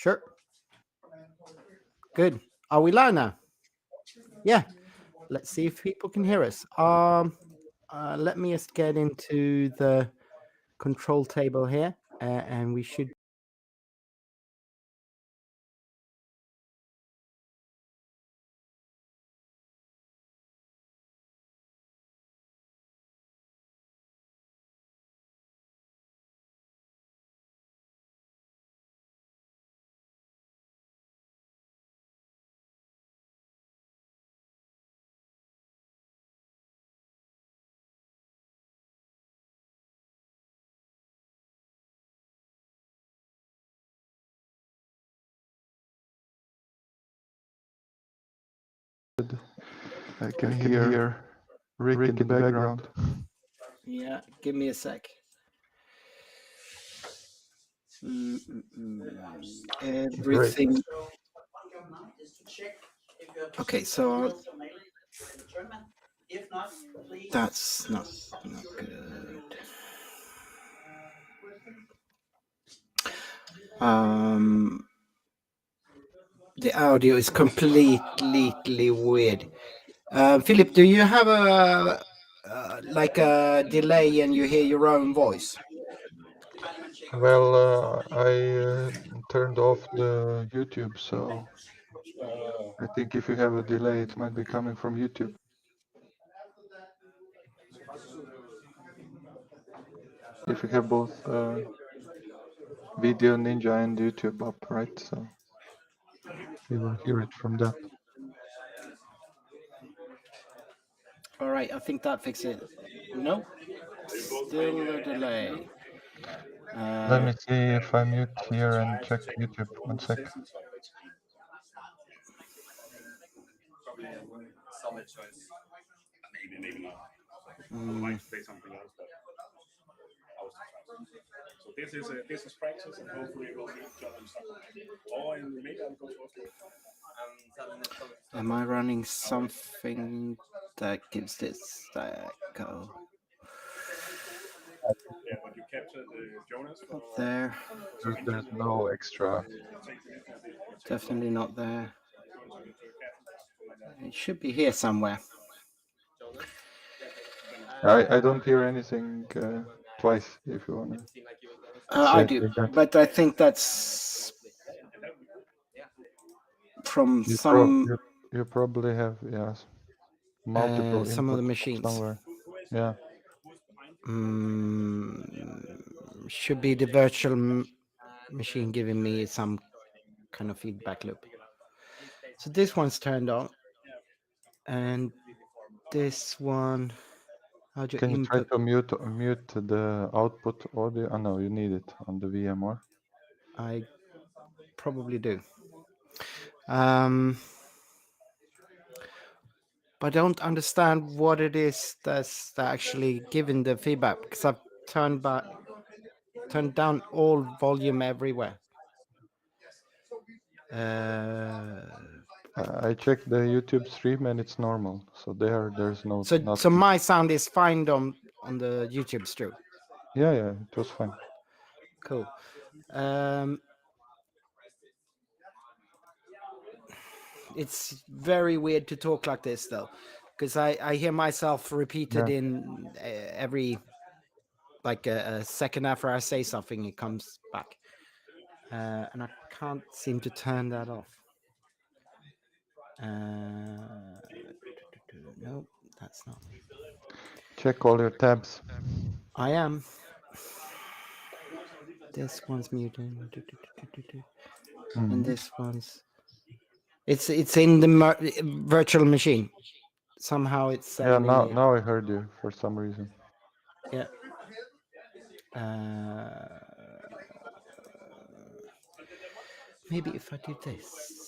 Sure. Good. Are we live now? Yeah. Let's see if people can hear us. Let me just get into the control table here, and we should. I can hear Rick in the background. Yeah, give me a sec. Everything. Okay, so that's not good. The audio is completely weird. Philip, do you have a like a delay and you hear your own voice? Well, I turned off the YouTube, so I think if you have a delay, it might be coming from YouTube. If you have both Video Ninja and YouTube up, right? So you will hear it from that. All right, I think that fixes it. Nope, still a delay. Let me see if I mute here and check YouTube. 1 sec. Maybe not. I would like to say something else, but I was distracted. So this is practice, and hopefully we'll meet each other in summer. Or maybe I'll go to Oslo. Am I running something that gives this that go? Yeah, but you captured Jonas Not there. There's no extra. Definitely not there. It should be here somewhere. I don't hear anything twice, if you want to. I do, but I think that's from You probably have, yes, multiple some of the inputs machines somewhere. Yeah. Should be the virtual machine giving me some kind of feedback loop. So this one's turned on, and this one. Can you try to mute the output audio? Oh no, you need it on the VMware. I probably do. But I don't understand what it is that's actually giving the feedback, because I've turned down all volume everywhere. I checked the YouTube stream and it's normal. So there's no. So my sound is fine on the YouTube stream. Yeah, it was fine. Cool. It's very weird to talk like this though, because I hear myself repeated in every like a second after I say something, it comes back, and I can't seem to turn that off. No, that's not. Check all your tabs. I am. This one's muted, and this one's. It's in the virtual machine. Somehow it's. Yeah, now I heard you for some reason. Yeah. Maybe if I do this.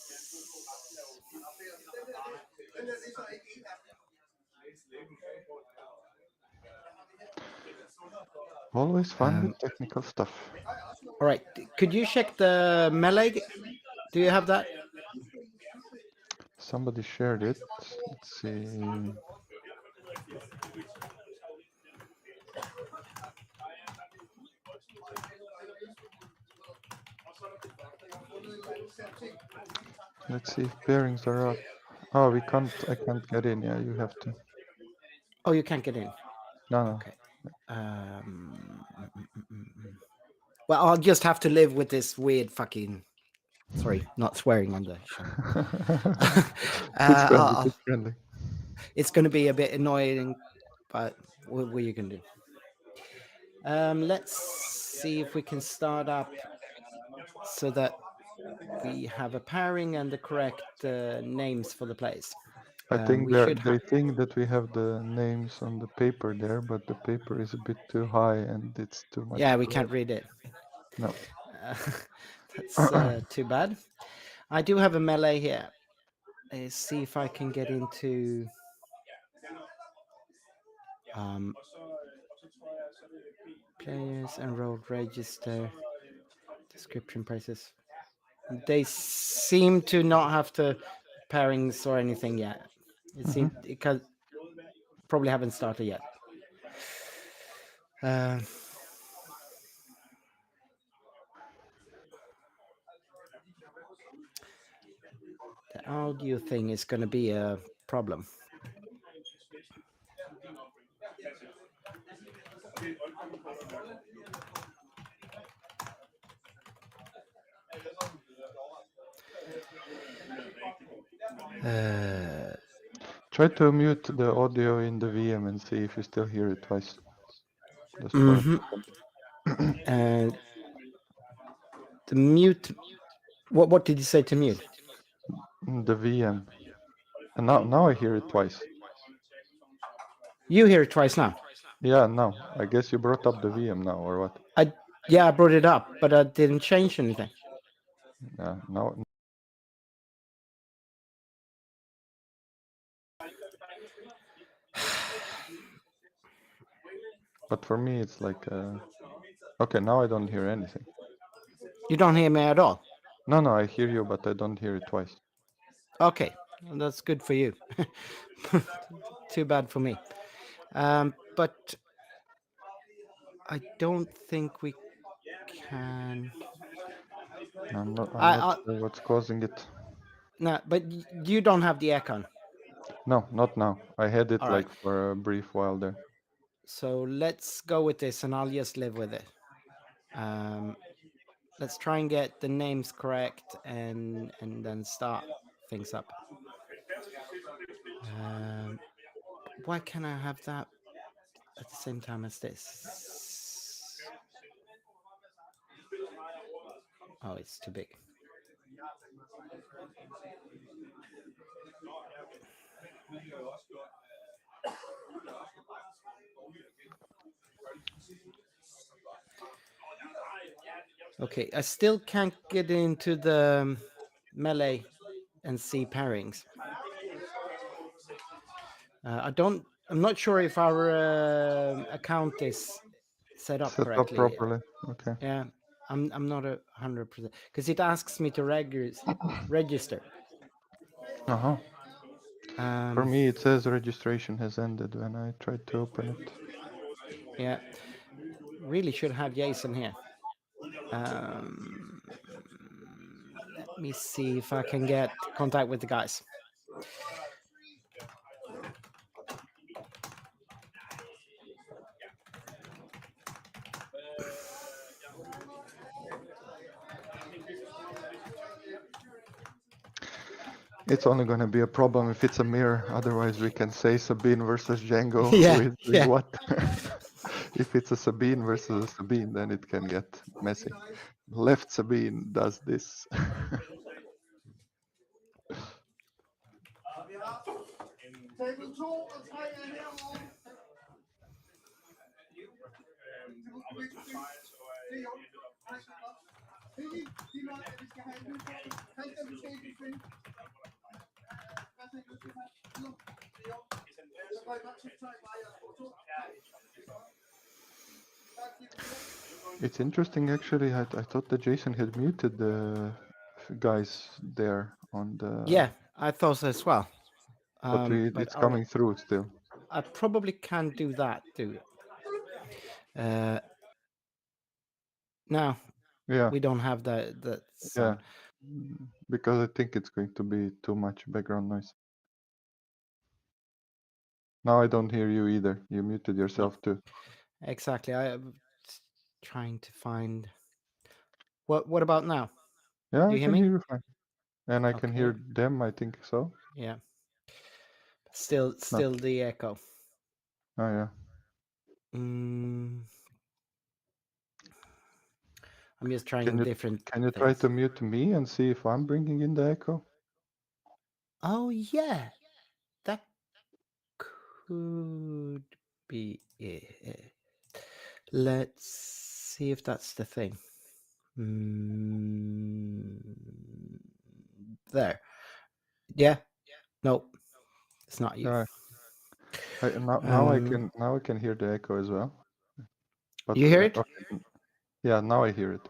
Always fun with technical stuff. All right. Could you check the melee? Do you have that? Somebody shared it. Let's see. Let's see if pairings are up. Oh, we can't. I can't get in. Yeah, you have to. Oh, you can't get in. No, no. Okay. Well, I'll just have to live with this weird fucking. Sorry, not swearing on the show. It's friendly. I'll- It's friendly. it's going to be a bit annoying, but what are you going to do? Let's see if we can start up so that we have a pairing and the correct names for the place. I think We should they think that we have the names on the paper there, but the paper is a bit too high and it's too much. Yeah, we can't read it. No. That's too bad. I do have a melee here. Let's see if I can get into players, enrolled, register, description prices. They seem to not have to pairings or anything yet. It seems because probably haven't started yet. The audio thing is going to be a problem. Try to mute the audio in the VM and see if you still hear it twice. Just for a second. The mute. What did you say to mute? The VM. And now I hear it twice. You hear it twice now. Yeah, now. I guess you brought up the VM now, or what? I brought it up, but I didn't change anything. Yeah, now. But for me, it's like, okay, now I don't hear anything. You don't hear me at all? No, I hear you, but I don't hear it twice. Okay, well, that's good for you. Too bad for me. But I don't think we can. I'm not sure what's causing it. No, but you don't have the aircon. No, not now. I had it All like right. for a brief while there. So let's go with this, and I'll just live with it. Let's try and get the names correct, and then start things up. Why can't I have that at the same time as this? Oh, it's too big. Okay, I still can't get into the melee and see pairings. I'm not sure if our account is set up Set up correctly. properly. Okay. Yeah, I'm not 100% because it asks me to register. Uh-huh. For me, it says registration has ended when I tried to open it. Yeah, really should have Jason here. Let me see if I can get contact with the guys. It's only going to be a problem if it's a mirror. Otherwise, we can say Sabine versus Jango. Yeah, Who is doing what? If it's a Sabine versus a Sabine, then it can get messy. Left Sabine does this. It's interesting, actually. I thought that Jason had muted the guys there on the. Yeah, I thought so as well. But it's coming through still. I probably can't do that, too. No, Yeah. we don't have the sound. Yeah. because I think it's going to be too much background noise. Now I don't hear you either. You muted yourself too. Exactly. I'm trying to find. What about now? Yeah, Do I you hear can me? hear you fine. And I can Okay. hear them, I think so. Yeah. Still the echo. Oh, yeah. I'm just trying Can you different try things. to mute me and see if I'm bringing in the echo? Oh yeah, that could be it. Let's see if that's the thing. There. Yeah. Nope. It's not you. Yeah. Now I can hear the echo as well. But You hear it okay. Yeah, now I hear it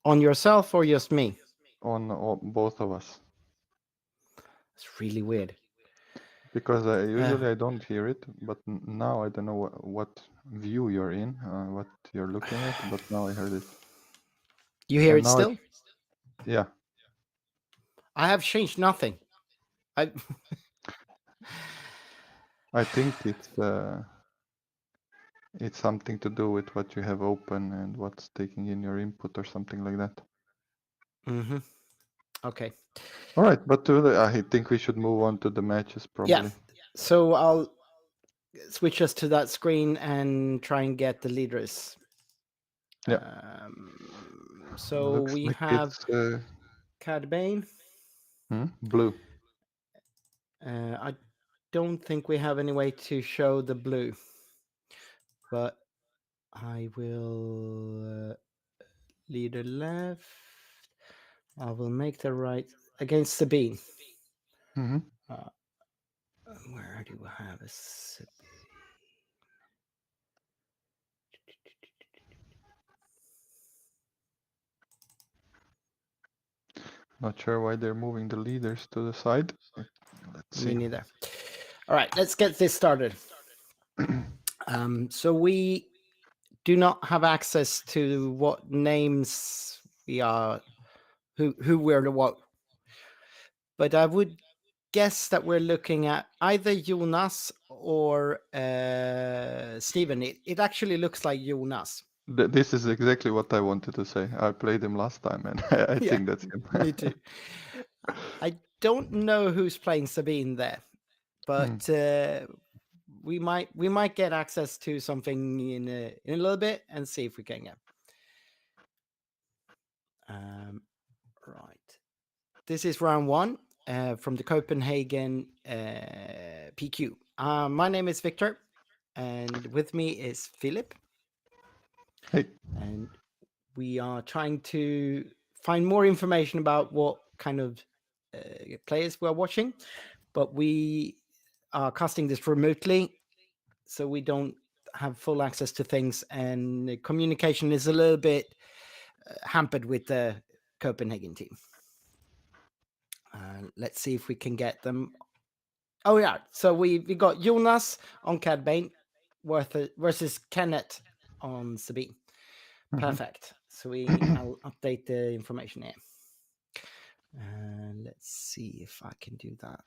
on yourself or just me? on both of us. It's really weird. Because usually I don't hear it, but now I don't know what view you're in, what you're looking at, but now I heard it. You hear And it now still? yeah, I have changed nothing. I I think it's something to do with what you have open and what's taking in your input or something like that. Mm-hmm. Okay. All right, but I think we should move on to the matches probably. Yeah. So I'll switch us to that screen and try and get the leaders. Yeah. So Looks we like have it's Cad Bane. blue. I don't think we have any way to show the blue, but I will leader left. I will make the right against Sabine. Mm-hmm. Where do we have a Sabine? Not sure why they're moving the leaders to the side. Let's see. Me neither. All right, let's get this started. So we do not have access to what names we are, who we're the what. But I would guess that we're looking at either Jonas or Steven. It actually looks like Jonas. This is exactly what I wanted to say. I played him last time, and I Yeah, think that's him. me too. I don't know who's playing Sabine there, but we might get access to something in a little bit and see if we can get. Right. This is round one from the Copenhagen PQ. My name is Viktor, and with me is Philip. Hey. And we are trying to find more information about what kind of players we're watching, but we are casting this remotely, so we don't have full access to things, and communication is a little bit hampered with the Copenhagen team. Let's see if we can get them. Oh yeah, so we got Jonas on Cad Bane versus Kenneth on Sabine. Perfect. So I'll update the information here. Let's see if I can do that.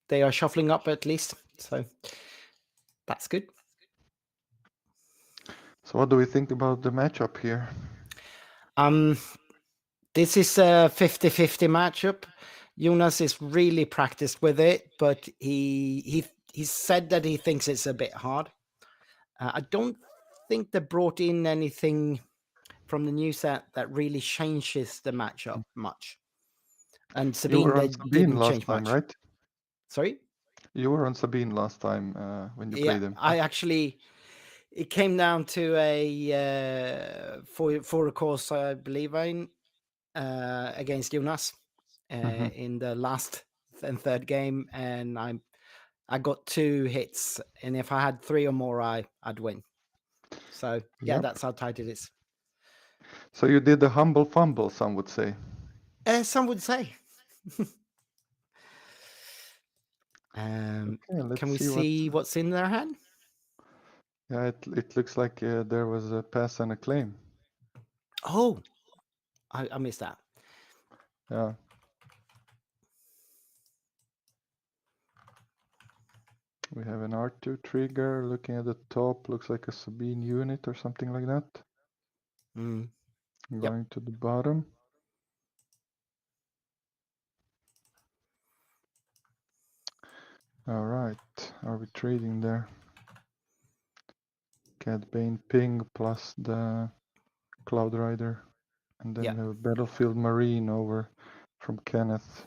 They are shuffling up at least, so that's good. So what do we think about the matchup here? This is a 50-50 matchup. Jonas is really practiced with it, but he said that he thinks it's a bit hard. I don't think they brought in anything from the new set that really changes the matchup much. And Sabine, You were on they Sabine didn't last change time, much. right? Sorry? You were on Sabine last time when you played him. I actually, it came down to a for a course, I believe, against Jonas in the last and third game, and I got 2 hits, and if I had 3 or more, I'd win. So yeah, that's how tight it is. So you did the humble fumble, some would say. Some would say. Okay, can we see what's in their hand? Yeah, it looks like there was a pass and a claim. Oh, I missed that. Yeah. We have an R2 trigger looking at the top, looks like a Sabine unit or something like that. Mm. Going to the bottom. All right, are we trading there? Cad Bane ping plus the Cloud Rider. And then we have a Battlefield Marine over from Kenneth.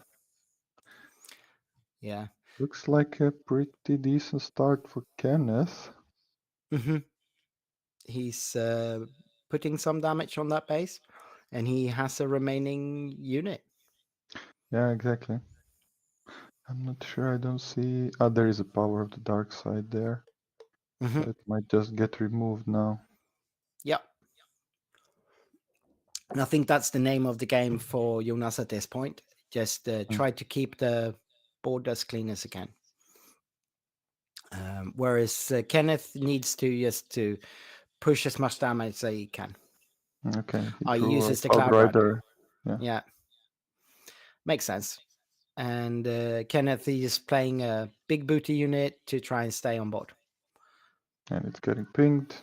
Yeah. Looks like a pretty decent start for Kenneth. Mm-hmm. He's putting some damage on that base, and he has a remaining unit. Yeah, exactly. I'm not sure, I don't see... Ah, there is a Power of the Dark Side there. Mm-hmm. So it might just get removed now. Yep. And I think that's the name of the game for Jonas at this point. Just try to keep the board as clean as you can. Whereas Kenneth needs to just to push as much damage as he can. Okay, He drew uses a the Cloud Rider. Yeah. Yeah. Makes sense. And Kenneth is playing a big booty unit to try and stay on board. And it's getting pinged,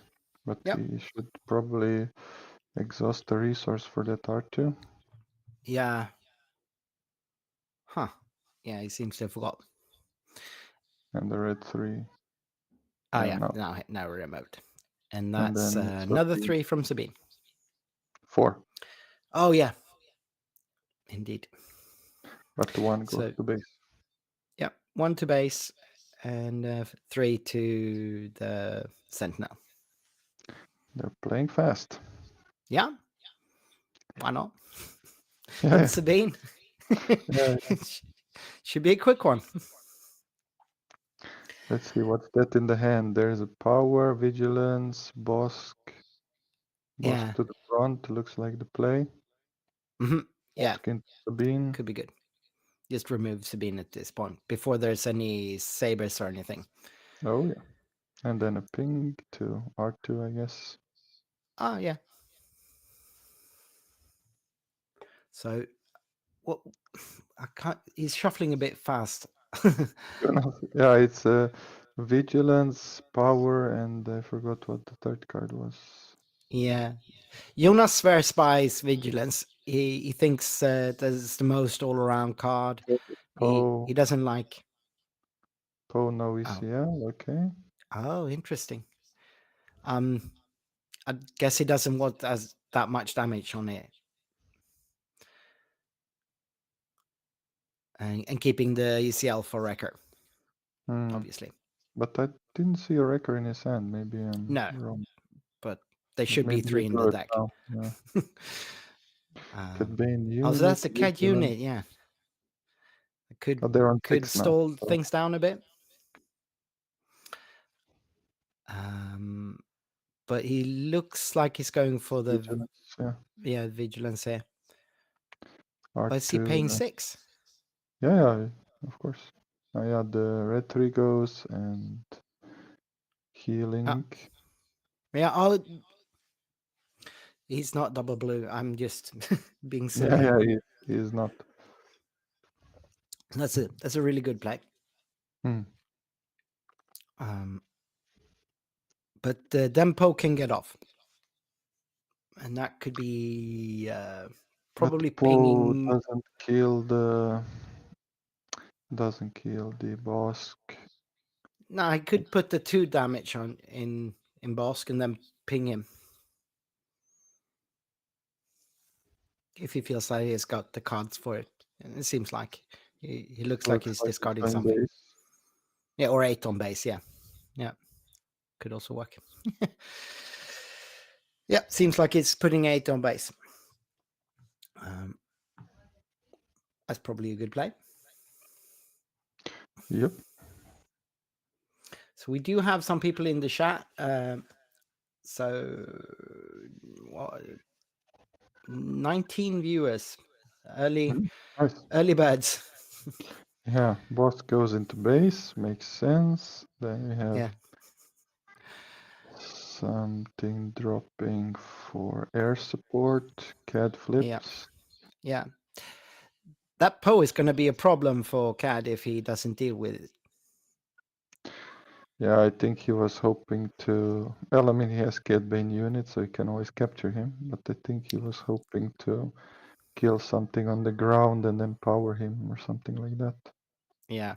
but Yep. he should probably exhaust the resource for that R2. Yeah. Huh. Yeah, he seems to have forgot. And the red 3. Oh, Yeah, yeah. Now remote. And And that's then another Sabine. 3 from Sabine. 4. Oh, yeah. Indeed. But the 1 goes So, to base. yeah. 1 to base and 3 to the Sentinel. They're playing fast. Yeah. Why not? Yeah. And Sabine. Yeah. Should be a quick one. Let's see what's that in the hand. There's a Power, Vigilance, Bossk. Bossk to the front, looks like the play. Mm-hmm. Yeah. Bossk into Sabine. Could be good. Just remove Sabine at this point before there's any sabers or anything. Oh, yeah. And then a ping to R2, I guess. Oh, yeah. So, what? I can't. He's shuffling a bit fast. Yeah, it's Vigilance, Power, and I forgot what the third card was. Yeah. Jonas swears by his vigilance. He thinks that's the most all around card. He doesn't like. Poe no ECL, okay. Oh, interesting. I guess he doesn't want that much damage on it. And keeping the ECL for record, obviously. But I didn't see a record in his hand. Maybe I'm wrong. But there should be 3 in the deck. Yeah. Bane unit, so that's the CAD unit, yeah. Could stall things down a bit. But he looks like he's going for the vigilance here. But is he paying 6? Yeah, of course. Yeah, the red 3 goes and healing. Yeah, he's not double blue. I'm just being silly. Yeah, he is not. That's a really good play. But then Poe can get off. And that could be probably pinging. Doesn't kill the Bossk. No, I could put the 2 damage on in Bossk and then ping him. If he feels like he's got the cards for it. And it seems like he looks like he's discarding something. Base. Yeah, or 8 on base, yeah. Yeah. Could also work. Yeah, seems like it's putting 8 on base. That's probably a good play. Yep. So we do have some people in the chat. 19 viewers. Early birds. Yeah, Bossk goes into base, makes sense. Then we have something dropping for air support, CAD flips. Yeah. That Poe is going to be a problem for CAD if he doesn't deal with it. Yeah, I think he was hoping to. Well, I mean, he has CAD Bane unit, so you can always capture him. But I think he was hoping to kill something on the ground and then power him or something like that. Yeah.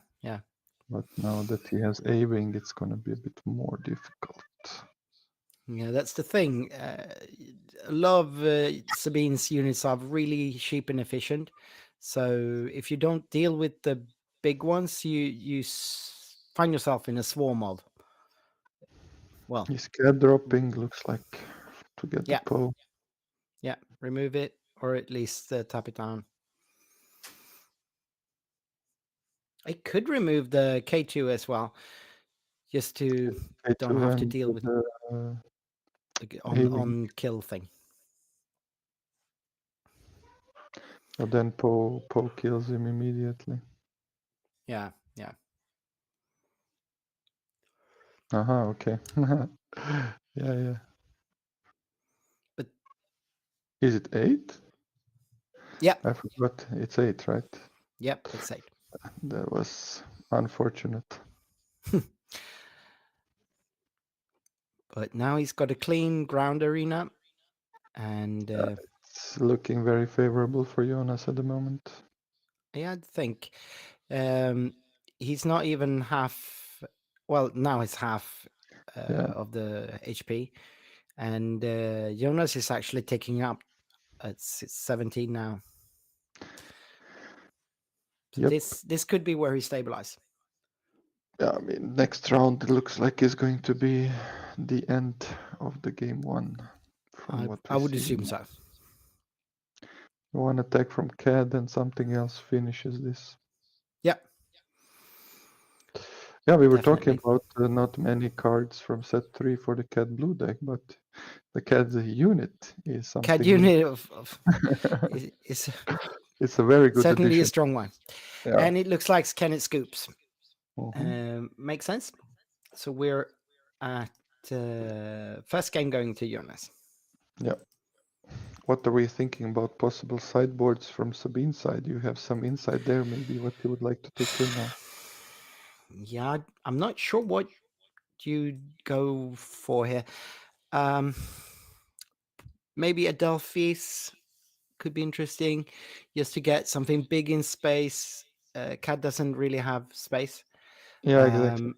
But now that he has A-Wing, it's going to be a bit more difficult. Yeah, that's the thing. A lot of Sabine's units are really cheap and efficient. So if you don't deal with the big ones, you find yourself in a swarm of. Well, His CAD dropping looks like to get the yeah, Poe. yeah. Remove it or at least tap it down. I could remove the K2 as well, just to don't K2 have to and deal with the the A-Wing. on kill thing. But then Poe kills him immediately. Yeah. Okay. Yeah. But Is it 8? yeah, I forgot. It's 8, right? yep, it's safe. That was unfortunate. But now he's got a clean ground arena, and It's looking very favorable for Jonas at the moment. yeah, I think he's not even half. Well, now it's half Yeah. of the HP, and Jonas is actually taking up. It's 17 now. So Yep. this could be where he stabilizes. Yeah, I mean, next round it looks like is going to be the end of the game 1 from what we I would see. assume so. One attack from CAD and something else finishes this. Yeah. Yeah, we were Definitely. talking about not many cards from set 3 for the CAD blue deck, but the CAD unit is something. CAD unit is it's a very good certainly addition. a strong one. Yeah. And it looks like Kenneth Scoops. Mhm. Makes sense. So we're at first game going to Jonas. Yeah. What are we thinking about possible sideboards from Sabine's side? You have some insight there, maybe what you would like to take in now. Yeah, I'm not sure what you go for here. Maybe Adelphis could be interesting, just to get something big in space. Cat doesn't really have space. Yeah, exactly.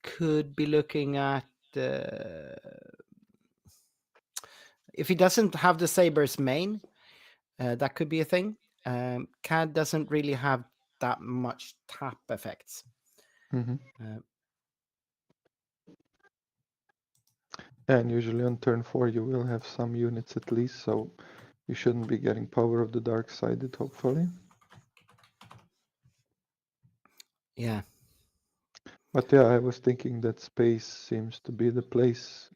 Could be looking at if he doesn't have the Saber's main, that could be a thing. CAD doesn't really have that much tap effects. Mm-hmm. And usually on turn 4 you will have some units at least, so you shouldn't be getting power of the dark sided, hopefully. Yeah. But yeah, I was thinking that space seems to be the place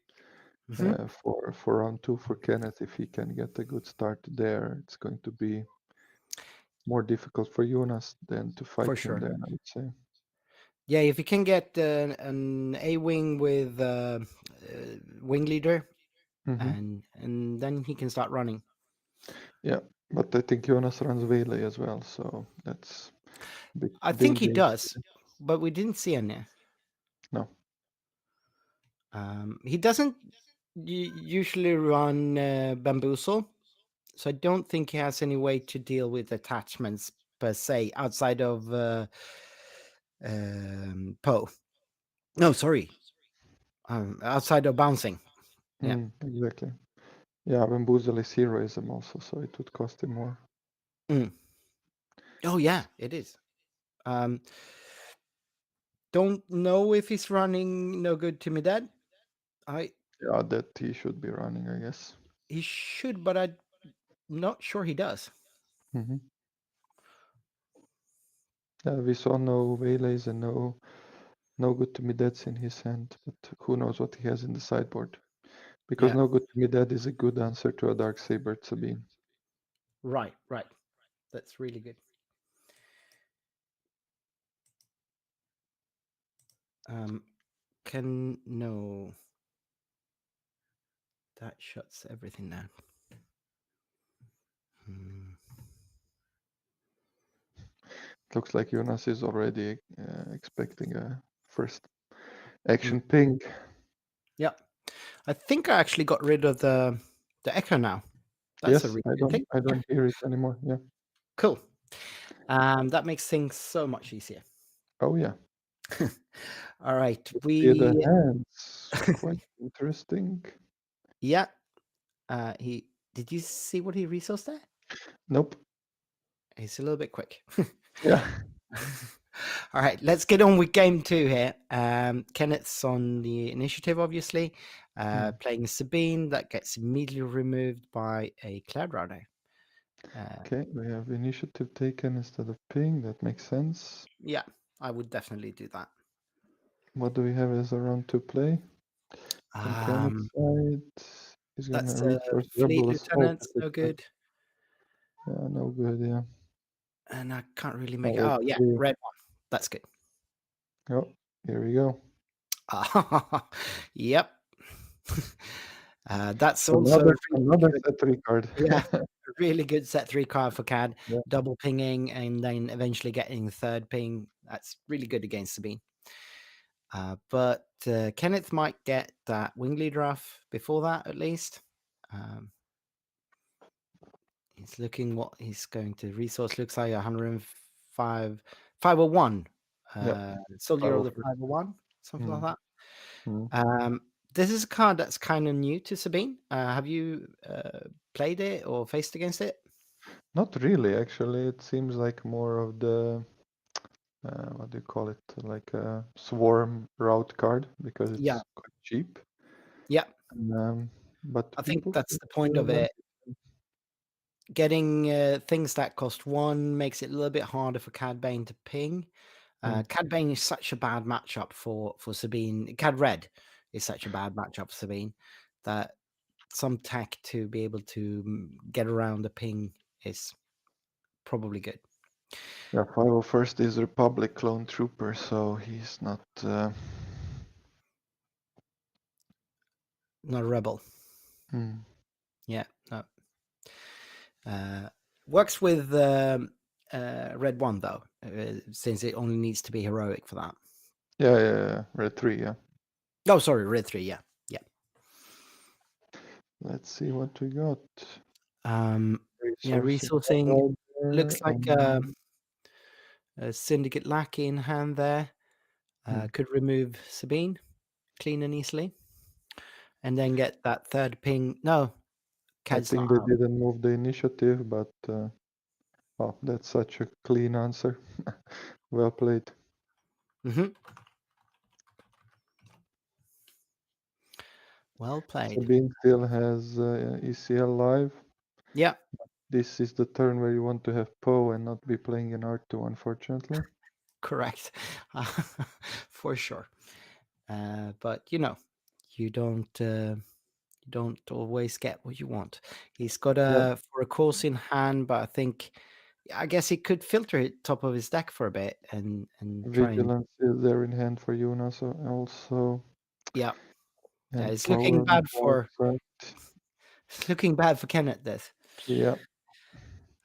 for round 2 for Kenneth. If he can get a good start there, it's going to be more difficult for Jonas than to fight him there, I would say. Yeah, if you can get an A-wing with wing leader, and then he can start running. Yeah, but I think Jonas runs Vele as well, so that's a bit I think he dangerous. does, but we didn't see any. No. He doesn't usually run Bamboozle, so I don't think he has any way to deal with attachments per se outside of Poe. No, sorry. Outside of bouncing. Yeah. Exactly. Yeah, Bamboozle is heroism also, so it would cost him more. Oh, yeah, it is. Don't know if he's running No Good to Me Dead. Yeah, that he should be running, I guess. He should, but I'm not sure he does. Yeah, we saw no Vele's and no Good to Me Dead's in his hand, but who knows what he has in the sideboard. Because No Good to Me Dead is a good answer to a Dark Saber Sabine. Right. That's really good. can no. That shuts everything down. Looks like Jonas is already expecting a first action ping. Yeah, I think I actually got rid of the echo now. That's a Yes, really good thing. I don't hear it anymore. Yeah. Cool. That makes things so much easier. Oh yeah. All right, See the hands. Quite interesting. Yeah. He did you see what he resourced there? Nope. He's a little bit quick. Yeah. All right, let's get on with game 2 here. Kenneth's on the initiative, obviously, playing Sabine. That gets immediately removed by a Cloud Rider. Okay, we have initiative taken instead of ping. That makes sense. Yeah, I would definitely do that. What do we have as a round to play? On Kenneth's side, he's gonna That's resource Fleet Rebel Assault. Lieutenant, no good. Yeah, no good. Yeah. And I can't really make it. Red Oh, yeah, three. red one. That's good. Oh, here we go. Yep. That's also another set 3 card. Yeah, a really good set 3 card for CAD. Yeah. Double pinging and then eventually getting the third ping. That's really good against Sabine. But Kenneth might get that wing leader off before that, at least. He's looking what he's going to resource. Looks like 105, 501. Soldier of the 501, something like that. This is a card that's kind of new to Sabine. Have you played it or faced against it? Not really, actually. It seems like more of the what do you call it? Like a swarm route card because it's quite cheap. Yeah. But I think that's the point of it. Getting things that cost 1 makes it a little bit harder for Cad Bane to ping. Cad Bane is such a bad matchup for Sabine. Cad Red is such a bad matchup for Sabine that some tech to be able to get around the ping is probably good. Yeah, 501st is Republic clone trooper, so he's not not a rebel. Yeah, no. Works with red 1 though, since it only needs to be heroic for that. Yeah. Red 3, yeah. Oh, sorry, red 3, yeah. Let's see what we got. Resourcing looks like a Syndicate Lackey in hand there. Could remove Sabine clean and easily. And then get that third ping. No, Cad's I think they didn't move the initiative, but oh, that's such a clean answer. Well played. Well played. Sabine still has ECL live. Yeah. This is the turn where you want to have Poe and not be playing an R2, unfortunately. Correct. For sure. But you don't always get what you want. He's got for a course in hand, but I guess he could filter it top of his deck for a bit and Vigilance is there in hand for Jonas also. Yeah. And It's looking bad for it's looking bad for Kenneth this. Yeah.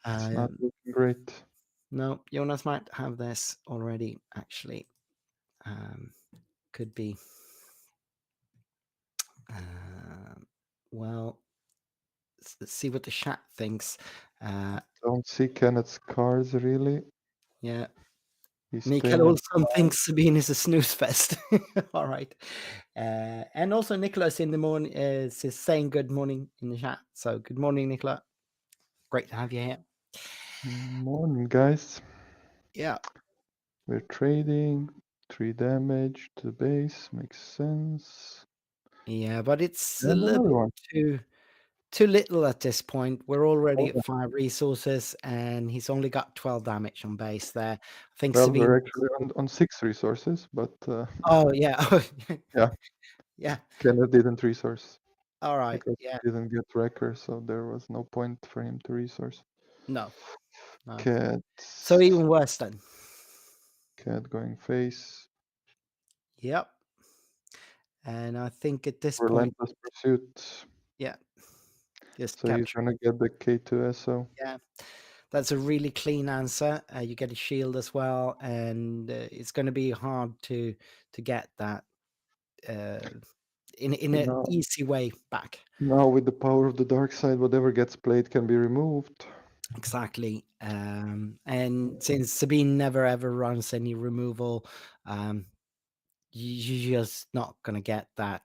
It's not looking great. No, Jonas might have this already, actually. Could be. Well, let's see what the chat thinks. Don't see Kenneth's cards, really. Yeah. He's Mikael Olsson thinks Sabine is a snooze fest. All right. And also Nicholas in the morning is saying good morning in the chat. So good morning, Nicola. Great to have you here. Morning, guys. Yeah. We're trading. 3 damage to the base. Makes sense. Yeah, but it's a little bit too little at this point. We're already at 5 resources, and he's only got 12 damage on base there. I think well, Sabine... we're actually on 6 resources, but oh yeah. yeah. Kenneth didn't resource. All right. Because he didn't get wrecker, so there was no point for him to resource. No. Cat. So even worse then. Cat going face. Yep. And I think at this point, Relentless Pursuit. yeah, just So he's capture. gonna get the K2SO. Yeah, that's a really clean answer. You get a shield as well, and it's going to be hard to get that in But an now, easy way back. now with the power of the dark side, whatever gets played can be removed. Exactly. And since Sabine never ever runs any removal, you're just not going to get that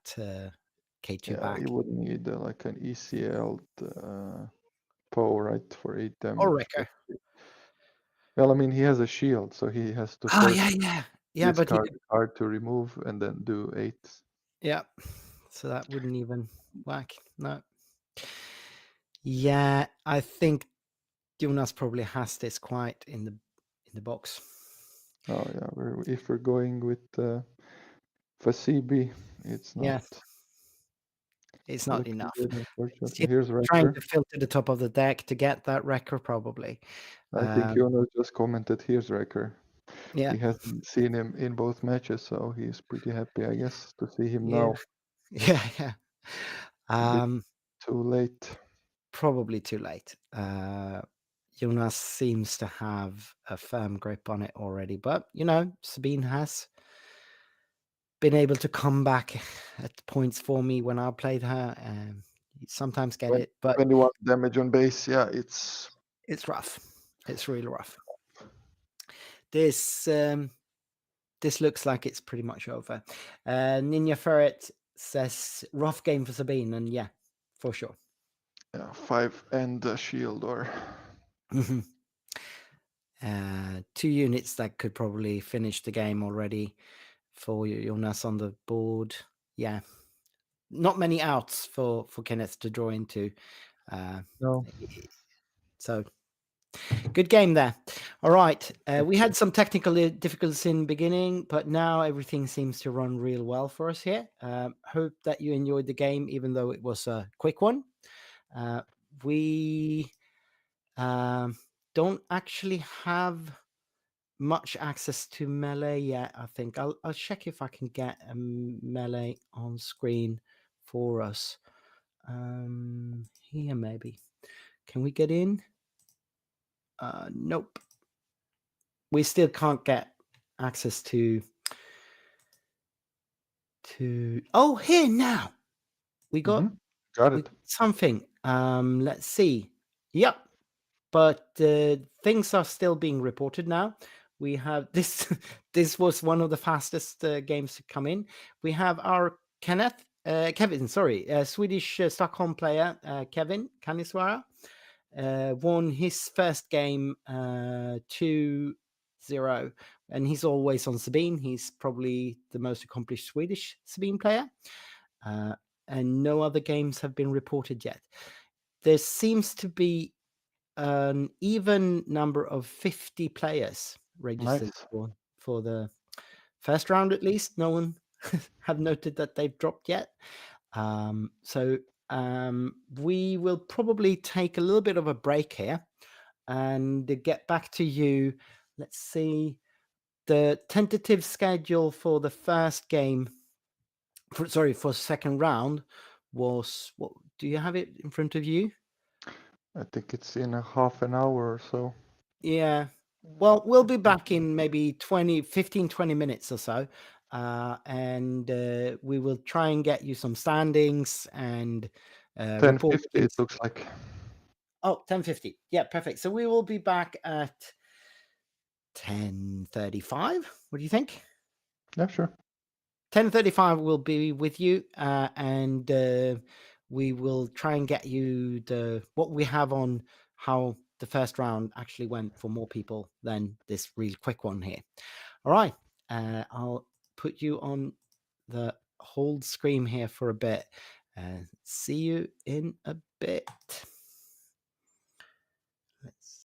K2 Yeah, back. you would need like an ECL power, right, for 8 Or damage. Wrecker. Well, I mean, he has a shield, so he has to Oh, first yeah. Yeah, but discard the card to remove and then do 8. yeah. So that wouldn't even work. No. Yeah, I think Jonas probably has this quite in the box. Oh yeah, if we're going with Fasibi, it's not Yeah, it's not looking enough. good, It's unfortunately. just Here's trying Wrecker. to filter the top of the deck to get that Wrecker, probably. I think Um, Yoda just commented, here's Wrecker. yeah, He hasn't seen him in both matches, so he's pretty happy, I guess, to see him yeah, now. yeah. A bit Um, too late. probably too late. Jonas seems to have a firm grip on it already, but Sabine has been able to come back at points for me when I played her. You sometimes get it, but 21 damage on base, yeah, it's it's rough. It's really rough. This looks like it's pretty much over. Ninja Ferret says rough game for Sabine, and yeah, for sure. yeah, 5 and a shield or 2 units that could probably finish the game already for Jonas on the board. Yeah, not many outs for Kenneth to draw into. no. So good game there. All right, we had some technical difficulties in the beginning, but now everything seems to run real well for us here. Hope that you enjoyed the game, even though it was a quick one. We don't actually have much access to melee yet. I think I'll check if I can get a melee on screen for us. Here maybe. Can we get in? Nope. We still can't get access to oh, here now. We got Got it. something. Let's see. Yep. But things are still being reported now. We have this. This was one of the fastest games to come in. We have our Kevin, sorry, Swedish Stockholm player, Kevin Kaniswara, won his first game 2-0, and he's always on Sabine. He's probably the most accomplished Swedish Sabine player, and no other games have been reported yet. There seems to be an even number of 50 players registered for the first round, at least. No one have noted that they've dropped yet. So we will probably take a little bit of a break here and get back to you. Let's see. The tentative schedule for the first game, for second round was, what do you have it in front of you? I think it's in a half an hour or so. Yeah. Well, we'll be back in maybe 15-20 minutes or so. And we will try and get you some standings and report. 10:50 it looks like. Oh, 10:50. Yeah, perfect. So we will be back at 10:35. What do you think? Yeah, sure. 10:35 will be with you, and we will try and get you what we have on how the first round actually went for more people than this real quick one here. All right, I'll put you on the hold screen here for a bit. See you in a bit. Let's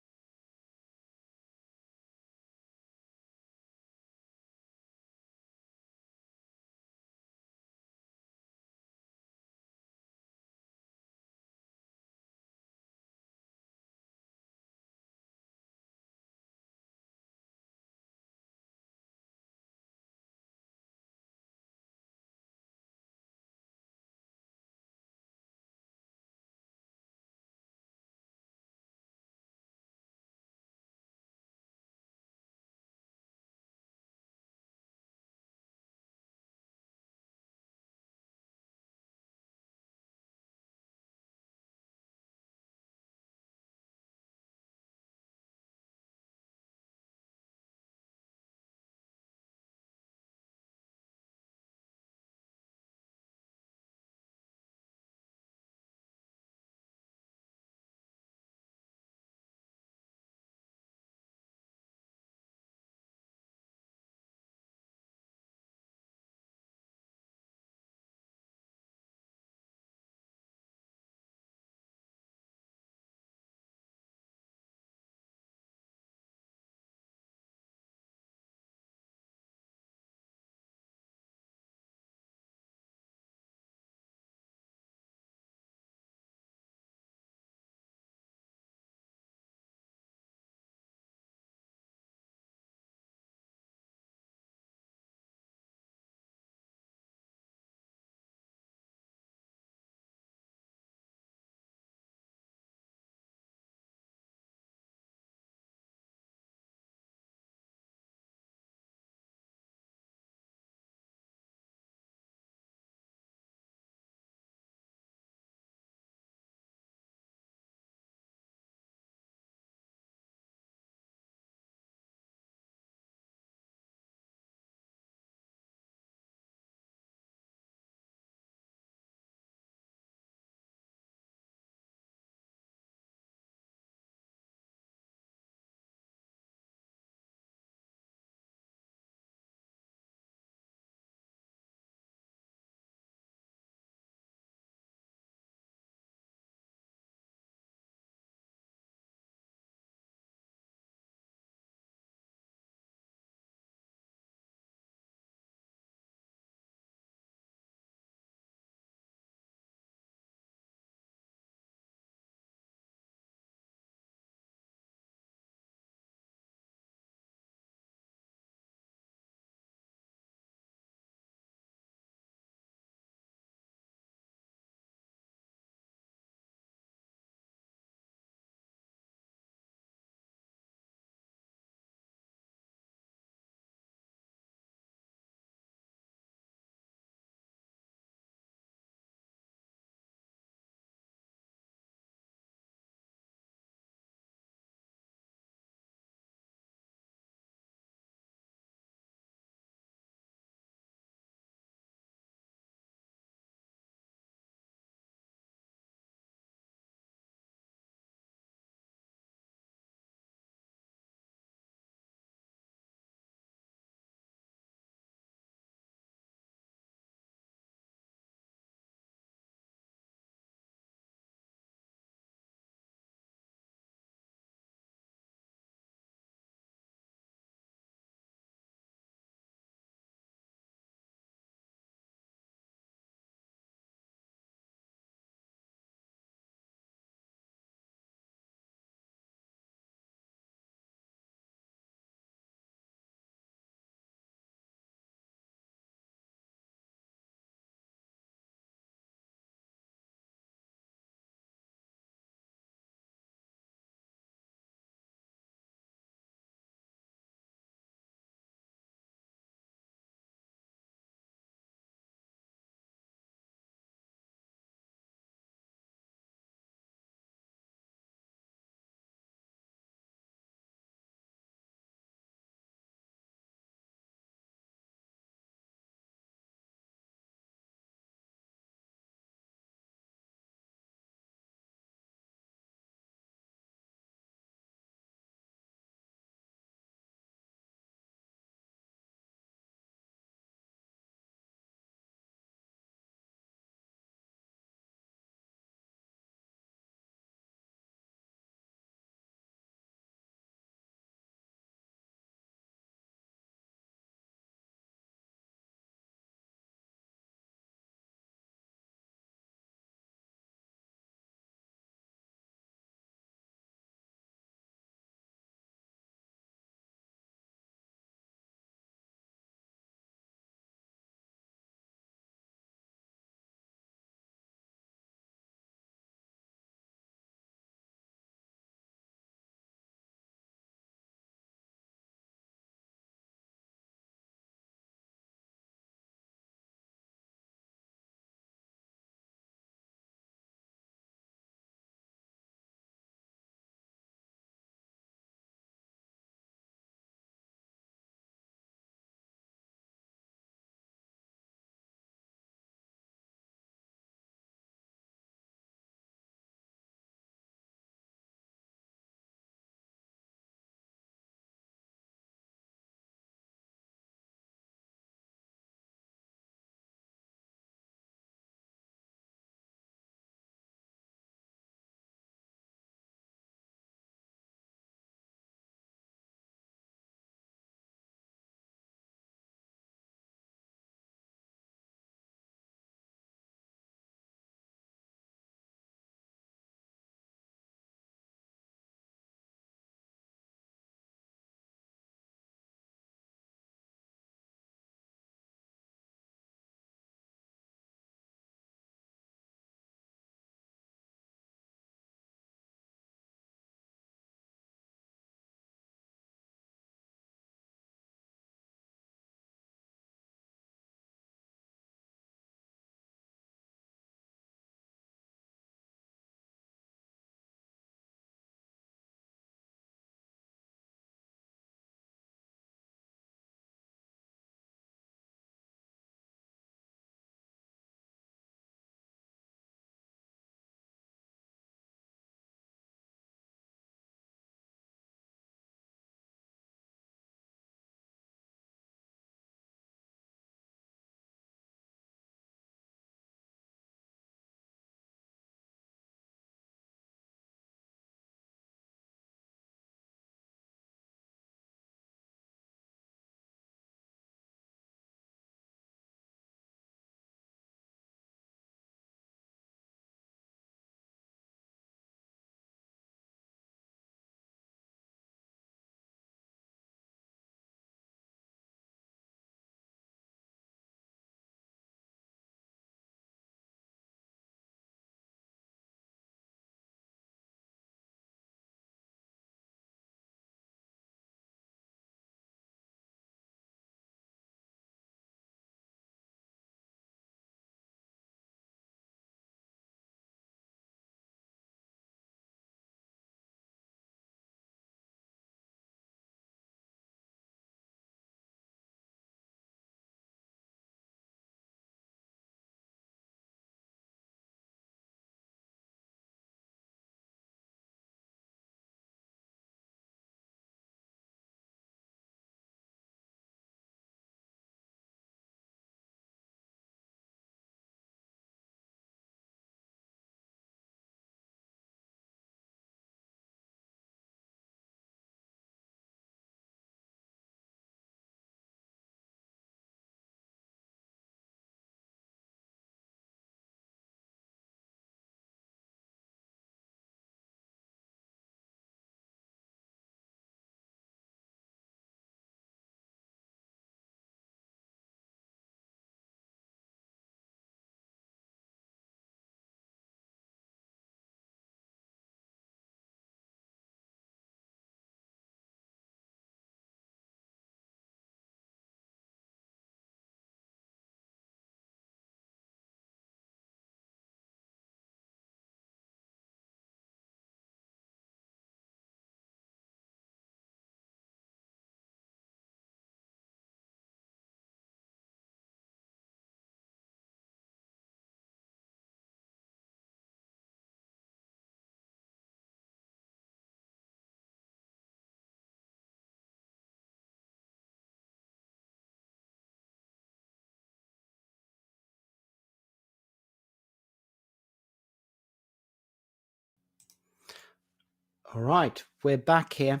All right, we're back here.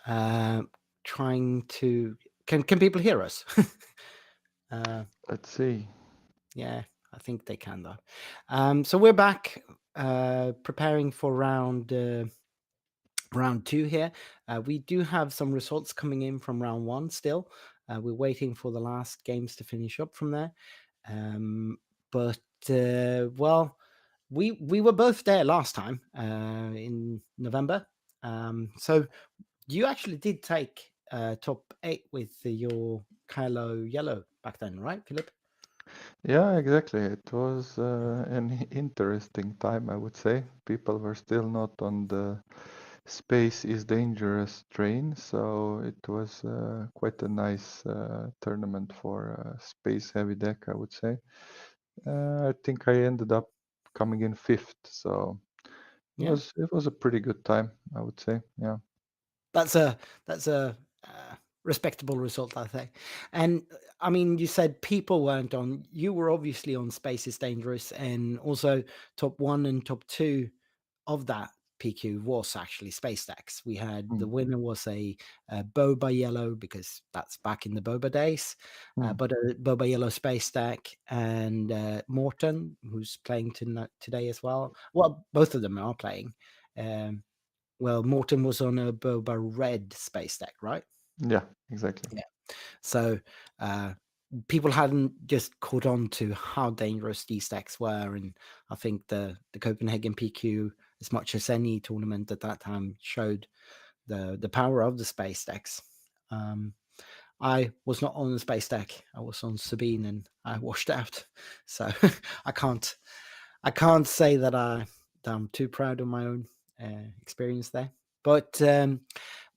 Trying to can people hear us? Let's see. Yeah, I think they can though. So we're back preparing for round 2 here. We do have some results coming in from round 1 still. We're waiting for the last games to finish up from there. But well, we were both there last time in November. So you actually did take top 8 with your Kylo Yellow back then, right, Philip? Yeah, exactly. It was an interesting time, I would say. People were still not on the space is dangerous train, so it was quite a nice tournament for a space heavy deck, I would say. I think I ended up coming in 5th, so Yeah. it was a pretty good time, I would say. Yeah. That's a respectable result, I think. And I mean, you said people weren't on. You were obviously on Space is Dangerous, and also top 1 and top 2 of that PQ was actually space stacks. We had the Mm. winner was a Boba Yellow, because that's back in the Boba days, Mm. but a Boba Yellow space stack, and Morton, who's playing today as well. Well, both of them are playing. Um, well, Morton was on a Boba Red space stack, right? Yeah, exactly. Yeah. So people hadn't just caught on to how dangerous these stacks were, and I think the Copenhagen PQ, as much as any tournament at that time, showed the power of the space stacks. I was not on the space stack. I was on Sabine, and I washed out. So I can't say that I'm too proud of my own experience there. But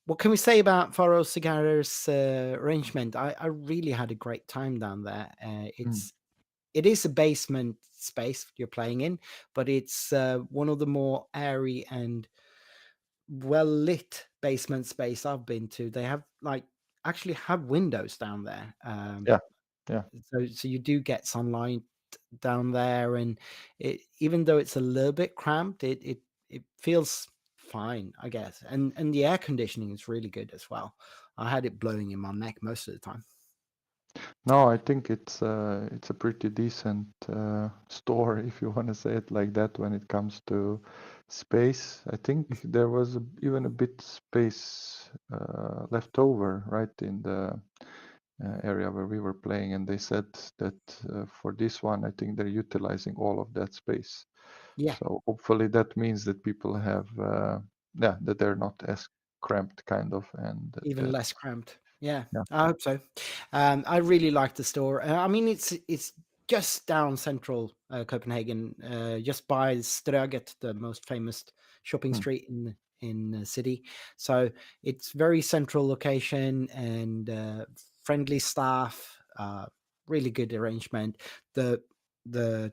what can we say about Faraos Cigars arrangement? I really had a great time down there. Mm. It is a basement space you're playing in, but it's one of the more airy and well lit basement space I've been to. They have actually have windows down there. Yeah, yeah. So you do get sunlight down there, and even though it's a little bit cramped, it feels fine, I guess. And the air conditioning is really good as well. I had it blowing in my neck most of the time. No, I think it's a pretty decent store, if you want to say it like that, when it comes to space. I think there was even a bit space left over, right, in the area where we were playing, and they said that for this one, I think they're utilizing all of that space. Yeah, So hopefully that means that people have, yeah, that they're not as cramped, kind of, and even that, less cramped. Yeah, yeah. I hope so. I really like the store. I mean, it's just down central Copenhagen, just by Strøget, the most famous shopping Mm. street in the city. So it's very central location, and friendly staff. Really good arrangement. The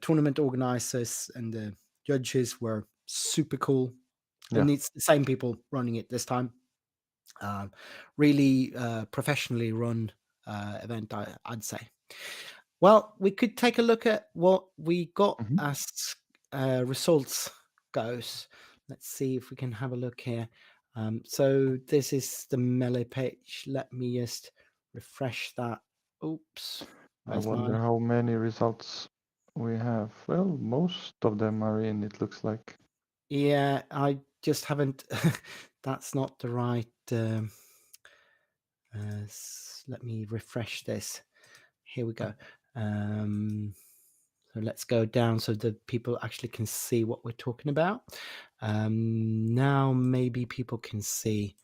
tournament organizers and the judges were super cool, Yeah. and it's the same people running it this time. Really professionally run event, I'd say. Well, we could take a look at what we got Mhm. as results goes. Let's see if we can have a look here. So this is the melee page. Let me just refresh that. Oops. I Where's wonder my... how many results we have. Well, most of them are in, it looks like. Yeah, I just haven't... That's not the right... let me refresh this. Here we go. So let's go down so that people actually can see what we're talking about. Now maybe people can see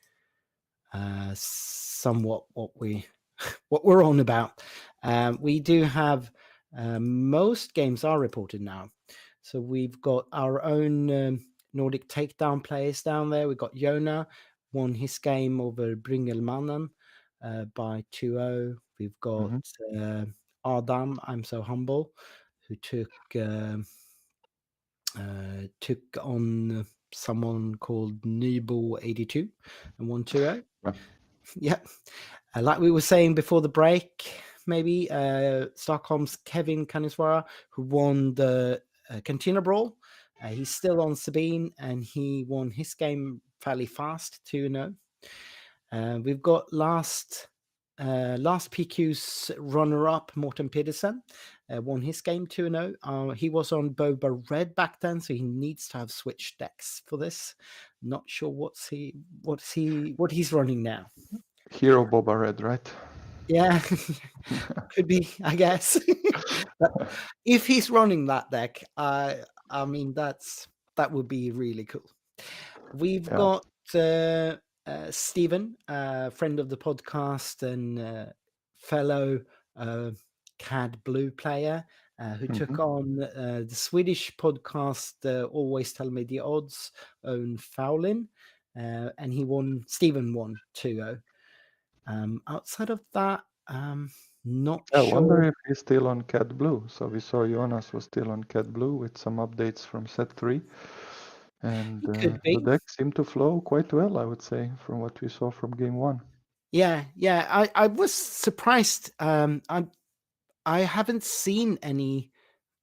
somewhat what we're on about. We do have most games are reported now. So we've got our own Nordic takedown players down there. We've got Yoda won his game over Bringelmannen by 2-0. We've got Hmm. Adam, I'm so humble, who took on someone called Nebo82 and won 2-0. Yeah. Yeah. Like we were saying before the break, maybe Stockholm's Kevin Kaniswara, who won the Cantina Brawl. He's still on Sabine, and he won his game fairly fast, 2-0. We've got last PQ's runner-up, Morten Pedersen, won his game 2-0. He was on Boba Red back then, so he needs to have switched decks for this. Not sure what he's running now. Hero Boba Red, right? Yeah, could be, I guess. But if he's running that deck, I mean that would be really cool. We've Yeah. got Stephen, friend of the podcast and fellow CAD Blue player, who took on the Swedish podcast Always Tell Me the Odds, own Foulin, and Stephen won 2-0. Outside of that, not I sure. wonder if he's still on Cat Blue. So we saw Jonas was still on Cat Blue with some updates from set 3. And Could the be. deck seemed to flow quite well, I would say, from what we saw from game 1. Yeah. I was surprised. I haven't seen any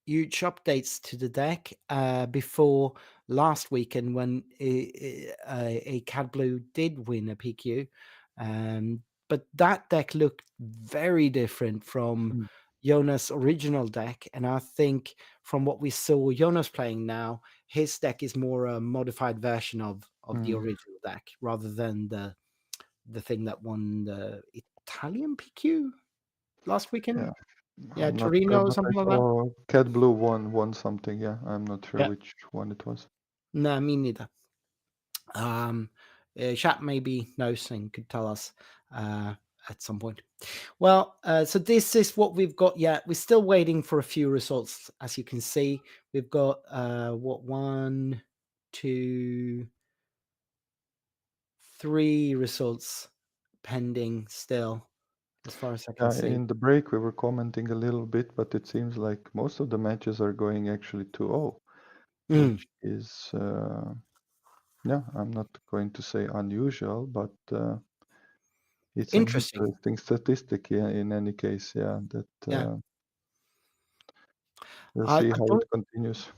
huge updates to the deck before last weekend when a Cad Blue did win a PQ. But that deck looked very different from Jonas' original deck. And I think from what we saw Jonas playing now, his deck is more a modified version of the original deck rather than the thing that won the Italian PQ last weekend. Yeah, I'm not sure, Torino or but I something like that. saw Cat Blue won something. Yeah, I'm not sure Yeah. which one it was. No, me neither. Chat maybe knows and could tell us at some point. Well, so this is what we've got yet. We're still waiting for a few results, as you can see. We've got 1, 2, 3 results pending still, as far as I can see. In the break, we were commenting a little bit, but it seems like most of the matches are going actually 2-0, which is, I'm not going to say unusual, but it's an Interesting. interesting statistic, in any case, that Yeah. we'll I see how don't. it continues.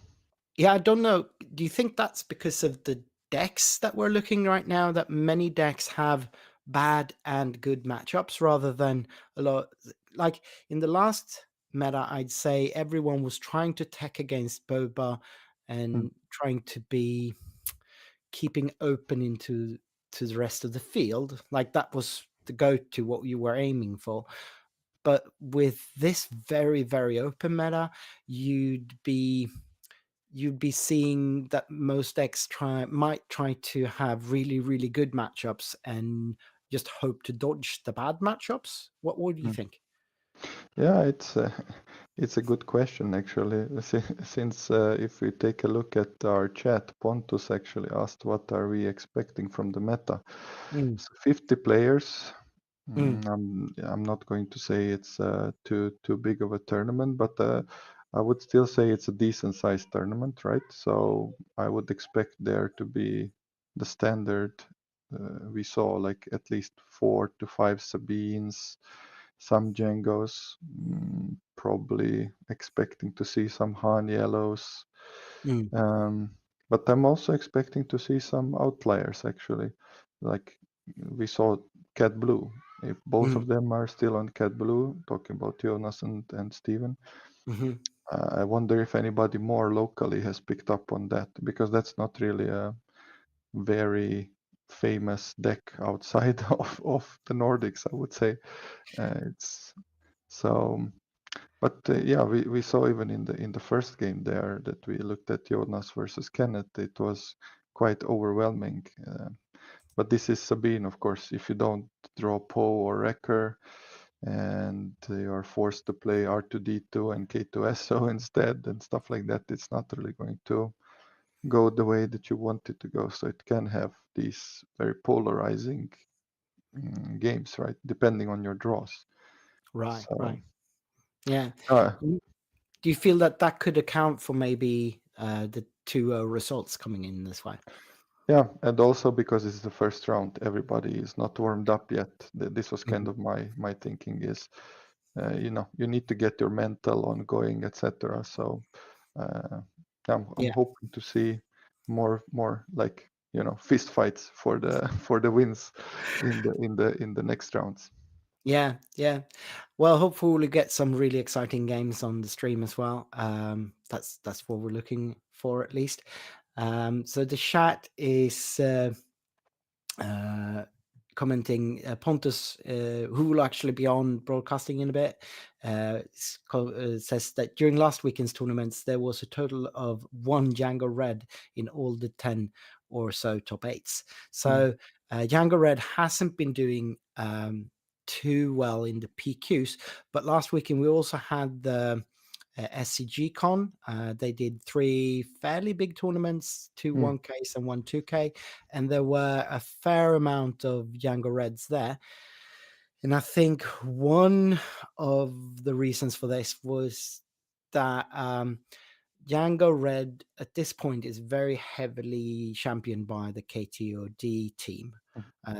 Yeah, I don't know. Do you think that's because of the decks that we're looking right now? That many decks have bad and good matchups rather than a lot. Like in the last meta, I'd say everyone was trying to tech against Boba and trying to be keeping open into the rest of the field. Like that was the go-to, what you were aiming for. But with this very, very open meta, you'd be seeing that most decks might try to have really, really good matchups and just hope to dodge the bad matchups. What do you think? Yeah, it's a good question actually. Since if we take a look at our chat, Pontus actually asked, "What are we expecting from the meta?" So 50 players. I'm not going to say it's too big of a tournament, but I would still say it's a decent sized tournament, right? So I would expect there to be the standard we saw, like at least 4 to 5 Sabines, some Jangos, probably expecting to see some Han Yellows. But I'm also expecting to see some outliers actually. Like we saw Cat Blue. If both of them are still on Cat Blue, talking about Jonas and Steven, I wonder if anybody more locally has picked up on that, because that's not really a very famous deck outside of the Nordics, I would say. It's so, but we saw even in the first game there that we looked at Jonas versus Kenneth, it was quite overwhelming. But this is Sabine, of course. If you don't draw Poe or Wrecker, and you are forced to play R2D2 and K2SO instead and stuff like that, it's not really going to go the way that you want it to go. So it can have these very polarizing games, right? Depending on your draws. Right. So, Yeah. Do you feel that could account for maybe the 2 results coming in this way? Yeah, and also because it's the first round, everybody is not warmed up yet. This was kind of my thinking is, you need to get your mental on going, etc. So I'm hoping to see more like fist fights for the for the wins in the next rounds. Yeah. Well, hopefully we'll get some really exciting games on the stream as well. That's what we're looking for at least. So the chat is commenting. Pontus, who will actually be on broadcasting in a bit, says that during last weekend's tournaments there was a total of 1 Jango Red in all the 10 or so top 8s. So Jango Red hasn't been doing too well in the PQs, but last weekend we also had the SCG Con. They did 3 fairly big tournaments, 2 1Ks and 1 2K, and there were a fair amount of Jango Reds there. And I think one of the reasons for this was that Jango Red at this point is very heavily championed by the KTOD team.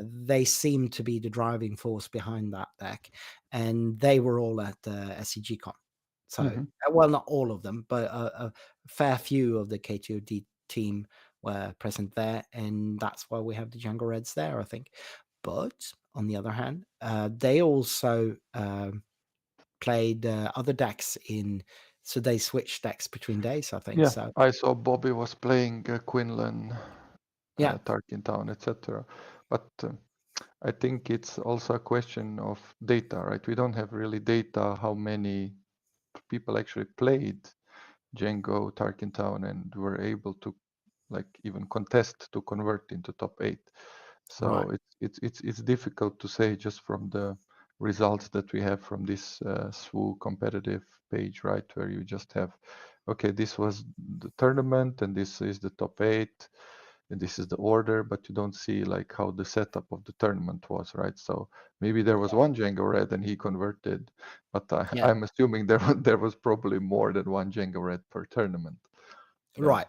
They seem to be the driving force behind that deck, and they were all at the SCG Con. So, well, not all of them, but a fair few of the KTOD team were present there, and that's why we have the Jango Reds there, I think. But on the other hand, they also played other decks so they switched decks between days, I think. Yeah, So I saw Bobby was playing Quinlan, yeah, Tarkin Town, etc. But I think it's also a question of data, right? We don't have really data how many people actually played Jango, Tarkin Town, and were able to even contest to convert into top 8. So right. it's difficult to say just from the results that we have from this SWU competitive page, right? Where you just have, okay, this was the tournament and this is the top 8 and this is the order, but you don't see how the setup of the tournament was, right? So maybe there was one Jango Red and he converted, but Yeah. I'm assuming there was probably more than one Jango Red per tournament. Right.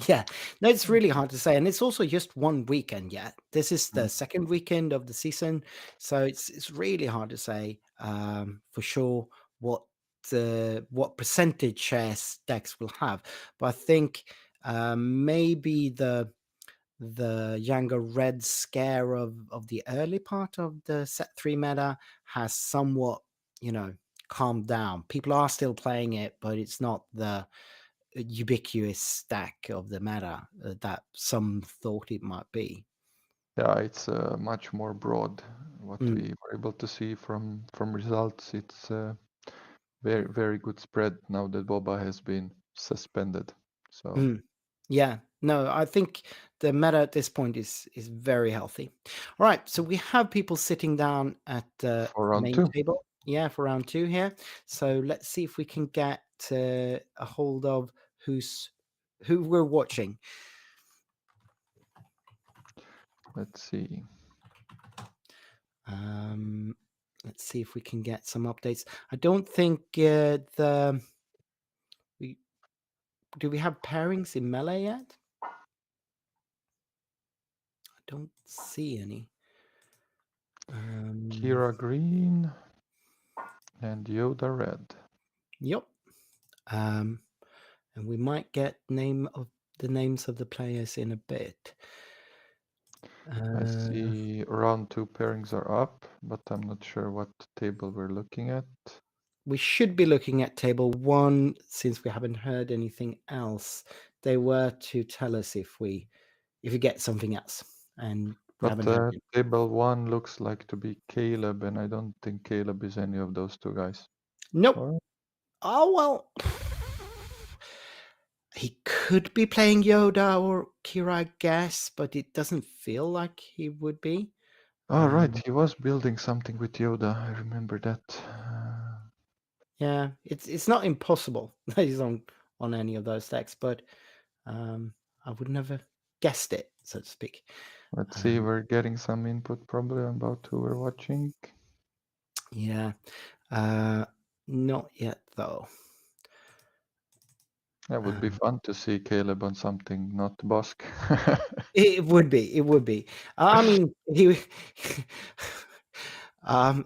Yeah, no, it's really hard to say, and it's also just one weekend yet. This is the second weekend of the season, so it's really hard to say for sure what percentage shares decks will have. But I think maybe the Jango Red scare of the early part of the set 3 meta has somewhat calmed down. People are still playing it, but it's not the ubiquitous stack of the meta that some thought it might be. Yeah, it's much more broad. What we were able to see from results, it's very very good spread now that Boba has been suspended. So Yeah, no, I think the meta at this point is very healthy. All right, so we have people sitting down at the for round main 2, table. Yeah, for round 2 here. So let's see if we can get a hold of who we're watching. let's see. Let's see if we can get some updates. I don't think do we have pairings in Melee yet? I don't see any. Qi'ra green and Yoda red. Yep. And we might get the names of the players in a bit. I see round 2 pairings are up, but I'm not sure what table we're looking at. We should be looking at table 1 since we haven't heard anything else. They were to tell us if we get something else, and we haven't heard But it. table 1 looks like to be Caleb, and I don't think Caleb is any of those two guys. Nope. Or Oh well. He could be playing Yoda or Qi'ra, I guess, but it doesn't feel like he would be. oh, right, he was building something with Yoda. I remember that. Yeah, it's not impossible that he's on any of those decks, but I would never guessed it, so to speak. Let's see, we're getting some input probably about who we're watching. Yeah, not yet though. That would be fun to see Caleb on something, not Bossk. It would be. It would be. I mean,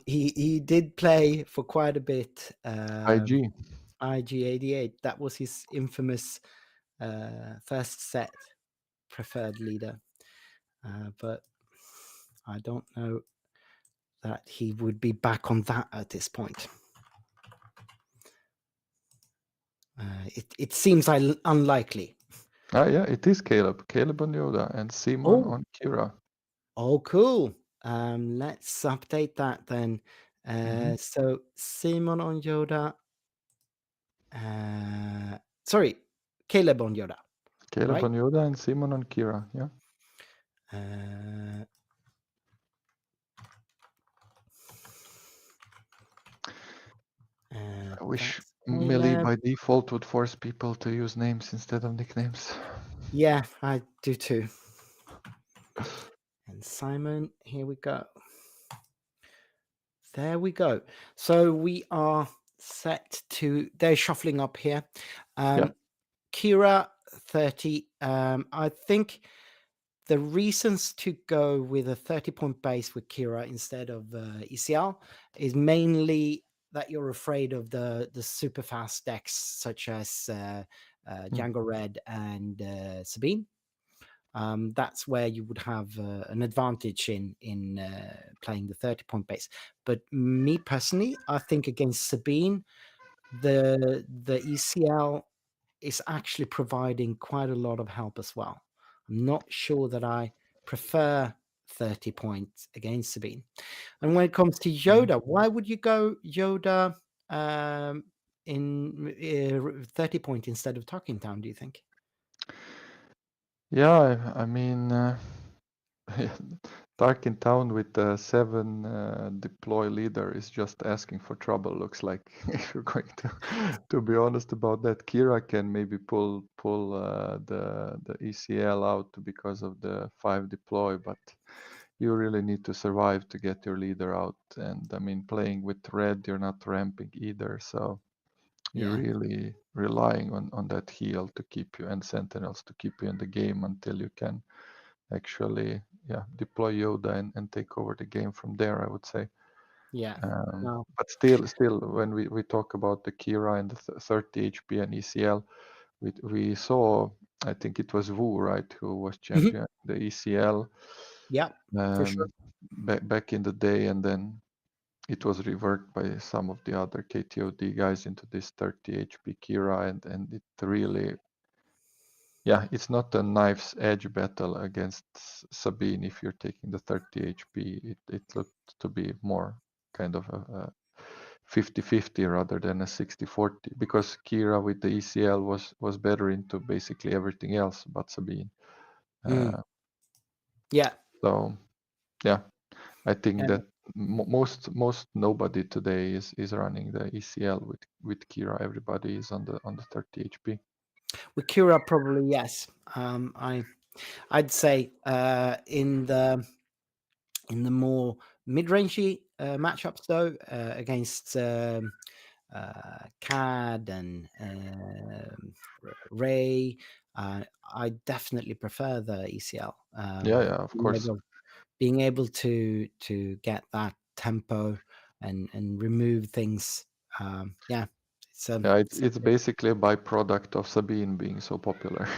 he did play for quite a bit. IG. IG88. That was his infamous first set. preferred leader, but I don't know that he would be back on that at this point. It seems unlikely. Yeah, it is Caleb. Caleb on Yoda and Simon Oh, on Qi'ra. oh, cool. Let's update that then. So Simon on Yoda. Sorry, Caleb on Yoda. Caleb Right? on Yoda and Simon on Qi'ra. Yeah. I wish Melee by default would force people to use names instead of nicknames. Yeah, I do too. And Simon, here we go. There we go. So we are set to, they're shuffling up here. Qi'ra 30. I think the reasons to go with a 30-point base with Qi'ra instead of ECL is mainly that you're afraid of the super fast decks such as Jango Red and Sabine. That's where you would have an advantage in playing the 30-point base. But me personally, I think against Sabine, the ECL is actually providing quite a lot of help as well. I'm not sure that I prefer 30 points against Sabine. And when it comes to Yoda, why would you go Yoda in 30 point instead of Talking Town, do you think? Yeah, I mean, Dark in Town with the 7 deploy leader is just asking for trouble, looks like. If you're going to be honest about that, Qi'ra can maybe pull the ECL out because of the 5 deploy, but you really need to survive to get your leader out. And I mean, playing with red, you're not ramping either, so you're really relying on that heal to keep you and sentinels to keep you in the game until you can actually deploy Yoda and take over the game from there, I would say. But still when we talk about the Qi'ra and the 30 HP and ECL, we saw, I think it was Wu, right, who was champion the ECL for sure. back in the day, and then it was reworked by some of the other KTOD guys into this 30 HP Qi'ra, and it really, it's not a knife's edge battle against Sabine if you're taking the 30 HP. It looked to be more kind of a 50-50 rather than a 60-40, because Qi'ra with the ECL was better into basically everything else but Sabine. So I think that most nobody today is running the ECL with Qi'ra. Everybody is on the 30 HP. With Qi'ra, probably yes. I'd say in the more mid-rangey matchups though, against CAD and Ray, I definitely prefer the ECL. Of course. Being able to get that tempo and remove things. It's basically a byproduct of Sabine being so popular.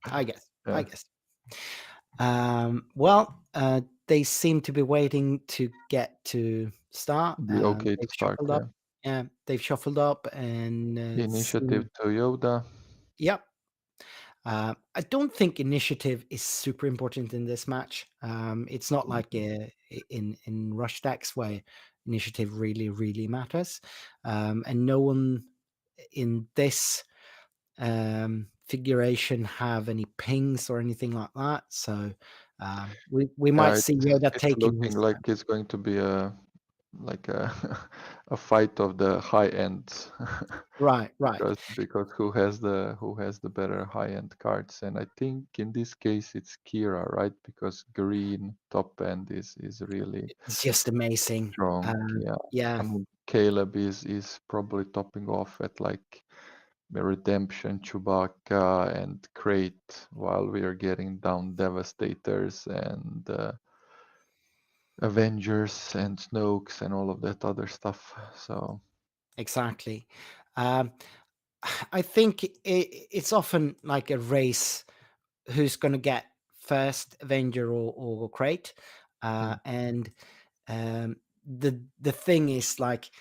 I guess. Well, they seem to be waiting to get to start. Be okay to start. They've shuffled up and initiative to Yoda. Yep. I don't think initiative is super important in this match. It's not like in rush decks where initiative really, really matters. And no one in this figuration have any pings or anything like that. So we might see Yoda taking looking like it's going to be a a fight of the high ends. Right. Because who has the better high end cards, and I think in this case it's Qi'ra, right? Because green top end is really, it's just amazing. Strong. I mean, Caleb is probably topping off at like Redemption, Chewbacca, and Crate, while we are getting down Devastators and Avengers and Snokes and all of that other stuff. So exactly. I think it's often like a race who's going to get first Avenger or Crate, and the thing is like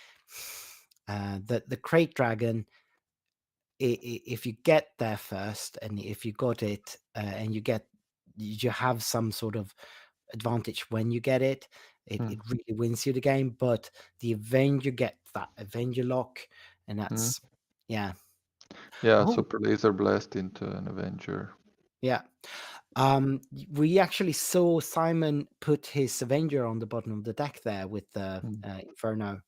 the Crate Dragon. If you get there first, and if you got it, and you have some sort of advantage when you get it, it really wins you the game. But the Avenger get that Avenger lock, and that's yeah. Yeah, Oh, Super Laser Blast into an Avenger. yeah. We actually saw Simon put his Avenger on the bottom of the deck there with the Inferno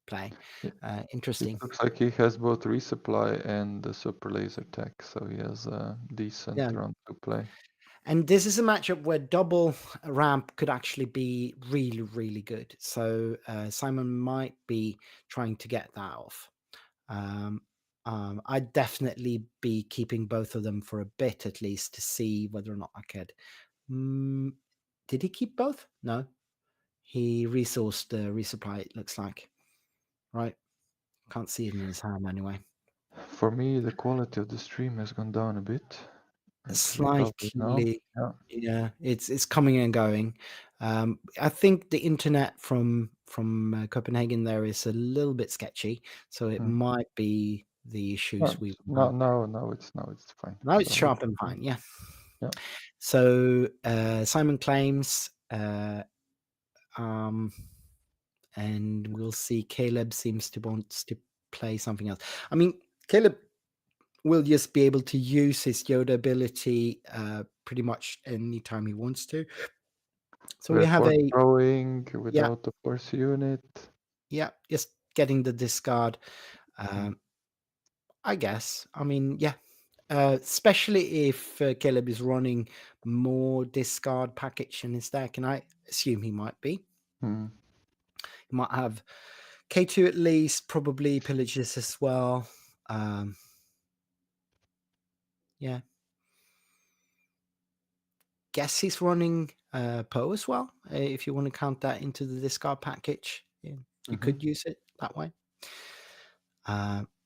play. It Interesting. looks like he has both resupply and the Super Laser tech, so he has a decent Yeah. round to play. And this is a matchup where double ramp could actually be really, really good. So Simon might be trying to get that off. I'd definitely be keeping both of them for a bit at least to see whether or not I could. Did he keep both? No. He resourced the resupply, it looks like. Right. Can't see it in his hand anyway. For me, the quality of the stream has gone down a bit. It's recovered now. Slightly. Yeah. Yeah, it's coming and going. I think the internet from Copenhagen there is a little bit sketchy, so it might be the issues we No, had. no, it's fine. Now it's So, sharp and fine, yeah. yeah. So Simon claims, and we'll see. Caleb seems to want to play something else. I mean, Caleb will just be able to use his Yoda ability pretty much anytime he wants to. So we have a throwing without the force unit. Yeah, just getting the discard. I guess. I mean, yeah. Especially if Caleb is running more discard package in his deck, and I assume he might be. He might have K2 at least, probably pillages as well. Yeah. Guess he's running Poe as well. If you want to count that into the discard package, you could use it that way.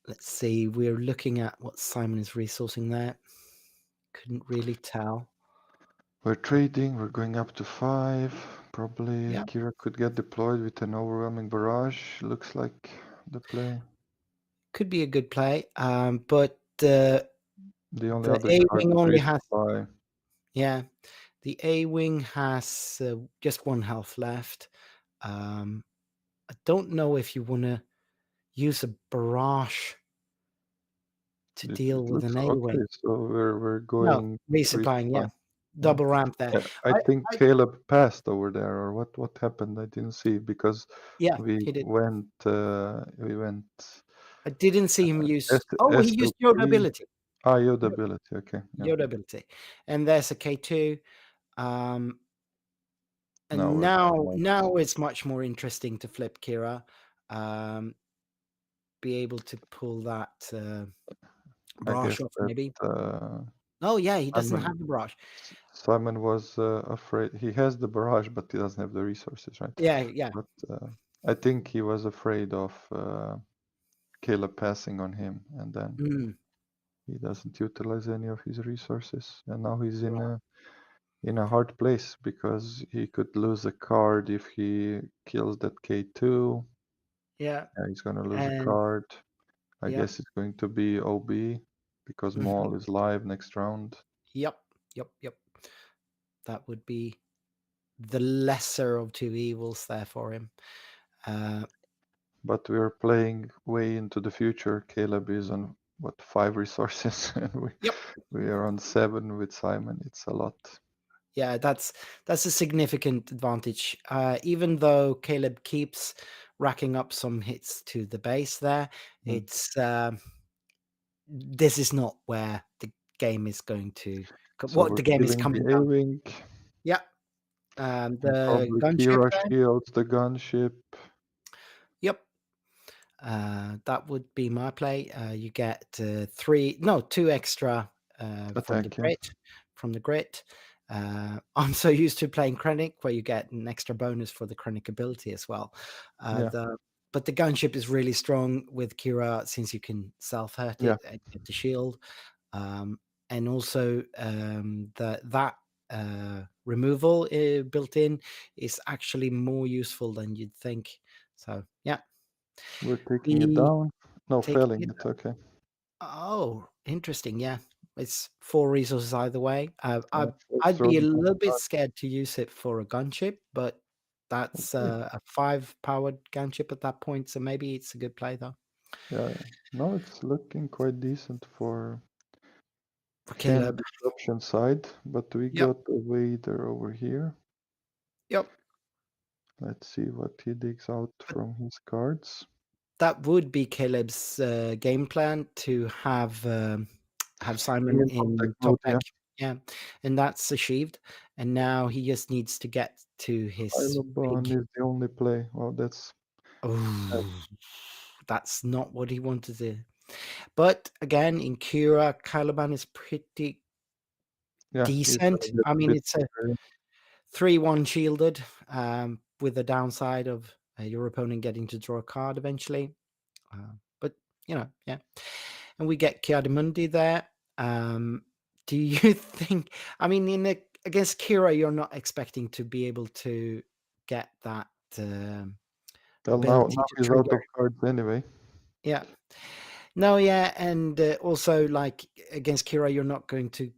Let's see. We're looking at what Simon is resourcing there. Couldn't really tell. We're trading. We're going up to 5. Probably Yeah. Qi'ra could get deployed with an overwhelming barrage. Looks like the play. Could be a good play, but the only other A-wing only has by. Yeah, the A-wing has just 1 health left. I don't know if you want to use a barrage to deal with an A-wing. Okay, so we're going resupplying. Yeah, double ramp there. I think Caleb passed over there, or what happened? I didn't see because we he did. went. I didn't see him use. He used SWU. Yoda ability. Yoda ability. Okay. Yeah. Yoda ability, and there's a K2. And now now it's much more interesting to flip Qi'ra. Be able to pull that barrage off, maybe. Oh yeah, he doesn't have the barrage. Simon was afraid. He has the barrage, but he doesn't have the resources, right? Yeah. But I think he was afraid of Caleb passing on him, and then he doesn't utilize any of his resources, and now he's in a hard place because he could lose a card if he kills that K2. Yeah, he's gonna lose a card. I guess it's going to be OB because Maul is live next round. Yep. That would be the lesser of two evils there for him. But we're playing way into the future. Caleb is on 5 resources, and we are on 7 with Simon. It's a lot. Yeah, that's a significant advantage. Even though Caleb keeps racking up some hits to the base there, it's this is not where the game is going to. What the game is coming down. A-wing. Yeah, the Qi'ra gunship. shields the gunship. Yep. That would be my play. You get 2 extra from the grid. From the grid. I'm so used to playing Krennic, where you get an extra bonus for the Krennic ability as well. But the gunship is really strong with Qi'ra since you can self-hurt it and get the shield. and also that removal built in is actually more useful than you'd think. So yeah, We're taking it we down. No, take failing it. it. Okay. Oh, interesting. Yeah, it's 4 resources either way. First I'd be a throw down. little bit scared to use it for a gunship, but that's Okay. a 5 powered gunship at that point, so maybe it's a good play though Yeah. No, it's looking quite decent for for hand Caleb. disruption side, but we Yep, got a wader over here. yep. Let's see what he digs out But from his cards. that would be Caleb's game plan to have Bring Simon in top deck in top mode, deck. yeah. Yeah, and that's achieved. And now he just needs to get to his Iloban big. is the only play. Well, that's Oh, that's not what he wanted to. But again, in Qi'ra, Caliban is pretty yeah, he's decent. gonna get I a mean, bit it's a bigger. 3-1 shielded, with the downside of your opponent getting to draw a card eventually. But yeah. And we get Chiadimundi there. Do you think? I mean, against Qi'ra, you're not expecting to be able to get that Well, ability now to he's out trigger. of cards anyway. Yeah. No, yeah, and also like against Qi'ra, you're not going to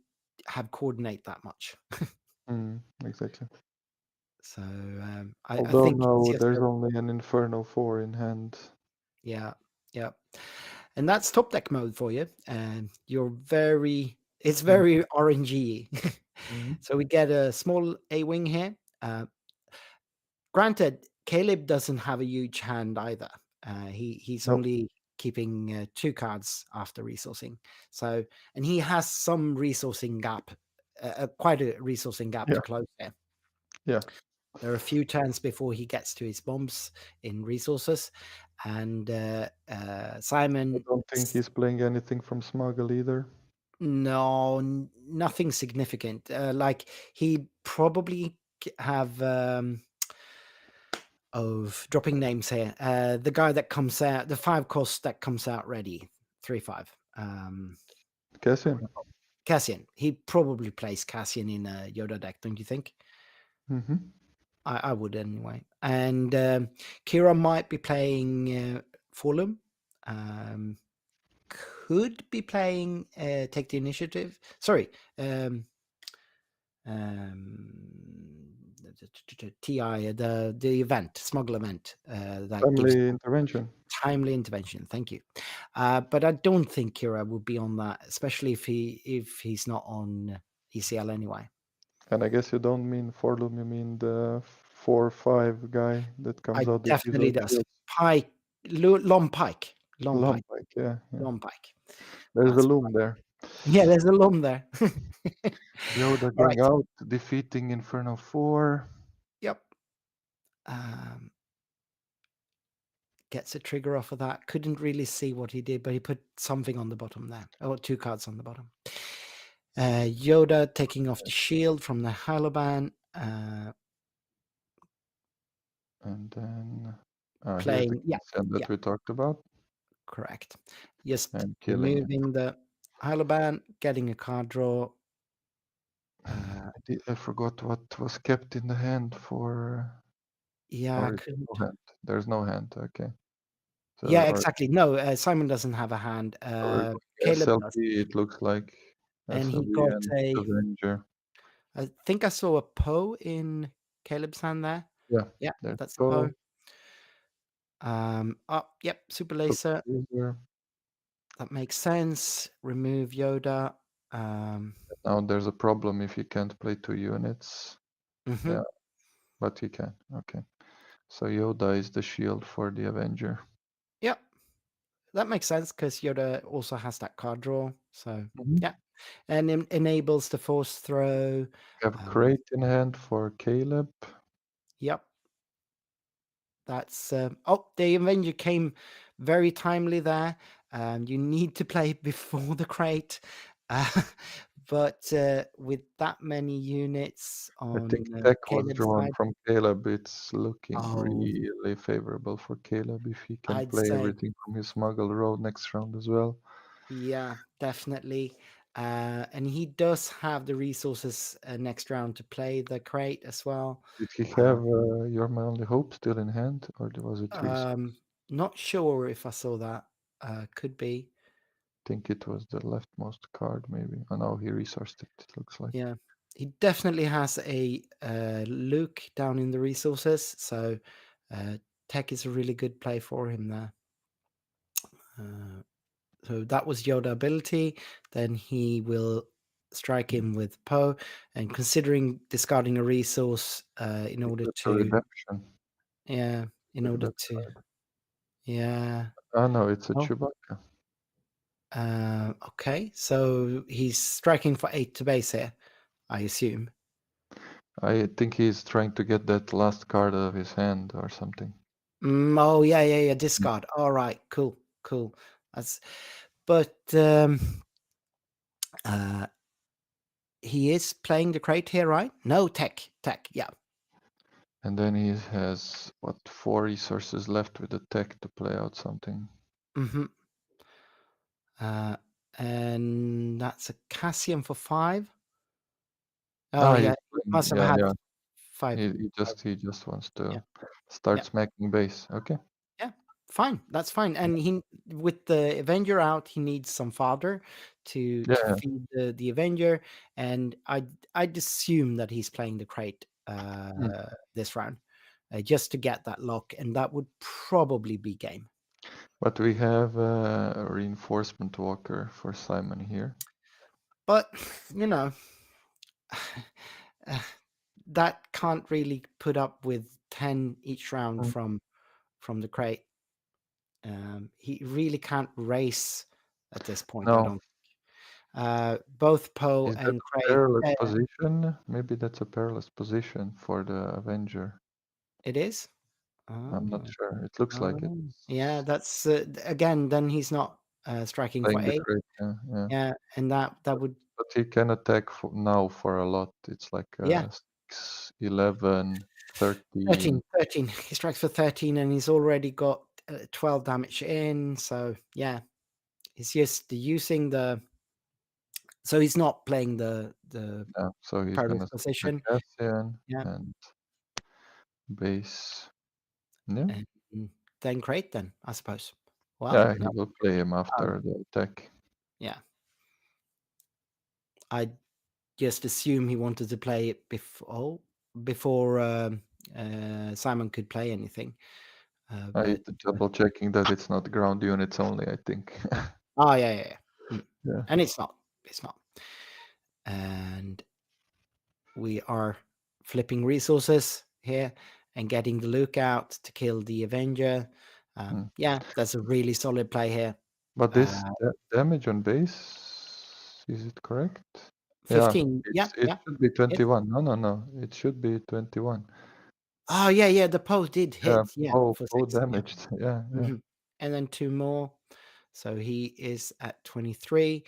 have coordinate that much. Exactly. So I Although think it's now just there's only an Inferno 4 in hand. yeah, yeah, and that's top deck mode for you. And it's Mm. very RNG. Mhm. So we get a small A-wing here. Granted, Caleb doesn't have a huge hand either. He's No, only keeping 2 cards after resourcing. So, and he has some resourcing gap, quite a resourcing gap yeah, to close there. yeah. There are a few turns before he gets to his bombs in resources, and I Simon. don't think he's playing anything from Smuggle either. No, nothing significant. Like he probably have of dropping names here. The guy that comes out, the 5 cost that comes out ready, 3/5. Cassian. Cassian. He probably plays Cassian in a Yoda deck, don't you think? Mm-hmm. I would anyway. And Qi'ra might be playing Forlum. Could be playing Take the Initiative. Sorry. TI, the event, smuggle event that gives Family intervention. timely intervention. Thank you. But I don't think Qi'ra would be on that, especially if he's not on ECL anyway. And I guess you don't mean Forlum, you mean the 4/5 guy that comes I out with his definitely own does. shield. Pike, long pike, long pike, Lumpike, yeah, yeah. long pike. There's a That's loom there. yeah. There's a lum there. Yoda All going right. out, defeating Inferno 4. Yep. Um, gets a trigger off of that. Couldn't really see what he did, but he put something on the bottom there. Oh, 2 cards on the bottom. Yoda taking off the shield from the Haloban. And then here's the Playing, yeah, Cassian that we talked about. correct. Just And killing it. removing the Haloban, getting a card draw. I forgot what was kept in the hand for. Yeah, I Or is there couldn't. no hand? There's no hand. Okay. So Yeah, or exactly. No, Simon doesn't have a hand. we're going Caleb does, SLB. It looks like and he SLB got and a. Avenger. I think I saw a Poe in Caleb's hand there. Yeah. Yeah, There's that's a Poe. Poe. Oh, yep, super laser. That makes sense. Remove Yoda. Now there's a problem if he can't play 2 units. Mhm. Yeah, but he can. Okay. So Yoda is the shield for the Avenger. Yep, that makes sense because Yoda also has that card draw. So Mhm. yeah, and enables the force throw. We have a crate in hand for Caleb. Yep, that's oh, the Avenger came very timely there. You need to play before the crate, but with that many units I on think tech was Caleb's drawn side, from Caleb. It's looking oh, really favorable for Caleb if he can I'd play say everything from his smuggle road next round as well. yeah, definitely. And he does have the resources next round to play the crate as well. Did he have You're My Only Hope still in hand, or was it resource? Not sure if I saw that. Could be. I think it was the leftmost card, maybe. Oh no, he resourced it. It looks like. Yeah, he definitely has a Luke down in the resources, so tech is a really good play for him there. So that was Yoda ability. Then he will strike him with Poe, and considering discarding a resource in order It's a to, redemption. yeah, in Look at order that to, card. yeah. Oh no, it's a Oh. Chewbacca. Okay, so he's striking for 8 to base here, I assume. I think he's trying to get that last card out of his hand or something. Oh yeah. Discard. All right, cool. That's, but he is playing the crate here, right? No, tech. Yeah. And then he has, what, 4 resources left with the tech to play out something. Mm-hmm. And that's a Cassian for 5. Oh yeah, he must have had yeah. 5. He just wants Yeah. to start Yeah. smacking base. Okay. Yeah, fine. That's fine. And he, with the Avenger out, he needs some fodder to Yeah. feed the Avenger. And I'd assume that he's playing the crate this round, just to get that lock, and that would probably be game. But we have a reinforcement walker for Simon here. But that can't really put up with 10 each round from the crate. He really can't race at this point. I No. don't. Both Poe Is that and a Crate. perilous position? Maybe that's a perilous position for the Avenger. It is. I'm not Oh, sure. It looks like it. yeah. That's again. Then he's not striking for Playing the 8. crate, yeah. Yeah, and that would. But he can attack now for a lot. It's like Yeah, 6, 11, 13. 13. 13. He strikes for 13, and he's already got 12 damage in. So yeah, he's just using the. So he's not playing the Yeah, so he's perilous gonna stick the position. Cassian Yeah, and base. Yeah. and then Crate. Then I suppose. Well, Yeah, he no. will play him after the attack. Yeah. I just assume he wanted to play it before Simon could play anything. I But double checking that it's not ground units only, I think. oh yeah. Yeah. And it's not. And we are flipping resources here and getting the Luke out to kill the Avenger. Yeah, that's a really solid play here. But this damage on base, is it correct? 15. Yeah, it yeah. should be 21. No. It should be 21. Oh yeah. The Poe did hit. Yeah, Oh, for 6. damaged. Yeah. And then 2 more. So he is at 23.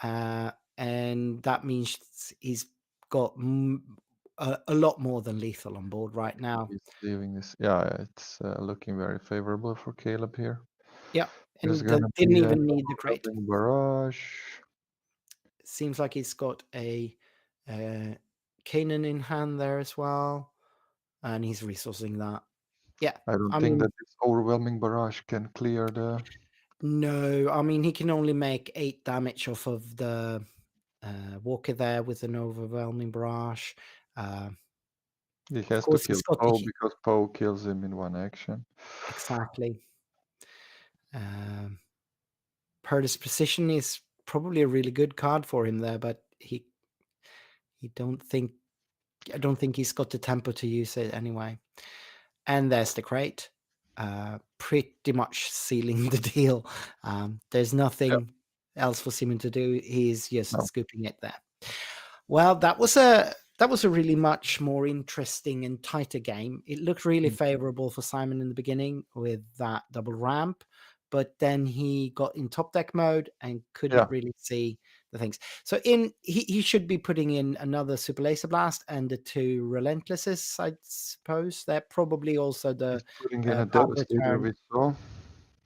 And that means he's got a lot more than lethal on board right now. He's leaving this. Yeah, it's looking very favorable for Caleb here. Yeah, There's and gonna didn't be even need the crate. barrage. Seems like he's got a Canaan in hand there as well, and he's resourcing that. Yeah, I don't think that this overwhelming barrage can clear the. No, I mean he can only make 8 damage off of the Walker there with an overwhelming barrage. He has to course, kill he's got Poe because Poe kills him in one action. Exactly. Purdy's Precision is probably a really good card for him there, but I don't think he's got the tempo to use it anyway. And there's the crate, pretty much sealing the deal. There's nothing else for Simon to do. He's just scooping it there. Well, that was a really much more interesting and tighter game. It looked really favorable for Simon in the beginning with that double ramp, but then he got in top deck mode and couldn't really see the things. So he should be putting in another Super Laser Blast and the 2 Relentlesses, I suppose. They're probably also the Putting in a power Devastator return. we saw.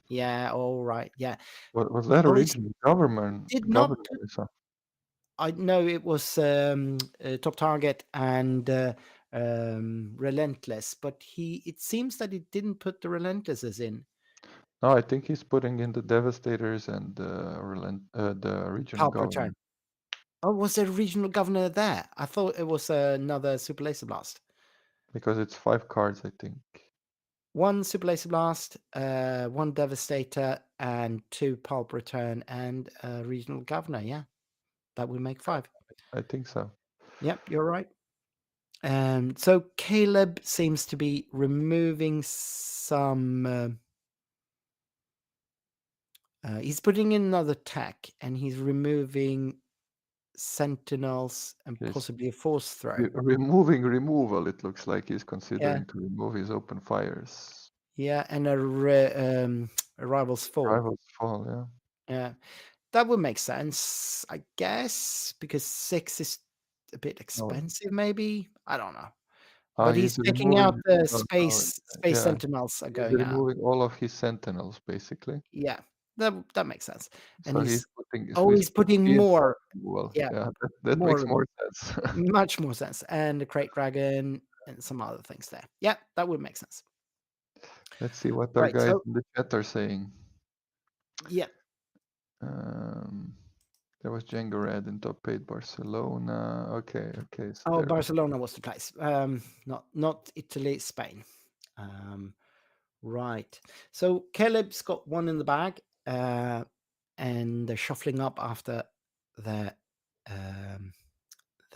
Yeah, all right. Yeah. What was that Oh, originally? Government. did not Government we saw. I know it was Top Target and Relentless, but it seems that he didn't put the Relentlesses in. No, I think he's putting in the Devastators and the regional Pulp governor Return. Oh, was there a regional governor there? I thought it was another Super Laser Blast. because it's 5 cards, I think. One Super Laser Blast, one Devastator, and 2 Pulp Return, and a regional governor. Yeah, that would make 5. I think so. Yep, you're right. So Caleb seems to be removing some. He's putting in another tech, and he's removing Sentinels and He's possibly a Force Throw. removing removal. It looks like he's Yeah, considering to remove his open fires. yeah, and a Rival's Fall. Rivals fall, yeah. Yeah, that would make sense, I guess, because 6 is a bit No, expensive. Maybe, I don't know. But he's he's taking out removing. the No, no, space yeah, Sentinels are he's going out. removing all of his sentinels basically. Yeah, that makes sense. And So he's he's always putting in more. removal. Yeah, Yeah, that more makes removal. more sense. Much more sense. And the Crate Dragon and some other things there. Yeah, that would make sense. Let's see what our Right. guys So in the chat are saying. yeah. There was Jango Red in top 8 Barcelona. Okay, so Oh, there. Barcelona was the place. Not Italy, Spain. Right. So Caleb's got one in the bag, and they're shuffling up after their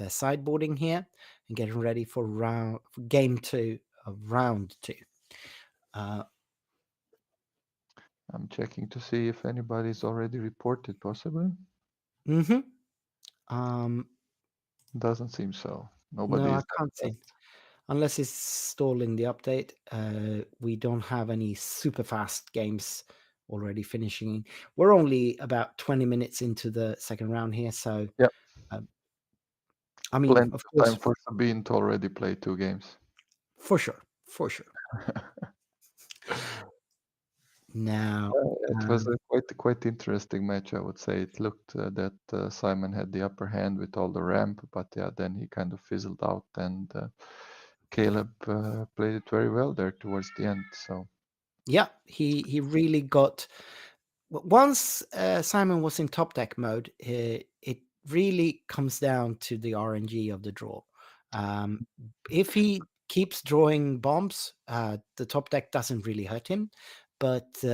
sideboarding here and getting ready for game 2 of round 2. I'm checking to see if anybody's already reported, possibly. Doesn't seem so. Nobody No, I is can't there see. Unless it's stalling the update. We don't have any super fast games already finishing. We're only about 20 minutes into the second round here, so yet. Yeah, I mean, plenty of of time course, for Sabine to already play 2 games. for sure. Now, It was a quite interesting match, I would say. It looked that Simon had the upper hand with all the ramp, but yeah, then he kind of fizzled out, and Caleb played it very well there towards the end. So yeah, he really got. Once Simon was in top deck mode, it really comes down to the RNG of the draw. If he keeps drawing bombs, the top deck doesn't really hurt him. But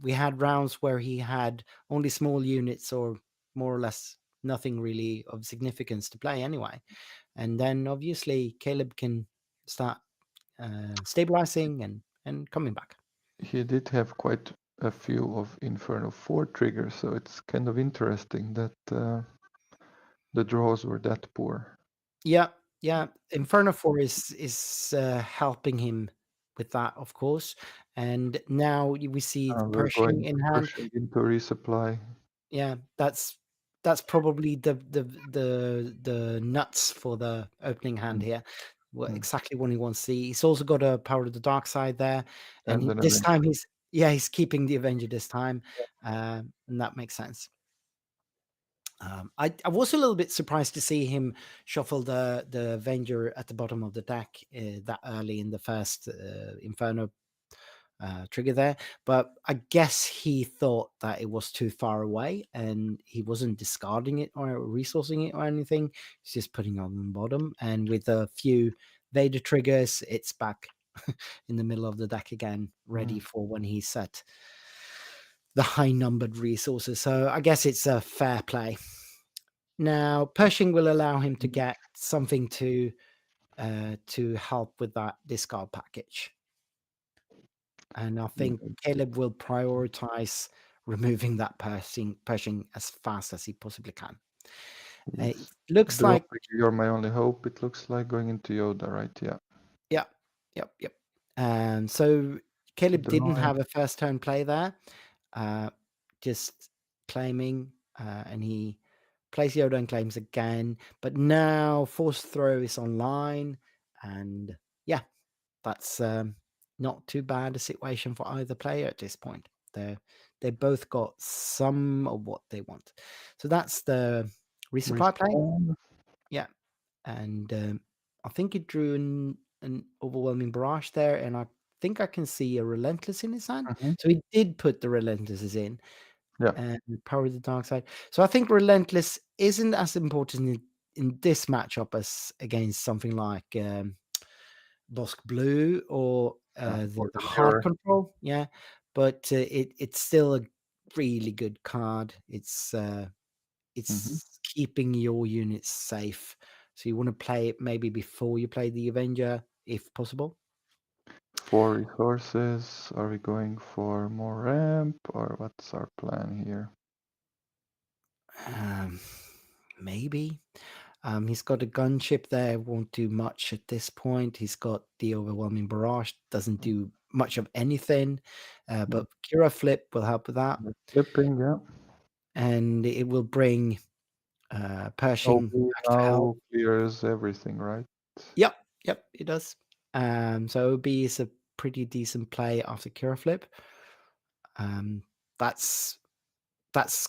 we had rounds where he had only small units or more or less nothing really of significance to play anyway. And then obviously Caleb can start stabilizing and coming back. he did have quite a few of Inferno 4 triggers, so it's kind of interesting that the draws were that poor. Yeah, Inferno 4 is helping him with that, of course. And now we see the We're Pershing going in hand. pushing into resupply. Yeah, that's probably the nuts for the opening hand here. What exactly what he wants to see. He's also got a Power of the Dark Side there, and And then this time eventually, he's keeping the Avenger this time, and that makes sense. I was a little bit surprised to see him shuffle the Avenger at the bottom of the deck that early in the first Inferno trigger there, but I guess he thought that it was too far away and he wasn't discarding it or resourcing it or anything. He's just putting it on the bottom, and with a few Vader triggers, it's back in the middle of the deck again, ready for when he set the high numbered resources. So I guess it's a fair play. Now, Pershing will allow him to get something to help with that discard package. And I think Caleb will prioritize removing that Pershing as fast as he possibly can. It looks like You're My Only Hope. It looks like going into Yoda, right? Yeah. yep. And so Caleb didn't Drawing. have a first turn play there, just claiming, and he plays Yoda and claims again. But now Force Throw is online, and yeah, that's not too bad a situation for either player at this point. They both got some of what they want. So that's the resupply play. Respawn. Yeah, and I think it drew an overwhelming barrage there, and I think I can see a relentless in his hand. Mhm. So he did put the relentlesses in Yeah. and power the dark side. So I think relentless isn't as important in this matchup as against something like Bossk Blue or Or the the hard mirror. control. Yeah, but it's still a really good card. Mhm. It's keeping your units safe. So you want to play it maybe before you play the Avenger, if possible. 4 resources. Are we going for more ramp or what's our plan here? Maybe. He's got a gunship there, won't do much at this point. He's got the overwhelming barrage, doesn't do much of anything. But Qi'ra flip will help with that. Flipping, yeah. And it will bring Pershing OB back to health. now clears everything, right? Yep, it does. So OB is a pretty decent play after Qi'ra flip. That's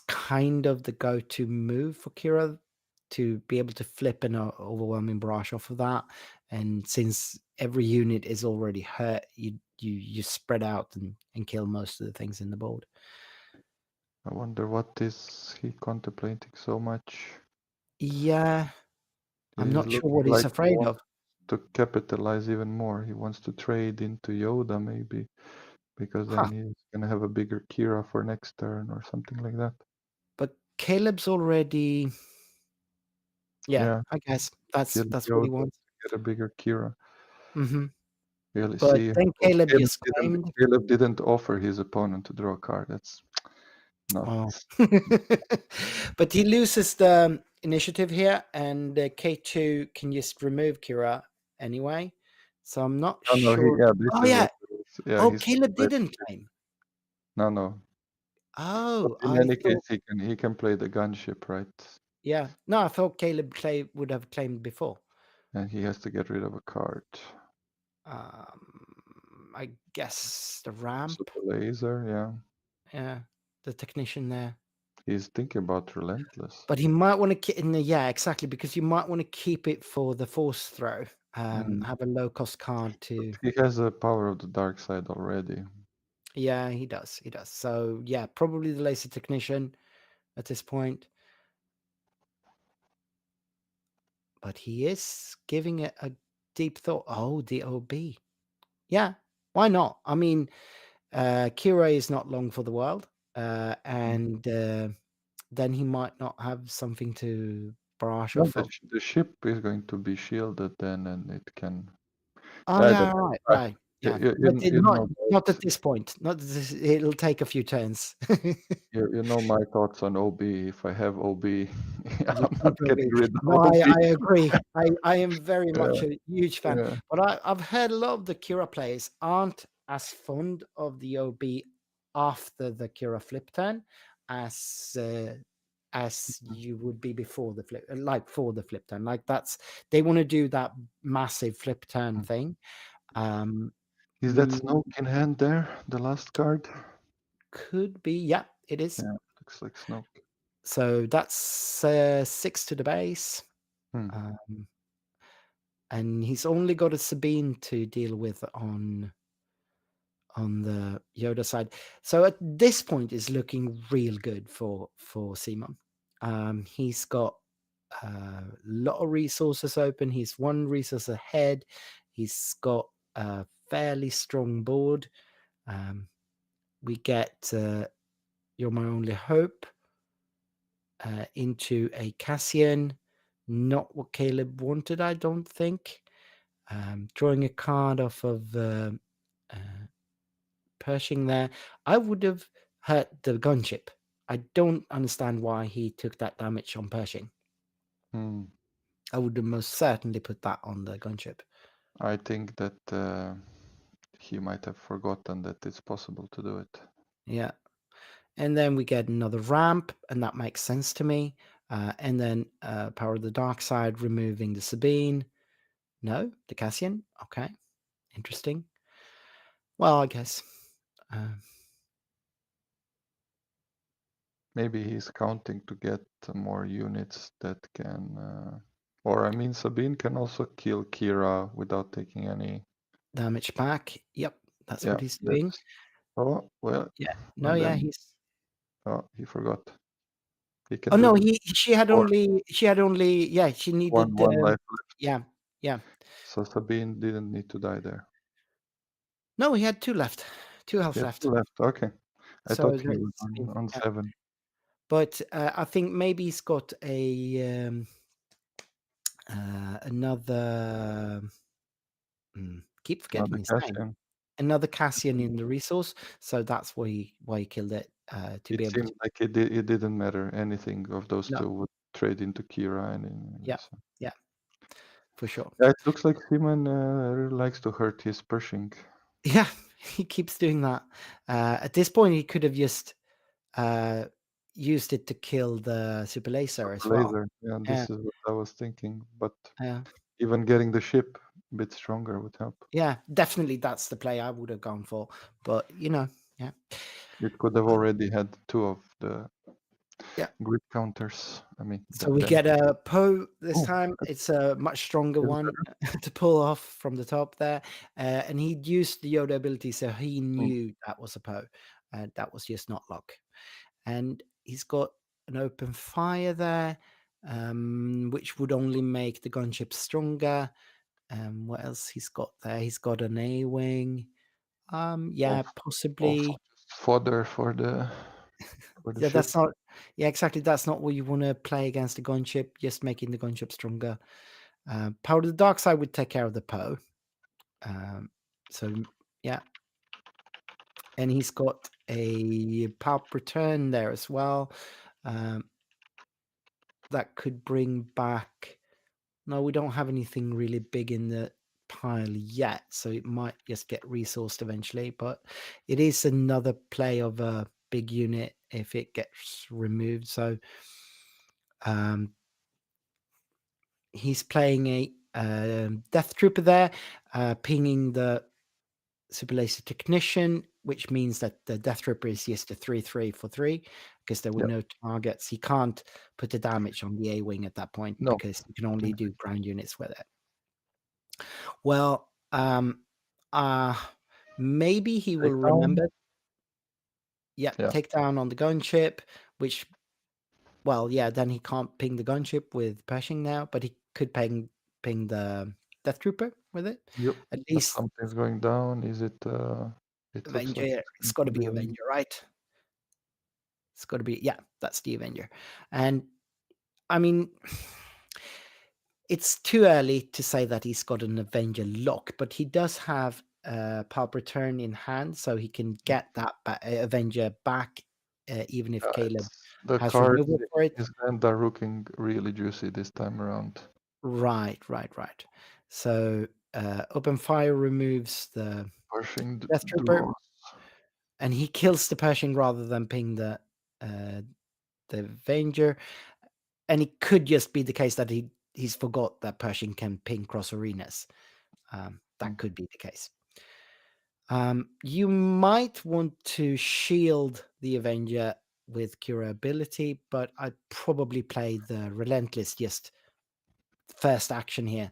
kind of the go-to move for Qi'ra, to be able to flip an overwhelming barrage off of that. And since every unit is already hurt, you spread out and kill most of the things in the board. I wonder what is he contemplating so much. Yeah, I'm He's not sure looking what he's like he afraid wants of. to capitalize even more. He wants to trade into Yoda maybe, because Huh. then he's gonna have a bigger Qi'ra for next turn or something like that. But Caleb's already. Yeah, Yeah, I guess that's kill what he Yoda wants. to get a bigger Qi'ra. Hmm. Really But see. then Oh, Caleb just claimed. Caleb didn't offer his opponent to draw a card. That's not. Oh. But he loses the initiative here, and K2 can just remove Qi'ra anyway. So I'm not No, no. sure. This Oh, is yeah. what it is. Yeah, Oh, he's Caleb played. didn't claim. No, no. But Oh, in I any case, thought. he can play the gunship, right? Yeah. No, I thought Caleb would have claimed before. And he has to get rid of a card. I guess the ramp. So the laser, yeah. Yeah. The technician there. He's thinking about relentless. But he might want to keep in the, yeah, exactly, because you might want to keep it for the force throw. Have a low cost card to. He has the power of the dark side already. Yeah, he does. He does. So yeah, probably the laser technician at this point. But he is giving it a deep thought. Oh, the OB. Yeah, why not? I mean, Qi'ra is not long for the world. And then he might not have something to brush No, off of. the ship is going to be shielded then, and it can. Oh I yeah, don't know. right. Yeah. But You know not at that. this point. Not this, it'll take a few turns. You know my thoughts on OB. If I have OB, You I'm keep not your getting bid. rid No, of OB. I agree. I am very much Yeah, a huge fan. yeah. But I've heard a lot of the Qi'ra players aren't as fond of the OB after the Qi'ra flip turn as you would be before the flip, like for the flip turn. Like they want to do that massive flip turn thing. Um, Is that mm, Snoke in hand there? The last card? could be, yeah, it is. Yeah, looks like Snoke. So that's 6 to the base. Hmm. Um, and he's only got a Sabine to deal with on the Yoda side. So at this point, it's looking real good for Simon. He's got a lot of resources open. He's one resource ahead. He's got a fairly strong board. We get You're My Only Hope into a Cassian. Not what Caleb wanted, I don't think. Drawing a card off of uh, Pershing there. I would have hurt the gunship. I don't understand why he took that damage on Pershing. Hmm. I would have most certainly put that on the gunship. I think that he might have forgotten that it's possible to do it. Yeah. And then we get another ramp, and that makes sense to me. And then Power of the Dark Side, removing the Sabine. No, the Cassian. Okay. Interesting. Well, I guess. Maybe he's counting to get more units that can. Or I mean, Sabine can also kill Qi'ra without taking any. Damage back. Yep, that's Yeah, what he's doing. that's. Oh well, Yeah. No, and yeah, then he's. he forgot. He Oh can no, do she had or only yeah, she needed one life left. yeah, yeah. So Sabine didn't need to die there. No, he had 2 left. 2 health He had left. 2 left. Okay, I So thought he was it's been, on yeah. 7. But I think maybe he's got another keep forgetting Another his name. Cassian. Another Cassian in the resource, so that's why he killed it to be It able seemed to. like it didn't matter. Anything of those No, two would trade into Qi'ra yeah, so. yeah, for sure. Yeah, it looks like Simon really likes to hurt his Pershing. Yeah, he keeps doing that. At this point, he could have just used it to kill the super laser as well. Laser. Yeah, Yeah, this is what I was thinking. But yeah, even getting the ship a bit stronger would help. yeah. Definitely, that's the play I would have gone for. But yeah, It could have already had 2 of the yeah. grid counters. I mean, So we then get a Poe this oh, time. It's a much stronger even one to pull off from the top there. And he'd used the Yoda ability, so he knew that was a Poe. That was just not luck. And he's got an open fire there, which would only make the gunship stronger. What else he's got there? He's got an A-wing. Yeah, possibly. just fodder for the Yeah, ship. that's not. Yeah, exactly. That's not what you want to play against the gunship. Just making the gunship stronger. Power to the dark side would take care of the Poe. So yeah, and he's got a pulp return there as well. That could bring back. No, we don't have anything really big in the pile yet, so it might just get resourced eventually. But it is another play of a big unit if it gets removed. So he's playing a Death Trooper there, pinging the Super Laser Technician, which means that the Death Trooper is just a 3/3 for 3 because there were no targets. He can't put the damage on the A-Wing at that point No. because you can only do ground units with it. Well, maybe he will remember. Yeah, take down on the gunship, which, well, yeah, then he can't ping the gunship with Pershing now, but he could ping the Death Trooper with it. Yep. At least Something's going down. Is it? It looks like Avenger. It's got to be Avenger, right? It's got to be, yeah, that's the Avenger. And I mean, it's too early to say that he's got an Avenger lock, but he does have Pulp Return in hand, so he can get that Avenger back, even if Caleb the has card removal for it. is kind of looking really juicy this time around. Right. So Open Fire removes the Pershing Death Trooper, and he kills the Pershing rather than ping the Avenger. And it could just be the case that he's forgot that Pershing can ping cross arenas. That could be the case. You might want to shield the Avenger with Qi'ra ability, but I'd probably play the Relentless just first action here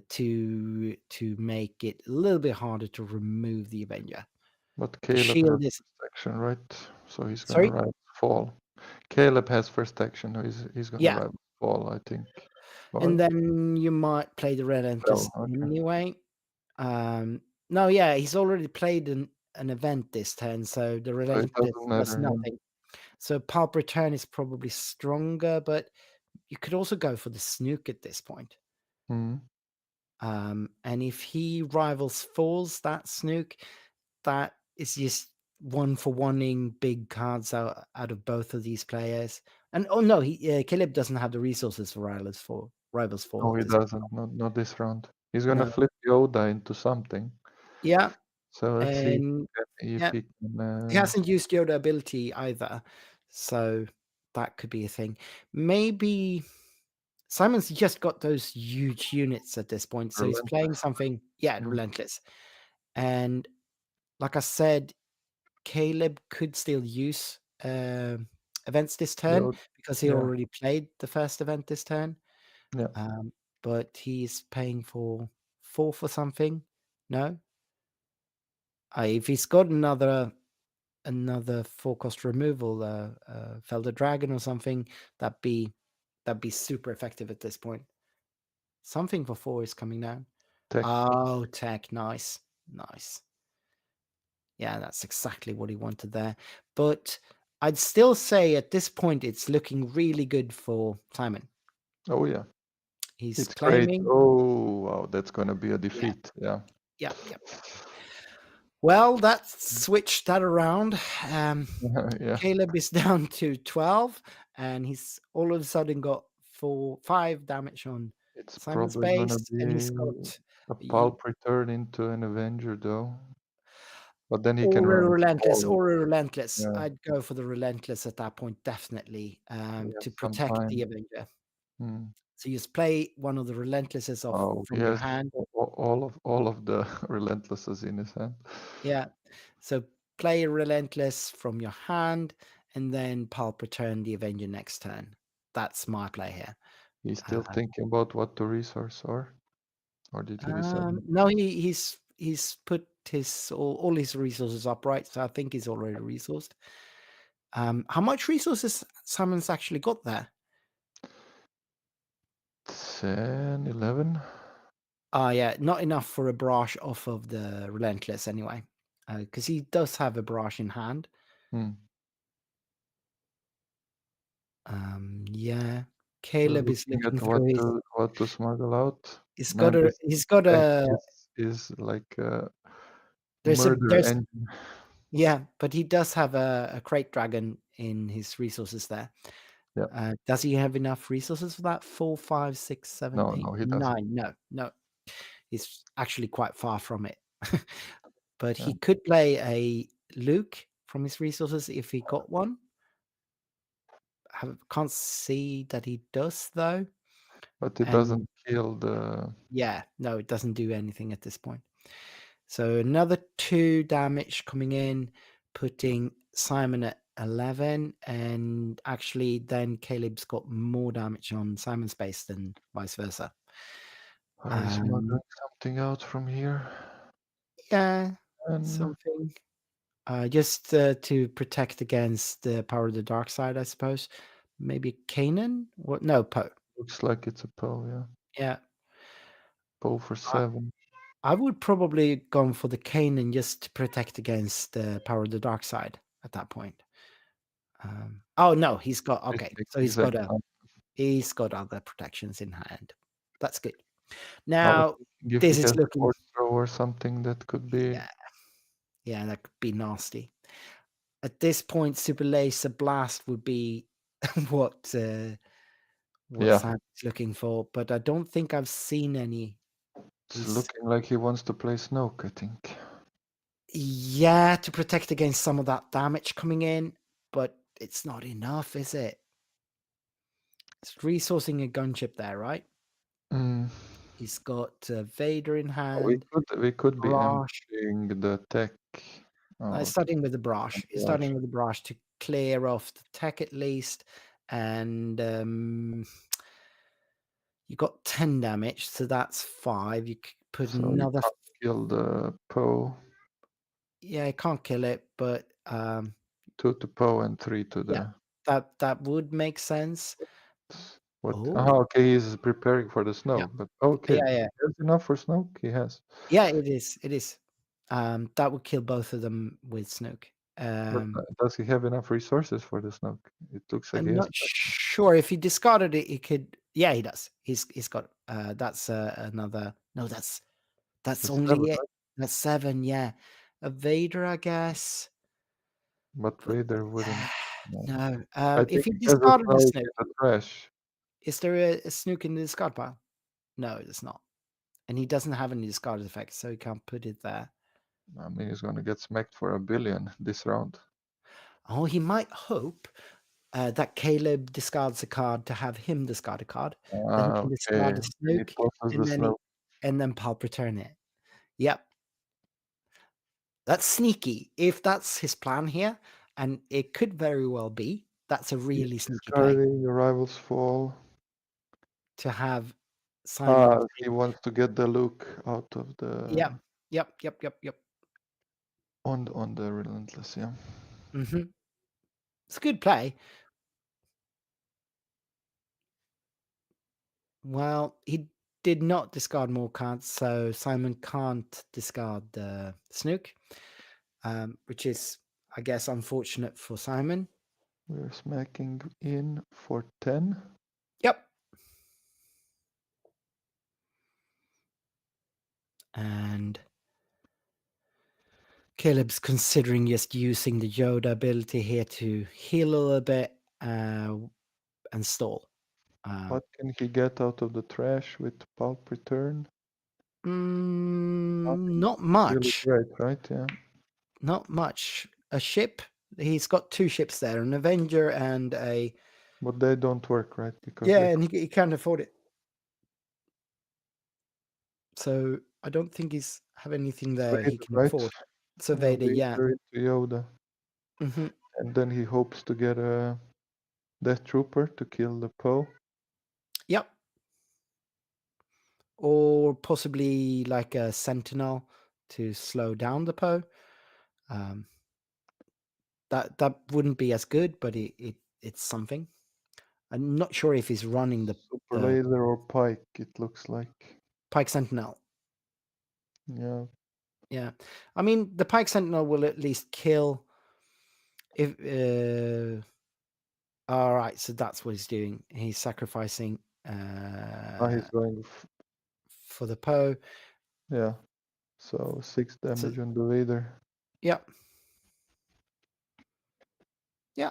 to make it a little bit harder to remove the Avenger. But Caleb Shield has is first action, right? So he's gonna sorry. ride fall. Caleb has first action. He's gonna Yeah, ride fall, I think. and then you might play the Relentless anyway. No, yeah, he's already played an event this turn, so the Relentless does nothing. So Pulp Return is probably stronger, but you could also go for the Snook at this point. And if he rivals falls that Snook, that is just one for oneing big cards out of both of these players. And oh no, Caleb doesn't have the resources for rivals fall. No, he doesn't. Not this round. He's gonna flip Yoda into something. Yeah. So let's see if he can. He hasn't used Yoda ability either, so that could be a thing. Maybe Simon's just got those huge units at this point, so he's playing something. Yeah, Relentless. And like I said, Caleb could still use events this turn Yoda. because he Yeah, already played the first event this turn. yeah. But he's paying for 4 for something. No, if he's got another 4-cost removal, Felder Dragon or something, that'd be super effective at this point. Something for 4 is coming down. Tech. Oh, tech, nice. Yeah, that's exactly what he wanted there. But I'd still say at this point it's looking really good for Simon. Oh yeah, He's it's great. claiming. Oh wow, that's gonna be a Yeah, defeat. Yeah. yeah. Well, that switched that around. Yeah. Caleb is down to 12, and he's all of a sudden got 5 damage on It's Simon's probably gonna base, and he's be got a pulp return into an Avenger though. But then he can Aura run Relentless. forward. Aura Relentless. Yeah, I'd go for the Relentless at that point, definitely, he to has some protect the time. Avenger. Hmm. So you just play one of the Relentlesses off Oh, he from your has hand. all of the relentlesses in his hand. Yeah. So play Relentless from your hand, and then pulp return the Avenger next turn. That's my play here. He's still thinking about what to resource or did he decide? No, he's put his all his resources upright, so I think he's already resourced. How much resources Simon's actually got there? 10, 11? Yeah, not enough for a brush off of the Relentless anyway, because he does have a brush in hand. Hmm. Yeah, We're Caleb is looking looking at through his. what to smuggle out. He's got Man, a. this He's got deck a. is like a murder There's. engine. Yeah, but he does have a crate dragon in his resources there. Yeah. Does he have enough resources for that? 4, 5, 6, 7, No, 8, no, he doesn't. 9. No. He's actually quite far from it. But Yeah. he could play a Luke from his resources if he got one. Can't see that he does though. But it And doesn't kill the. yeah, no, it doesn't do anything at this point. So another 2 damage coming in, putting Simon at 11, and actually then Caleb's got more damage on Simon's base than vice versa. Are we smuggling something out from here? Yeah, And something. Just to protect against the power of the dark side, I suppose. Maybe Kanan? What? No, Poe. looks like it's a Poe, yeah. Yeah. Poe for I, 7. I would probably gone for the Kanan just to protect against the power of the dark side at that point. Oh no, he's got okay. So he's got other protections in hand. That's good. I was Now thinking if this he is has looking. Force Throw or something that could be. Yeah, that could be nasty. At this point, Super Laser Blast would be what Yeah. Simon's looking for, but I don't think I've seen any. It's looking like he wants to play Snoke, I think. Yeah, to protect against some of that damage coming in, but it's not enough, is it? It's resourcing a gunship there, right? Mm. He's got Vader in We hand. could be Brush. emptying the tech. Oh, Starting with the brush. He's brush. starting with the brush to clear off the tech at least, and you got 10 damage, so that's 5. You put So you another. can't kill the Poe. Yeah, I can't kill it, but 2 to Poe and 3 to yeah, the. that would make sense. What? Oh, Okay, he's preparing for the yeah, Snoke, but okay, yeah. there's enough for Snoke. He has. Yeah, it is. It is. That would kill both of them with Snoke. But does he have enough resources for the Snoke? It looks like he I'm has. not sure if he discarded it. He could. Yeah, he does. He's got. That's another. No, that's That's only 7, it. right? That's 7. Yeah, a Vader, I guess. But But Vader wouldn't. No. no. I If think he he has a discarded the Snoke Snoke, in the trash. is there a Snoke in the discard pile? No, there's not. And he doesn't have any discard effects, so he can't put it there. I mean, he's gonna get smacked for $1 billion this round. Oh, he might hope that Caleb discards a card to have him discard a card. Then he can discard Okay. a He Snook, tosses the and then Snoke. and then pulp return it. Yep. That's sneaky. If that's his plan here, and it could very well be, That's a really sneaky play Discarding, your rivals fall. to have Simon. He wants to get the look out of Yep, the yep. on the relentless, yeah. It's a good play. Well, he did not discard more cards, so Simon can't discard the snook, which is, I guess, unfortunate for Simon. We're smacking in for 10. Yep. And Caleb's considering just using the Yoda ability here to heal a little bit and stall. What can he get out of the trash with pulp return? Not Really much. great, right? Yeah. Not much. A ship. He's got 2 ships there, an Avenger and a. But they don't work, right? Because Yeah, they and he can't afford it. So I don't think he's have anything there he Vader, can right? afford. So Vader, yeah. Vader into Yoda. hmm And then he hopes to get a Death Trooper to kill the Poe. Yep. Or possibly like a Sentinel to slow down the Poe. That wouldn't be as good, but it's something. I'm not sure if he's running the Super Laser or Pike, it looks like. Pike Sentinel. Yeah. Yeah, I mean the Pike Sentinel will at least kill. If all right, so that's what he's doing. He's sacrificing He's going. for the Poe. Yeah. So 6 damage on the Vader. Yeah. Yeah.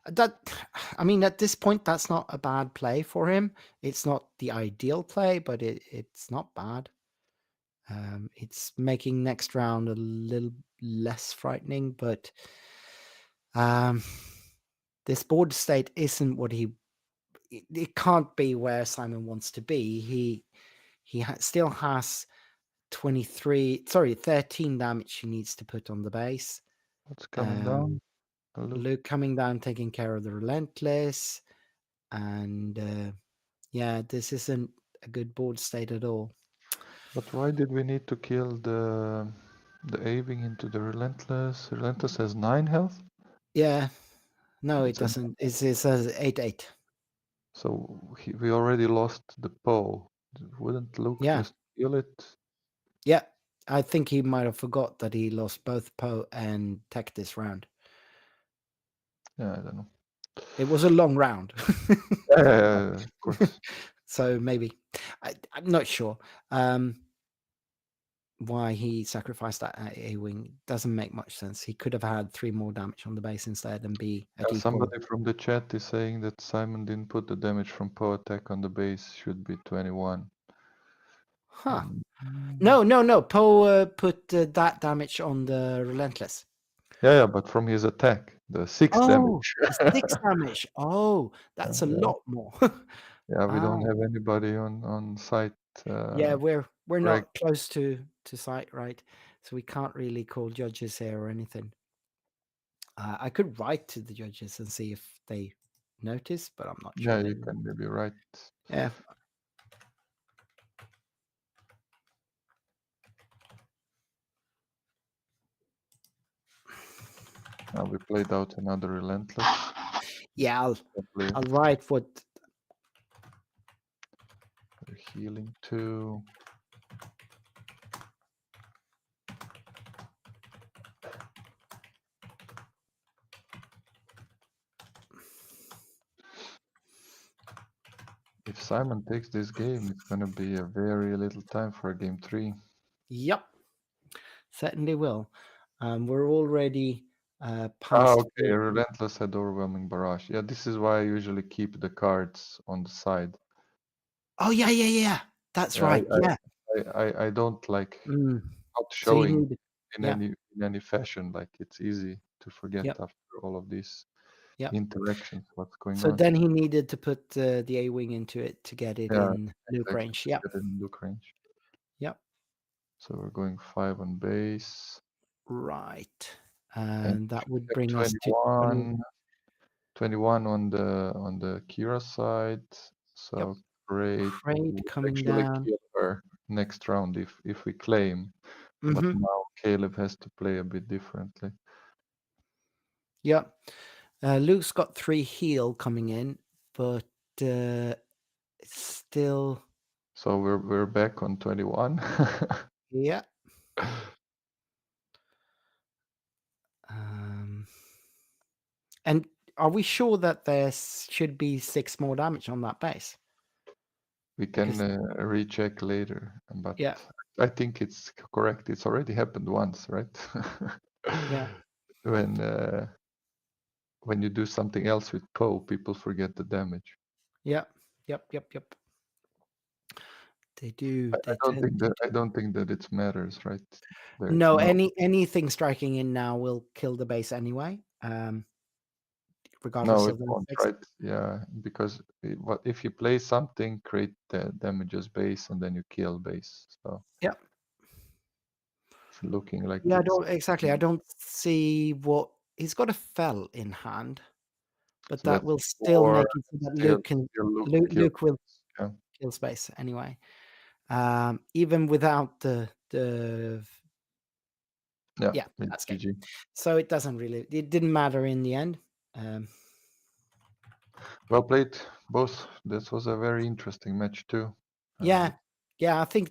That, I mean, at this point, that's not a bad play for him. It's not the ideal play, but it's not bad. It's making next round a little less frightening, but this board state isn't what it can't be where Simon wants to be. He still has 13 damage he needs to put on the base. What's coming down? Luke coming down, taking care of the Relentless, and yeah, this isn't a good board state at all. But why did we need to kill the A-wing into the Relentless? Relentless has 9 health? Yeah, no, it It's a- doesn't. It says 8/8. So we already lost the Poe. Wouldn't Luke Yeah. just kill it? Yeah, I think he might have forgot that he lost both Poe and Tech this round. Yeah, I don't know. It was a long round. Yeah, of course. So maybe. I'm not sure why he sacrificed that A-wing. Doesn't make much sense. He could have had 3 more damage on the base instead and be at equal. Somebody from the chat is saying that Simon didn't put the damage from Poe attack on the base. Should be 21. Huh. No. Poe put that damage on the Relentless. Yeah, but from his attack, the 6 damage. 6 damage. Oh, that's a lot more. Yeah, we don't have anybody on site. Yeah, we're Greg. not close to site, right? So we can't really call judges here or anything. I could write to the judges and see if they notice, but I'm not sure. Yeah, you can maybe write. Yeah. Now we played out another Relentless. Yeah, I'll write what. We're healing too. If Simon takes this game, it's gonna be a very little time for game 3. Yep, certainly will. We're already past. Okay, Relentless had overwhelming barrage. Yeah, this is why I usually keep the cards on the side. Oh yeah. That's right. Yeah. I don't like not So you showing need, in any fashion. Like it's easy to forget after all of these interactions what's going so on. then he needed to put the A-wing into it to get it in Luke exactly, range. to Yeah. get it in Luke range. Yep. So we're going 5 on base. Right. And that would bring us to 21. 21 on the Qi'ra side. Yep. So Crate Crate would coming actually down. kill her next round if we claim. But Mm-hmm. now Caleb has to play a bit differently. Yep. Luke's got 3 heal coming in, but it's still. So we're back on 21. Yeah. Um, and are we sure that there should be 6 more damage on that base? We can 'Cause- recheck later, but Yeah. I think it's correct. It's already happened once, right? Yeah. When you do something else with Poe, people forget the damage. Yeah. Yep. They do. I They don't tend think to that do. I don't think that it matters, right? There's No, no anything striking in now will kill the base anyway. Regardless it of the won't, effects. right? Yeah, because what if you play something, create the damages base, and then you kill base. So Yep. it's looking like Yeah, I it's don't exactly. I don't see what he's got a fell in hand, but so that that's will still 4. make it so that Still, Luke can still kill. Luke will Yeah, kill space anyway. Even without the yeah, yeah, it's that's game. GG. So it didn't matter in the end. Well played, both. This was a very interesting match too. Yeah, I think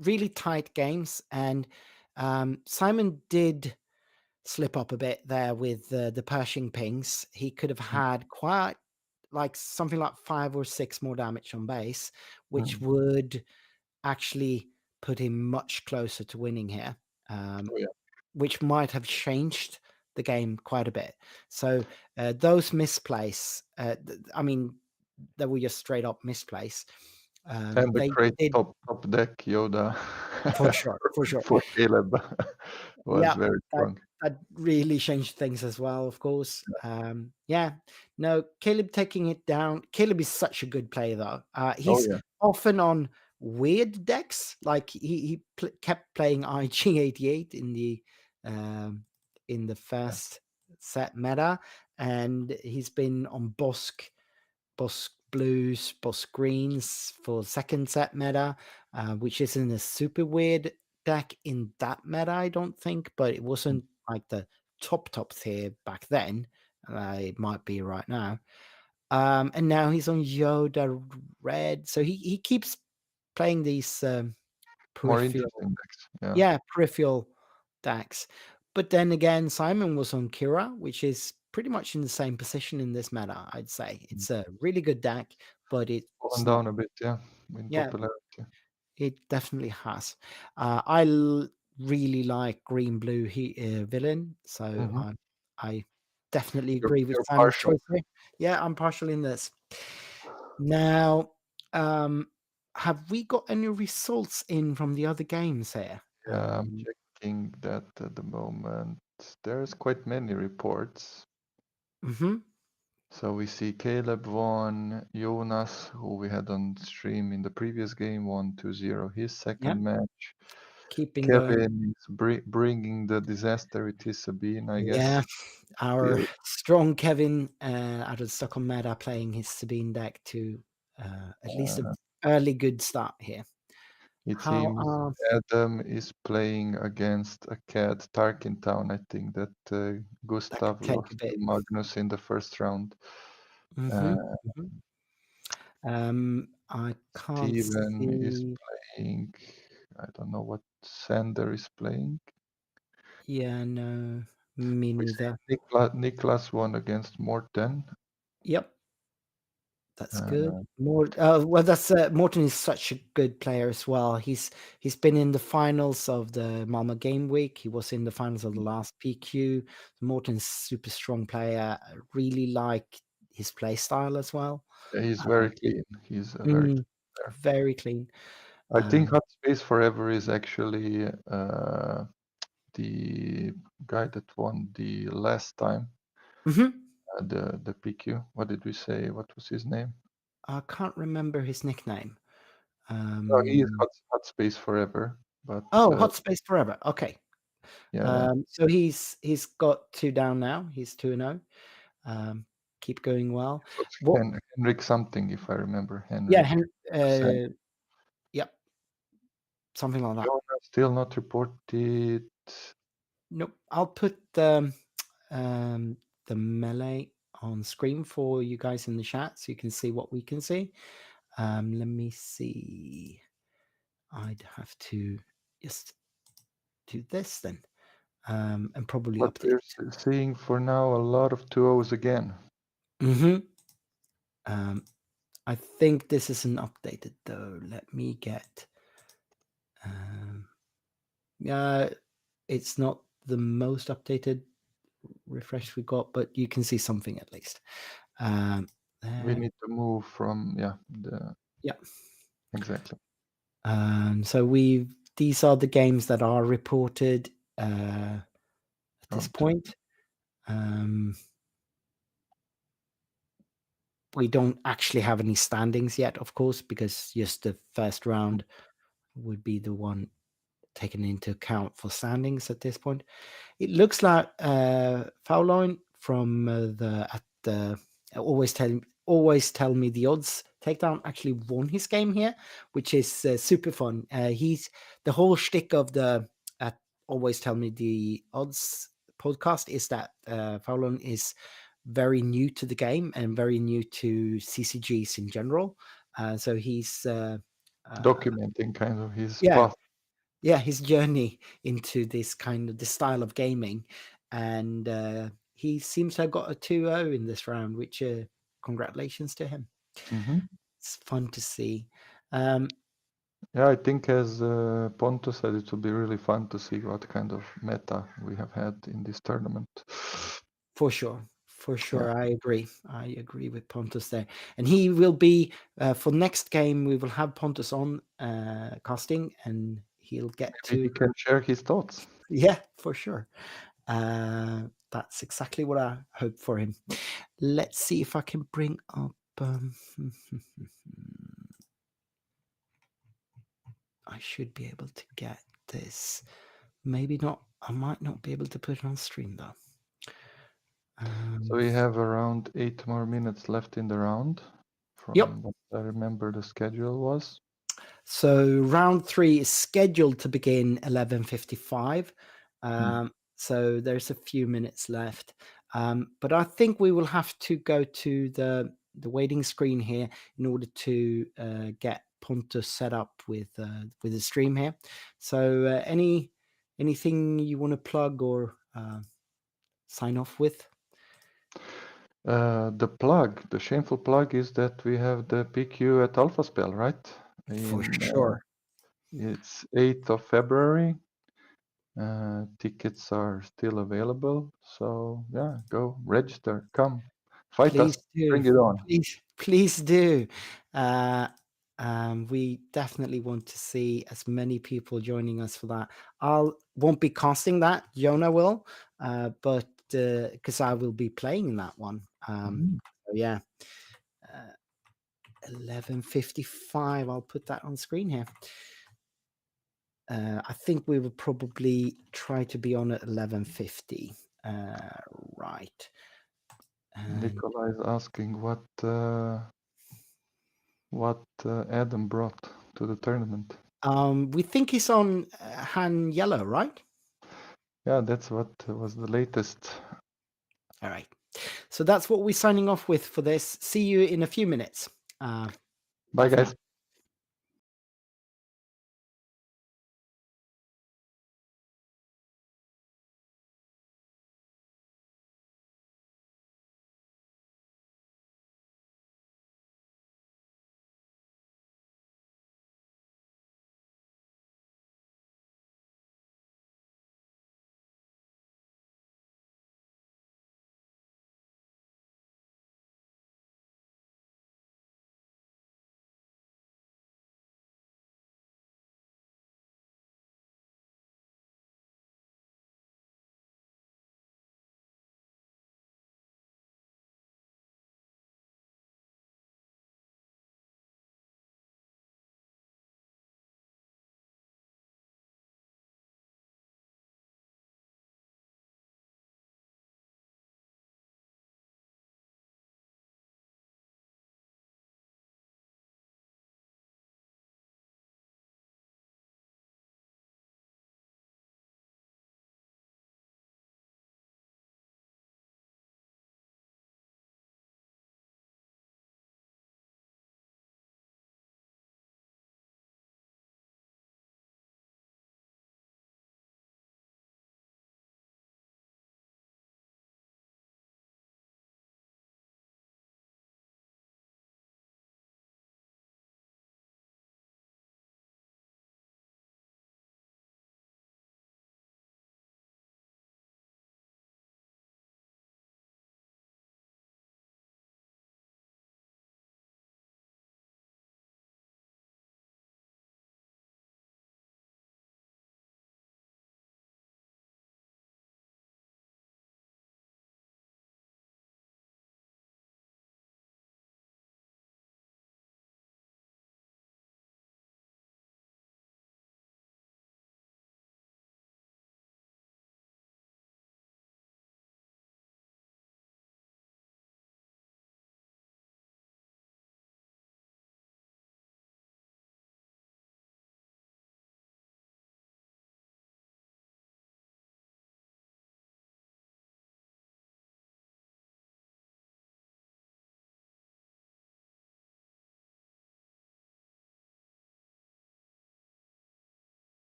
really tight games, and Simon did slip up a bit there with the Pershing pings. He could have had quite like something like 5 or 6 more damage on base, which Mm. would actually put him much closer to winning here, Oh yeah, which might have changed the game quite a bit. So those misplays, I mean, they were just straight up misplays. and the They great did top deck Yoda for sure, for sure. for Caleb was Yeah, very that strong. that really changed things as well, of course. Yeah, no, Caleb taking it down. Caleb is such a good player, though. Oh He's yeah, often on weird decks, like kept playing IG88 in the yeah. first set meta, and he's been on Bossk blues, Bossk greens for second set meta, which isn't a super weird deck in that meta, I don't think, but it wasn't like the top tier back then. It might be right now. And now he's on Yoda red, so he keeps playing these More peripheral, interesting decks. Yeah. peripheral decks. But then again, Simon was on Qi'ra, which is pretty much in the same position in this meta, I'd say. It's a really good deck, but Fallen it's down not. a bit, yeah, in Yeah, popularity. it definitely has. Really like green blue villain, so Mhm. I definitely You're, agree with you're Simon's partial. choice here. Yeah, I'm partial in this. Now, have we got any results in from the other games here? Yeah, I'm checking that at the moment. There's quite many reports. Mhm. So we see Caleb won, Jonas, who we had on stream in the previous game, won 2-0 his Yeah, second match. keeping going. Kevin is bringing the disaster with his Sabine, I guess. Yeah, our Still, strong Kevin out of Stockholm Meta playing his Sabine deck to at least an early good start here. it How seems Adam is playing against a cat Tarkin Town. I think that that could Gustav take a lost to bit. Magnus in the first round. Uh, Mhm, mhm. I can't Steven is see. playing. I don't know what Sander is playing. Yeah, no, me We see neither. Niklas won against Morten. Yep, that's good. Uh, Well, that's Morton is such a good player as well. He's been in the finals of the Malmo Game Week. He was in the finals of the last PQ. Morton's super strong player. I really like his play style as well. he's very Um, clean. He's a very mm, clean player. very clean. I think Um, Hot Space Forever is actually the guy that won the last time. mhm. The PQ. What did we say? What was his name? I can't remember his nickname. No, he is Um, Hot Space Forever. But oh, Hot Space Forever. Okay. yeah, So he's got 2 down now. He's 2-0. keep going well. It was What? Henrik something, if I remember. Yeah, Henrik. yep, something like that. Yoda still not reported. Nope. I'll put the melee on screen for you guys in the chat so you can see what we can see. Let me see. I'd have to just do this then, and probably But update. we're seeing for now a lot of 2-0s again. I think this isn't updated though. Let me get. It's not the most updated refresh we got, but you can see something at least. We need to move from yeah. exactly. So these are the games that are reported at this point. We don't actually have any standings yet, of course, because just the first round would be the one taken into account for standings at this point. It looks like Fowline from the always tell me the odds takedown actually won his game here, which is super fun. He's the whole shtick of the always tell me the odds podcast is that Fowline is very new to the game and very new to CCGs in general. So he's documenting kind of his path. path. Yeah, his journey into this style of gaming, and he seems to have got a 2-0 in this round, which congratulations to him. It's fun to see. Yeah, I think as Ponto said, it will be really fun to see what kind of meta we have had in this tournament. For sure. Yeah. I agree with Pontus there. And he will be, for next game, we will have Pontus on casting, and he'll get Maybe he can share his thoughts. Yeah, for sure. That's exactly what I hope for him. Let's see if I can bring up... I should be able to get this. Maybe not. I might not be able to put it on stream, though. So we have around 8 more minutes left in the round. From what I remember the schedule was. So round 3 is scheduled to begin 11:55. So there's a few minutes left. But I think we will have to go to the waiting screen here in order to get Pontus set up with the stream here. So anything you want to plug or sign off with? The shameful plug is that we have the PQ at Alpha Spell, right? For sure. It's 8th of February. Tickets are still available. So yeah, go register. Come. Fight us. Bring it on. Please do. We definitely want to see as many people joining us for that. Won't be casting that. Jonah will, but because I will be playing in that one. So yeah, 11:55. I'll put that on screen here. I think we will probably try to be on at 11:50. Right. Nikolai is asking what Adam brought to the tournament. We think he's on Han Yellow, right? Yeah, that's what was the latest. All right. So that's what we're signing off with for this. See you in a few minutes. Bye, guys.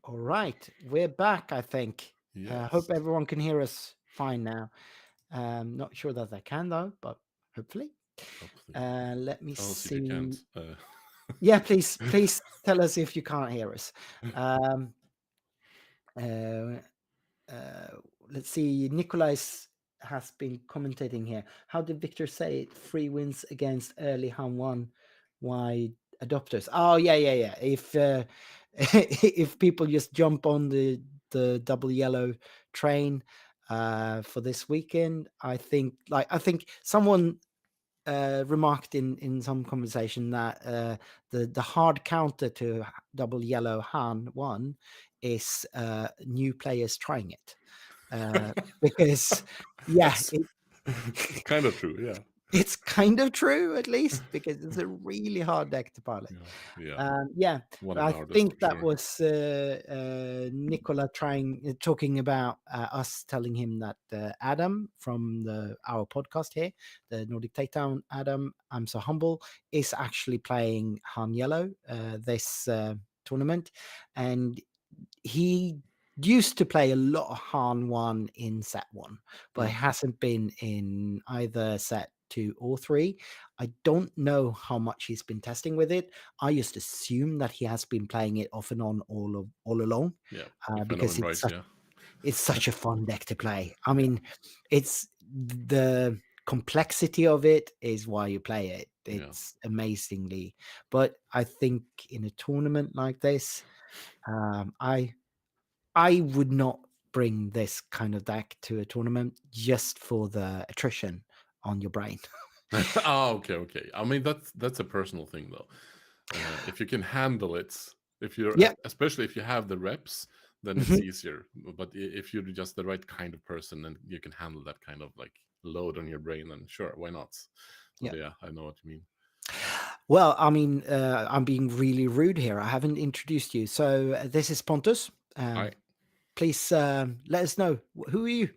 All right, we're back, I think. Yes. Hope everyone can hear us fine now. Not sure that they can, though, but hopefully. Hopefully. Let me Tell us if you can't. see. Yeah, please tell us if you can't hear us. Um, uh, let's see. Nikolais has been commentating here. How did Viktor say it? 3 wins against early Han 1 wide adopters. Oh, yeah. If if people just jump on the double yellow train for this weekend, I think someone remarked in some conversation that the hard counter to double yellow Han 1 is new players trying it. Because yeah, That's kind of true. Yeah. it's kind of true, at least, because it's a really hard deck to pilot. Yeah. One But of I the hardest, think for that sure. was Nicola talking about us telling him that Adam from our podcast here, the Nordic Takedown, Adam, I'm so humble, is actually playing Han Yellow this tournament, and he used to play a lot of Han 1 in set 1, but hasn't been in either set 2 or 3. I don't know how much he's been testing with it. I just assume that he has been playing it off and on all along. Yeah. If I know Because him right, yeah. it's such a fun deck to play. I mean, it's the complexity of it is why you play it. It's amazingly, but I think in a tournament like this, I would not bring this kind of deck to a tournament just for the attrition on your brain. Oh, okay. I mean, that's a personal thing, though. If you can handle it, especially if you have the reps, then it's easier. But if you're just the right kind of person and you can handle that kind of like load on your brain, then sure, why not? But yeah, I know what you mean. Well, I mean, I'm being really rude here. I haven't introduced you. So this is Pontus. Hi. Please let us know. Who are you?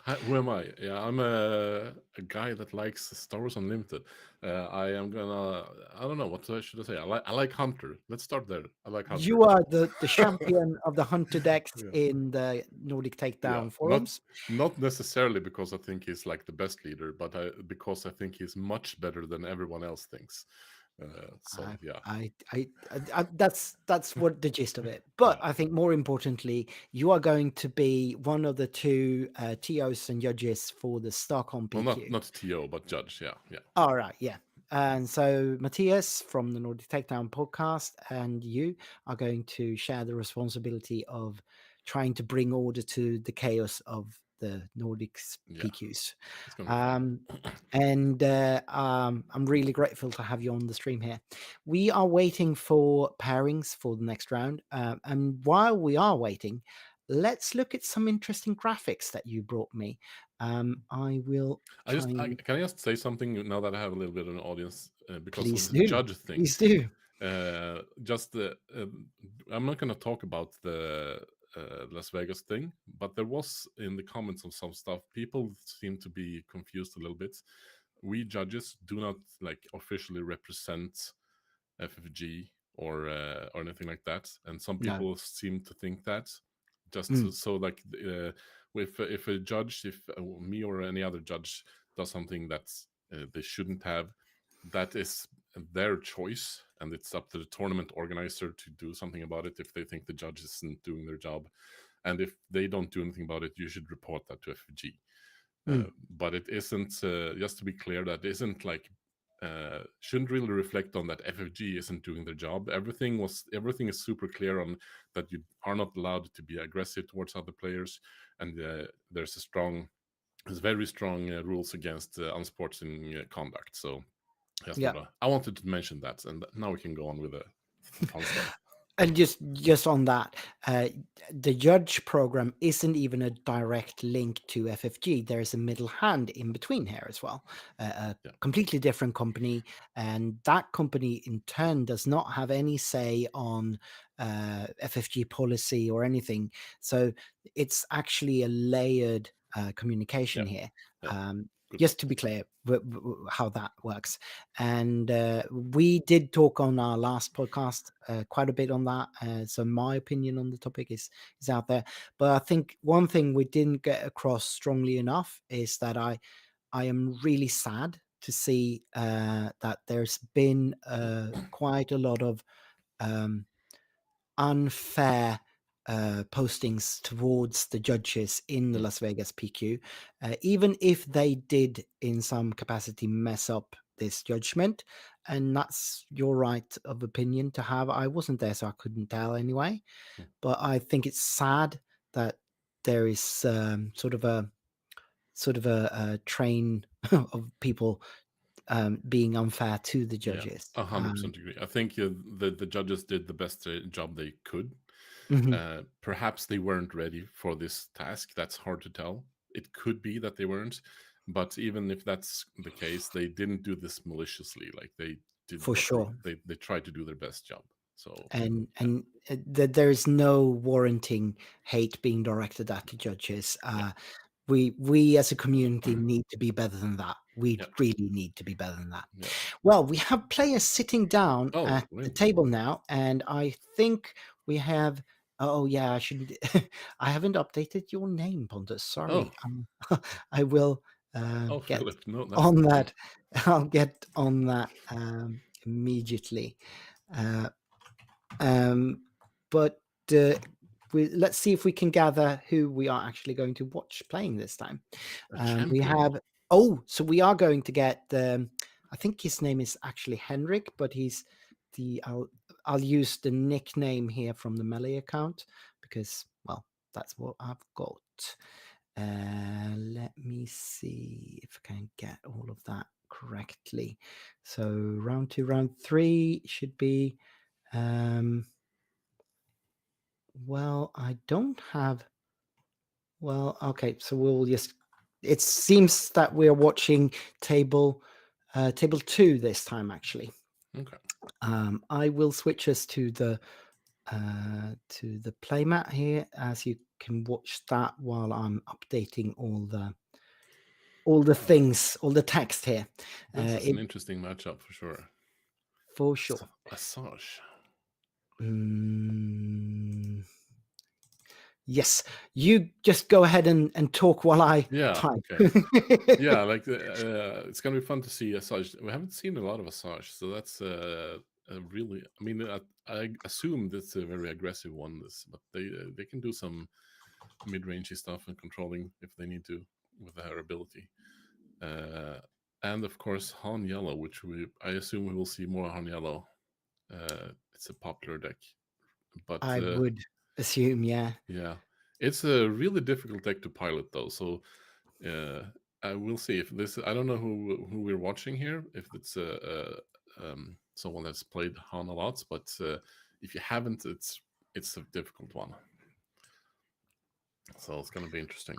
Hi, who am I? Yeah, I'm a guy that likes Star Wars Unlimited. I don't know, what should I say? I like Hunter. Let's start there. I like Hunter. You are the champion of the Hunter decks in the Nordic Takedown forums. Not necessarily because I think he's like the best leader, but because I think he's much better than everyone else thinks. That's what the gist of it. But I think more importantly, you are going to be one of the 2 TOs and judges for the Stockholm PQ. Well, not TO, but judge. Yeah. All right, yeah. And so Matthias from the Nordic Takedown podcast and you are going to share the responsibility of trying to bring order to the chaos of the Nordics PQs. I'm really grateful to have you on the stream here. We are waiting for pairings for the next round. And while we are waiting, let's look at some interesting graphics that you brought me. I will. Can I just say something now that I have a little bit of an audience because Please of the do. judge thing? Please do. I'm not going to talk about the Las Vegas thing, but there was in the comments of some stuff, people seem to be confused a little bit. We judges do not like officially represent FFG or anything like that, and some people seem to think that. So like if a judge, if me or any other judge does something that they shouldn't have, that is their choice, and it's up to the tournament organizer to do something about it if they think the judge isn't doing their job. And if they don't do anything about it, you should report that to FFG. But it isn't, just to be clear, that isn't like shouldn't really reflect on that FFG isn't doing their job. Everything is super clear on that you are not allowed to be aggressive towards other players, and there's very strong rules against unsportsmanlike conduct. So I wanted to mention that, and now we can go on with the fun stuff. And just on that, the judge program isn't even a direct link to FFG. There is a middle hand in between here as well, a completely different company, and that company in turn does not have any say on FFG policy or anything. So it's actually a layered communication here. just to be clear how that works. And we did talk on our last podcast quite a bit on that. So my opinion on the topic is out there. But I think one thing we didn't get across strongly enough is that I am really sad to see that there's been quite a lot of unfair postings towards the judges in the Las Vegas PQ, even if they did in some capacity mess up this judgment. And that's your right of opinion to have. I wasn't there, so I couldn't tell anyway. But I think it's sad that there is sort of a train of people being unfair to the judges. 100% agree. I think the judges did the best job they could. Perhaps they weren't ready for this task. That's hard to tell. It could be that they weren't, but even if that's the case, they didn't do this maliciously. Like they did For sure. They tried to do their best job. So and there is no warranting hate being directed at the judges. We as a community need to be better than that. We really need to be better than that. Well, we have players sitting down at the table now, and I think we have. Oh yeah, I should. I haven't updated your name, Pontus. Sorry. I will get Philip, no, on that. I'll get on that immediately. But let's see if we can gather who we are actually going to watch playing this time. We have so we are going to get I think his name is actually Henrik, but he's I'll use the nickname here from the Melee account because, well, that's what I've got. Let me see if I can get all of that correctly. So round 2, round 3 should be well, I don't have. Well, okay, so we'll just. It seems that we're watching table 2 this time, actually. Okay. I will switch us to the playmat here, as you can watch that while I'm updating all the things, all the text here. This is an interesting matchup for sure. For sure. Asajj. Yes, you just go ahead and talk while I type. Okay. Yeah, like it's gonna be fun to see Asajj. We haven't seen a lot of Asajj, so that's really. I mean, I assume that's a very aggressive one. But they can do some mid-rangey stuff and controlling if they need to with her ability. And of course, Han Yellow, which I assume we will see more Han Yellow. It's a popular deck, but I would assume, yeah. It's a really difficult deck to pilot, though. So I will see if this. I don't know who we're watching here. If it's someone that's played Han a lot, but if you haven't, it's a difficult one. So it's going to be interesting.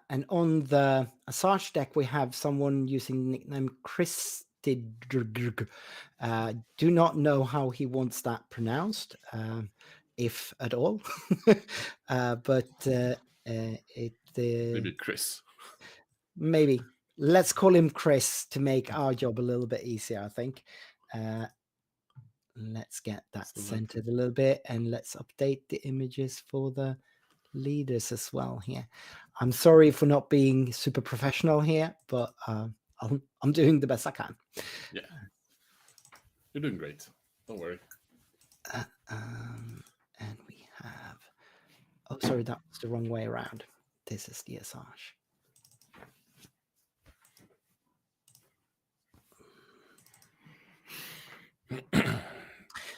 And on the Asajj deck, we have someone using the nickname Chris. Do not know how he wants that pronounced, if at all. But maybe Chris. Maybe let's call him Chris to make our job a little bit easier, I think. Let's get that centered a little bit, and let's update the images for the leaders as well here. I'm sorry for not being super professional here, but I'm doing the best I can. Yeah, you're doing great. Don't worry. And we have. Oh, sorry, that was the wrong way around. This is the Asajj.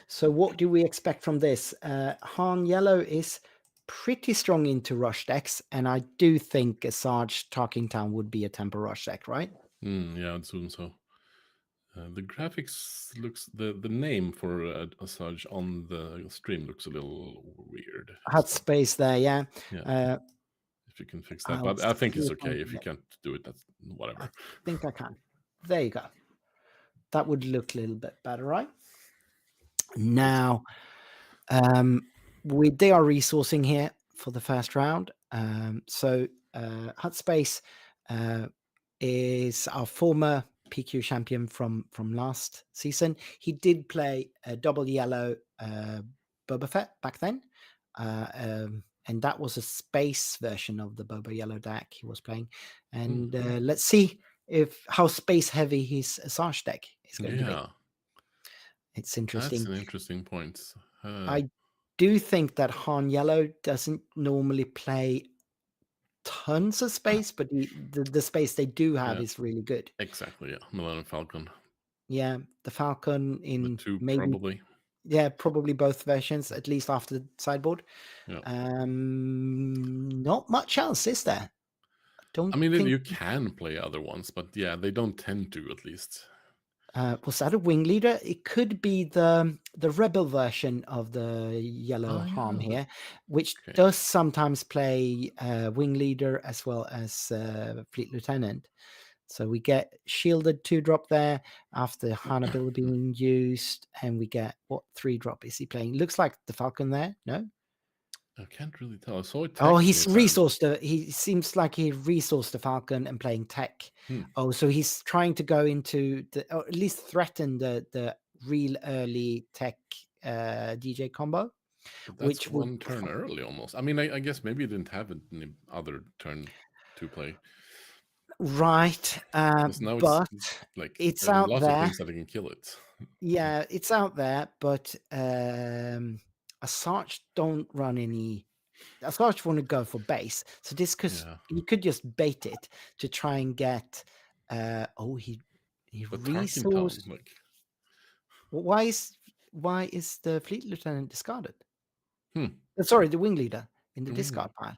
So what do we expect from this? Han Yellow is pretty strong into rush decks, and I do think Asajj Talking Town would be a tempo rush deck, right? Yeah, I'd assume so. The graphics looks the name for Asajj on the stream looks a little weird. Hot space there, yeah. If you can fix that, but I think it's okay. If you can't do it, that's whatever. I think I can. There you go. That would look a little bit better, right? Now, they are resourcing here for the first round. So Hut Space is our former PQ champion from last season. He did play a double yellow Boba Fett back then, and that was a space version of the Boba Yellow deck he was playing. And let's see how space heavy his Asajj deck is going to be. It's interesting. That's an interesting point. I do think that Han Yellow doesn't normally play tons of space, but the space they do have is really good. Exactly, yeah. Millennium Falcon. Yeah, the Falcon in The two, maybe probably. Yeah, probably both versions, at least after the sideboard. Yeah. Not much else, is there? I mean, you can play other ones, but yeah, they don't tend to, at least. Was that a wing leader? It could be the rebel version of the yellow harm here, which does sometimes play wing leader as well as fleet lieutenant. So we get shielded 2-drop there after Hannibal being used, and we get what 3-drop is he playing? Looks like the Falcon there. No, I can't really tell. I saw it. Oh, he's resourced. He seems like he resourced the Falcon and playing tech. Oh, so he's trying to go into or at least threaten the real early tech DJ combo. That's which one turn early almost. I mean, I guess maybe he didn't have any other turn to play. Right, now but it's out lots there. Of things that can kill it. Yeah, it's out there, but Asajj don't run any. Asajj want to go for base, so this could you could just bait it to try and get. He resourced. Why is the fleet lieutenant discarded? Sorry, the wing leader in the discard pile.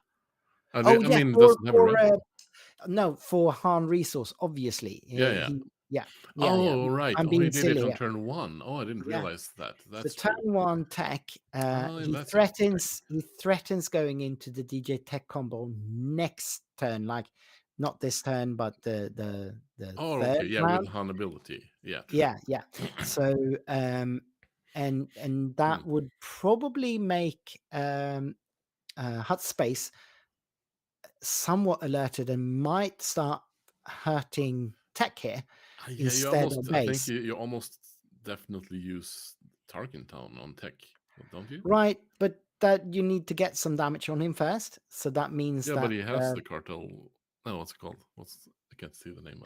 I mean, doesn't have a red. No, for Han resource, obviously. Right. I'm being he did silly it on here. turn 1. Oh, I didn't realize that. That's the turn 1 tech. He threatens going into the DJ tech combo next turn, like not this turn, but the third round. With Han ability. Yeah. So and that would probably make Hut Space somewhat alerted and might start hurting tech here instead of base. I think you almost definitely use Tarkin Town on tech, don't you? Right, but that you need to get some damage on him first, so that means that but he has the cartel. No, what's it called? I can't see the name.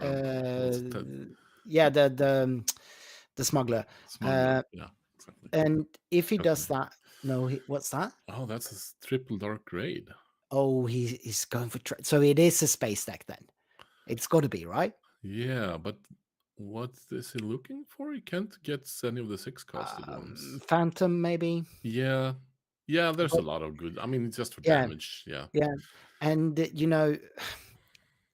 The smuggler. Yeah, exactly. And if he does that, what's that? Oh, that's a triple dark raid. Oh, he's going for so it is a space deck then. It's got to be, right? Yeah, but what is he looking for? He can't get any of the 6-costed ones. Phantom, maybe. Yeah. There's a lot of good. I mean, it's just for damage. Yeah. And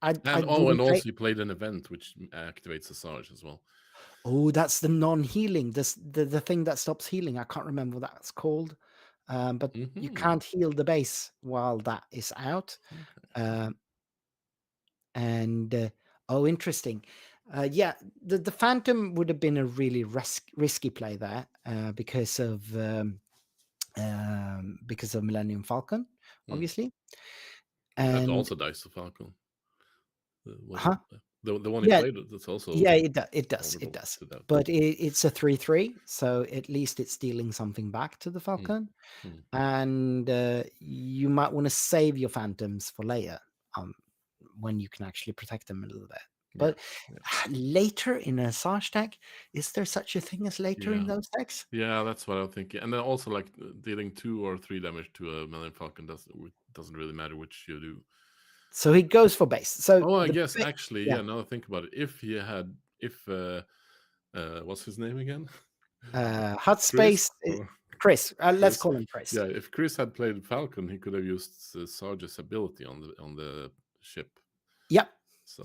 and also he played an event which activates Asajj as well. Oh, that's the non-healing. The thing that stops healing. I can't remember what that's called. But you can't heal the base while that is out. Interesting. The Phantom would have been a really risky play there because of Millennium Falcon, obviously. And that also dies to Falcon. The one he played, that's also it does. But it's a 3/3, so at least it's stealing something back to the Falcon. And you might want to save your Phantoms for later, when you can actually protect them a little bit. But later in a Asajj deck, is there such a thing as later in those decks? Yeah, that's what I'm thinking. And then also like dealing 2 or 3 damage to a Millennium Falcon doesn't really matter which you do. So he goes for base. So I guess actually, now I think about it. If what's his name again? Hut Space. Chris. Let's call him Chris. Yeah, if Chris had played Falcon, he could have used Sarge's ability on the ship. Yep. So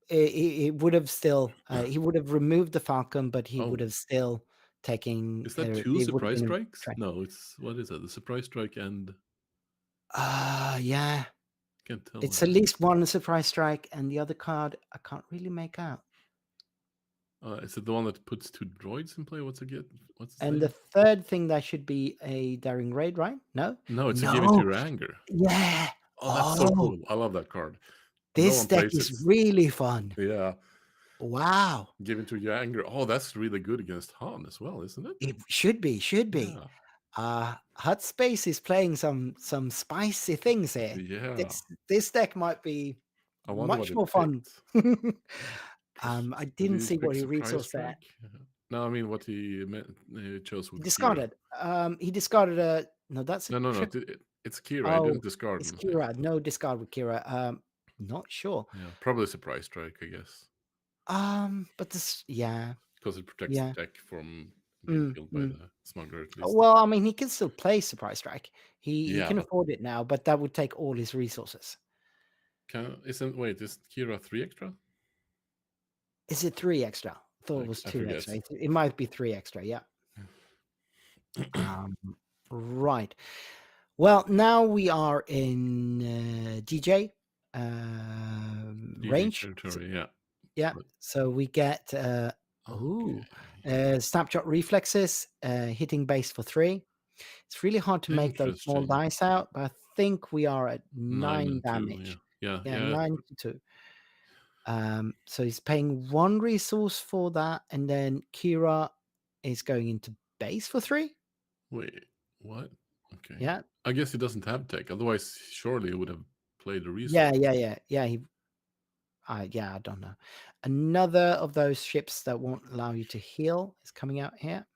he would have still he would have removed the Falcon, but he would have still taken. Is that 2 surprise strikes? No, it's what is it? The surprise strike and. Yeah. Can't tell. It's at least one surprise strike, and the other card I can't really make out. Is it the one that puts 2 droids in play? What's the third thing that should be a daring raid, right? No, it's a give it to your anger. Yeah. Oh, that's so cool. I love that card. This one deck plays is it. really fun. Yeah. Wow. Give it to Jango. Oh, that's really good against Han as well, isn't it? It should be. Yeah. Hut Space is playing some spicy things here. Yeah. This deck might be I wonder what much he more fun. picked. I Did didn't he see pick what he Surprise resourced there. Strike? No, I mean what he chose He with Qi'ra. discarded. He discarded a no. That's a No. It's Qi'ra. I Oh, didn't discard it's anything. Qi'ra. No discard with Qi'ra. Not sure. Yeah, probably Surprise Strike, I guess, But this, yeah, because it protects yeah. the deck from being killed by the smuggler at least. Well, I mean, he can still play Surprise Strike. He Yeah, can but afford it now, but that would take all his resources. is Qi'ra 3 extra? Is it 3 extra? I thought it was I 2 forget. extra. It might be 3 extra. Yeah. Right. Well, now we are in DJ DJ range. territory, yeah. Yeah. So we get snapshot reflexes, hitting base for 3. It's really hard to make those small Interesting. dice out, but I think we are at 9 and 2, damage. yeah. 9 to 2. So he's paying 1 resource for that, and then Qi'ra is going into base for 3. Wait, what? Okay. Yeah. I guess he doesn't have tech. Otherwise, surely he would have played the resource. Yeah. I don't know. Another of those ships that won't allow you to heal is coming out here.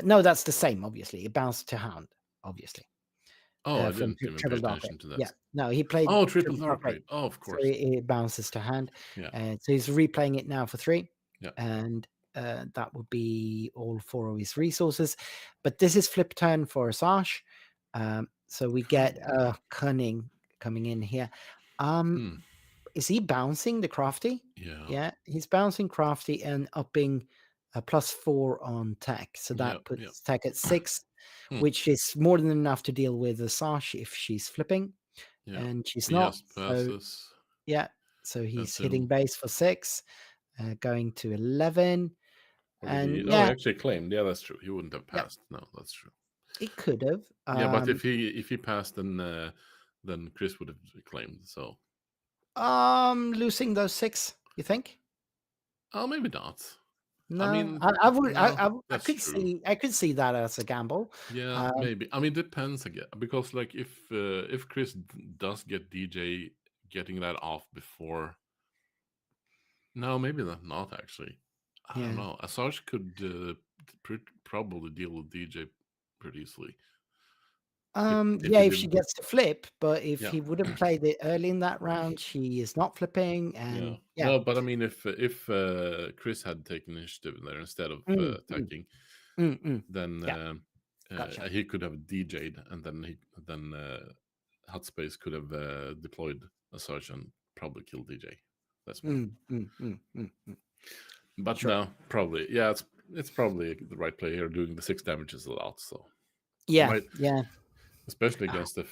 No, that's the same. Obviously, it bounced to Hound. Obviously. Oh, I From didn't even pay Triple Dark attention Raid. to that. Yeah, no, he played. Oh, Triple Dark Raid. Raid. Oh, of course. So it bounces to Hand. Yeah. So he's replaying it now for 3. Yeah. And that would be all 4 of his resources. But this is flip turn for Asajj. So we get Cunning coming in here. Is he bouncing the Crafty? Yeah, he's bouncing Crafty and upping a +4 on tech. So that puts tech at 6, which is more than enough to deal with Asajj if she's flipping. Yeah. And she's not. Passes. So he's hitting base for 6, going to 11. And he actually claimed. Yeah, that's true. He wouldn't have passed. No, that's true. It could have. But if he passed, then Chris would have claimed. So losing those 6, you think? Oh, maybe not. No, I mean, I would. no, I could see. I could see that as a gamble. Yeah, maybe. I mean, it depends again, because like if Chris does get DJ getting that off before, no, maybe not actually. I don't know. Asajj could probably deal with DJ pretty easily. If she gets to flip, but if he would have played it early in that round, she is not flipping, and No, but I mean, if Chris had taken initiative there instead of attacking, then Gotcha. he could have DJ'd, and then Hut Space could have deployed Asajj and probably killed DJ. That's But no, probably it's probably the right play here. Doing the 6 damages a lot, so yeah. Especially against the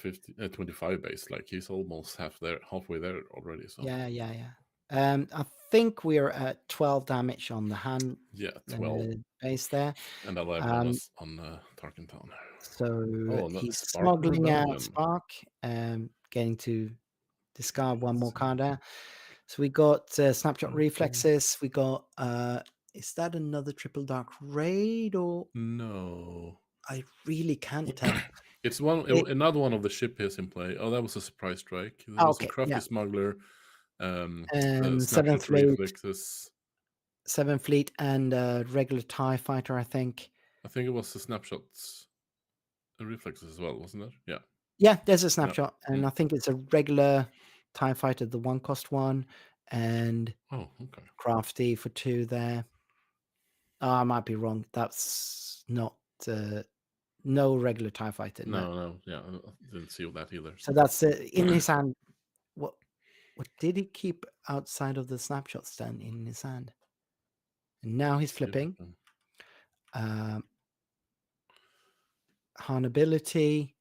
25 base, like he's almost halfway there already. So yeah. I think we're at 12 damage on the Hand. Yeah, 12 base there, and 11 on Tarkentown. So he's smuggling out Spark, getting to discard 1 more card there. So we got snapshot reflexes. We got is that another Triple Dark Raid or no? I really can't tell. It's another one of the ship is in play. Oh, that was a surprise strike. There was a Crafty Smuggler, 7th Fleet, reflexes. 7th Fleet, and regular TIE Fighter. I think it was the snapshots, reflexes as well, wasn't it? Yeah, there's a snapshot, and I think it's a regular TIE Fighter, the 1-cost one, and Crafty for 2 there. Oh, I might be wrong. That's not no regular TIE Fighter. No, I didn't see that either. So that's in his hand. What did he keep outside of the snapshot stand in his hand? And now he's flipping. Han ability.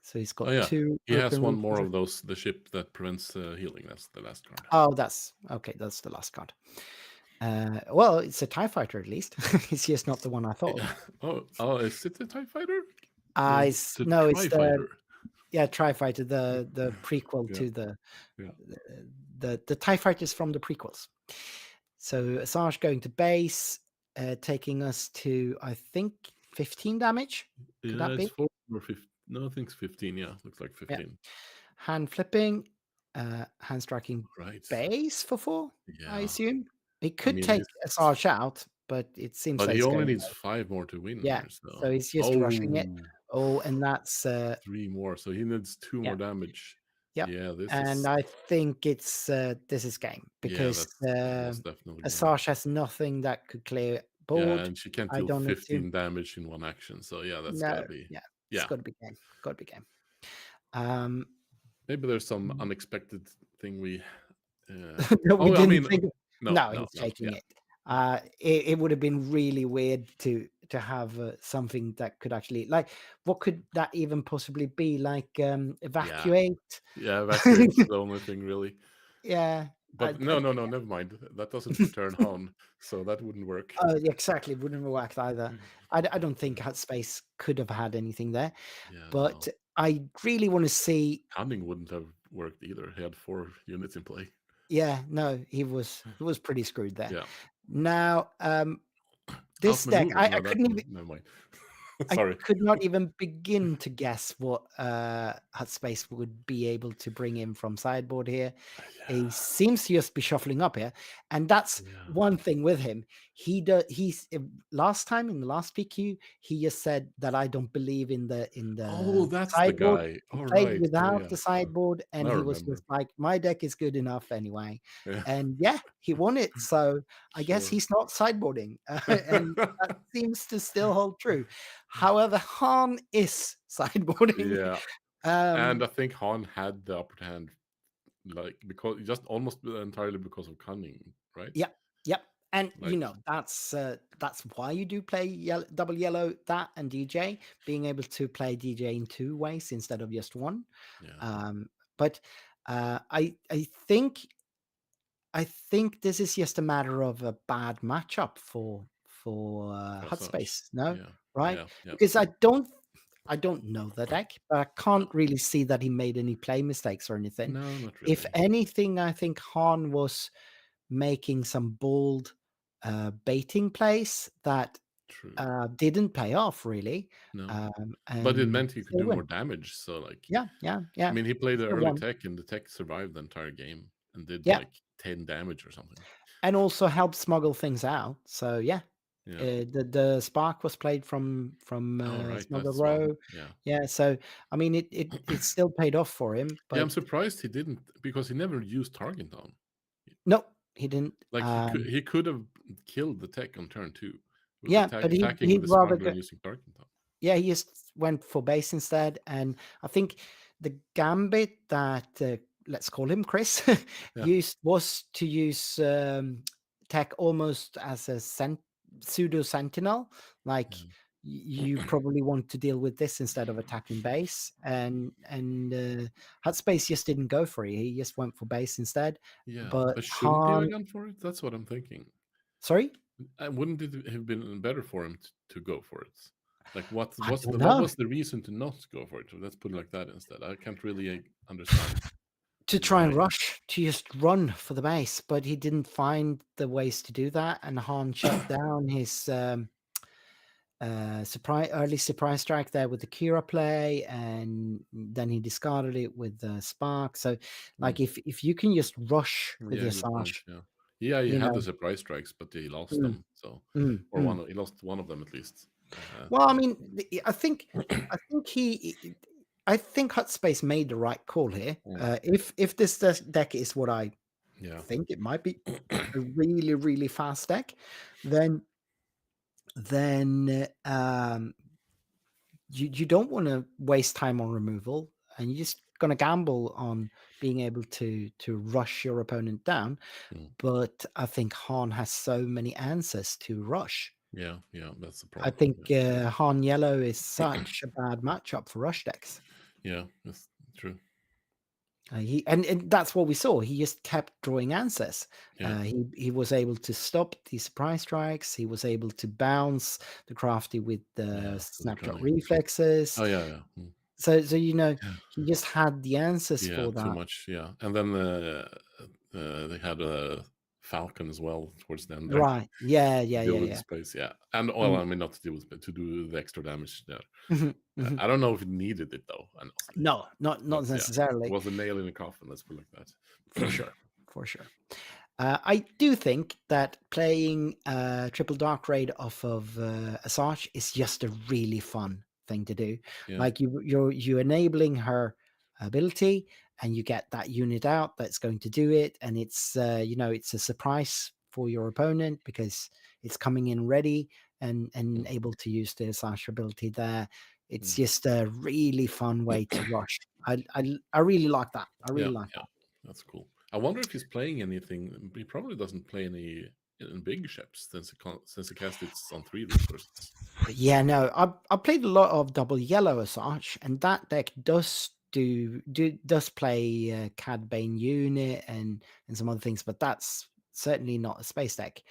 So he's got 2. He has 1 more of those. The ship that prevents healing. That's the last card. Oh, that's okay. That's the last card. Well, it's a TIE Fighter at least. It's just not the one I thought. Oh, is it a TIE Fighter? No, it's the TIE Fighter, the prequel Yeah. to the Yeah. the TIE Fighters from the prequels. So Asajj going to base, taking us to, I think, 15 damage. Could Yeah, that it's be? 4 or 15. No, I think it's 15. Yeah, looks like 15. Hand flipping, hand striking Right. base for 4, I Yeah. assume. He I could mean, take Asajj out, but it seems but like he he's only going. needs 5 more to win Yeah, here. so he's just rushing it. Oh, and that's 3 more. So he needs 2 more damage. Yep. Yeah, this and is. I think it's this is game Yeah, because that's most definitely game. Asajj has nothing that could clear Yeah, board. and she can't I deal don't need to. 15 damage in one action. So yeah, that's No, gotta be. yeah, Yeah, it's got to be game. Got to be game. maybe there's some unexpected thing we. that we Oh, I didn't mean, think. no, He's taking yeah. it. It would have been really weird to have something that could actually, like, what could that even possibly be? Like evacuate. Yeah, evacuate's the only thing really. Yeah. But no, never mind. That doesn't return Han, so that wouldn't work. Exactly, wouldn't work either. I don't think Space could have had anything there. Yeah, But no. I really want to see. Cunning wouldn't have worked either. He had 4 units in play. Yeah, no, he was pretty screwed there. Yeah. Now, this deck, Outmaneuvered. I couldn't even. Never mind. Sorry. I could not even begin to guess what Space would be able to bring in from sideboard here. Yeah. He seems to just be shuffling up here, and that's one thing with him. He's last time in the last PQ, he just said that I don't believe in the that's sideboard. the guy. He All played right. without the sideboard, and he was remember. just like, my deck is good enough anyway. Yeah. And he won it. So I guess he's not sideboarding, and that seems to still hold true. However, Han is sideboarding. Yeah. And I think Han had the upper hand, like, because just almost entirely because of cunning, right? Yep. And like, that's why you do play double yellow, that and DJ, being able to play DJ in 2 ways instead of just one. Yeah. But I think this is just a matter of a bad matchup for Space. No, right? Yeah. Because I don't know the deck, but I can't really see that he made any play mistakes or anything. No, not really. If anything, I think Han was making some bold baiting plays that didn't pay off really. No. But it meant he could do more damage. So like, yeah. I mean, he played the early tech, and the tech survived the entire game and did like 10 damage or something. And also helped smuggle things out. So the spark was played from Smuggle Row. Yeah. So I mean, it still paid off for him. But I'm surprised he didn't, because he never used Target down. No, he didn't. Like he could have killed the tech on turn 2. But he'd rather go using Target down. Yeah, he just went for base instead, and I think the gambit that let's call him Chris was to use tech almost as a pseudo sentinel, like. You probably want to deal with this instead of attacking base, and Space just didn't go for it. He just went for base instead. Yeah, but shouldn't he have gone for it? That's what I'm thinking. Sorry, wouldn't it have been better for him to go for it? Like, what was the reason to not go for it? Let's put it like that instead. I can't really understand. To try and rush, to just run for the base, but he didn't find the ways to do that, and Han shut down his early surprise strike there with the Qi'ra play, and then he discarded it with the spark. So like if you can just rush with your Asajj, he had the surprise strikes, but he lost them. So he lost one of them at least. Well, I mean, I think Space made the right call here. If this deck is what I think it might be, a really, really fast deck, then you don't want to waste time on removal, and you're just going to gamble on being able to rush your opponent down. But I think Han has so many answers to rush. Yeah, that's the problem. I think Han Yellow is such a bad matchup for rush decks. Yeah, that's true. And that's what we saw. He just kept drawing answers. He was able to stop the surprise strikes. He was able to bounce the crafty with the snapshot reflexes. Oh yeah. So you know, he just had the answers Yeah, for too that. much. Yeah, and then they had a Falcon as well towards the end there Right. Yeah. to Yeah. deal Yeah. with the Yeah. space. Yeah, and well, Mm. I mean not to deal with, but to do the extra damage there. Mhm, mhm. I don't know if it needed it though, honestly. No, not But yeah, it necessarily. was a nail in the coffin. Let's put it like that. For sure. For sure. I do think that playing Triple Dark Raid off of Asajj is just a really fun thing to do. Yeah. Like you're enabling her ability, and you get that unit out that's going to do it, and it's you know, it's a surprise for your opponent because it's coming in ready and able to use the Asajj ability there. It's just a really fun way to rush. I really like that. I really like that. That's cool. I wonder if he's playing anything. He probably doesn't play any in big ships since he cast it on 3 resources. Yeah, no, I played a lot of double yellow Asajj, and that deck does does play Cad Bane unit and some other things, but that's certainly not a space deck.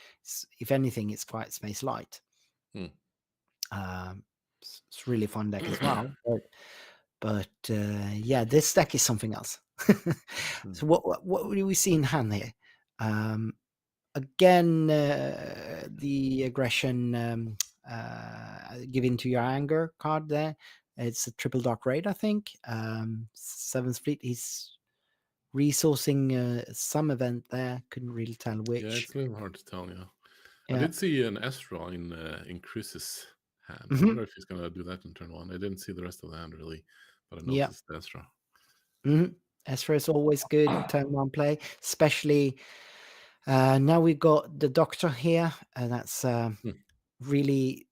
If anything, it's quite space light. Hmm. It's really fun deck as well, but yeah, this deck is something else. So what do we see in hand here? Again, the aggression, give into your anger card there. It's a triple dark raid, I think. Seventh Fleet, he's resourcing some event there. Couldn't really tell which. Yeah, it's a little hard to tell. Yeah, Yeah. I did see an Ezra in Chris's hand. I Mhm. wonder if he's gonna do that in turn 1. I didn't see the rest of the hand really, but I Yeah. noticed Ezra. Ezra is always good turn 1 play, especially now we've got the Doctor here. That's really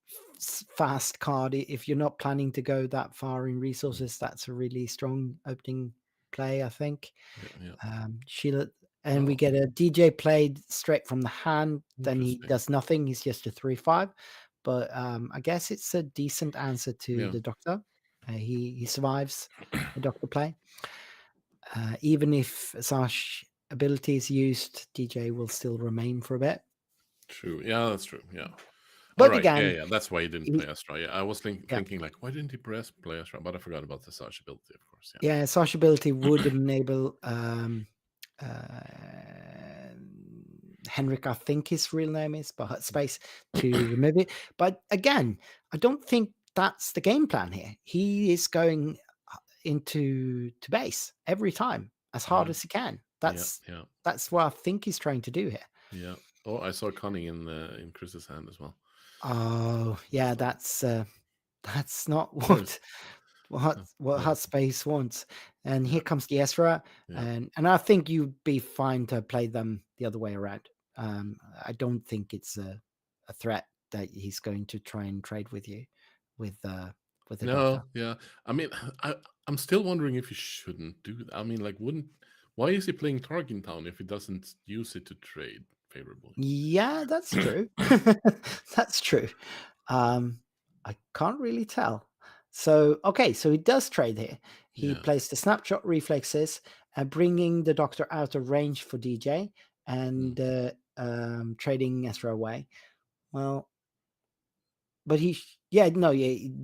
fast card. If you're not planning to go that far in resources, that's a really strong opening play, I think. Yeah. Sheila, and we get a DJ played straight from the hand. Then he Interesting. does nothing. He's just a 3/5. But I guess it's a decent answer to Yeah. the Doctor. He survives the Doctor play. Even if Asajj ability is used, DJ will still remain for a bit. True. Yeah, that's true. Yeah. But All right. again, Yeah. That's why he didn't play Astra. Yeah, I was thinking like, why didn't he play Astra? But I forgot about the Asajj ability, of course. Yeah. Yeah, Asajj ability would enable Henrik, I think his real name is, but Space to remove it. But again, I don't think that's the game plan here. He is going into base every time as hard as he can. That's what I think he's trying to do here. Yeah. Oh, I saw Cunning in Chris's hand as well. Oh, yeah, that's not what Hot Space wants. And here comes the Ezra, and I think you'd be fine to play them the other way around. I don't think it's a threat that he's going to try and trade with you with the Doctor. Yeah. I mean, I'm still wondering if he shouldn't do that. I mean, like, why is he playing Tarkin Town if he doesn't use it to trade favorably? Yeah, that's true. That's true. I can't really tell. So, okay, so he does trade here. He plays the snapshot reflexes, bringing the Doctor out of range for DJ and trading Ezra away. Well, but the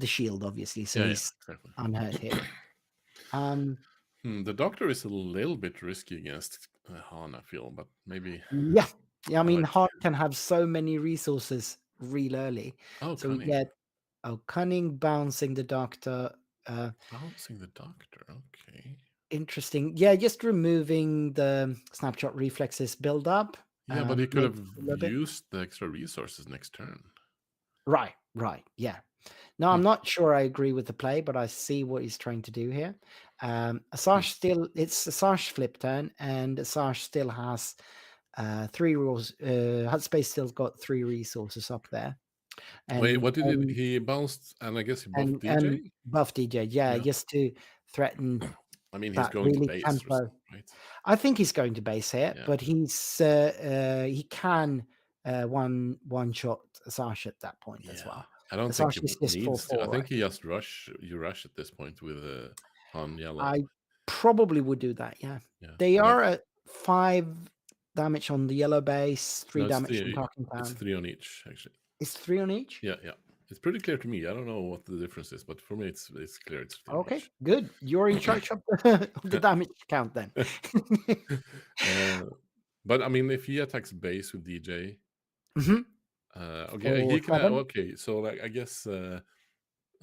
shield, obviously. So he's exactly. unhurt here. The Doctor is a little bit risky against Han, I feel, but maybe. Yeah. I mean, Han can have so many resources real early. Oh, so Cunning. we get Cunning bouncing the Doctor. Bouncing the Doctor, okay. Interesting. Yeah, just removing the snapshot reflexes build up. Yeah, but he could have used the extra resources next turn. Right. Yeah. No, I'm not sure I agree with the play, but I see what he's trying to do here. Asajj it's Asajj flip turn, and Asajj still has 3 rules. Hut Space still got 3 resources up there. And, wait, what did he bounced? And I guess he buffed DJ? And buff DJ, yeah, just to threaten. I mean, he's going to base, right? I think he's going to base here, but he's he can one shot Asajj at that point as well. I don't think he needs to. I think he just rush at this point with Han yellow. I probably would do that. Yeah. They are at 5 damage on the yellow base, 3 damage on Talking Town. It's 3 on each, actually. It's 3 on each. Yeah. It's pretty clear to me. I don't know what the difference is, but for me, it's clear. It's Okay, damage. good. You're in charge of the damage count then. But I mean, if he attacks base with DJ, Mhm. okay, For he can. 7. Okay, so like I guess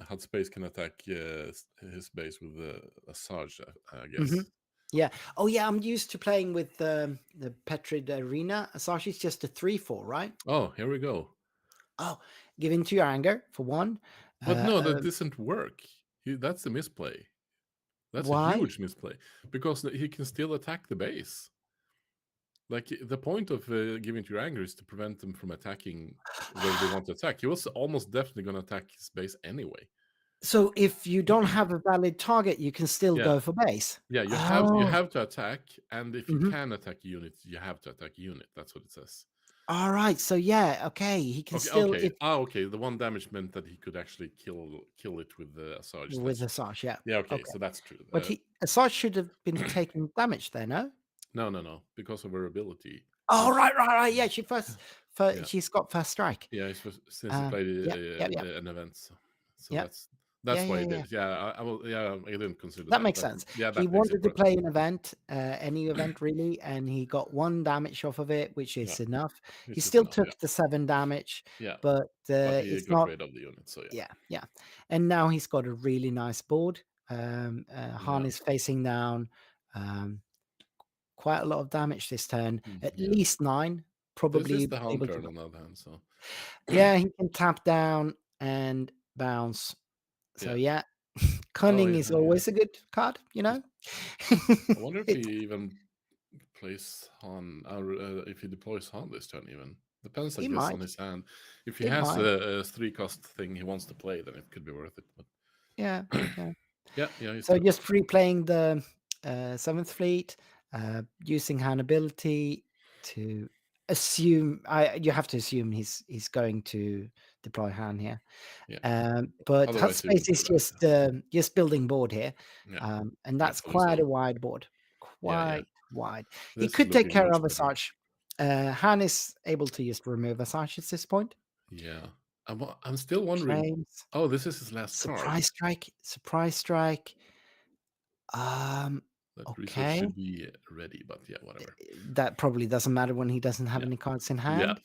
Hot Space can attack his base with Asajj. I guess. Mhm. Yeah. Oh, yeah. I'm used to playing with the Petrid Arena. Asajj is just a 3/4, right? Oh, here we go. Oh, give into your anger for 1. But no, that doesn't work. That's a misplay. That's a Why? huge misplay because he can still attack the base. Like the point of giving to your anger is to prevent them from attacking where they want to attack. He was almost definitely going to attack his base anyway. So if you don't have a valid target, you can still Yeah. go for base. Yeah, you Oh. have to attack, and if you Mhm. can attack a unit, you have to attack a unit. That's what it says. All right. So yeah. Okay. He can Okay, still okay. Okay. The 1 damage meant that he could actually kill it with the Asajj. with Asajj. Yeah. Yeah. Okay. So that's true. But Asajj should have been taking damage there, no? No, because of her ability. Oh, right. Yeah, Yeah. she's got first strike. Yeah, since he played yeah. an event, so Yeah. that's why he yeah. did it. Yeah, I will. Yeah, I didn't consider that. That makes but sense. Yeah, He that makes it wanted to worth. play an event, any event really, and he got 1 damage off of it, which is enough. He Which is still enough, took yeah. the 7 damage, Yeah, but he it's got not. rid of the unit. So yeah. Yeah. And now he's got a really nice board. Han Yeah. is facing down. Quite a lot of damage this turn. At Yeah. least 9. Probably This is the Han able turn to. on the other hand. So Yeah, he can tap down and bounce. So yeah, cunning is always a good card, you know. I wonder if he It- even plays Han, if he deploys Han this turn. Even depends, I He guess, might. on his hand. If he It has might. a 3-cost thing he wants to play, then it could be worth it. But Yeah. yeah. He's So good. just replaying the 7th Fleet, using Han ability to assume. You have to assume he's going to deploy Han here. Yeah. But Otherwise, he Hutspace wouldn't is do that, just building board here, Yeah. and that's for his quite a own. wide board, Yeah. quite wide. He This is could take looking care much of better. Asajj. Han is able to just remove Asajj at this point. Yeah. I'm still wondering. Claims. Oh, this is his last card. Surprise strike. That research Okay. should be ready, but yeah, whatever. That probably doesn't matter when he doesn't have Yeah. any cards in Yeah. hand.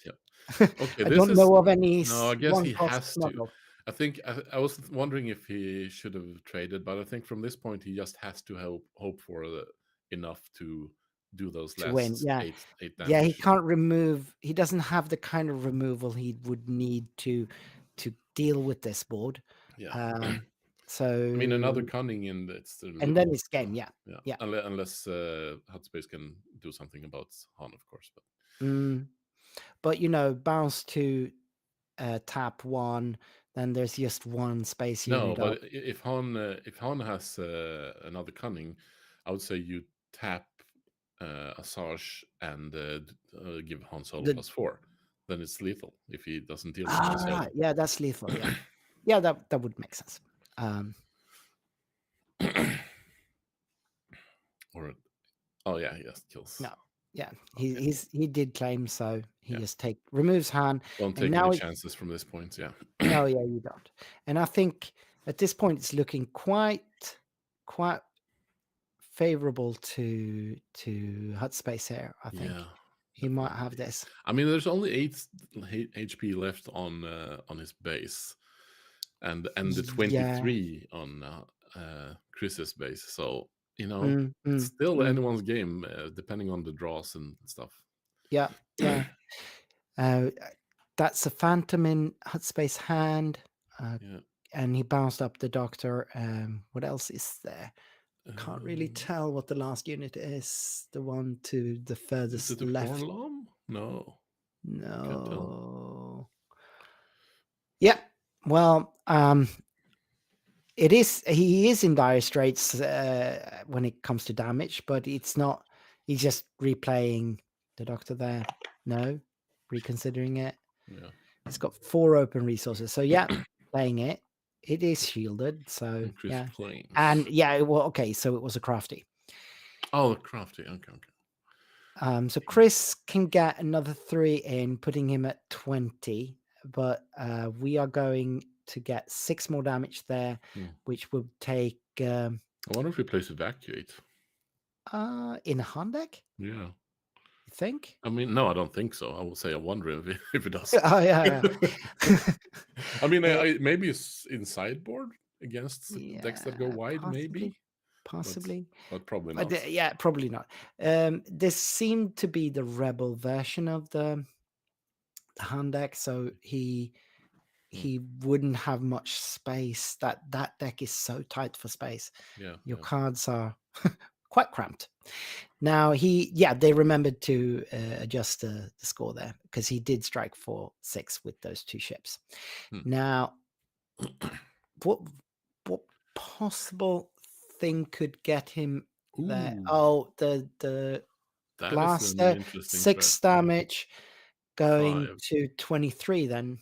Okay. I this don't is know of any no. I guess he 1-cost has to. smuggle. I think I was wondering if he should have traded, but I think from this point he just has to hope for enough to do those To win, last yeah. eight damage. Yeah, he can't remove. He doesn't have the kind of removal he would need to deal with this board. Yeah. So I mean, another cunning and it's and then it's game. Yeah. Unless Hutspace can do something about Han, of course. But bounce to tap 1. Then there's just 1 space No, unit. but if Han has another cunning, I would say you tap Asajj and give Han Solo +4. Then it's lethal if he doesn't deal with Han Solo. Right. Yeah, that's lethal. Yeah, yeah, that would make sense. Or oh yeah, he just kills. No, yeah, he did claim, so he just removes Han. Don't take any chances from this point. Yeah. No, yeah, you don't. And I think at this point it's looking quite favorable to Hutspace here. I think he might have this. I mean, there's only 8 HP left on his base, and the 23 on Chris's base. So it's still anyone's game, depending on the draws and stuff. Yeah. That's a Phantom in Hutspace hand. And he bounced up the Doctor. What else is there? Can't really tell what the last unit is. The one to the furthest is it the left. Pornlom? No. Can't tell. Yeah. Well, it is. He is in dire straits when it comes to damage, but it's not. He's just replaying the Doctor there. No, reconsidering it. Yeah. It's got 4 open resources. So yeah, playing it. It is shielded, so yeah. And yeah, well, okay, so it was a crafty. Oh, crafty. Okay. So Chris can get another 3 in, putting him at 20, but we are going to get 6 more damage there, which would take. I wonder if he plays Evacuate. In a Han deck, Yeah. you think? I mean, no, I don't think so. I will say I wonder if it does. Oh yeah. I mean, maybe it's in sideboard against decks that go wide, possibly, but probably not. Probably not. This seemed to be the rebel version of the hand deck, so he wouldn't have much space. That deck is so tight for space. Your cards are quite cramped. Now they remembered to adjust the score there, because he did strike 4-6 with those 2 ships. Now, what possible thing could get him there? Oh, the that blaster, 6 damage going to 23 then.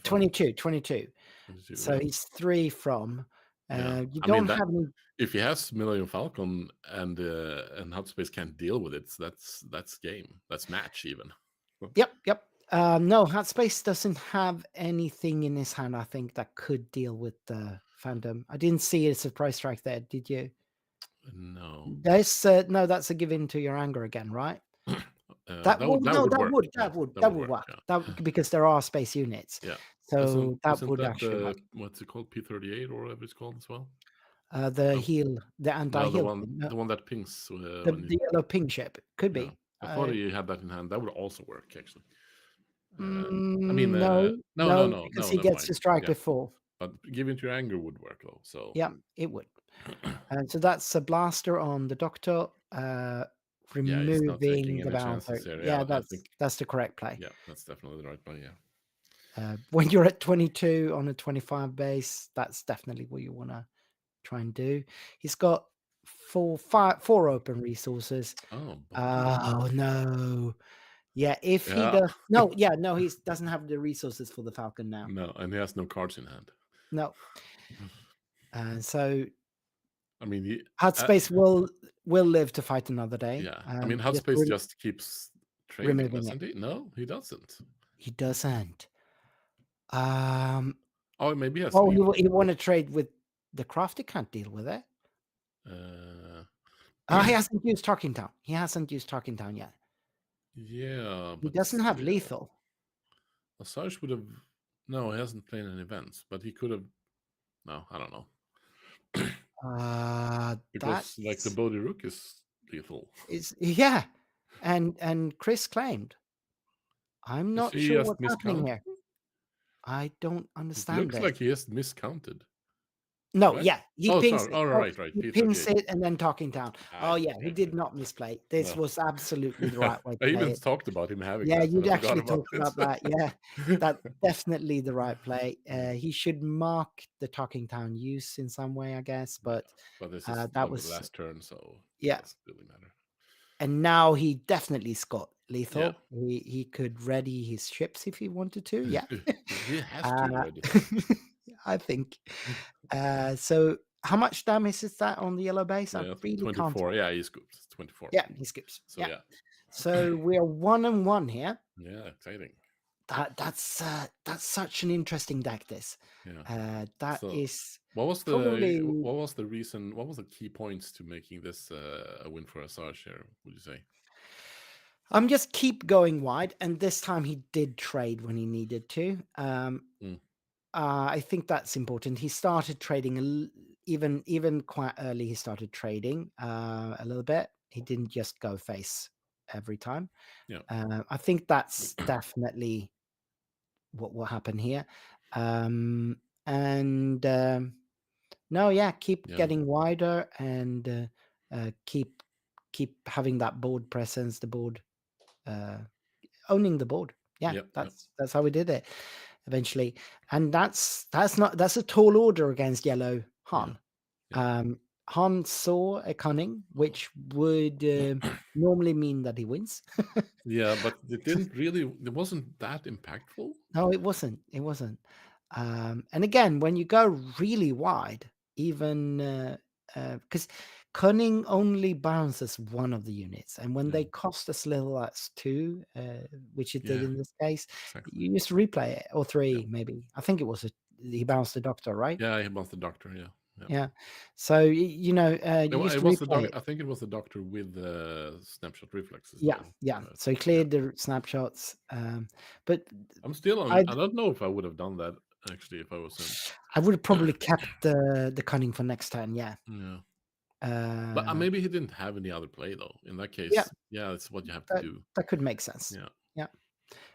22. So he's 3 from. You don't have any. If he has Millennium Falcon and Hubspace can't deal with it, that's game. That's match even. Yep. No, Heartspace doesn't have anything in his hand, I think, that could deal with the Phantom. I didn't see a surprise strike there, did you? No. That's a give in to your anger again, right? That would work. Yeah. Because there are space units. Yeah. So isn't would that actually work. What's it called? P38 or whatever it's called as well? The anti-heal. The one that pings. The yellow ping ship. Could be. I thought he had that in hand. That would also work, actually. No, because he gets to strike before. But giving to your anger would work, though. So yeah, it would. And so that's a blaster on the Doctor, removing the bouncer. Yeah, that's the correct play. Yeah, that's definitely the right play. Yeah. When you're at 22 on a 25 base, that's definitely what you want to try and do. He's got 4 open resources. Oh no. Yeah, if he does he doesn't have the resources for the Falcon now. No, and he has no cards in hand. No. So I mean, Heartspace will live to fight another day. Yeah. I mean, Heartspace just keeps trading, doesn't he? No, he doesn't. He doesn't. Maybe he has. Oh, he want to trade with the craft. He can't deal with it. He hasn't used Talking Town. Yet. Yeah, he doesn't have lethal. Asajj would have. No, he hasn't played any events, but he could have. No, I don't know. Because the Bodhi Rook is lethal. And Chris claimed. I'm not sure what's happening here. I don't understand. It looks like he has miscounted. No, right? He pings it. Right. He pings it and then Talking Town. He did not misplay. This was absolutely the right way to play I even it. talked about him having that. that. You'd actually talk about that. Yeah, that's definitely the right play. He should mark the Talking Town use in some way, I guess. But this is that was the last turn, so it doesn't really matter. And now he definitely's got lethal. Yeah. He could ready his ships if he wanted to. Yeah, he has to ready. I think. So how much damage is that on the yellow base? I really 24. Can't. Yeah, he scoops. 24. Yeah, he scoops. So yeah. So we are 1-1 here. Yeah, exciting. That's such an interesting deck. This. Yeah. What was the reason? What was the key points to making this a win for Asajj here? Would you say? I'm just keep going wide, and this time he did trade when he needed to. I think that's important. He started trading even quite early. He started trading a little bit. He didn't just go face every time. Yeah. I think that's definitely what happened here. Keep getting wider and keep having that board presence. The board owning the board. That's how we did it. Eventually, and that's a tall order against yellow Han. Han saw a cunning, which would normally mean that he wins. Yeah, but it wasn't that impactful. No, it wasn't. And again, when you go really wide, even because cunning only bounces one of the units, and when they cost as little as 2, which it did in this case, you just replay it, or 3 maybe. I think it was he bounced the doctor, right? Yeah, he was the doctor. Yeah. Yeah. So you know, you used It to was the replay. doctor. I think it was the doctor with the snapshot reflexes. Yeah, Though. yeah. So he cleared the snapshots. But I'm still on. I I don't know if I would have done that actually if I was him. I would have probably kept the cunning for next turn. Yeah. Yeah. But maybe he didn't have any other play though. In that case, yeah, it's what you have to do. That could make sense. Yeah. Yeah.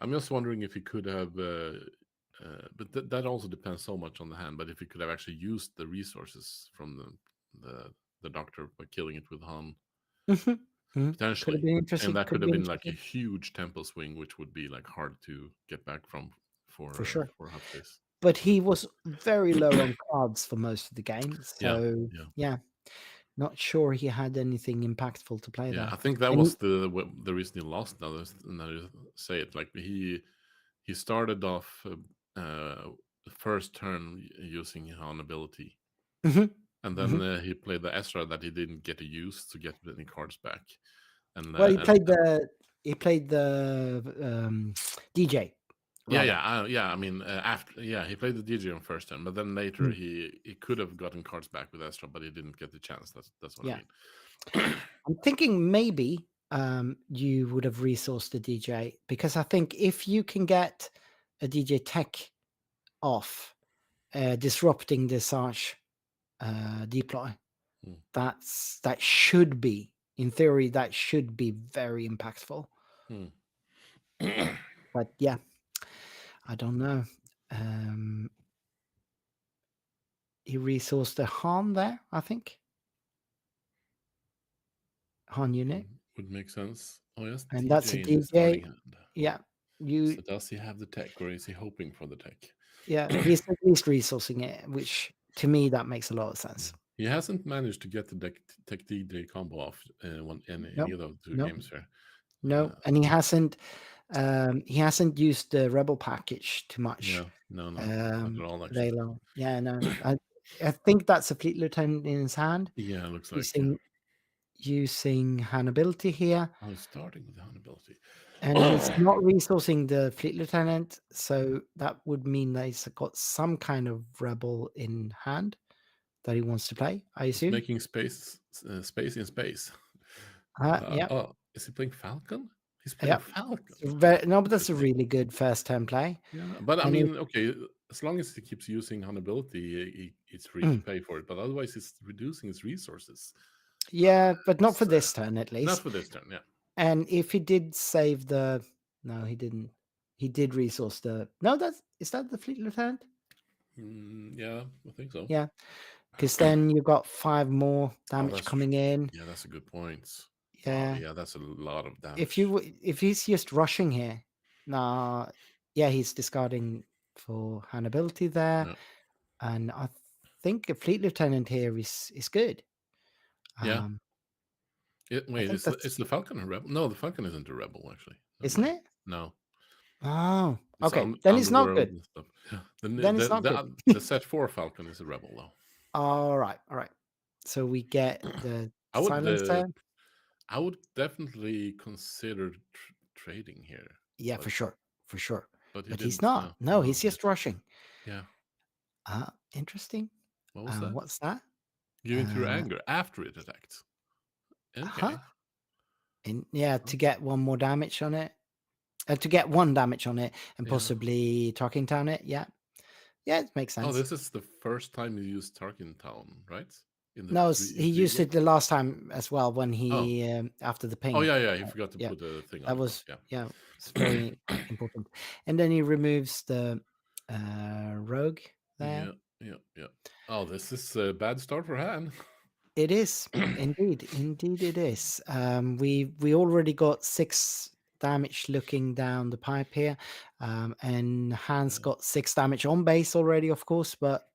I'm just wondering if he could have, but that also depends so much on the hand. But if he could have actually used the resources from the doctor by killing it with Han, potentially, Could have been interesting. and that could have been like a huge tempo swing, which would be like hard to get back from for sure. for half space. But he was very low on cards for most of the game, so yeah. Not sure he had anything impactful to play there. I think that was the reason he lost. Now you say it, like he started off first turn using Han ability, and then he played the Ezra that he didn't get to use to get any cards back. And well, he played the DJ. Yeah. I mean, after he played the DJ on first turn, but then later he could have gotten cards back with Ezra, but he didn't get the chance. That's what I mean. I'm thinking maybe you would have resourced the DJ, because I think if you can get a DJ tech off, disrupting the Asajj deploy, that should be, in theory, that should be very impactful. But yeah, I don't know. He resourced the Han there, I think. Han unit would make sense. Oh yes, and DJ that's a in the starting DJ. hand. Yeah, So does he have the tech, or is he hoping for the tech? Yeah, he's at least resourcing it, which to me that makes a lot of sense. He hasn't managed to get the tech DJ combo off in any of those two games here. No, and he hasn't used the rebel package too much. Yeah, no, not at all. Actually. Yeah, no. I think that's a fleet lieutenant in his hand. Yeah, it looks using Han ability here. Oh, he's starting with Han ability. And he's not resourcing the fleet lieutenant, so that would mean that he's got some kind of rebel in hand that he wants to play, I assume. He's making space in space. Yeah. Oh, is he playing Falcon? He's playing Falcon. But that's a really good first turn play. Yeah, but I mean, okay, as long as he keeps using Han ability, it's free to pay for it. But otherwise, he's reducing his resources. Yeah, but not for this turn, at least. Not for this turn, yeah. And if he did save the... No, he didn't. He did resource the... No, is that the fleet lieutenant? Yeah, I think so. Yeah, because then you've got 5 more damage coming in. Yeah, that's a good point. Yeah, yeah, that's a lot of damage. If he's just rushing here, he's discarding for Han ability there, and I think a fleet lieutenant here is good. Yeah. Wait, is the Falcon a rebel? No, the Falcon isn't a rebel actually. Isn't it? No. Oh, okay. Then it's not good. Yeah. Then it's not good. The set 4 Falcon is a rebel though. All right. So we get the silencer. I would definitely consider trading here. Yeah, for sure. But he's not. No, he's just rushing. Yeah. Interesting. What was that? What's that? Giving through anger after it attacked. Okay. And to get one more damage on it. To get 1 damage on it and possibly Tarkin Town it. Yeah, it makes sense. Oh, this is the first time you used Tarkin Town, right? He used it the last time as well when he after the ping. Oh yeah, he forgot to put the thing on. That was it's very important. And then he removes the rogue there. Yeah. Oh, this is a bad start for Han. It is indeed it is. We already got 6 damage looking down the pipe here, and Han's got 6 damage on base already, of course, but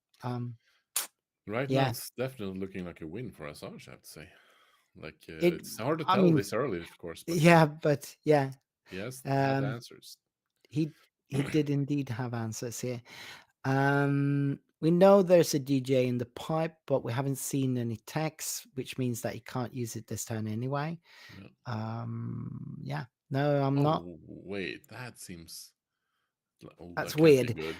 right now it's definitely looking like a win for Asajj, I have to say. Like it's hard to tell this early, of course. But yes, he has answers. He did indeed have answers here. We know there's a DJ in the pipe, but we haven't seen any text, which means that he can't use it this turn anyway. No, I'm not. Wait, that seems. That's weird. Good.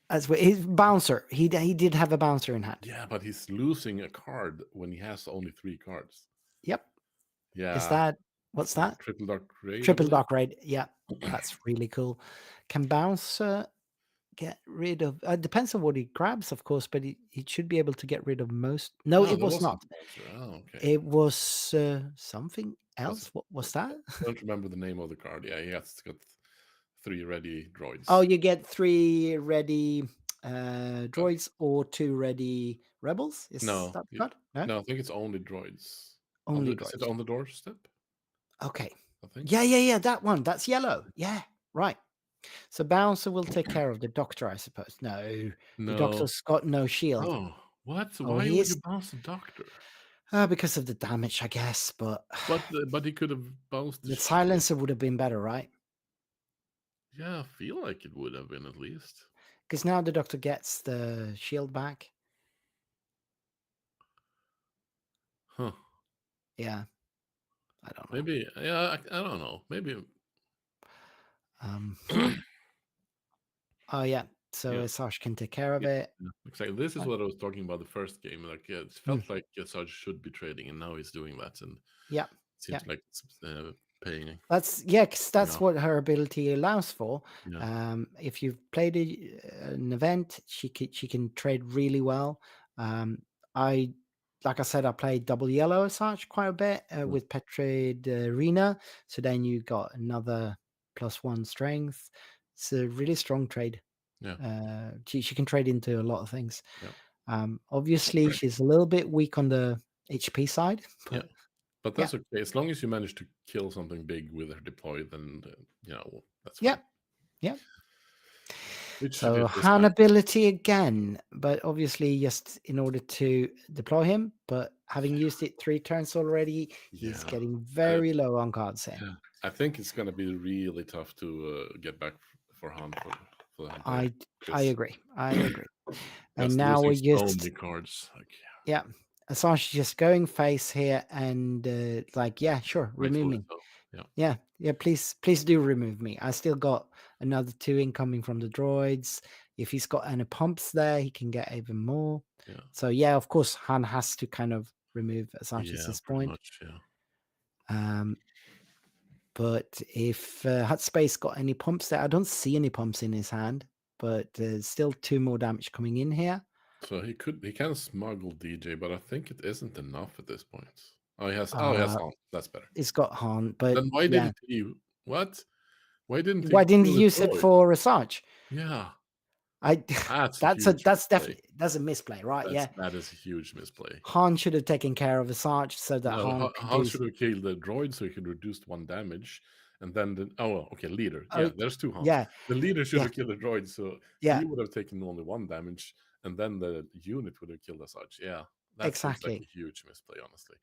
That's what his bouncer. He did have a bouncer in hand. Yeah, but he's losing a card when he has only 3 cards. Yep. Yeah. Is that what's that? Triple Dark Raid? I Triple believe. Dark Raid. Yeah, that's really cool. Can bouncer get rid of? Depends on what he grabs, of course, but he should be able to get rid of most. No, it there was wasn't not. a bouncer. Oh, okay. It was something else. What was that? I don't remember the name of the card. Yeah, he has got 3 ready droids. Oh, you get 3 ready droids or 2 ready rebels. Is No, that the card? No, no, I think it's only droids. only Is it droids. on the doorstep? Okay. I think. Yeah. That one. That's yellow. Yeah, right. So bouncer will take care of the doctor, I suppose. No, the No. doctor's got no shield. Oh, what? Oh, Why he would is you bounce the doctor? because of the damage, I guess. But But he could have bounced the shield. silencer would have been better, right? Yeah, I feel like it would have been at least. Because now the doctor gets the shield back. Huh. Yeah, I don't know. Maybe. Yeah, I don't know. Maybe. Oh yeah, so Yeah. Asajj can take care of Yeah, it. exactly. This is what I was talking about the first game. Like, it felt like Asajj should be trading, and now he's doing that, and Yeah, it seems like it's paying. That's because that's Yeah. what her ability allows for. Yeah. If you've played an event, she can trade really well. Like I said, I played double yellow Asajj quite a bit with Petrade Arena. So then you got another +1 strength. It's a really strong trade. Yeah. She can trade into a lot of things. Yeah. Obviously, she's a little bit weak on the HP side. But Yeah. But that's okay. As long as you manage to kill something big with her deploy, then that's fine. Yeah. Which she So did this Han time. ability again, but obviously just in order to deploy him. But having used it 3 turns already, he's Yeah. getting very low on cards here. Yeah. I think it's going to be really tough to get back for Han for the Han I player. agree. And Just now losing we're so just many cards. Like, yeah. Asajj just going face here and like yeah, sure, remove rightfully me. so. Yeah. Please do remove me. I still got another 2 incoming from the droids. If he's got any pumps there, he can get even more. Yeah. So yeah, of course, Han has to kind of remove Asajj at this pretty point. much. Yeah. But if Hut Space got any pumps there, I don't see any pumps in his hand. But there's still 2 more damage coming in here. So he can smuggle DJ, but I think it isn't enough at this point. Oh, he has Han. That's better. It's got Han, but Then why didn't he? What? Why didn't Why didn't he kill the use it droid? for Asajj? Yeah, That's definitely that's a misplay, right? that is a huge misplay. Han should have taken care of Asajj so that No, Han could Han do. should have killed the droid so he could reduce 1 damage, and then leader. Oh, Yeah, there's 2 Hans. yeah, The leader should yeah, have killed the droid, so yeah, he would have taken only 1 damage, and then the unit would have killed Asajj. Yeah, that seems like exactly. a huge misplay, honestly.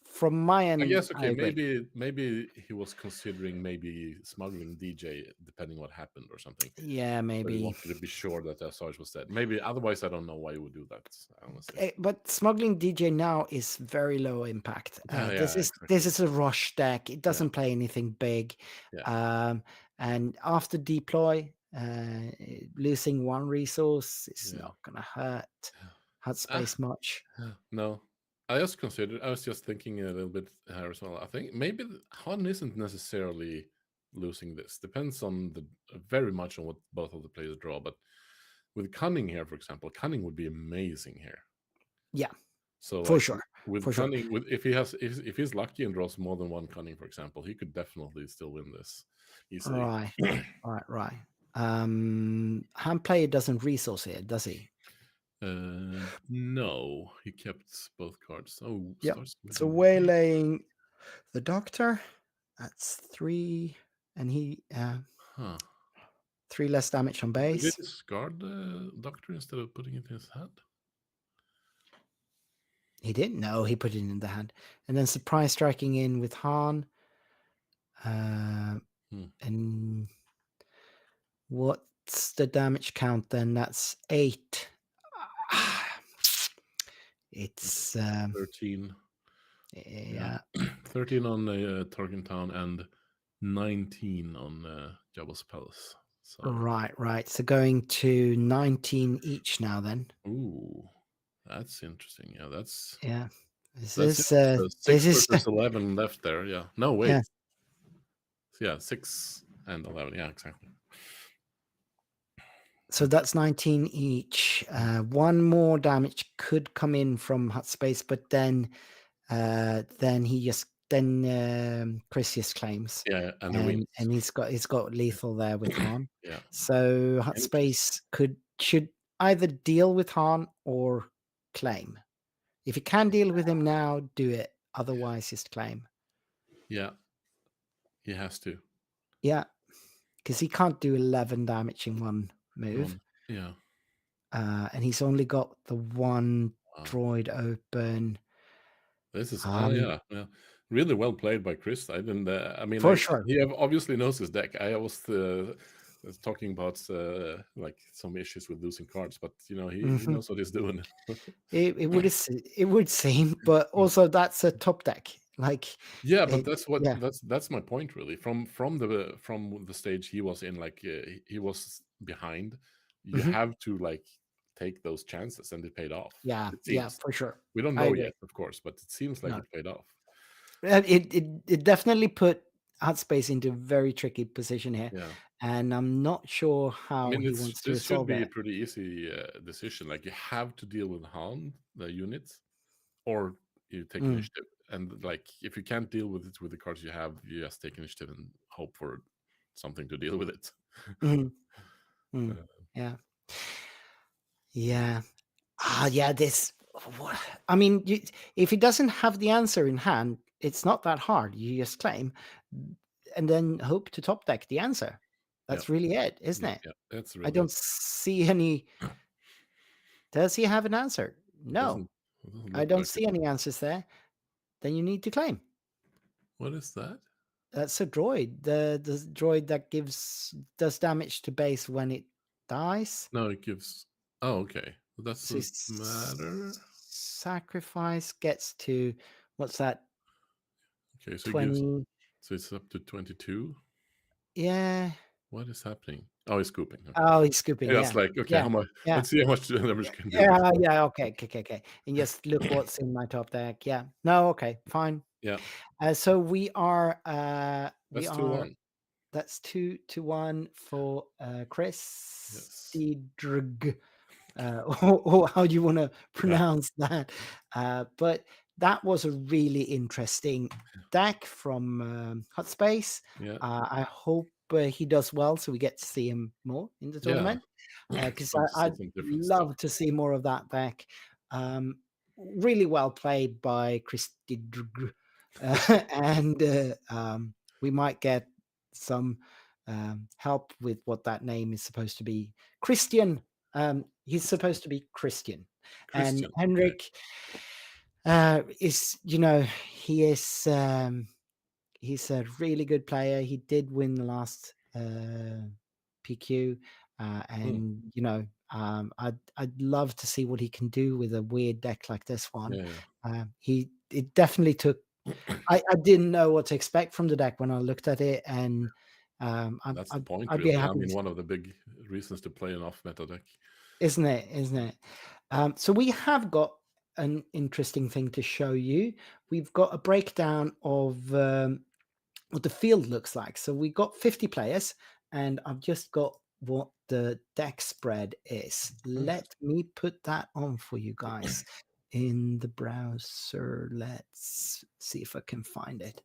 From my end, I guess I agree. maybe he was considering maybe smuggling DJ depending what happened or something. Yeah, So he maybe. wanted to be sure that Asajj was dead. Maybe otherwise, I don't know why he would do that. Honestly, But smuggling DJ now is very low impact. This is a rush deck. It doesn't play anything big. Yeah. And after deploy, losing 1 resource is not gonna hurt Hut Space much. No, I was just thinking a little bit here as well. I think maybe Han isn't necessarily losing this. Depends on very much on what both of the players draw. But with Cunning here, for example, Cunning would be amazing here. Yeah. So for sure. With for Cunning, if he's lucky and draws more than 1 Cunning, for example, he could definitely still win this easily. Right. Han player doesn't resource here, does he? No, he kept both cards. Oh, yeah. So waylaying the doctor, that's 3, and he 3 less damage on base. Did he discard the doctor instead of putting it in his hand? He didn't know. He put it in the hand, and then surprise striking in with Han. And what's the damage count then? That's 8. It's 13. Yeah. 13 on Tarkin Town and 19 on Jabba's Palace. So Right. So going to 19 each now then. ooh, that's interesting. Yeah, that's Yeah. This that's is it. So this 6 is versus 11 left there. Yeah. No, wait. yeah. Yeah, 6 and 11. Yeah, exactly. So that's 19 each. One more damage could come in from hot space, but then Chris just claims. Yeah, and the wins. And he's got lethal there with Han. Yeah. So hot space should either deal with Han or claim. If you can deal with him now, do it. Otherwise, just claim. Yeah. He has to. Yeah, because he can't do 11 damage in one move. Yeah. And he's only got the one Wow. droid open. This is yeah. Really well played by Chris. I didn't. I mean, For sure. he obviously knows his deck. I was talking about like some issues with losing cards, but you know he knows what he's doing. It would seem, but also that's a top deck. Like yeah, but that's my point really. From the stage he was in, like he was behind. You have to like take those chances, and it paid off. Yeah, for sure. We don't know yet, of course, but it seems like it paid off. It definitely put Outspace into a very tricky position here. Yeah. And I'm not sure how he wants to resolve this should be it. a pretty easy decision. Like you have to deal with Han, the units, or you take initiative. And like if you can't deal with it with the cards you have, you just take initiative and hope for something to deal with it. Yeah. This. I mean, if he doesn't have the answer in hand, it's not that hard. You just claim, and then hope to top deck the answer. That's really it, isn't it? Yeah, that's really. I don't see any. Does he have an answer? No, I don't see any answers there. Then you need to claim. What is that? That's a droid. The droid that does damage to base when it dies. No, it gives. Oh, okay. That doesn't matter. Sacrifice gets to what's that? Okay, so 20. So it's up to 22. Yeah. What is happening? Oh, he's scooping. Okay. Oh, he's scooping. Yeah, Yeah. it's like okay, how much? Yeah. Let's see how much damage can do. Yeah. Okay. And just look what's in my top deck. Yeah. No. Okay. Fine. Yeah. So we are. That's 2-1. That's 2-1 for Chris. Yes. Or how do you want to pronounce that? But that was a really interesting deck from Hot Space. Yeah. I hope he does well, so we get to see him more in the tournament. Because I'd love to see more of that deck. Really well played by Chris. And we might get some help with what that name is supposed to be. Christian. He's supposed to be Christian. And Henrik is, he is. He's a really good player. He did win the last PQ, and I'd love to see what he can do with a weird deck like this one. It definitely took. I didn't know what to expect from the deck when I looked at it, and that's the point. I'd really. be happy. I mean, one of the big reasons to play an off-meta deck, isn't it? So we have got an interesting thing to show you. We've got a breakdown of what the field looks like. So we got 50 players, and I've just got what the deck spread is. Let me put that on for you guys in the browser. Let's see if I can find it.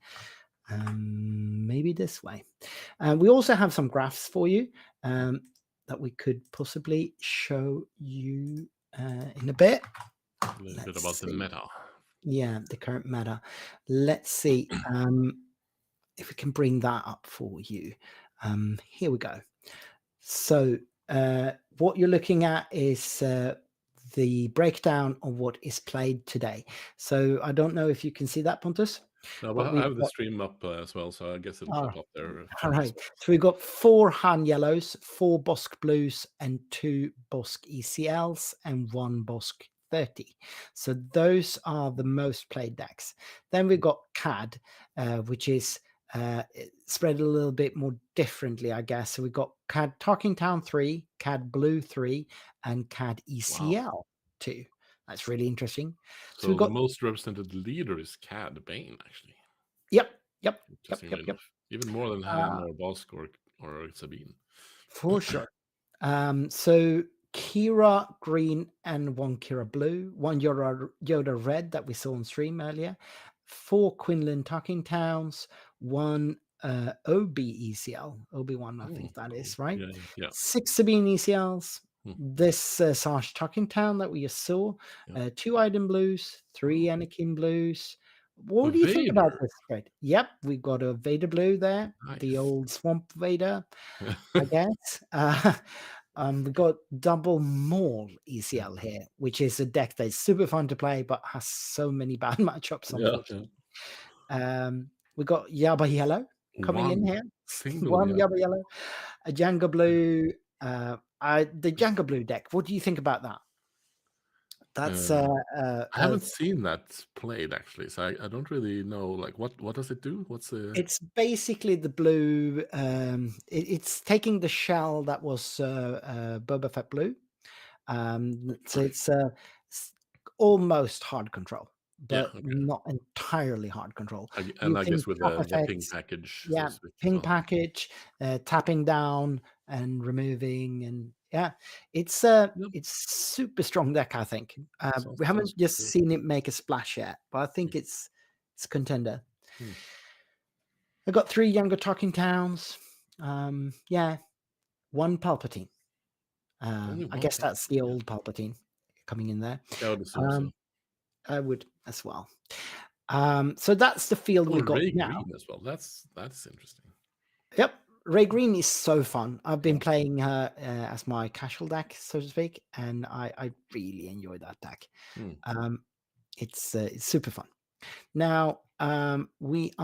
Maybe this way. We also have some graphs for you that we could possibly show you in a bit. A little bit about the meta. Yeah, the current meta. Let's see if we can bring that up for you. Here we go. So what you're looking at is the breakdown of what is played today. So I don't know if you can see that, Pontus. No, but I have the stream up as well, so I guess it'll pop up there. All right. So we've got 4 Han Yellows, 4 Bossk Blues, and 2 Bossk ECLs, and 1 Bossk 30. So those are the most played decks. Then we've got CAD, which is spread a little bit more differently, I guess. So we got CAD Talking Town 3, CAD Blue 3, and CAD ECL 2. That's really interesting. So we the got most represented leader is CAD Bane, actually. yep. Interestingly enough, even more than Han or Bossk or Sabine. For sure. So Qi'ra green and 1 Qi'ra blue, 1 Yoda red that we saw on stream earlier, 4 Quinlan Talking Towns, 1 OBECL, Obi-Wan, I think that is, right? Yeah. 6 Sabine ECLs, this Asajj Talking Town that we just saw, 2 Iden blues, 3 Anakin blues. What do you think about this spread? Yep, we got a Vader blue there, the old Swamp Vader, I guess. We got double Maul ECL here, which is a deck that's super fun to play, but has so many bad matchups, unfortunately. We got Yaba Yellow coming in here. One Yaba Yellow, a Jango Blue. The Jango Blue deck. What do you think about that? That's I haven't seen that played actually, so I don't really know. Like, what does it do? What's the? It's basically the blue. It's taking the shell that was Boba Fett blue. So it's almost hard control, but not entirely hard control. And I guess with the ping package. Yeah, ping package, tapping down and removing, and it's super strong deck, I think. We haven't just seen it make a splash yet, but I think it's contender. I got 3 younger Talking Towns. 1 Palpatine. I guess that's the old Palpatine coming in there. I would assume so. I would as well. So that's the field we got Ray now. Green as well. That's interesting. Yep, Ray Green is so fun. I've been playing her as my casual deck, so to speak, and I really enjoy that deck. It's super fun. Now we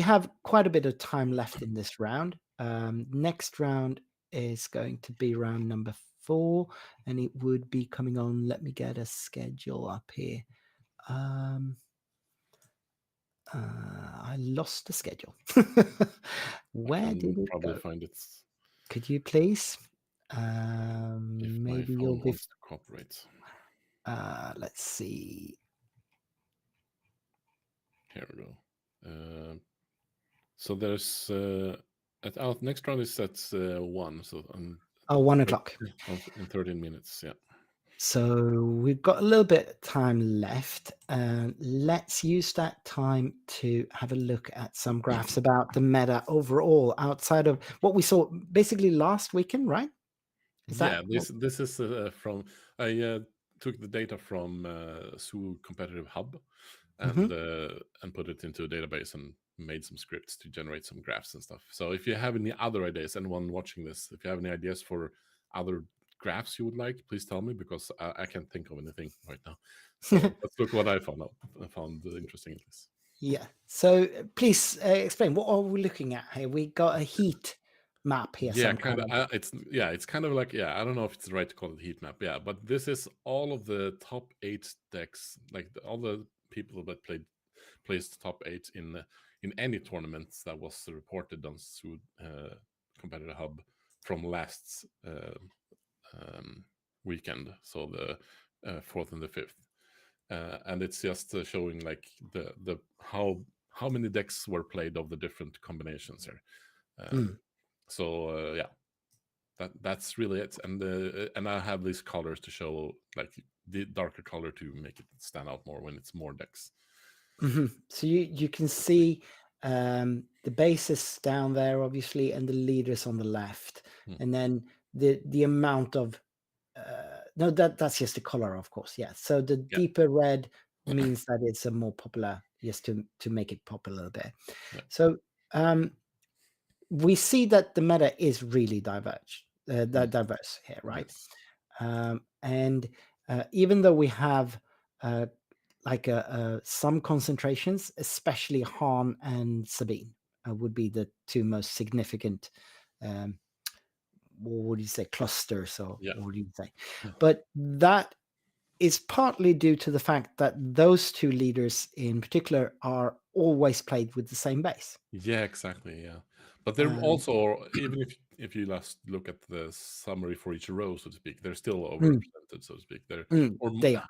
have quite a bit of time left in this round. Next round is going to be round number 4, and it would be coming on. Let me get a schedule up here. I lost the schedule. Where did it probably go? Find it. Could you please? Maybe you'll be wants to cooperate. Let's see. Here we go. So there's next round is at 1. So 1 o'clock in 13 minutes. Yeah. So we've got a little bit of time left. Let's use that time to have a look at some graphs about the meta overall, outside of what we saw basically last weekend, right? This is from I took the data from SWU Competitive Hub and put it into a database and made some scripts to generate some graphs and stuff. So if you have any other ideas, anyone watching this, if you have any ideas for other graphs you would like, please tell me, because I can't think of anything right now. So let's look what I found out. I found interesting in this. Yeah. So please explain, what are we looking at here? We got a heat map here. Yeah, kind of. It's kind of like, I don't know if it's right to call it heat map. Yeah, but this is all of the top 8 decks, like all the people that placed top 8 in any tournaments that was reported on SWU Competitive Hub from last weekend, so the 4th and the 5th, and it's just showing like the how many decks were played of the different combinations here. So that's really it, and I have these colors to show, like the darker color to make it stand out more when it's more decks. So you can see the bases down there, obviously, and the leaders on the left, and then the amount of no, that's just the color, of course. Yeah. So the deeper red means that it's a more popular, just to make it pop a little bit. So we see that the meta is really diverse here, right? Yes. And even though we have like some concentrations, especially Han and Sabine would be the 2 most significant what would you say, clusters, or what do you say? But that is partly due to the fact that those 2 leaders in particular are always played with the same base. Yeah, exactly. Yeah, but they're also, even if you just look at the summary for each row, so to speak, they're still overrepresented, so to speak. They're They are.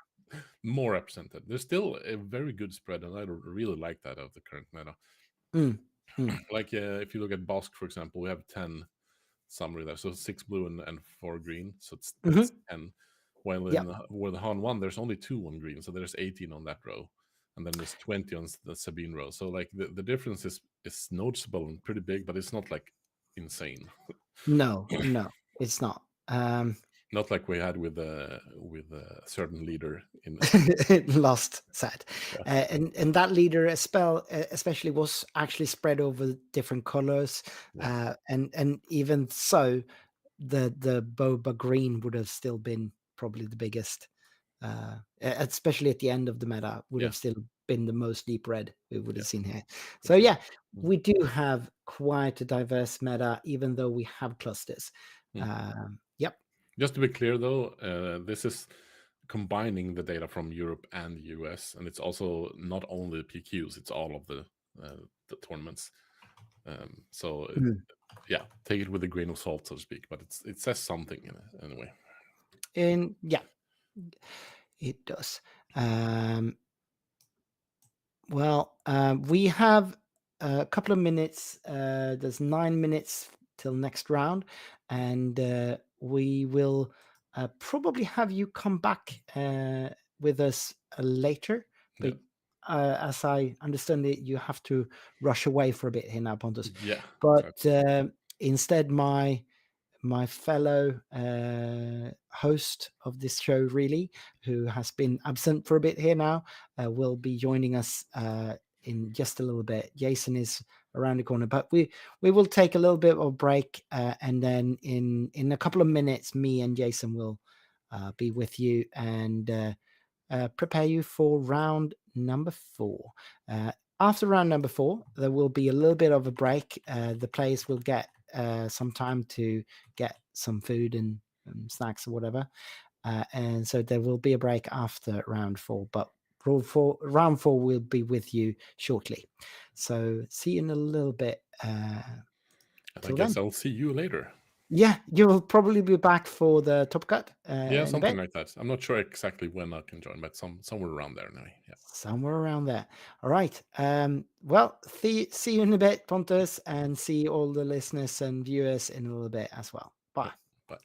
more represented. There's still a very good spread, and I really like that of the current meta. Like if you look at Bossk, for example, we have 10 summary there, so 6 blue and 4 green, so that's 10. While in with the Han 1, there's only 2 on green, so there's 18 on that row, and then there's 20 on the Sabine row. So like the difference is noticeable and pretty big, but it's not like insane. No, it's not. Not like we had with a certain leader in Lost sad. And that leader especially was actually spread over different colors. And even so, the boba green would have still been probably the biggest, especially at the end of the meta, would have still been the most deep red we would have seen here. So yeah, we do have quite a diverse meta, even though we have clusters. Yep. Just to be clear, though, this is combining the data from Europe and the US, and it's also not only the PQs; it's all of the tournaments. So yeah, take it with a grain of salt, so to speak. But it says something anyway. And yeah, it does. We have a couple of minutes. There's 9 minutes till next round, and we will probably have you come back with us later. But as I understand it, you have to rush away for a bit here now, Pontus. Yeah. But instead, my fellow host of this show, really, who has been absent for a bit here now, will be joining us in just a little bit. Jason is around the corner, but we will take a little bit of a break, and then in a couple of minutes, me and Jason will be with you and prepare you for round number 4. After round number 4, there will be a little bit of a break. The players will get some time to get some food and snacks or whatever. And so there will be a break after round 4, but round 4 will be with you shortly. So see you in a little bit. I guess I'll see you later. Yeah, you will probably be back for the top cut. Something like that. I'm not sure exactly when I can join, but somewhere around there anyway. Yeah. Somewhere around there. All right. Well, see you in a bit, Pontus, and see all the listeners and viewers in a little bit as well. Bye. Bye.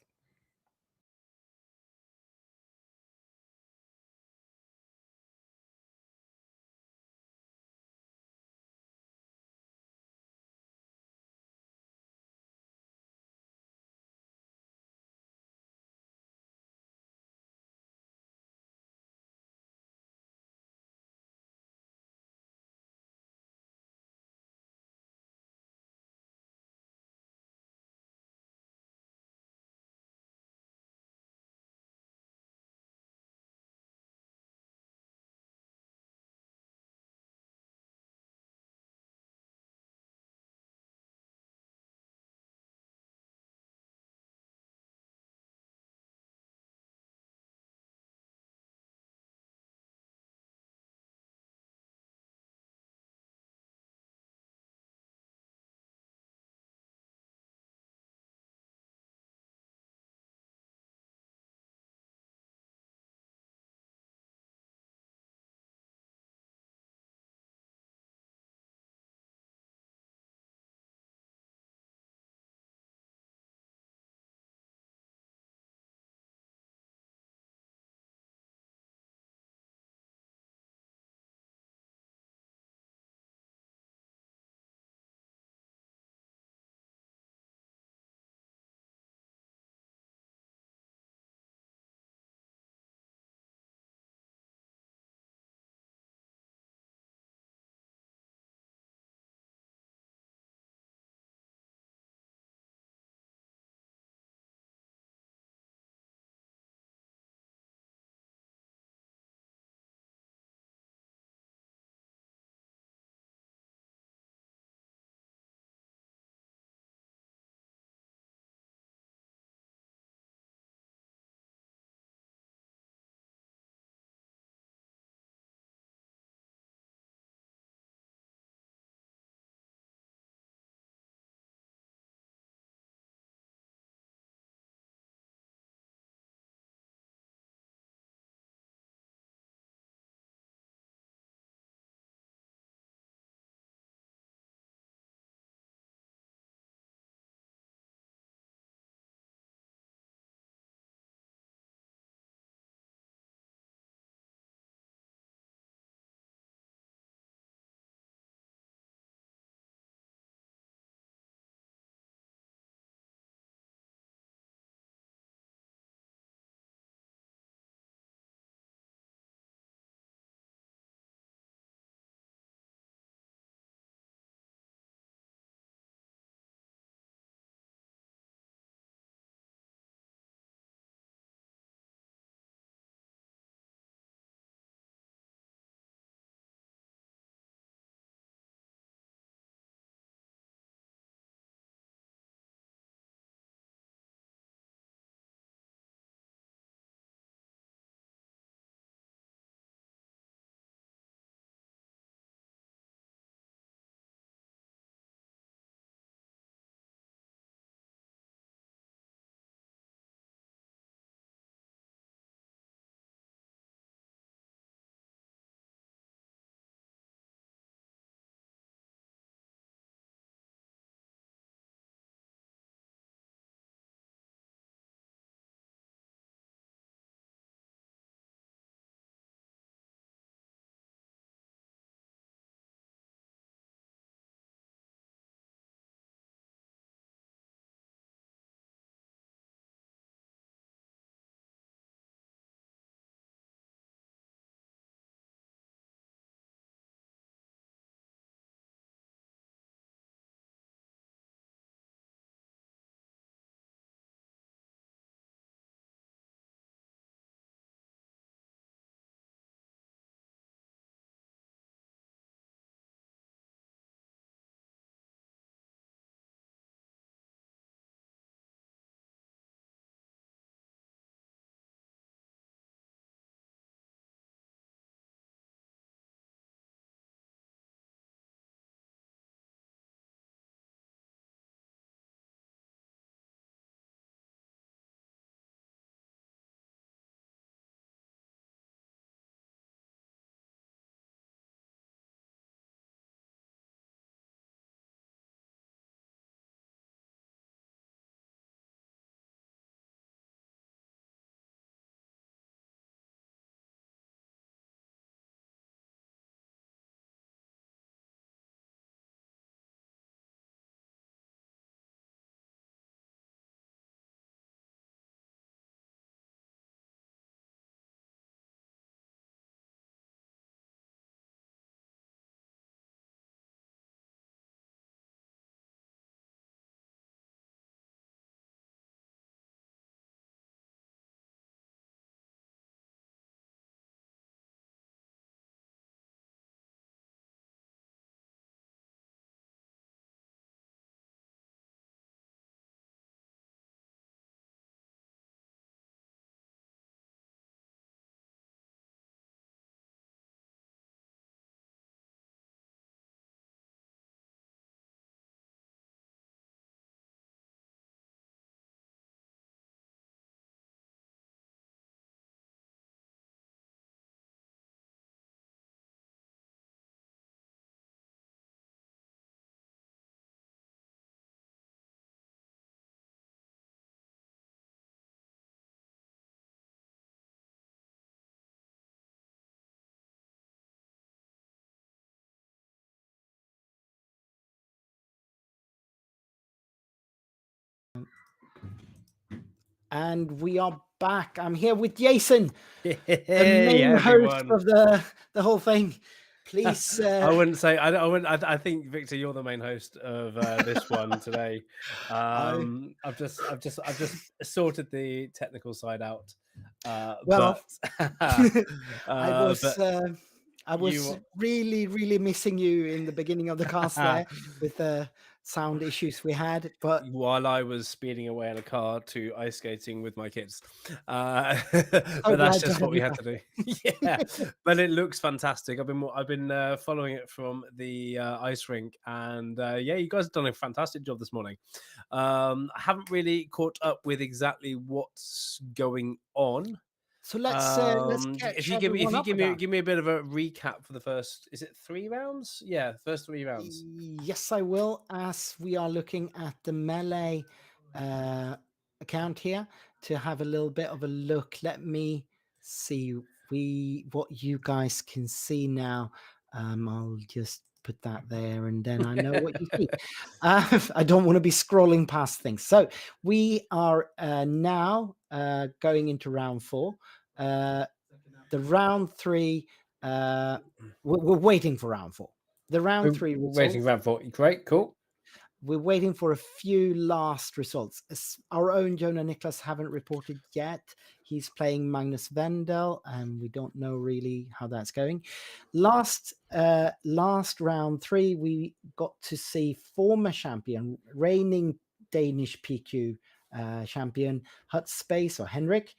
And we are back. I'm here with Jason, the Hey, main host everyone. of the whole thing. Please, I wouldn't say I wouldn't. I think Victor, you're the main host of this one today. I've just sorted the technical side out. well, But I was you- really missing you in the beginning of the cast there with the sound issues we had. But while I was speeding away in a car to ice skating with my kids, but glad that's to just have what we you had to do. Yeah, but it looks fantastic. I've been following it from the ice rink, and yeah, you guys have done a fantastic job this morning. I haven't really caught up with exactly what's going on. so let's catch If you everyone up with that. give me a bit of a recap for the first, is it 3 rounds? Yeah, first 3 rounds. Yes, I will, as we are looking at the Melee account here to have a little bit of a look. Let me see what you guys can see now. I'll just put that there, and then I know what you see. I don't want to be scrolling past things. So we are now going into round 4. The round 3, we're waiting for round 4. The round 3 We're results, waiting round 4. Great, cool. we're waiting for a few last results. Our own Jonah Niklas haven't reported yet. He's playing Magnus Vendel, and we don't know really how that's going. Last round 3, we got to see former champion, reigning Danish PQ champion Space or Henrik,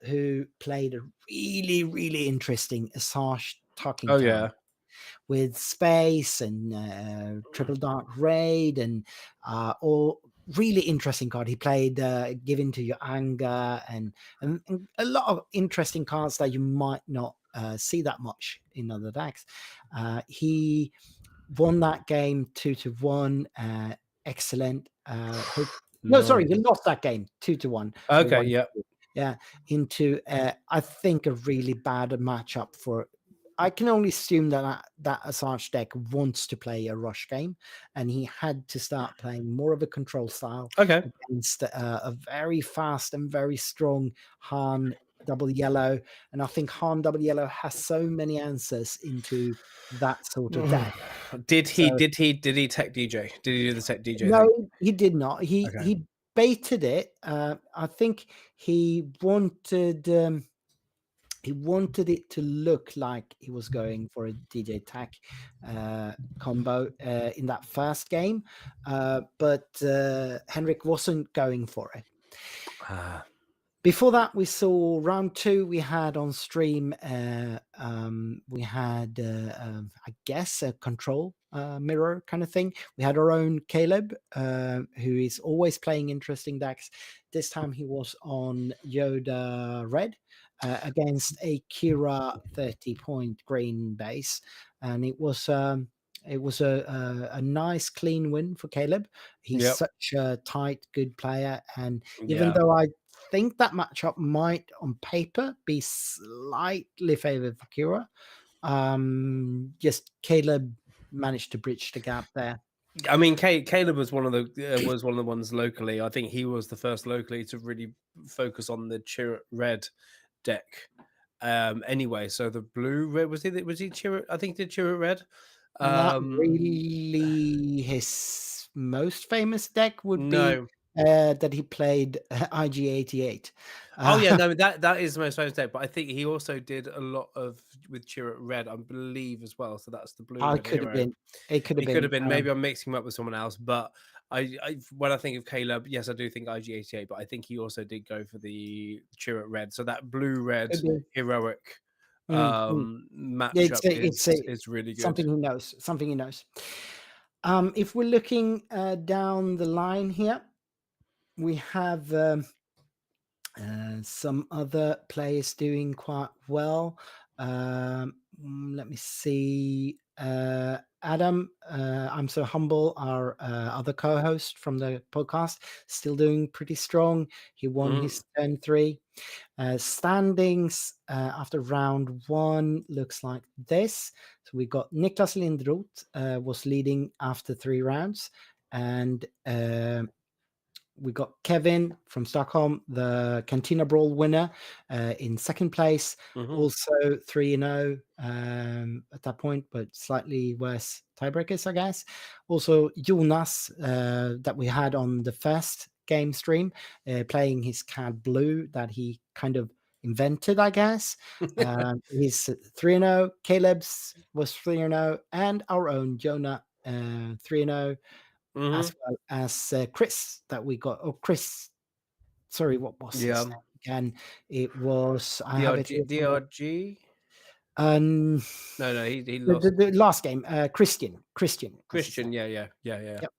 who played a really interesting Asajj talking Oh town yeah. with Space and Triple Dark Raid and all really interesting card. He played Given to Your Anger and a lot of interesting cards that you might not see that much in other decks. He won that game 2-1. Excellent. No, sorry, he lost that game 2-1. Okay, yeah. Yeah, into I think a really bad matchup for. I can only assume that Asajj deck wants to play a rush game, and he had to start playing more of a control style Okay. against a very fast and very strong Han double yellow. And I think Han double yellow has so many answers into that sort of deck. Did he tech DJ? Did he do the tech DJ No, thing? he did not. He baited it. I think he wanted it to look like he was going for a DJ Tack combo in that first game, but Henrik wasn't going for it. Before that, we saw round 2. We had on stream, we had, I guess, a control mirror kind of thing. We had our own Caleb, who is always playing interesting decks. This time he was on Yoda Red against a Qi'ra 30-point green base. And it was a nice, clean win for Caleb. He's such a tight, good player. And even though I think that matchup might on paper be slightly favored for Qi'ra, just Caleb managed to bridge the gap there. I mean, Caleb was one of the ones locally. I think he was the first locally to really focus on the Qi'ra Red deck. Anyway, so the blue red was he Qi'ra? I think he did Qi'ra Red. Not really his most famous deck would be that he played IG88. Oh yeah, no, that is the most famous deck. But I think he also did a lot with Qi'ra Red, I believe, as well. So that's the blue. It could have been. It could have been. Maybe I'm mixing him up with someone else. But I when I think of Caleb, yes, I do think IG88. But I think he also did go for the Qi'ra Red. So that blue red heroic matchup is really good. Something he knows. If we're looking down the line here, we have some other players doing quite well. Let me see. Adam, I'm so humble. Our other co-host from the podcast, still doing pretty strong. He won his turn 3. Standings after round 1 looks like this. So we got Niklas Lindroth was leading after 3 rounds, and we got Kevin from Stockholm, the Cantina Brawl winner, in second place. Also 3-0 at that point, but slightly worse tiebreakers, I guess. Also Jonas, that we had on the first game stream, playing his card blue that he kind of invented, I guess. He's 3-0. Caleb's was 3-0, and our own Jonah 3-0. As well as Chris that we got. Oh, Chris. Sorry, what was his name again? It was I have it here. DRG? No, he lost. The last game. Christian. Yeah. Yep.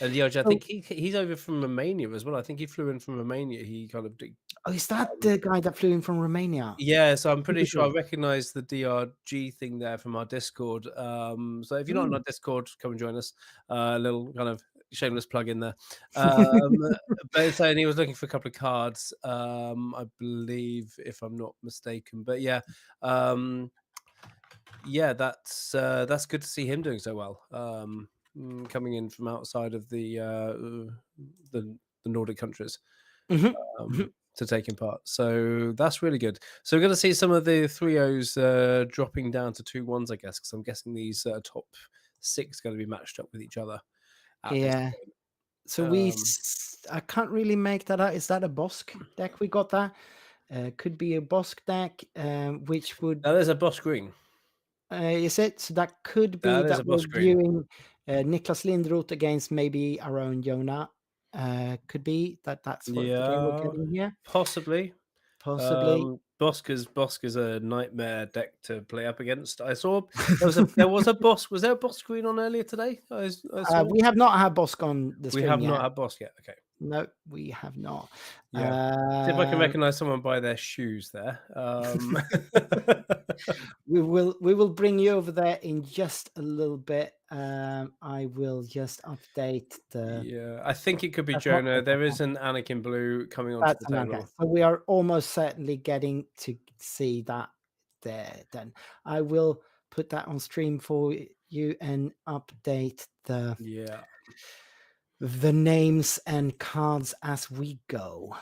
And DRG, I think he's over from Romania as well. I think he flew in from Romania. He kind of did. Oh, is that the guy that flew in from Romania? Yeah, so I'm pretty sure I recognize the DRG thing there from our Discord. So if you're not on our Discord, come and join us. A little kind of shameless plug in there. But so he was looking for a couple of cards, I believe, if I'm not mistaken. But yeah, that's good to see him doing so well. Coming in from outside of the Nordic countries. To taking part, so that's really good. So we're going to see some of the 3-0s dropping down to 2-1s, I guess, because I'm guessing these top 6 going to be matched up with each other. Yeah. So I can't really make that out. Is that a Bossk deck we got there? Could be a Bossk deck, which would. Now there's a Bossk green. Is it? So that could be that we're viewing Niklas Lindroth against maybe our own Jonah. Could be that's what the game we're getting here. Possibly. Bossk is a nightmare deck to play up against. I saw there was a Bossk. Was there a Bossk green on earlier today? I saw. We have not had Bossk on the stream. We have not had Bossk yet. Okay. No, we have not. Yeah. See if I can recognize someone by their shoes there. We will bring you over there in just a little bit. I will just update the. Yeah, I think it could be Jonah. There is an Anakin blue coming onto the table. Okay. So we are almost certainly getting to see that there. Then I will put that on stream for you and update the names and cards as we go.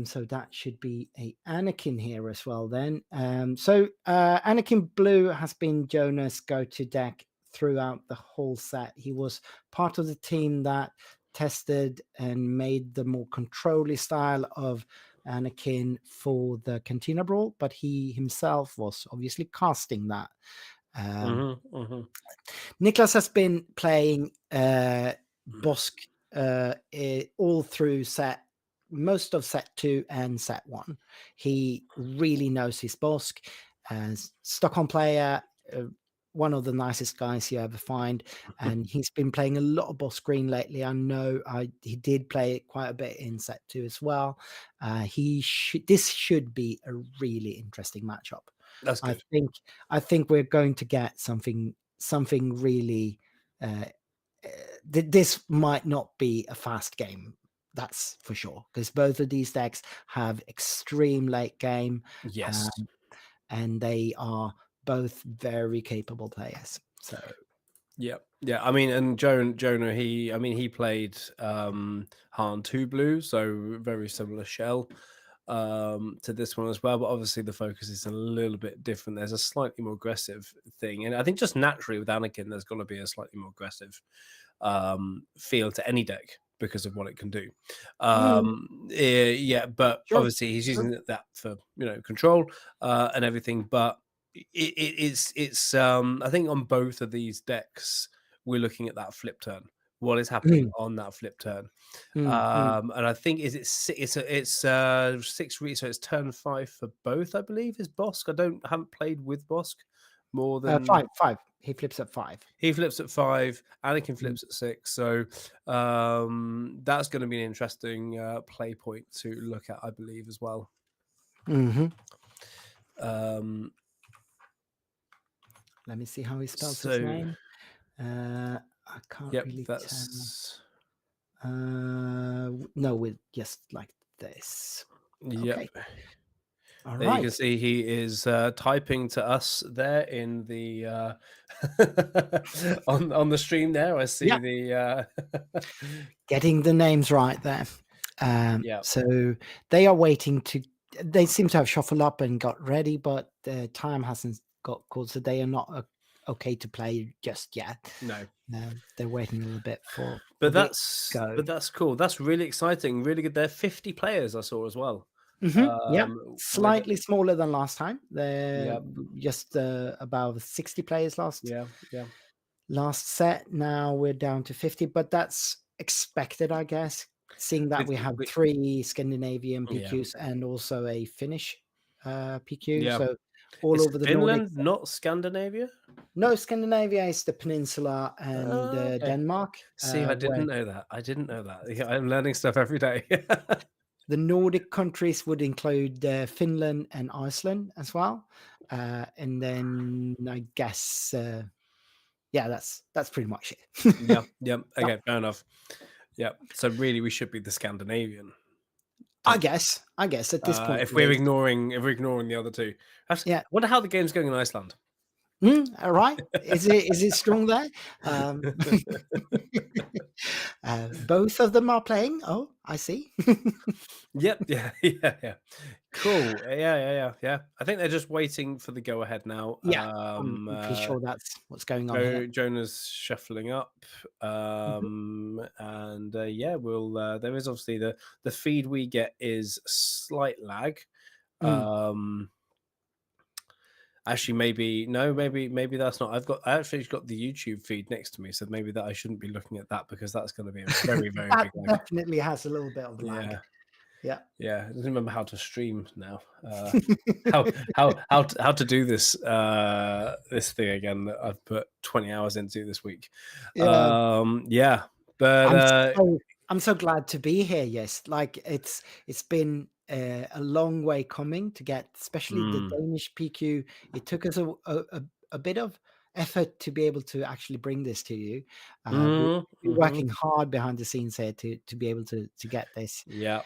So that should be a Anakin here as well then. So Anakin Blue has been Jonah's go-to deck throughout the whole set. He was part of the team that tested and made the more controlly style of Anakin for the Cantina Brawl, but he himself was obviously casting that. Niklas has been playing Bossk all through most of set 2 and set 1. He really knows his Bossk. Stockholm player, one of the nicest guys you ever find, and he's been playing a lot of Bossk green lately. I know he did play it quite a bit in set 2 as well. This should be a really interesting matchup. That's good. I think we're going to get something really. This might not be a fast game, that's for sure, because both of these decks have extreme late game. Yes, and they are both very capable players. So yeah. I mean, and Jonah, he played Han 2 blue, so very similar shell to this one as well, but obviously the focus is a little bit different. There's a slightly more aggressive thing, and I think just naturally with Anakin there's going to be a slightly more aggressive feel to any deck because of what it can do. But obviously he's using that for control and everything, but it's I think on both of these decks we're looking at that flip turn. What is happening on that flip turn? And I think it's 6 reads, so it's turn 5 for both, I believe, is Bossk. I haven't played with Bossk more than 5. He flips at 5. He flips at 5. Anakin flips at 6. So that's going to be an interesting play point to look at, I believe, as well. Let me see how he spells his name. I can't really tell. No, with just like this. Yep. Okay. All there right. You can see he is typing to us there in the on the stream there. I see the getting the names right there. Yeah. So they are waiting to. They seem to have shuffled up and got ready, but the time hasn't got called, so they are not okay to play just yet. No. They're waiting a little bit for. But the that's cool. That's really exciting. Really good. There are 50 players I saw as well. Yeah, with- slightly smaller than last time. They're Yep. just about 60 players Yeah. last set. Now we're down to 50, but that's expected, I guess, seeing that we have 3 Scandinavian Yeah. PQs and also a Finnish PQ. Yeah. So all Is over the Finland Nordics. not Scandinavia? No, Scandinavia is the peninsula and Okay. Denmark. See, I didn't know that. I didn't know that. Yeah, I'm learning stuff every day. The Nordic countries would include Finland and Iceland as well. And then I guess, yeah, that's pretty much it. Yeah. Okay, fair enough. Yeah. So really, we should be the Scandinavian. I guess at this point, if we're ignoring the other two. Yeah. I wonder how the game's going in Iceland. All right. Is it strong there? Both of them are playing. Oh, I see. Yep. Yeah. Cool. Yeah. I think they're just waiting for the go ahead now. Yeah, I'm pretty sure that's what's going on here. Jonah's shuffling up, and yeah, we'll. There is obviously the feed we get is slight lag. Actually, maybe that's not. I actually got the YouTube feed next to me, so maybe that I shouldn't be looking at that because that's going to be a very very That big lag. definitely has a little bit of lag. Yeah. I don't remember how to stream now. How to do this this thing again that I've put 20 hours into this week. Yeah. But I'm so glad to be here. Yes, like it's been a long way coming to get, especially the Danish PQ. It took us a bit of effort to be able to actually bring this to you. We're working hard behind the scenes here to be able to get this. Yeah.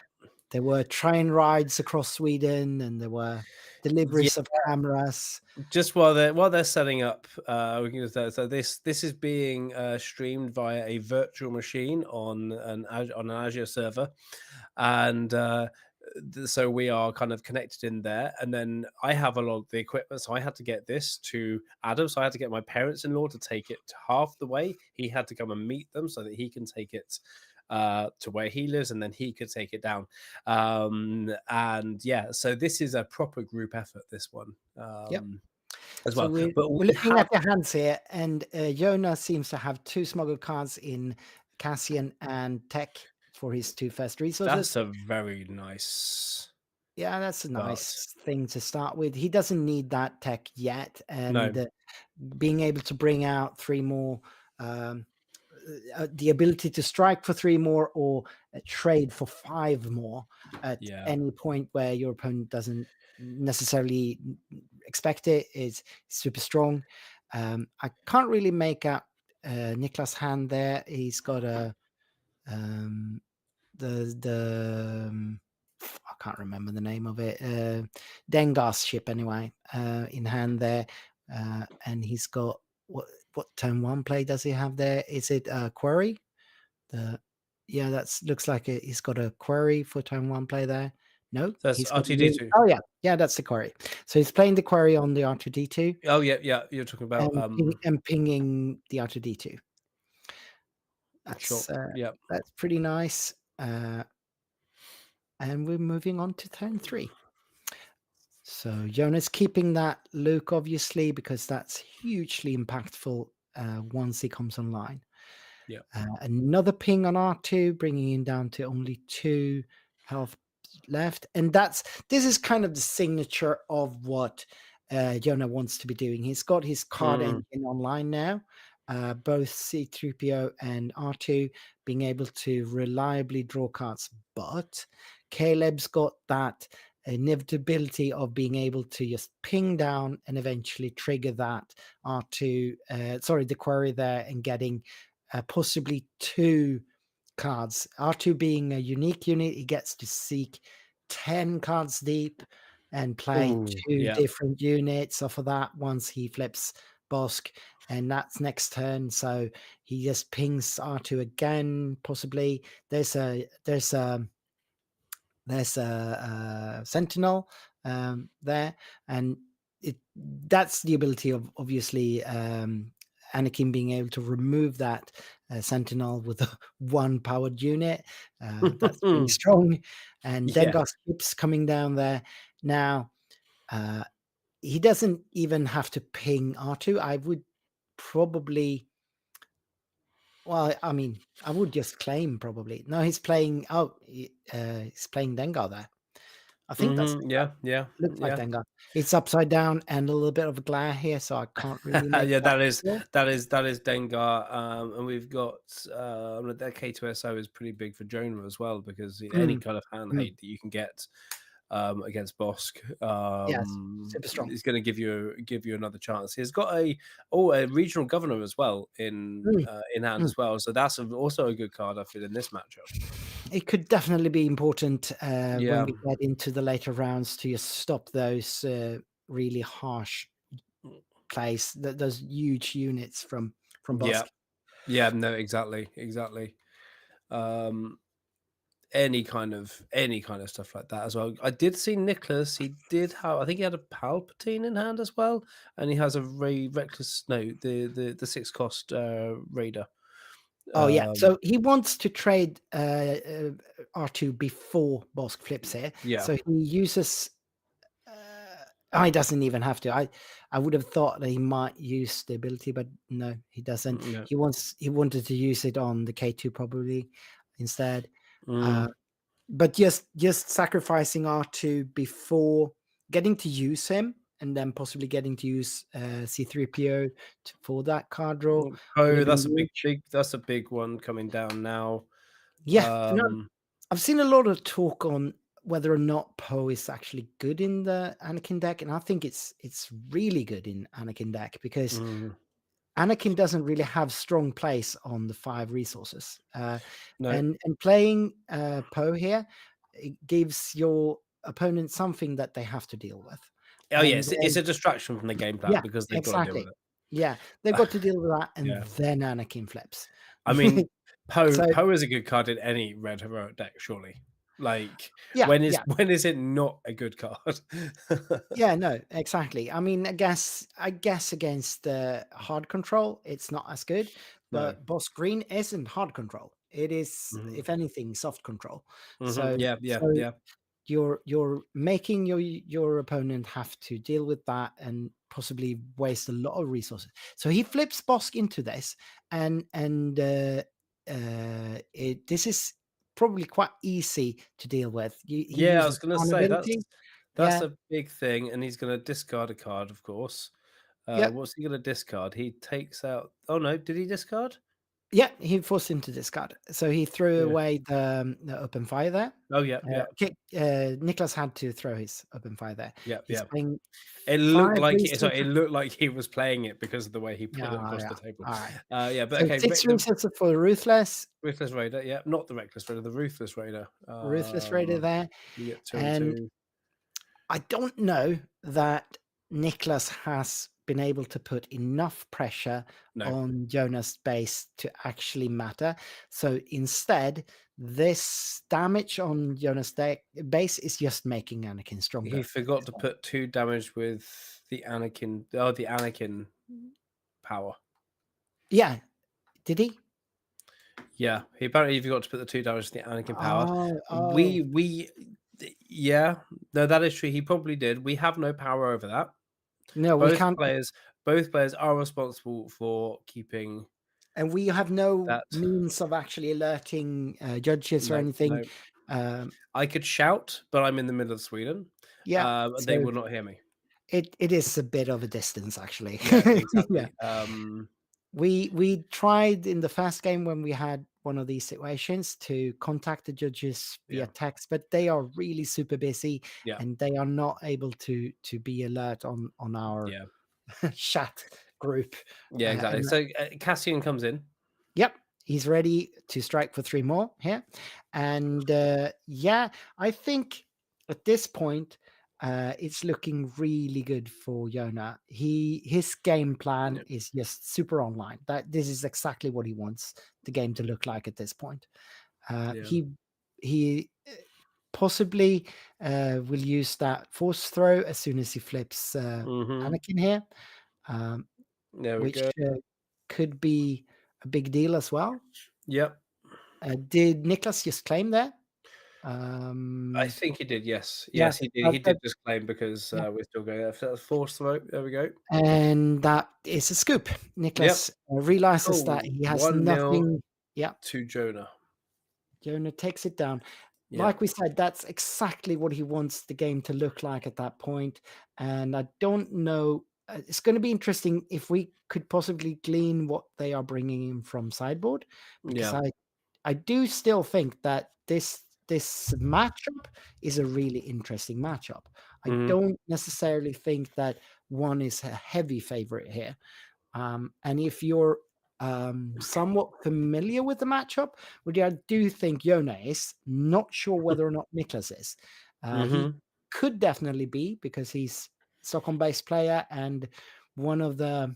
There were train rides across Sweden, and there were deliveries of cameras. Just while they're setting up, we can just so this is being streamed via a virtual machine on an Azure server, and so we are kind of connected in there. And then I have a lot of the equipment, so I had to get this to Adam. So I had to get my parents-in-law to take it half the way. He had to come and meet them so that he can take it to where he lives, and then he could take it down. And yeah, so this is a proper group effort, this one. As well. So but we're looking at the hands here, and Yoda seems to have 2 smuggled cards in Cassian and Tech for his 2 first resources. That's a very nice. Yeah, that's a nice thing to start with. He doesn't need that Tech yet, and being able to bring out 3 more. The ability to strike for 3 more or trade for 5 more at any point where your opponent doesn't necessarily expect it is super strong. I can't really make out Niklas' hand there. He's got a I can't remember the name of it. Dengar's ship anyway in hand there, and he's got what turn 1 play does he have there? Is it a query? That's looks like he's got a query for turn 1 play there. No, that's R2D2. Oh yeah, that's the query. So he's playing the query on the R2D2. Oh yeah, you're talking about and pinging the R2D2. That's that's pretty nice. And we're moving on to turn 3. So Jonas keeping that Luke, obviously, because that's hugely impactful once he comes online. Yeah. Another ping on R2, bringing him down to only 2 health left. And this is kind of the signature of what Jonah wants to be doing. He's got his card engine online now. Both C3PO and R2 being able to reliably draw cards. But Caleb's got that inevitability of being able to just ping down and eventually trigger that the query there, and getting possibly 2 cards. R2 being a unique unit, he gets to seek 10 cards deep and play 2 different units off of that once he flips Bossk, and that's next turn. So he just pings R2 again, possibly. There's a there's a sentinel there, and that's the ability of obviously Anakin being able to remove that sentinel with a one powered unit. That's really strong, and Yeah. Dengar keeps coming down there now. He doesn't even have to ping R2. I would probably, well, I mean, I would just claim probably. No, he's playing. Oh, he's playing Dengar there. I think that's Dengar. Yeah. Looks like Dengar. It's upside down and a little bit of a glare here, so I can't really make Yeah, that that is Dengar, and we've got that K2SO is pretty big for Jonah as well, because any kind of hand hate that you can get against Bossk super strong. is going to give you another chance. He's got a regional governor as well in hand as well, so that's also a good card I feel in this matchup. It could definitely be important when Yeah. we get into the later rounds to just stop those really harsh plays, those huge units from Bossk. Yeah, no, exactly. Any kind of stuff like that as well. I did see Nicholas. He did have, I think he had a Palpatine in hand as well, and he has a reckless. No, the 6 cost Raider. Oh yeah, so he wants to trade R2 before Bossk flips here. Yeah. So he uses. He doesn't even have to. I would have thought that he might use the ability, but no, he doesn't. No. He wanted to use it on the K2 probably instead. But just sacrificing R2 before getting to use him, and then possibly getting to use C3PO for that card draw. Oh, that's a big one coming down now. Yeah, I've seen a lot of talk on whether or not Poe is actually good in the Anakin deck, and I think it's really good in Anakin deck, because Anakin doesn't really have strong place on the 5 resources. No. And playing Poe here, it gives your opponent something that they have to deal with. Oh yeah, it's a distraction from the game plan, because they've got to deal with it. Yeah, they've got to deal with that, and then Anakin flips. I mean, Poe is a good card in any red heroic deck, surely. Like, when is it not a good card? Yeah, no, exactly. I mean, I guess against hard control, it's not as good. But Bossk Green isn't hard control. It is, if anything, soft control. So you're making your opponent have to deal with that and possibly waste a lot of resources. So he flips Bossk into this, and this is probably quite easy to deal with. I was going to say that's a a big thing, and he's going to discard a card, of course. What's he going to discard? He takes out. Oh no, did he discard? Yeah, he forced him to discard. So he threw away the open fire there. Oh yeah. Nicholas had to throw his open fire there. It looked like he was playing it because of the way he put it across the table. All right. But so okay. 6 resources for Ruthless Raider. Not the Reckless Raider, the Ruthless Raider. Ruthless Raider there. You get 2 and 2. I don't know that Nicholas has been able to put enough pressure on Jonah's base to actually matter. So instead, this damage on Jonah's base is just making Anakin stronger. He forgot to put 2 damage with the Anakin. Oh, the Anakin power. Yeah, did he? Yeah, he apparently forgot to put the 2 damage with the Anakin power. Oh. No, that is true. He probably did. We have no power over that. No, we can't. Both players are responsible for keeping, and we have no means of actually alerting judges or anything. No. I could shout, but I'm in the middle of Sweden. Yeah, they will not hear me. It is a bit of a distance, actually. Yeah, exactly. We tried in the first game when we had one of these situations to contact the judges via text, but they are really super busy, and they are not able to be alert on our chat group. Yeah, exactly. So Cassian comes in. Yep, he's ready to strike for 3 more here, and I think at this point it's looking really good for Yoda. His game plan is just super online. This is exactly what he wants the game to look like at this point. He possibly will use that force throw as soon as he flips Anakin here, There we which go. could be a big deal as well. Yep. Did Nicholas just claim there? I think he did. Yes. Yeah, Yes, he did. He did just claim because yeah. we're still going. That's force throw. There we go. And that is a scoop. Nicholas realizes that he has 1-0 nothing. Yeah, to Jonah. Jonah takes it down. Yeah. Like we said, that's exactly what he wants the game to look like at that point. And I don't know. It's going to be interesting if we could possibly glean what they are bringing in from sideboard, because I do still think that this matchup is a really interesting matchup. I don't necessarily think that one is a heavy favorite here. And if you're somewhat familiar with the matchup, which I do think Yona is, not sure whether or not Nicholas is. He could definitely be, because he's Stockholm-based player and one of the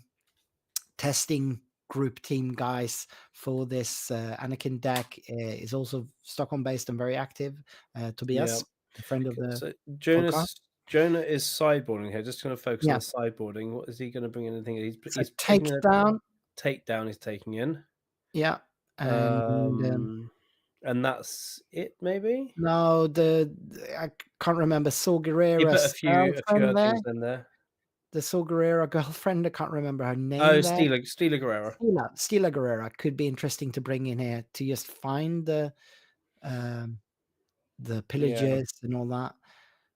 testing group team guys for this Anakin deck is also Stockholm-based and very active. Tobias, a friend of the So podcast. Jonah is sideboarding here. Just going to focus on Yeah. the sideboarding. What is he going to bring in? Anything? He's Takedown. Takedown is taking in. Yeah. And that's it, maybe? no, I can't remember Saw He put a Gerrera's few other girlfriend there. things in there. The Saw Gerrera girlfriend, I can't remember her name. Oh, there. Steeler Guerrera. Steeler Gerrera could be interesting to bring in here to just find the pillages and all that.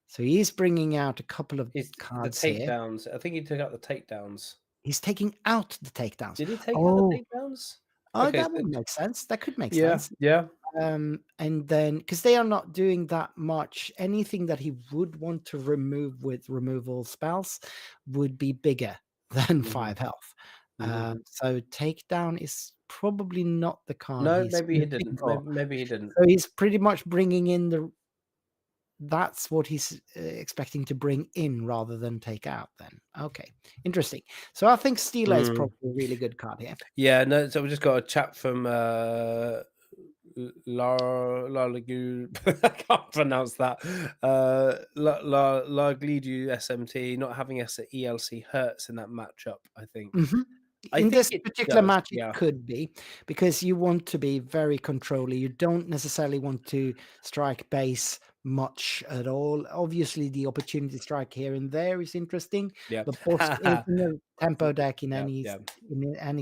So he's bringing out a couple of cards the here. takedowns. I think he took out the takedowns. He's taking out the takedowns. Did he take out the takedowns? Oh, that would make sense. That could make sense. Yeah. And then, because they are not doing that much, anything that he would want to remove with removal spells would be bigger than 5 health. So takedown is probably not the card. No, maybe he didn't. Maybe he didn't. So he's pretty much bringing in that's what he's expecting to bring in rather than take out then. Okay, interesting. So I think Steeler is probably a really good card here. Yeah, no, so we just got a chat from Larlagu. I can't pronounce that. Larglidu SMT not having us at ELC hurts in that matchup, I think. In this particular match, it could be, because you want to be very controlling. You don't necessarily want to strike base much at all. Obviously, the opportunity strike here and there is interesting. Yeah, but Bossk is in a tempo deck in any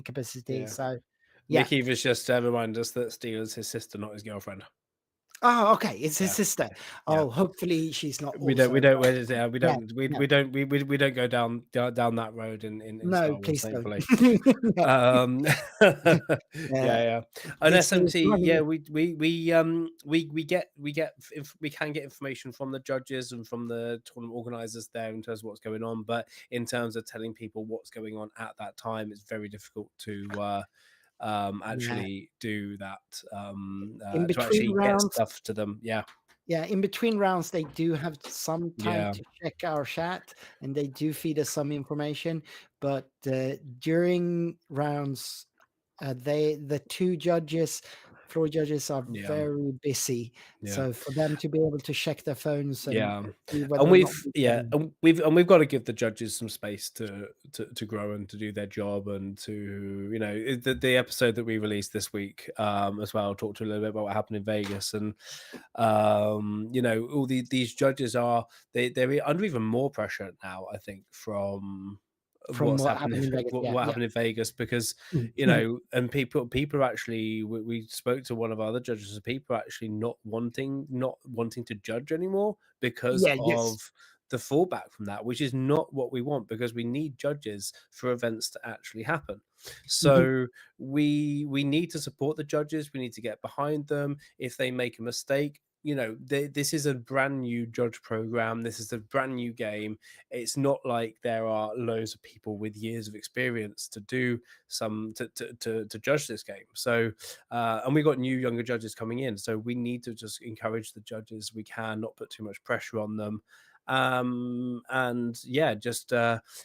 capacity. Yeah. So, Mickey was just reminding us that Steele's his sister, not his girlfriend. Oh, okay. It's his sister. Oh, hopefully she's not. We don't go down that road in no, Star Wars, please thankfully. don't. Yeah. An SMT, we can get information from the judges and from the tournament organizers there in terms of what's going on, but in terms of telling people what's going on at that time, it's very difficult to actually do that in between to actually rounds, get stuff to them. In between rounds they do have some time to check our chat and they do feed us some information, but during rounds the two floor judges are very busy, so for them to be able to check their phones and we've got to give the judges some space to grow and to do their job, and to the episode that we released this week as well talked a little bit about what happened in Vegas, and all these judges they're under even more pressure now, I think, from what happened in Vegas, because and people are actually, we spoke to one of our other judges, and people are actually not wanting to judge anymore because of the fallback from that, which is not what we want, because we need judges for events to actually happen. So we need to support the judges, we need to get behind them. If they make a mistake, this is a brand new judge program. This is a brand new game. It's not like there are loads of people with years of experience to do to judge this game. So, and we've got new younger judges coming in. So we need to just encourage the judges. We can not put too much pressure on them.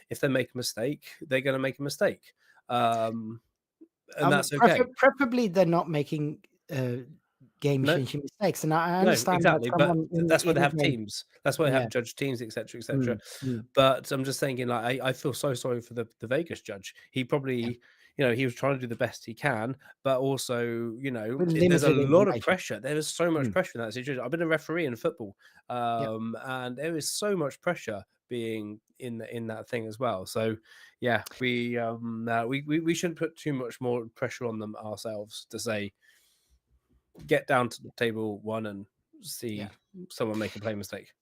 If they make a mistake, they're going to make a mistake. And that's okay. Preferably they're not making game No. changing mistakes. And I No, understand exactly. that But someone that's why they in have game, teams. That's why they yeah, have judge teams, etc., etc. mm, But I'm just thinking, like, I feel so sorry for the Vegas judge. He probably, he was trying to do the best he can, but also, with there's a limited lot of information. pressure. There is so much Mm, pressure in that situation. I've been a referee in football, yeah, and there is so much pressure being in that thing as well. So, yeah, we shouldn't put too much more pressure on them ourselves to say get down to table one and see yeah, someone make a play mistake.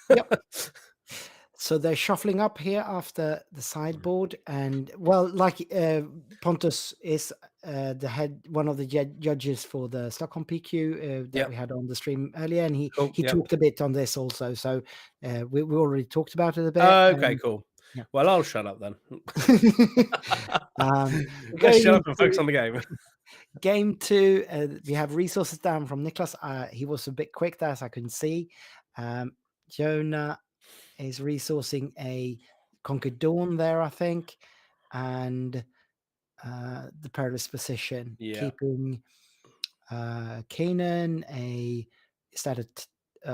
yep. So they're shuffling up here after the sideboard, and well, like Pontus is one of the judges for the Stockholm PQ that Yep. we had on the stream earlier, and he Cool. Yep. talked a bit on this also. So we already talked about it a bit. Okay, cool. Yeah. Well, I'll shut up then. Let's Let's shut up and focus on the game. Game 2, we have resources down from Niklas. He was a bit quick there, so I couldn't see. Jonah is resourcing a Conquered Dawn there, I think, and the Perilous Position, Yeah. keeping Canaan is that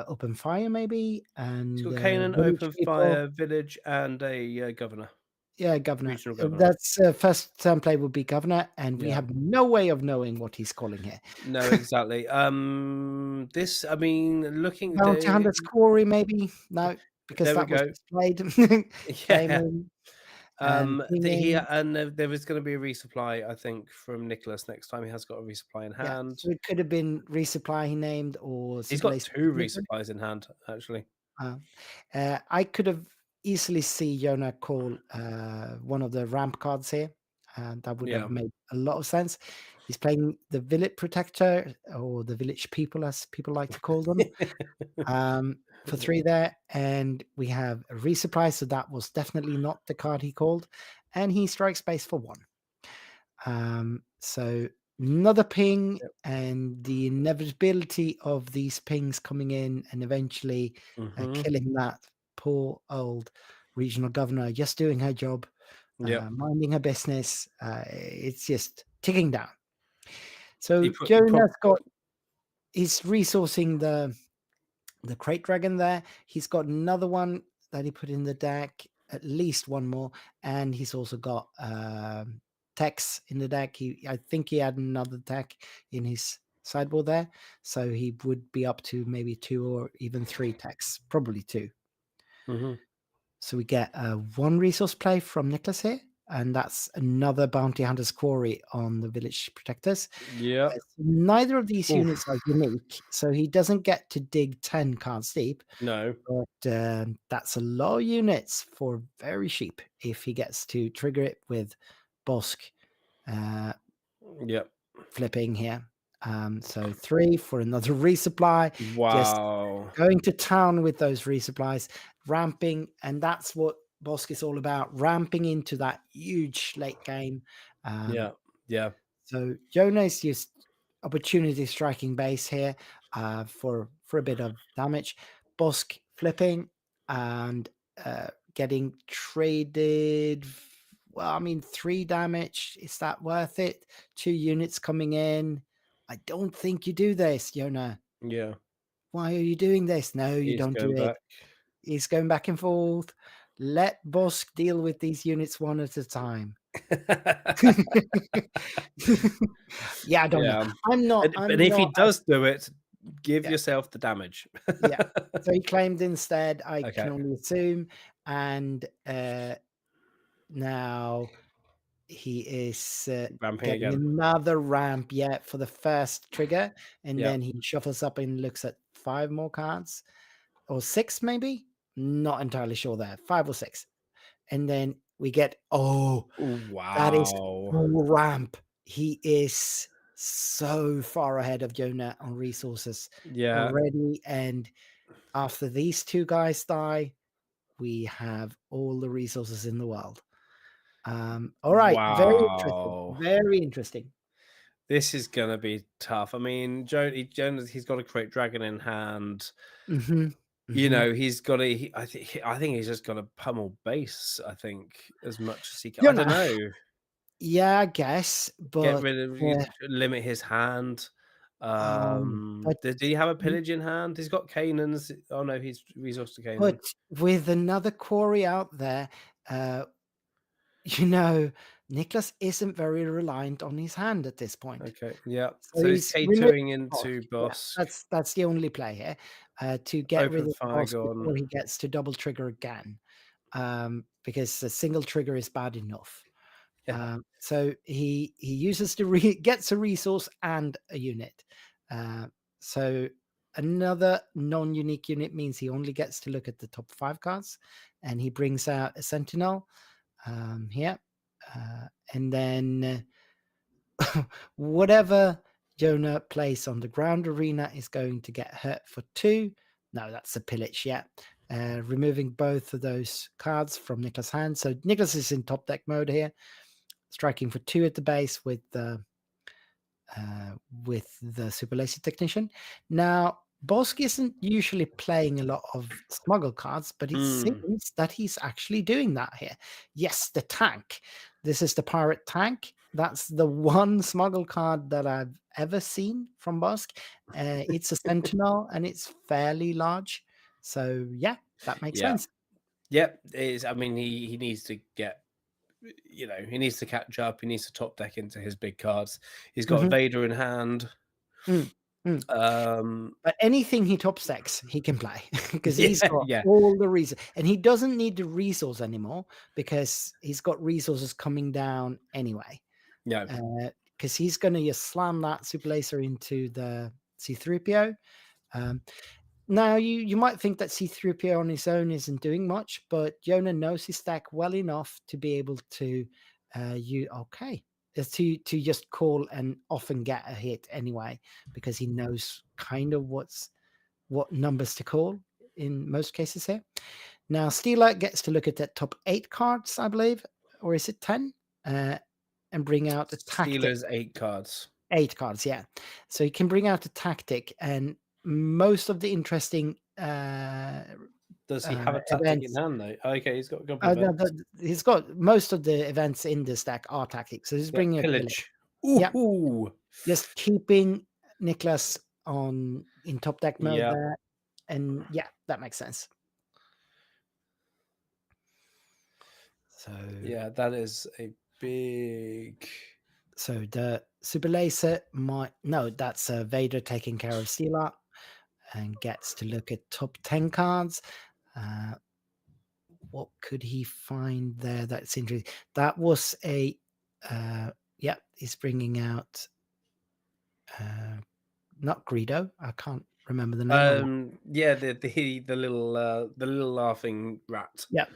open fire maybe, and He's got Canaan, village open people. fire, village, and a governor. Yeah, governor. Regional governor. That's first turn play would be governor, and we Yeah. have no way of knowing what he's calling here. No, exactly. This, I mean, looking Bounty Hunter's Quarry, maybe no, because There we that was go. displayed. Yeah. Gaming, and there is going to be a resupply, I think, from Nicholas next time. He has got a resupply in yeah, hand. so it could have been resupply he named, or He's got Civilized 2 Delivery. resupplies in hand, actually. I could have easily see Jonah call one of the ramp cards here, and that would Yeah. have made a lot of sense. He's playing the Village Protector, or the Village People, as people like to call them, for 3 there, and we have a resupply, so that was definitely not the card he called, and he strikes base for 1. So another ping, Yep. and the inevitability of these pings coming in and eventually Mhm. killing that poor old regional governor, just doing her job, Yep. minding her business. It's just ticking down. So He put- Jonah's he's resourcing the crate dragon there. He's got another one that he put in the deck, at least one more, and he's also got techs in the deck. I think he had another tech in his sideboard there, so he would be up to maybe 2 or even 3 techs, probably 2. Mhm. So we get 1 resource play from Nicholas here, and that's another Bounty Hunter's Quarry on the Village Protectors. Yeah. Neither of these Oof. units are unique, so he doesn't get to dig 10 cards deep, No. but that's a lot of units for very cheap if he gets to trigger it with Bossk Yep. flipping here. So 3 for another resupply. Just Wow. going to town with those resupplies, ramping, and that's what Bossk is all about, ramping into that huge late game. Yeah. Yeah. So Jonah is just opportunity striking base here for a bit of damage. Bossk flipping and getting traded. Well, I mean, 3 damage. Is that worth it? 2 units coming in. I don't think you do this, Jonah. Yeah. Why are you doing this? No, you He's don't do going it. back. He's going back and forth. Let Bossk deal with these units one at a time. Yeah, I don't know. I'm not. But if he does do it, give yourself the damage. Yeah. So he claimed instead. I Okay. can only assume, and now he is Ramping getting again. another ramp. Yeah, for the first trigger, and Yeah. then he shuffles up and looks at 5 more cards, or 6 maybe. Not entirely sure there. 5 or 6, and then we get that is Wow. full ramp. He is so far ahead of Jonah on resources Yeah. already, and after these 2 guys die, we have all the resources in the world. All right, Wow. very interesting. This is gonna be tough. I mean, Jonas, he's got a Crate Dragon in hand. Mhm, You mhm. know, he's got a. I think he's just got to pummel base. I think as much as he can. I Jonah, don't know. yeah, I guess, Get but rid of, limit his hand. But Did he have a pillage in hand? He's got Canaan's. Oh no, he's resourced to Canaan. but with another quarry out there, you know, Nicholas isn't very reliant on his hand at this point. Okay, yeah. So So he's removing K2ing Bossk. into Yeah, Bossk. that's the only play here, to get rid Open of Bossk Faragon. before he gets to double trigger again, because a single trigger is bad enough. Yeah. So he uses gets a resource and a unit. So another non-unique unit means he only gets to look at the top 5 cards, and he brings out a Sentinel here, and then whatever Jonah plays on the ground arena is going to get hurt for 2. No, that's a pillage. Yeah. Removing both of those cards from Nicholas' hand. So Nicholas is in top deck mode here, striking for 2 at the base with the Super Lazy Technician. Now, Bossk isn't usually playing a lot of smuggle cards, but it seems that he's actually doing that here. Yes, the tank. This is the pirate tank. That's the one smuggle card that I've ever seen from Bossk. It's a Sentinel and it's fairly large. So yeah, that makes sense. Yep. I mean, he needs to get, he needs to catch up. He needs to top deck into his big cards. He's got a Vader in hand. But anything he top decks, he can play because he's got all the reasons, and he doesn't need the resource anymore because he's got resources coming down anyway. Yeah, because he's going to just slam that super laser into the C3PO. Now you might think that C3PO on his own isn't doing much, but Jonah knows his stack well enough to be able to to just call and often get a hit anyway, because he knows kind of what numbers to call in most cases here. Now Steeler gets to look at the top 8 cards, I believe, or is it 10? And bring out a tactic. Steeler's 8 cards. 8 cards, yeah. So he can bring out a tactic, and most of the interesting does he have a tactic events in hand though? Okay, he's got a couple he's got most of the events in the stack are tactics. So he's bringing a pillage. Ooh. Just keeping Nicholas in top deck mode there. And yeah, that makes sense. So yeah, that is a big. So the super laser that's Vader taking care of Steeler and gets to look at top 10 cards. What could he find there that's interesting? That was he's bringing out not Greedo. I can't remember the name. The little laughing rat. Yeah.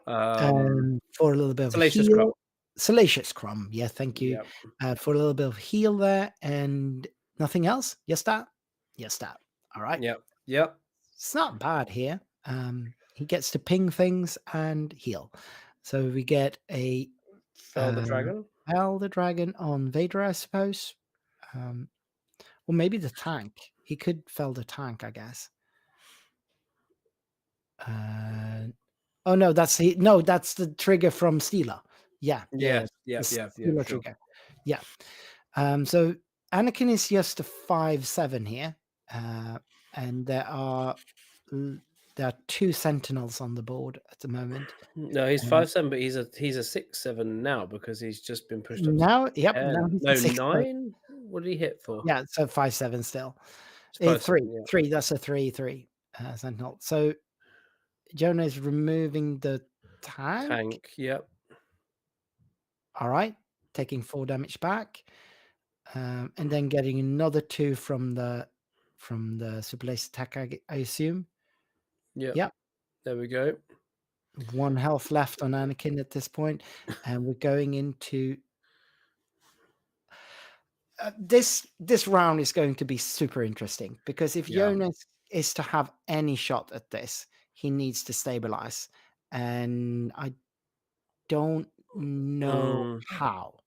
For a little bit of Salacious heal. Crumb. Salacious Crumb. Yeah, thank you. For a little bit of heal there, and nothing else. Yes, that. All right. Yep. It's not bad here. He gets to ping things and heal. So we get a Fell the dragon. Fell the dragon on Vader, I suppose. Or maybe the tank. He could fell the tank, I guess. That's the trigger from Steeler. Yeah. Steeler trigger. Yeah. So Anakin is just a 5/7 here, and there are 2 Sentinels on the board at the moment. No, he's 5/7, but he's a 6/7 now because he's just been pushed up. Now, now he's 9. What did he hit for? Yeah, so 5/7 still. 3. That's a 3/3 Sentinel. So Jonah is removing the tank. Yep. All right, taking 4 damage back, and then getting another 2 from the super laser attack, I assume. Yep. There we go. 1 health left on Anakin at this point, and we're going into this round is going to be super interesting, because if Jonas is to have any shot at this, he needs to stabilize, and I don't know how.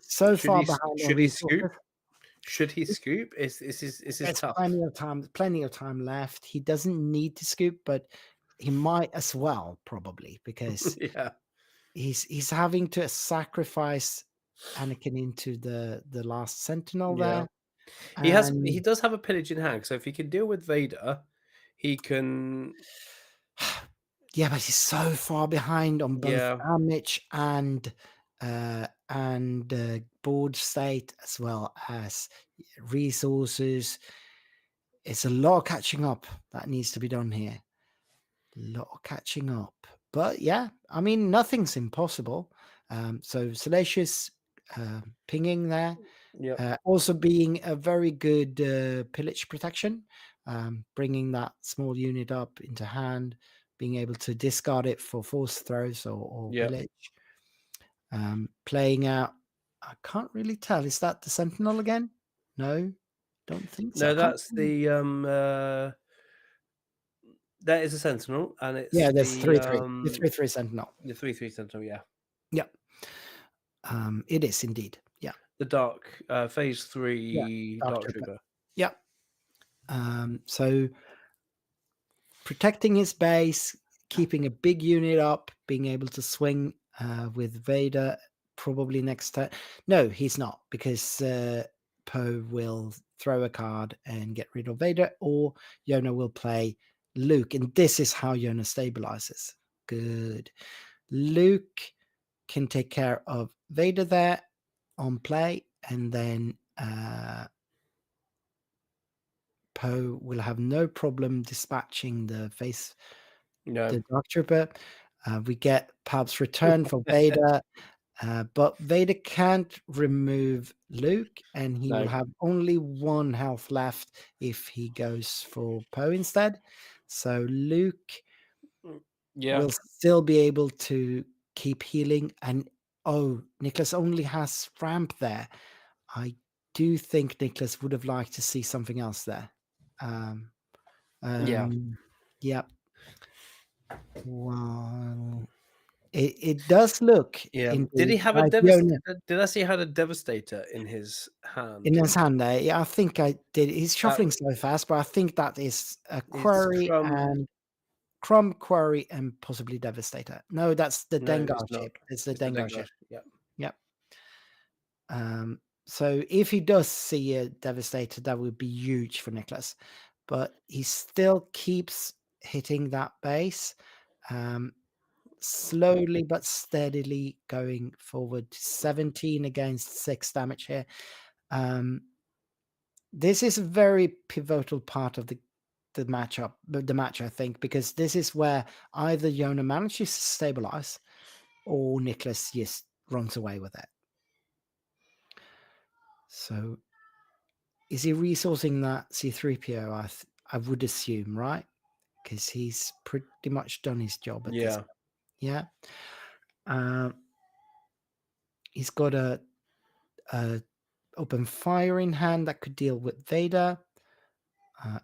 So far behind. Should he scoop? Should he scoop? Is tough. Plenty of time left. He doesn't need to scoop, but he might as well, probably, because he's having to sacrifice Anakin into the last Sentinel Yeah. there. He does have a pillage in hand, so if he can deal with Vader, he can. Yeah, but he's so far behind on both Yeah. damage and board state, as well as resources. It's a lot of catching up that needs to be done here. A lot of catching up. But yeah, I mean, nothing's impossible. So Salacious pinging there. Yeah. Also being a very good pillage protection, bringing that small unit up into hand, being able to discard it for force throws or Yeah. pillage. Playing out, I can't really tell. Is that the Sentinel again? No, don't think so. No, that's the that is a Sentinel, and it's Yeah, there's the 3-3. The 3-3 Sentinel. the 3/3 Sentinel. Yeah, Yeah. It is indeed. Yeah. the dark phase 3 Dark Dark Trooper. Trooper. Yeah. So protecting his base, keeping a big unit up, being able to swing with Vader probably next turn. No, he's not, because Poe will throw a card and get rid of Vader, or Yoda will play Luke, and this is how Yoda stabilizes. Good. Luke can take care of Vader there on play, and then Poe will have no problem dispatching the No, Dark Trooper. We get Palp's return for Vader, but Vader can't remove Luke, and he will No. have only 1 health left if he goes for Poe instead. So Luke Yeah, will still be able to keep healing. And Nicholas only has ramp there. I do think Nicholas would have liked to see something else there. Yeah. Yep. Well, it does look yeah. Did indeed he have a like Devastator? Yoda Did I see he had a Devastator in his hand? in his hand there. Yeah, I think I did. He's That- shuffling so fast, but I think that is a It's Quarry Crumb. and Crumb, Quarry, and possibly Devastator. No, that's the No, Dengar it's not. ship. It's the It's the Dengar Dengar. ship. Yeah. Yep. So if he does see a Devastator, that would be huge for Nicholas. But he still keeps hitting that base. Slowly but steadily going forward. 17 against 6 damage here. This is a very pivotal part of the match, I think, because this is where either Yoda manages to stabilize or Nicholas just runs away with it. So is he resourcing that C3PO? I would assume, right? Because he's pretty much done his job at this. Yeah. He's got a open fire in hand that could deal with Vader,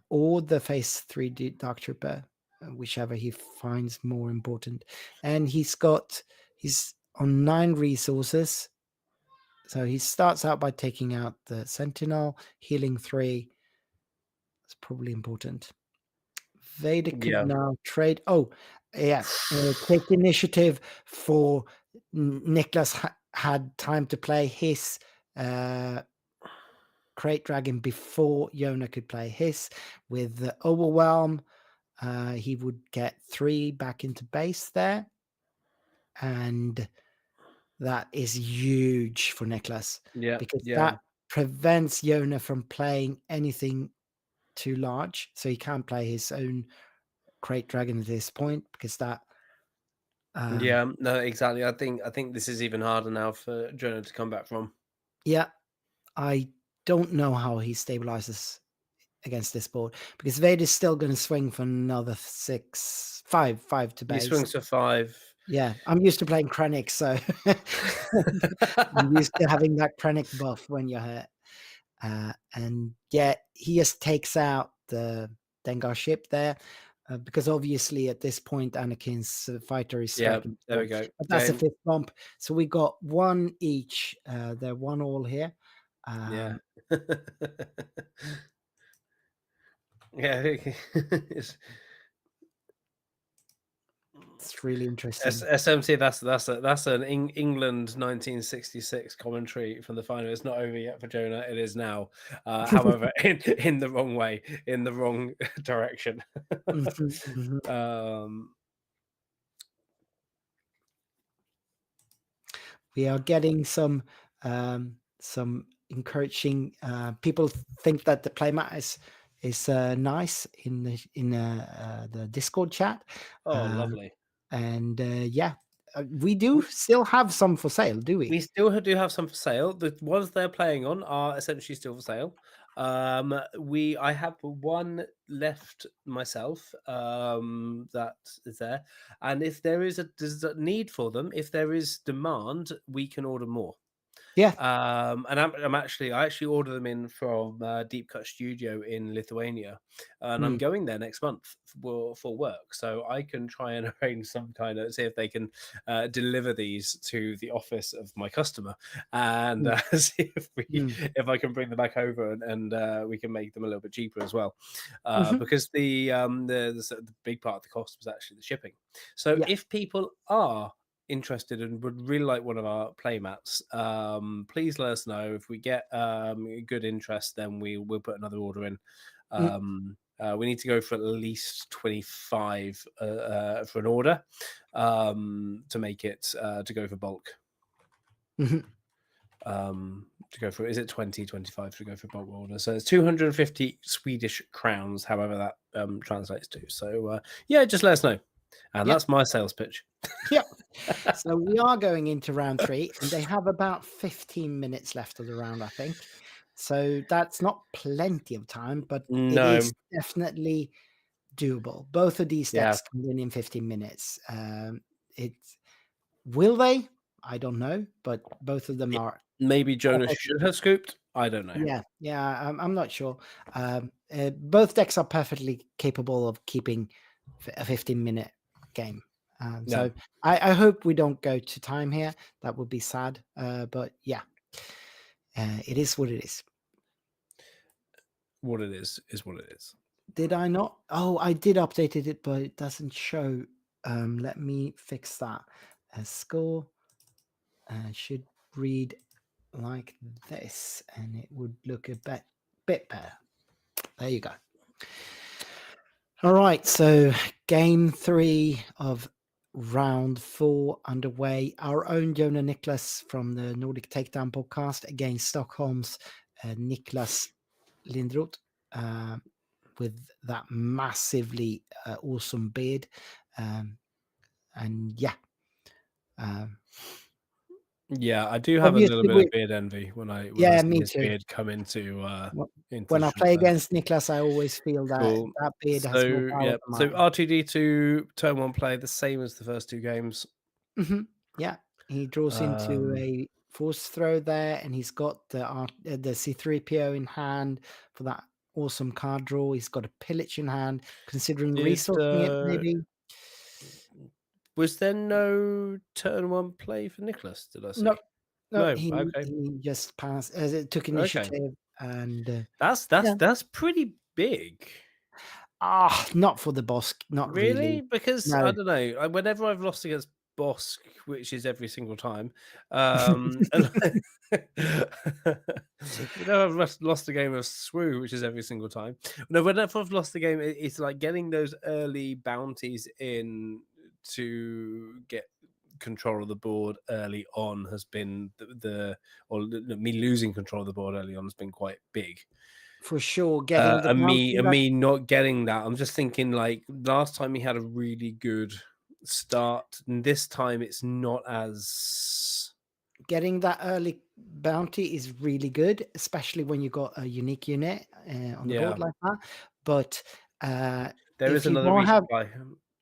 or the phase 3 Dark Trooper, whichever he finds more important. And he's on 9 resources. So he starts out by taking out the Sentinel, healing 3. That's probably important. Vader could now trade. Oh, yeah. Take initiative for Nicholas had time to play his Crate Dragon before Yoda could play his. With the Overwhelm, he would get 3 back into base there. And that is huge for Nicholas. Yeah. Because that prevents Yoda from playing anything too large. So he can't play his own Crate Dragon at this point, because that No, exactly. I think this is even harder now for Jonah to come back from. Yeah, I don't know how he stabilizes against this board, because Vader's still going to swing for another 5 to base. He swings for 5. Yeah, I'm used to playing Krennic, so I'm used to having that Krennic buff when you're hurt. And yeah, he just takes out the Dengar ship there, because obviously at this point Anakin's fighter is starting. There we go. But that's the 5th bump, so we got 1 each. They're 1 all here. Yeah. It's really interesting. SMT, that's an England 1966 commentary from the final. It's not over yet for Jonah. It is now. However, in the wrong way, in the wrong direction. We are getting some encouraging. People think that the playmat is nice in the Discord chat. Oh, lovely. And yeah, we do still have some for sale, do we? We still do have some for sale. The ones they're playing on are essentially still for sale. I have one left myself that is there, and if there's a need for them, if there is demand, we can order more. Yeah. And I actually order them in from Deep Cut Studio in Lithuania, and I'm going there next month for work, so I can try and arrange some kind of see if they can deliver these to the office of my customer, and see if I can bring them back over and we can make them a little bit cheaper as well, because the big part of the cost was actually the shipping. So if people are interested and would really like one of our playmats, please let us know. If we get good interest, then we'll put another order in. We need to go for at least 25 for an order to make it to go for bulk. To go for, is it 20, 25 to go for bulk order? So it's 250 Swedish crowns, however that translates to. So yeah, just let us know. And that's my sales pitch. Yep. So we are going into round 3, and they have about 15 minutes left of the round, I think. So that's not plenty of time, but it is definitely doable. Both of these decks can win in 15 minutes. Will they? I don't know, but both of them are. Maybe Jonah should have scooped. I don't know. Yeah, I'm not sure. Both decks are perfectly capable of keeping a 15-minute game. So I hope we don't go to time here. That would be sad. But yeah, it is what it is. What it is what it is. Did I not? Oh, I did update it, but it doesn't show. Let me fix that. Score should read like this, and it would look a bit better. There you go. All right, so game 3 of round 4 underway. Our own Jonah Nicholas from the Nordic Takedown podcast against Stockholm's Niklas Lindroth with that massively awesome beard. And yeah. Yeah, I do have a little bit of beard envy when I see his beard come into when I play against Niklas, I always feel that that beard has more power than mine. So R2D2 turn 1 play, the same as the first 2 games. Yeah, he draws into a force throw there, and he's got the C3PO in hand for that awesome card draw. He's got a pillage in hand, considering resourcing it maybe. Was there no turn 1 play for Nicholas? Did I see? No. He just passed. It took initiative, and that's pretty big. Not for the Bossk, not really. Because I don't know. Whenever I've lost against Bossk, which is every single time, whenever I've lost a game of SWU, which is every single time. No, whenever I've lost a game, it's like getting those early bounties in to get control of the board early on has been me losing control of the board early on has been quite big. For sure, getting me not getting that. I'm just thinking, like, last time he had a really good start, and this time it's not as. Getting that early bounty is really good, especially when you got a unique unit on the board like that. But there is another resupply.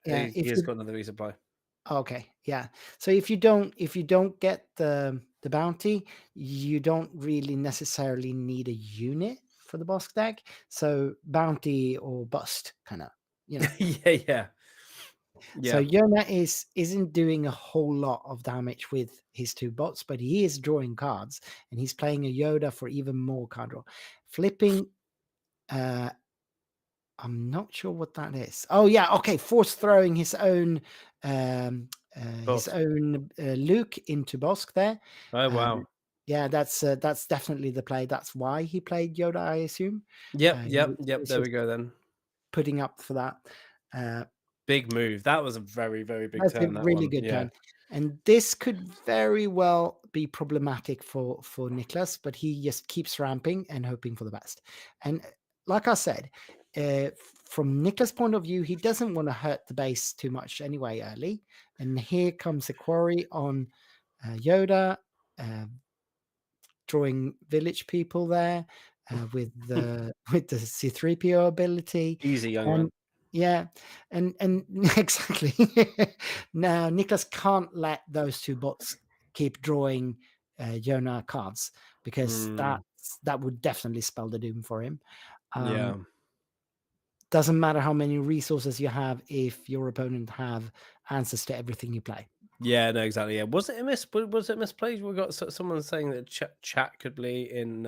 Yeah, he has got another resupply. Okay, yeah. So if you don't get the bounty, you don't really necessarily need a unit for the Bossk deck. So bounty or bust, kind of, yeah. So Yoda isn't doing a whole lot of damage with his 2 bots, but he is drawing cards, and he's playing a Yoda for even more card draw. Flipping I'm not sure what that is. Oh yeah, okay. Force throwing his own Bossk. Luke into Bossk there. Oh wow. Yeah, that's definitely the play. That's why he played Yoda, I assume. Yep. He Yep. was Yep. There we just go then. putting up for that. Uh, Big move. That was a very, very big that's a turn. That really one. good Yeah. turn. And this could very well be problematic for Niklas, but he just keeps ramping and hoping for the best. And like I said, from Niklas' point of view, he doesn't want to hurt the base too much anyway early. And here comes a quarry on Yoda, drawing village people there with the C3PO ability. Easy, young man. Yeah, and exactly. Now Niklas can't let those two bots keep drawing Jonah cards because that would definitely spell the doom for him. Yeah. Doesn't matter how many resources you have if your opponent have answers to everything you play. Yeah, no, exactly. Yeah, was it misplaced? We got someone saying that chat could be in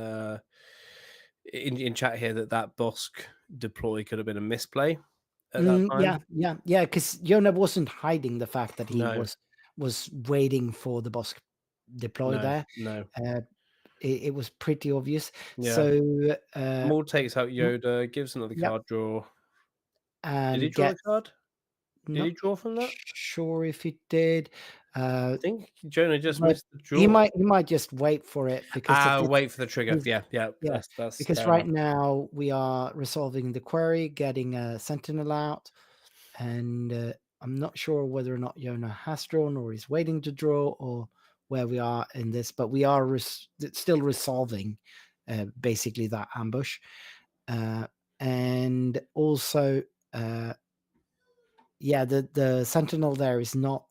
chat here that Bossk deploy could have been a misplay at that time. Yeah. Because Jonah wasn't hiding the fact that he No. was waiting for the Bossk deploy there. No. It was pretty obvious. Yeah. So Maul takes out Yoda, gives another Yep. card draw. and Did he draw get a card? Did he not draw from that? sure if he did. I think Jonah just but missed the draw. he might just wait for it because wait for the trigger. he's- Yeah. yeah, That's because fair right enough. now we are resolving the query, getting a sentinel out, and I'm not sure whether or not Yona has drawn or is waiting to draw or where we are in this, but we are still resolving basically that ambush, and also the sentinel there is not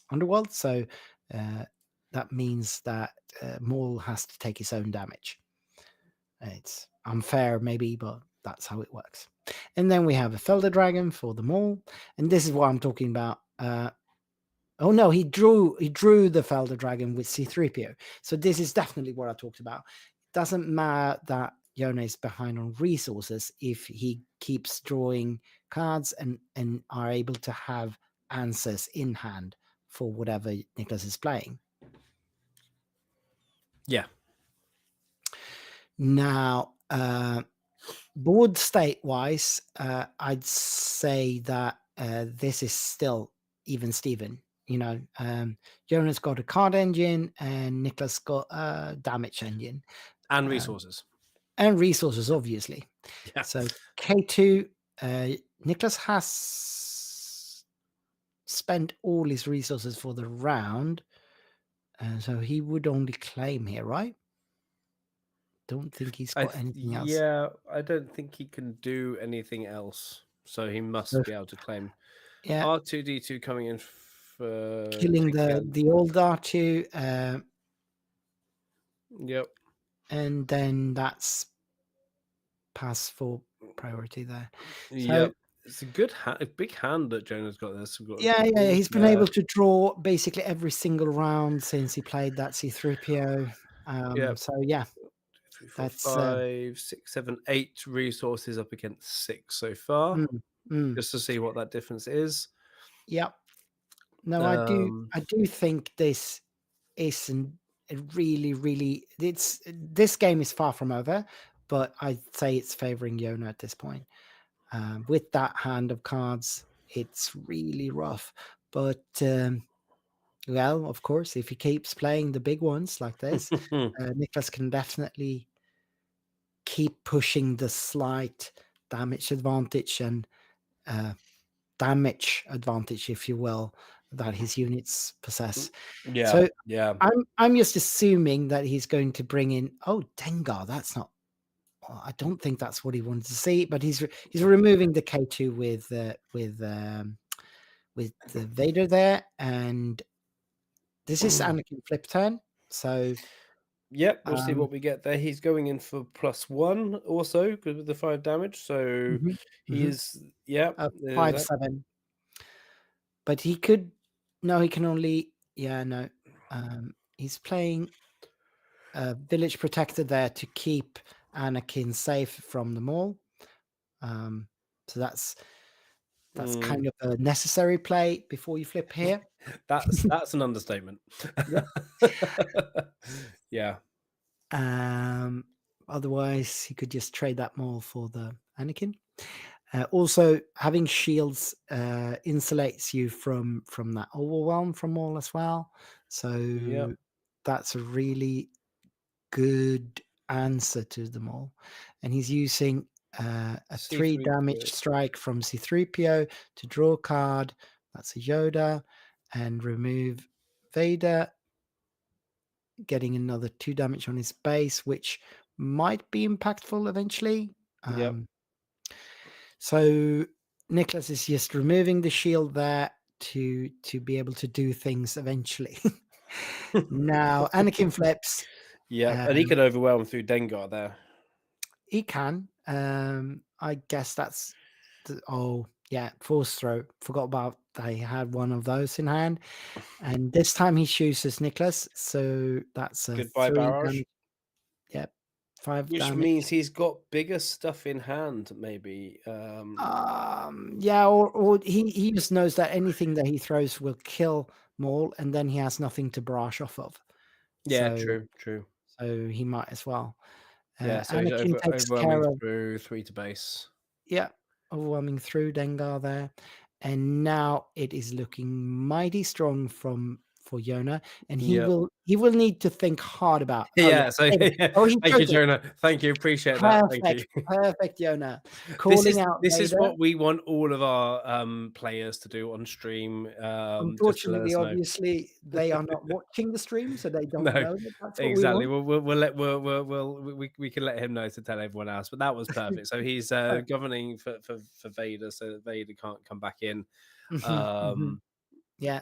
underworld, so that means that Maul has to take his own damage. It's unfair maybe, but that's how it works. And then we have a Felder Dragon for the Maul, and this is what I'm talking about. Oh no, he drew the Felder Dragon with C3PO. So this is definitely what I talked about. It doesn't matter that Yona is behind on resources if he keeps drawing cards and are able to have answers in hand for whatever Niklas is playing. Yeah. Now, board state wise, I'd say that this is still even Steven. Jonas got a card engine and Niklas got a damage engine. And resources. And resources, obviously. Yeah. So K2, Niklas has spent all his resources for the round. So he would only claim here, right? Don't think he's got anything else. Yeah, I don't think he can do anything else. So he must be able to claim. Yeah. R2D2 coming in for killing the old R2. Yep. And then that's pass for priority there. Yeah. It's a good a big hand that Jonah's got this. Yeah. He's been able to draw basically every single round since he played that C3PO. So yeah. 3, 4, 5, 6, 7, 8 resources up against 6 so far. Just to see what that difference is. Yep. No, I do think this isn't really this game is far from over, but I'd say it's favoring Yona at this point. With that hand of cards, it's really rough. But well, of course, if he keeps playing the big ones like this, Niklas can definitely keep pushing the slight damage advantage and damage advantage, if you will, that his units possess. Yeah. So yeah. I'm just assuming that he's going to bring in. Oh, Dengar, that's not. I don't think that's what he wanted to see, but he's removing the K2 with the Vader there, and this is Anakin flip turn. So yep, we'll see what we get there. He's going in for +1 also because with the 5 damage. So he is 5/7. But he could he can only he's playing Village Protector there to keep Anakin safe from the Maul. So that's kind of a necessary play before you flip here. That's an understatement. Yep. Yeah. Otherwise, he could just trade that maul for the Anakin. Also, having shields insulates you from that overwhelm from maul as well. So that's a really good answer to them all. And he's using a 3 damage strike from C3PO to draw a card. That's a Yoda. And remove Vader, getting another 2 damage on his base, which might be impactful eventually. So Nicholas is just removing the shield there to be able to do things eventually. Now Anakin flips. Yeah, and he can overwhelm through Dengar there. He can. I guess that's force throw. Forgot about they had one of those in hand. And this time he chooses Nicholas. So that's a Goodbye 3 barrage. damage. Yep. 5 Which damage. means he's got bigger stuff in hand, maybe. Yeah, or he just knows that anything that he throws will kill Maul, and then he has nothing to brush off of. Yeah, So, true. So he might as well. Yeah, so Anakin he's takes care overwhelming of through 3 to base. Yeah, overwhelming through Dengar there, and now it is looking mighty strong for Yona, and he will need to think hard about. Yeah, so he thank you, chose it. Jonah. Thank you, appreciate that. Thank you. Perfect, Yona. Calling out This is Vader. what we want all of our players to do on stream. Unfortunately, obviously, they are not watching the stream, so they don't know that that's what exactly. we want. We can let him know to tell everyone else. But that was perfect. So he's governing for Vader, so that Vader can't come back in. Yeah.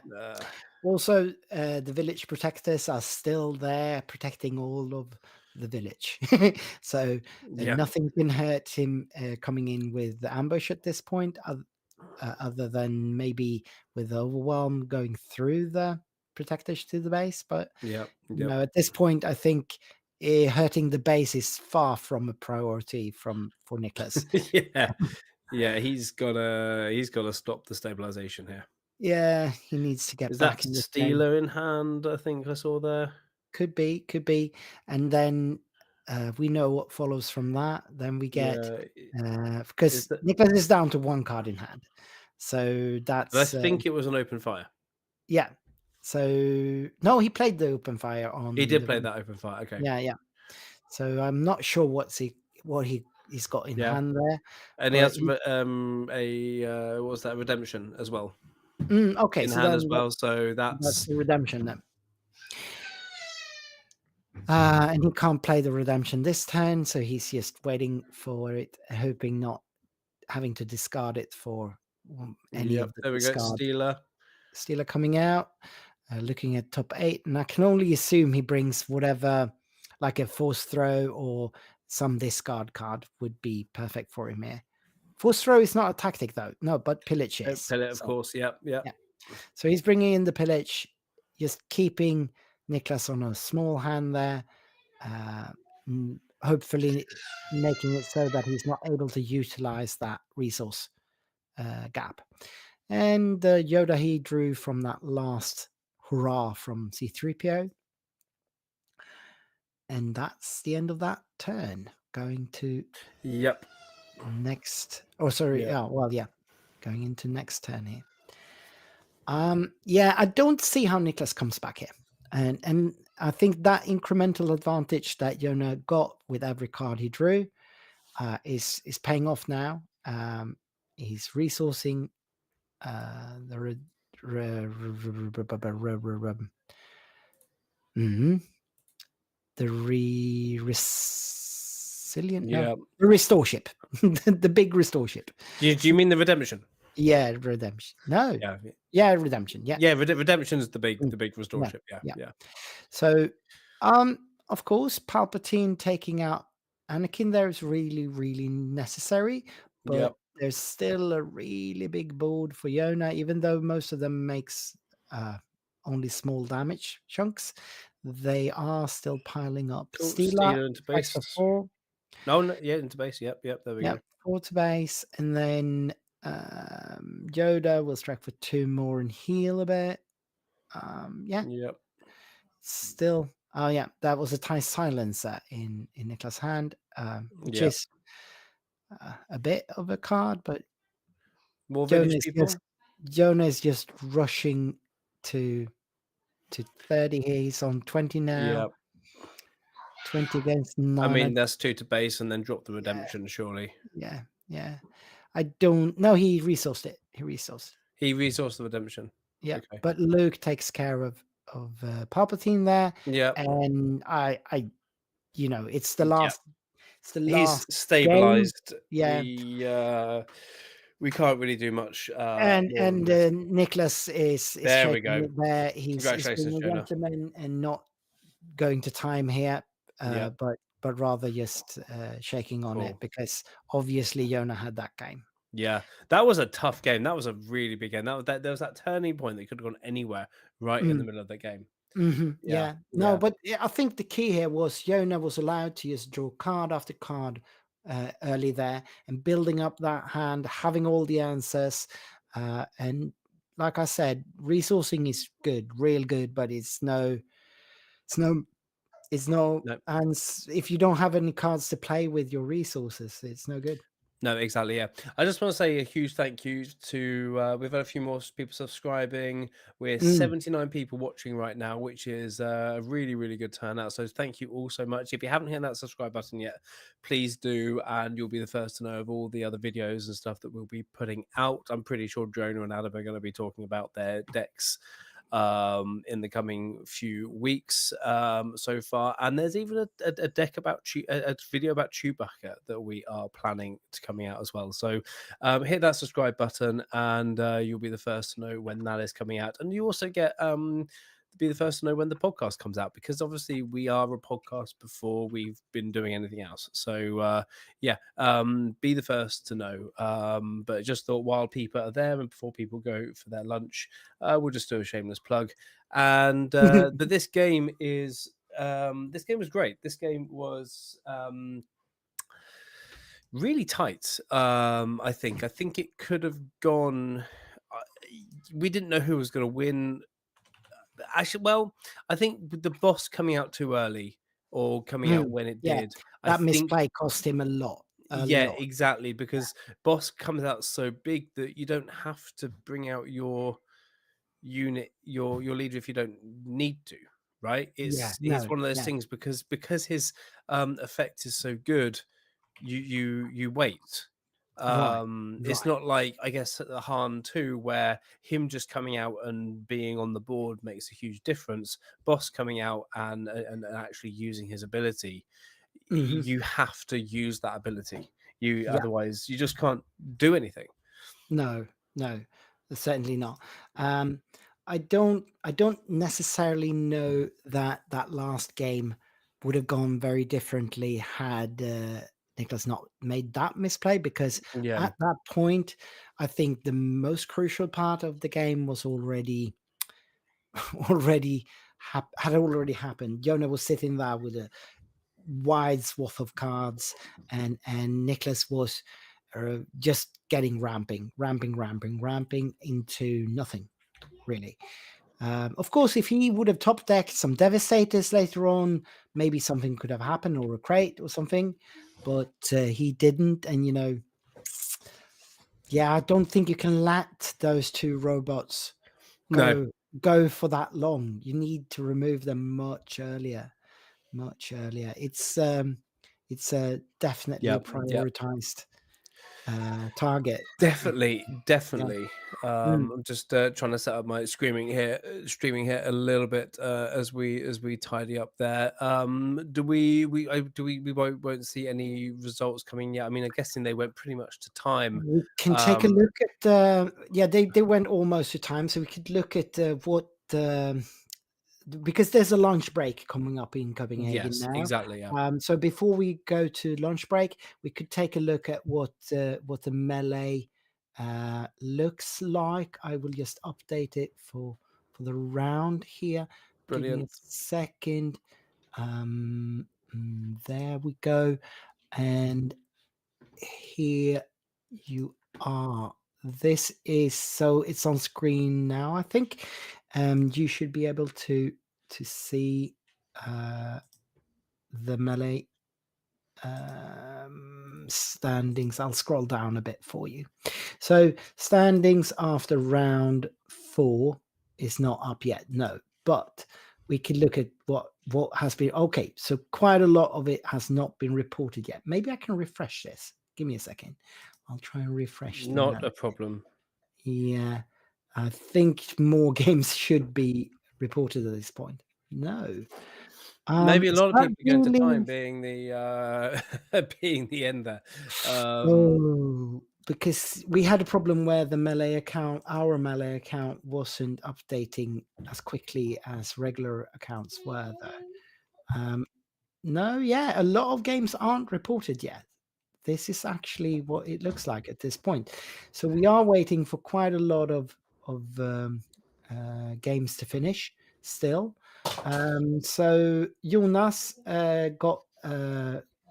Also, the village protectors are still there, protecting all of the village. So nothing can hurt him coming in with the ambush at this point, other than maybe with overwhelm going through the protectors to the base. But at this point, I think hurting the base is far from a priority for Nicholas. Yeah, he's gotta stop the stabilization here. Yeah, he needs to get back in the Stealer in hand, I think I saw there. Could be. And then we know what follows from that. Then we get because Nicholas is down to 1 card in hand. So that's I think it was an open fire. Yeah. So no, he played the open fire on. He did play that open fire. Okay. Yeah. So I'm not sure what he's got in hand there. And he has what was that, redemption as well? Okay, in so hand as well. So that's the redemption then. And he can't play the redemption this turn, so he's just waiting for it, hoping not having to discard it for any of the there we discard. Go. Stealer coming out, looking at top 8, and I can only assume he brings whatever, like a force throw or some discard card would be perfect for him here. Force throw is not a tactic though, no, but pillage is. Pillage, of course, yeah. So he's bringing in the pillage, just keeping Nicholas on a small hand there, hopefully making it so that he's not able to utilize that resource gap. And Yoda he drew from that last hurrah from C3PO. And that's the end of that turn. Going to next. Oh, sorry. Going into next turn here. I don't see how Nicholas comes back here. And I think that incremental advantage that Yona got with every card he drew is paying off now. He's resourcing the restore ship. The big restore ship. Do you mean the redemption? Yeah, redemption. No. Yeah, redemption. Yeah. Redemption is the big restore ship. Yeah. So, of course, Palpatine taking out Anakin there is really, really necessary, but there's still a really big board for Yona, even though most of them makes only small damage chunks. They are still piling up. Stealer into base. For 4. No, into base. Yep. There we go. Quarter base, and then Yoda will strike for 2 more and heal a bit. Yeah, Yep. still. Oh yeah, that was a tie silencer in Niklas' hand, which Yep. is a bit of a card, but More village people. Jonah is just rushing to 30 here. He's on 20 now. Yep. 20 against I 9. mean, that's 2 to base and then drop the redemption, surely. Yeah. I don't know. He resourced it. He resourced. He resourced the redemption. Yeah. Okay. But Luke takes care of Palpatine there. Yeah. And I it's the Yeah. last. It's the He's last stabilized. Yeah. We can't really do much. And more than this. Nicholas is There we shaking go. it there. He's Congratulations, being a Jonah. gentleman and not going to time here, Yep. but rather just shaking on Cool. it, because obviously Yona had that game. Yeah, that was a tough game. That was a really big game. There was that turning point that could have gone anywhere right in the middle of the game. Yeah. No, but I think the key here was Yona was allowed to just draw card after card early there and building up that hand, having all the answers. And like I said, resourcing is good, real good, but it's no, and if you don't have any cards to play with your resources, it's no good. No, exactly. Yeah, I just want to say a huge thank you to. We've had a few more people subscribing. We're 79 people watching right now, which is a really, really good turnout. So thank you all so much. If you haven't hit that subscribe button yet, please do, and you'll be the first to know of all the other videos and stuff that we'll be putting out. I'm pretty sure Jonah and Adam are going to be talking about their decks in the coming few weeks so far, and there's even a deck about a video about Chewbacca that we are planning to coming out as well. So hit that subscribe button, and you'll be the first to know when that is coming out, and you also get be the first to know when the podcast comes out, because obviously we are a podcast before we've been doing anything else. So be the first to know. But just thought while people are there and before people go for their lunch, we'll just do a shameless plug. And but this game was great. This game was really tight. I think it could have gone. We didn't know who was going to win. Actually, well, I think with the boss coming out too early or coming out when it did, that I think misplay cost him a lot. Exactly, because boss comes out so big that you don't have to bring out your unit, your leader, if you don't need to, right? It's one of those things, because his effect is so good, you wait. It's not like, I guess, at the Han 2, where him just coming out and being on the board makes a huge difference. Boss coming out and actually using his ability, you have to use that ability. Otherwise you just can't do anything. No, certainly not. I don't necessarily know that last game would have gone very differently had Nicholas not made that misplay, because at that point, I think the most crucial part of the game was already had already happened. Yona was sitting there with a wide swath of cards, and Nicholas was just getting ramping into nothing, really. Of course, if he would have top decked some Devastators later on, maybe something could have happened, or a crate or something, but he didn't. And I don't think you can let those two robots go for that long. You need to remove them much earlier. It's definitely a prioritized target. Definitely. I'm just trying to set up my streaming here a little bit as we tidy up there. We won't see any results coming yet. I mean, I'm guessing they went pretty much to time. We can take a look at they went almost to time, so we could look at what because there's a lunch break coming up in Copenhagen now. Exactly. So before we go to lunch break, we could take a look at what the melee looks like. I will just update it for the round here. Brilliant. Give me a second. There we go. And here you are. This is so it's on screen now, I think. You should be able to see the melee standings. I'll scroll down a bit for you. So standings after round 4 is not up yet, no, but we can look at what has been. Okay, so quite a lot of it has not been reported yet. Maybe I can refresh this. Give me a second. I'll try and refresh the Not map. a problem. Yeah, I think more games should be reported at this point. No. Maybe a lot of people are going to Suddenly- time being the being the end there. Oh, because we had a problem where the melee account, our melee account, wasn't updating as quickly as regular accounts were, though. No, yeah, a lot of games aren't reported yet. This is actually what it looks like at this point. So we are waiting for quite a lot of games to finish still. So Jonas got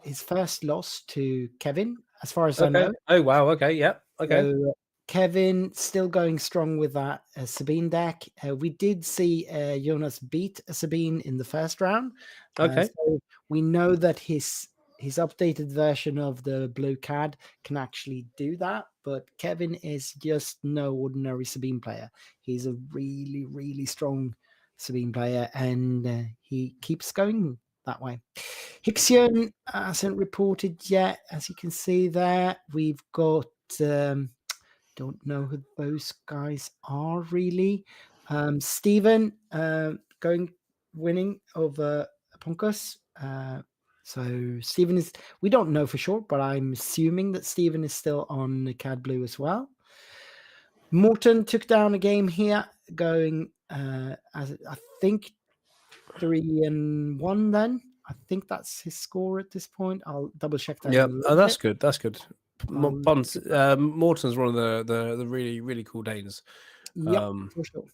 his first loss to Kevin, as far as I Okay. know. Oh wow. Okay. Yep. Okay. So Kevin still going strong with that Sabine deck. We did see Jonas beat Sabine in the first round. Okay. So we know that his updated version of the blue card can actually do that, but Kevin is just no ordinary Sabine player. He's a really, really strong Sabine player, and he keeps going that way. Hixion hasn't reported yet, as you can see there. We've got don't know who those guys are really. Stephen winning over Ponkus. So Stephen is, we don't know for sure, but I'm assuming that Stephen is still on the CAD Blue as well. Morton took down a game here, going as I think 3-1 then. I think that's his score at this point. I'll double check that. Yeah. in a Oh, little that's bit. good. That's good. Bonds, Morton's one of the really really cool Danes. Yep, for sure.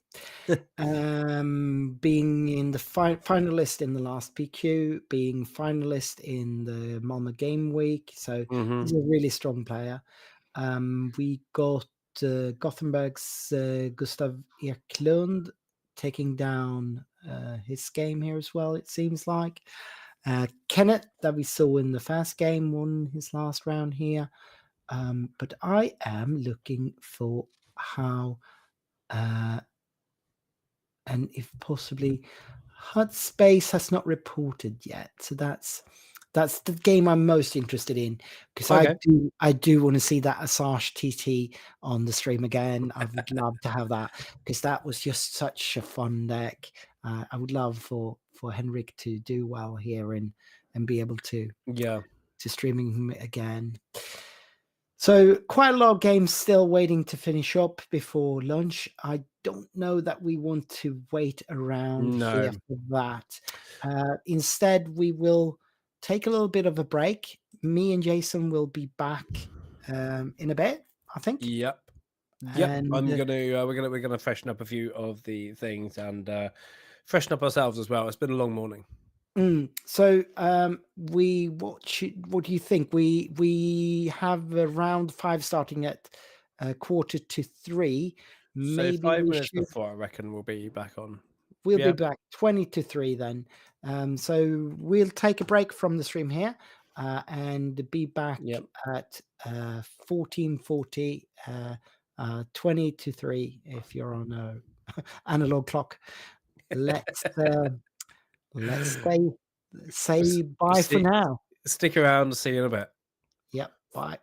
Being in the finalist in the last PQ, being finalist in the Malmö Game Week, so he's a really strong player. We got Gothenburg's Gustav Eklund taking down his game here as well, it seems like. Kenneth, that we saw in the first game, won his last round here. But I am looking for how and if possibly HUD Space has not reported yet. So that's the game I'm most interested in, because I do want to see that Asajj TT on the stream again. I would love to have that, because that was just such a fun deck. I would love for Henrik to do well here and be able to streaming him again. So quite a lot of games still waiting to finish up before lunch. I don't know that we want to wait around here for that. Instead, we will take a little bit of a break. Me and Jason will be back in a bit, I think. Yep. And, I'm gonna we're gonna freshen up a few of the things and freshen up ourselves as well. It's been a long morning. So what do you think? We have round 5 starting at 2:45. Maybe So 5 we minutes should, before I reckon we'll be back on. we'll be back 2:50 then. So we'll take a break from the stream here and be back at 14:40, 2:50 if you're on a analog clock. Let's say bye for now. Stick around. See you in a bit. Yep. Bye.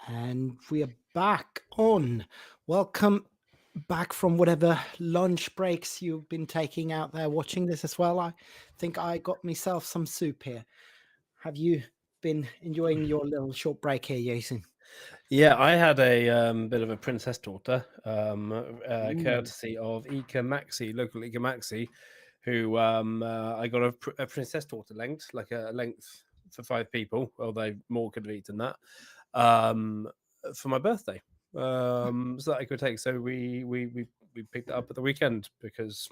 And we are back on. Welcome back from whatever lunch breaks you've been taking out there watching this as well. I think I got myself some soup here. Have you been enjoying your little short break here, Jason? Yeah, I had a bit of a princess daughter, Ooh. courtesy of Ika Maxi, local Ika Maxi, who I got a princess daughter length, like a length for 5 people, although more could have eaten that, for my birthday, so that I could take. So we picked it up at the weekend because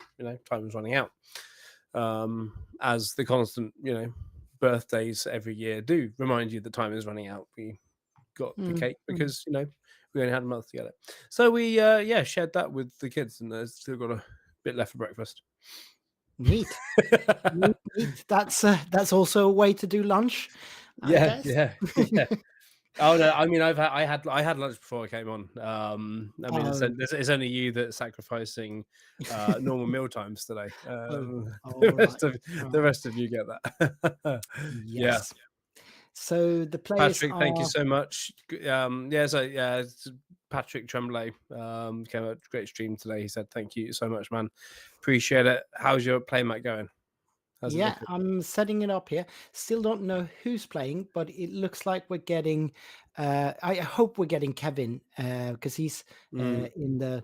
time was running out, as the constant birthdays every year do remind you that time is running out. We got the cake because we only had a month together, so we shared that with the kids, and there's still got a bit left for breakfast. Neat. Neat. That's also a way to do lunch, I guess. Yeah. Oh no, I mean I had lunch before I came on. I mean it's only you that's sacrificing normal meal times today. The rest of you get that. Yes. So the players Patrick, thank you so much. Patrick Tremblay came out great stream today. He said thank you so much, man. Appreciate it. How's your playmat going? I'm setting it up here. Still don't know who's playing, but it looks like we're getting I hope we're getting Kevin because he's in the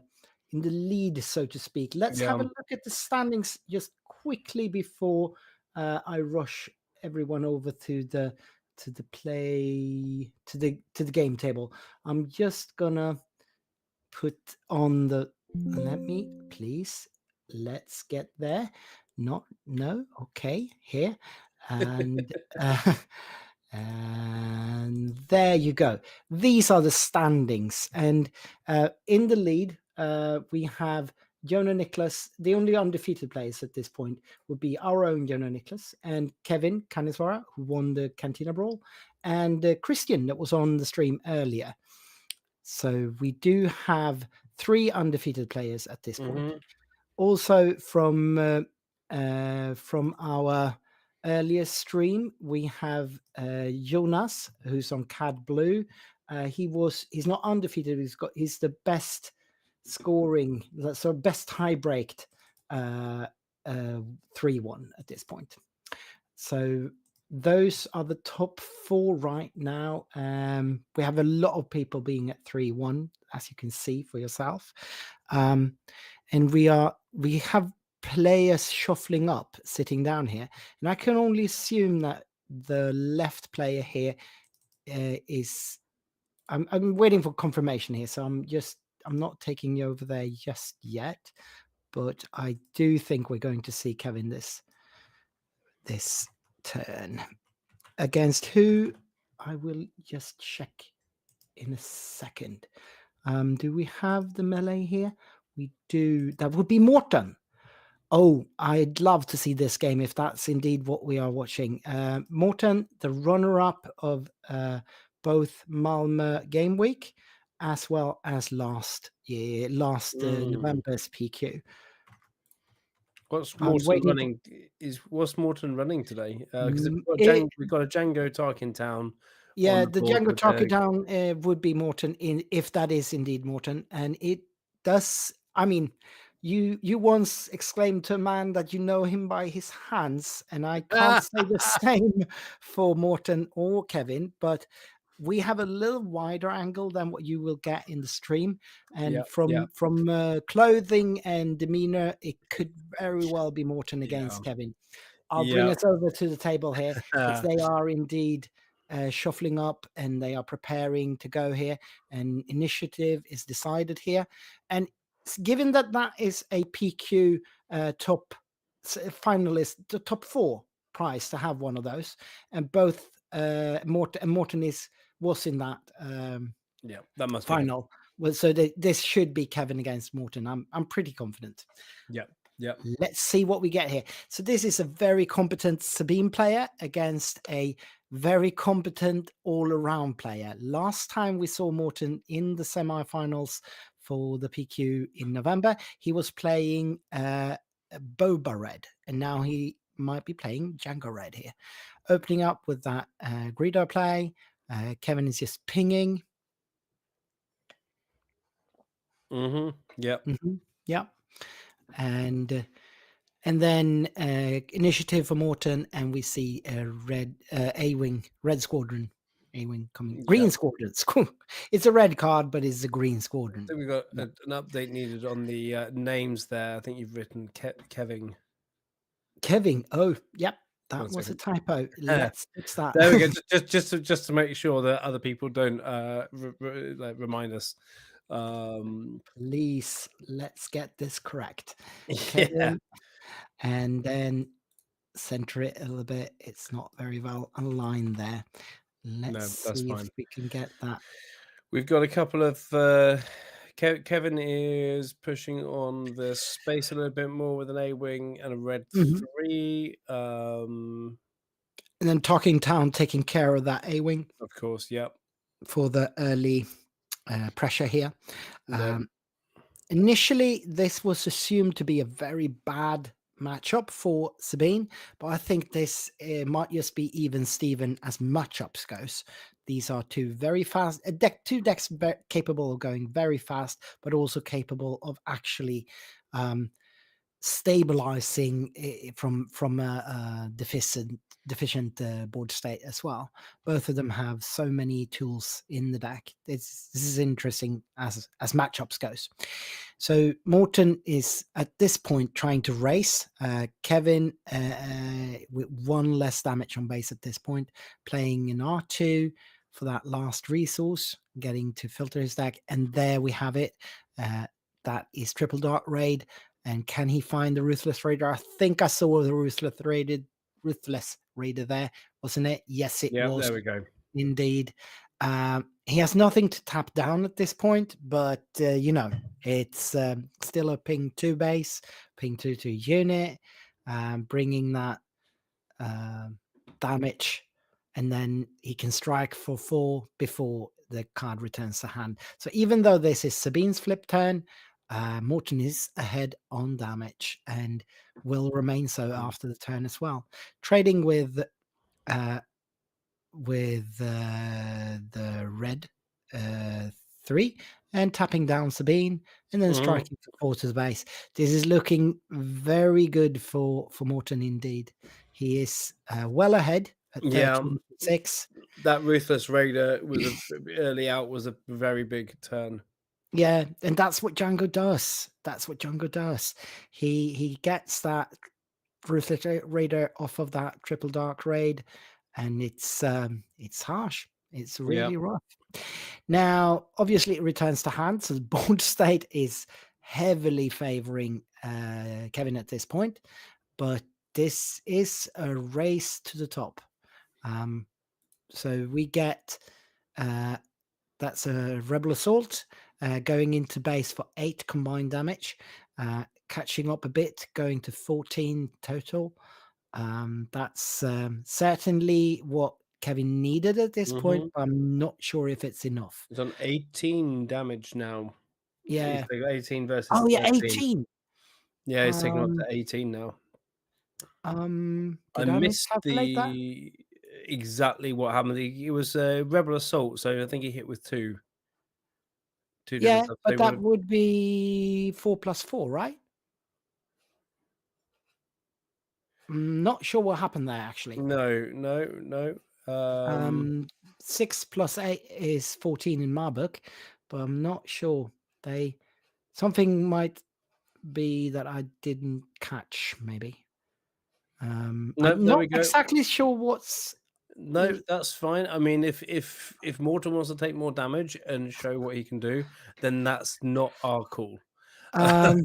lead, so to speak. Let's have a look at the standings just quickly before I rush everyone over to the game table. I'm just gonna put on the let's get there. Okay, here and and there you go. These are the standings, and in the lead we have Jonah Nicholas. The only undefeated players at this point would be our own Jonah Nicholas and Kevin Kaniswara, who won the Cantina Brawl, and Christian that was on the stream earlier. So we do have 3 undefeated players at this point. Also from our earlier stream, we have Jonas, who's on CAD Blue. He's not undefeated. He's the best scoring, so best tie breaked 3-1 at this point. So those are the top 4 right now. We have a lot of people being at 3-1, as you can see for yourself. And we have players shuffling up, sitting down here. And I can only assume that the left player here is... I'm waiting for confirmation here, so I'm not taking you over there just yet. But I do think we're going to see Kevin this turn. Against who? I will just check in a second. Do we have the melee here? We do. That would be Morten. Oh, I'd love to see this game if that's indeed what we are watching. Morten, the runner-up of both Malmö Game Week as well as last November's PQ. What's Morten running? What's Morten running today? Because we've got a Jango Tarkin Town. Yeah, the Jango Tarkin Town would be Morten, if that is indeed Morten, and it does. I mean, you once exclaimed to a man that you know him by his hands, and I can't say the same for Morten or Kevin, but we have a little wider angle than what you will get in the stream, and from clothing and demeanor, it could very well be Morten against Kevin. I'll bring us over to the table here because they are indeed shuffling up and they are preparing to go here, and initiative is decided here. And given that is a PQ top finalist, the top 4 prize to have one of those, and both Morten was in that that must final. Well, so this should be Kevin against Morten. I'm pretty confident. Yeah. Let's see what we get here. So this is a very competent Sabine player against a very competent all-around player. Last time we saw Morten in the semifinals for the PQ in November, he was playing Boba Red, and now he might be playing Jango Red here. Opening up with that Greedo play. Kevin is just pinging. Yep. Yeah, and then initiative for Morton, and we see a red A-wing, red squadron, A-wing coming, green Yep. squadron. It's a red card, but it's a green I squadron. think we've got an update needed on the names there. I think you've written Kevin. Kevin. Oh, yep, that 1 was a second. typo. Let's fix that. There we go. Just to make sure that other people don't like remind us. Please, let's get this correct. Yeah. Kevin, and then center it a little bit. It's not very well aligned there. Let's that's see fine. if we can get that. We've got a couple of. Kevin is pushing on the space a little bit more with an A-wing and a red 3. And then Talking Town taking care of that A-wing Of course, yep. for the early pressure here. Yep. Initially, this was assumed to be a very bad matchup for Sabine, but I think this might just be even Steven as matchups goes. These are two very fast, two decks capable of going very fast, but also capable of actually stabilizing from a deficient board state as well. Both of them have so many tools in the deck. This is interesting as matchups goes. So Morton is at this point trying to race. Kevin with one less damage on base at this point, playing an R2 for that last resource, getting to filter his deck, and there we have it. That is triple dart raid. And can he find the Ruthless Raider? I think I saw the Ruthless Raider there, wasn't it? Yes, it was. There we go. Indeed. He has nothing to tap down at this point, but it's still a ping 2 base, ping 2 to unit, bringing that damage, and then he can strike for 4 before the card returns to hand. So even though this is Sabine's flip turn, Morton is ahead on damage and will remain so after the turn as well. Trading with the red 3 and tapping down Sabine and then striking for 4 to the base. This is looking very good for Morton indeed. He is well ahead at 13-6. That Ruthless Raider was early out, was a very big turn. Yeah, and that's what Jango does. He gets that Ruthless Raider off of that triple dark raid, and it's harsh. It's really rough. Now, obviously, it returns to hand, so the board state is heavily favoring Kevin at this point, but this is a race to the top. So we get that's a Rebel Assault going into base for 8 combined damage, catching up a bit, going to 14 total. That's certainly what Kevin needed at this point, but I'm not sure if it's enough. It's on 18 damage now. Yeah. 18 versus Oh, yeah, 13. 18. Yeah, he's taken up to 18 now. Did I I missed miscalculate that? exactly what happened. It was a Rebel Assault, so I think he hit with 2. 2 different Yeah, stuff. but that would be 4 plus 4, right? I'm not sure what happened there, actually. No. 6 plus 8 is 14 in my book, but I'm not sure. Something might be that I didn't catch, maybe. I'm not exactly sure what's. No, that's fine. I mean, if Morton wants to take more damage and show what he can do, then that's not our call. So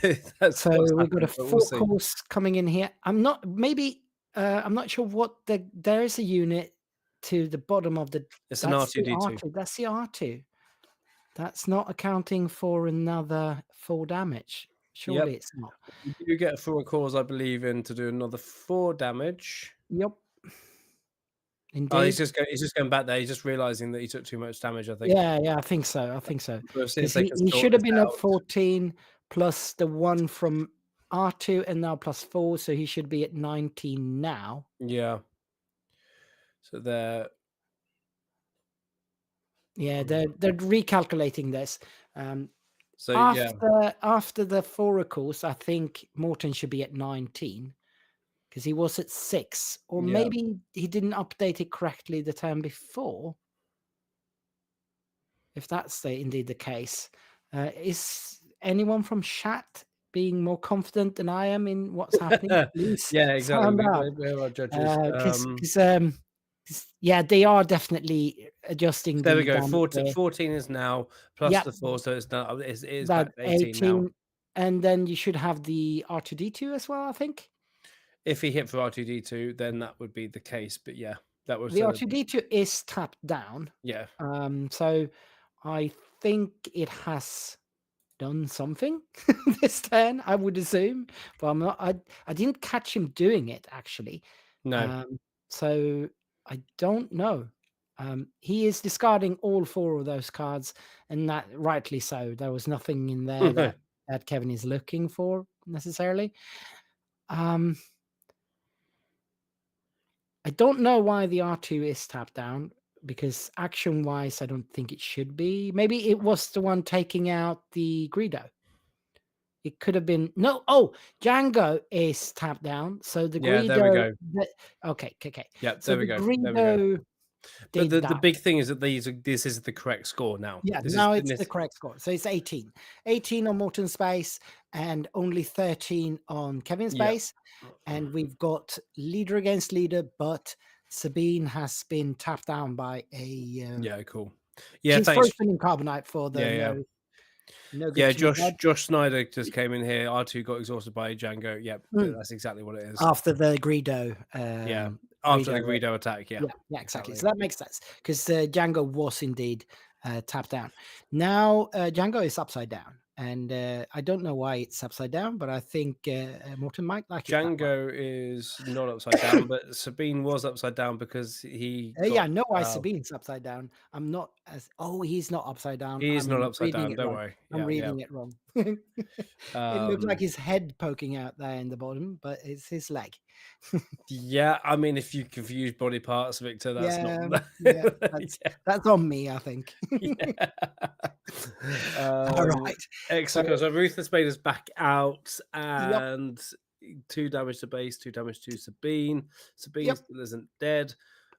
we've got a 4 course coming in here. I'm not sure what there is a unit to the bottom of the. It's an R2D2. That's the R2. That's not accounting for another 4 damage. Surely it's not. You get 4 cores, I believe, in to do another 4 damage. Yep. Indeed. Oh, he's just going back there. He's just realizing that he took too much damage, I think. Yeah, I think so. He should have have been at 14 plus the 1 from R2 and now plus 4, so he should be at 19 now. Yeah. So they're recalculating this. So yeah, after the 4 course, I think Morton should be at 19 because he was at 6, or Yeah. maybe he didn't update it correctly the time before. If that's indeed the case, is anyone from chat being more confident than I am in what's happening? Please yeah, exactly. sound up. We're our judges. Yeah, they are definitely adjusting There the we go. damage there. 14 is now plus Yep. the 4, so it's now it is That back to 18 now. and then you should have the R2D2 as well, I think. If he hit for R2D2, then that would be the case. But yeah, that was The R2D2 is tapped down. yeah. So I think it has done something this turn, I would assume, but I'm not. I didn't catch him doing it actually. No. So I don't know. He is discarding all 4 of those cards, and that rightly so. There was nothing in there that Kevin is looking for necessarily. I don't know why the R2 is tapped down, because action-wise, I don't think it should be. Maybe it was the one taking out the Greedo. It could have been no. Oh, Jango is tapped down, so the Yeah, Greedo. there we go. Okay. Yeah, So there we the go. There we go. Greedo. But did the that. big thing is that this is the correct score now. Yeah, This now is it's the correct score. So it's 18. 18 on Morton's base and only 13 on Kevin's Yeah. base. And we've got leader against leader, but Sabine has been tapped down by a. Yeah, cool. Yeah, she's thanks. frozen in carbonite for the Yeah. no good Yeah, to me bad. Josh Snyder just came in here. R2 got exhausted by Jango. Yep, that's exactly what it is. After the Greedo. Yeah, after the Greedo attack. Yeah, yeah, exactly. So that makes sense because Jango was indeed tapped down. Now Jango is upside down, and I don't know why it's upside down, but I think Morton might like it. Jango is not upside down, but Sabine was upside down because he. Yeah, no, why Sabine's upside down. I'm not as. Oh, he's not upside down. He is not upside down. It Don't wrong. worry. I'm reading it wrong. It looks like his head poking out there in the bottom, but it's his leg. Yeah, I mean, if you confuse body parts, Victor, that's not. That's on me, I think. All right. Excellent. So Ruthless Bane is back out, and 2 damage to base, 2 damage to Sabine. Sabine still isn't dead,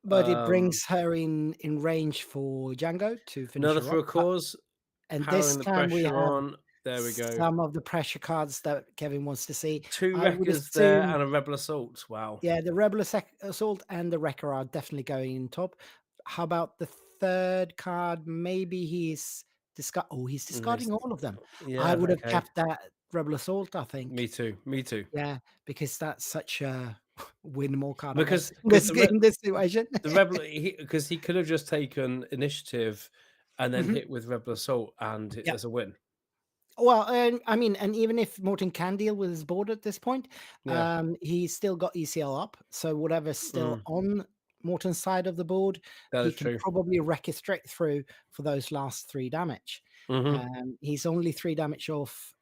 but it brings her in range for Jango to finish another her for a off. cause. And this time we have on. There we go. Some of the pressure cards that Kevin wants to see. 2 Wreckers there and a Rebel Assault. Wow. Yeah, the Rebel Assault and the Wrecker are definitely going in top. How about the 3rd card? Maybe he's he's discarding all of them. Yeah, I would have kept that Rebel Assault, I think. Me too. Yeah, because that's such a win more card. Because in this situation, the Rebel, because he could have just taken initiative and then hit with Rebel Assault, and it's a win. Well, I mean, and even if Morton can deal with his board at this point, he's still got ECL up. So whatever's still on Morton's side of the board, he can probably wreck it straight through for those last 3 damage. He's only 3 damage off.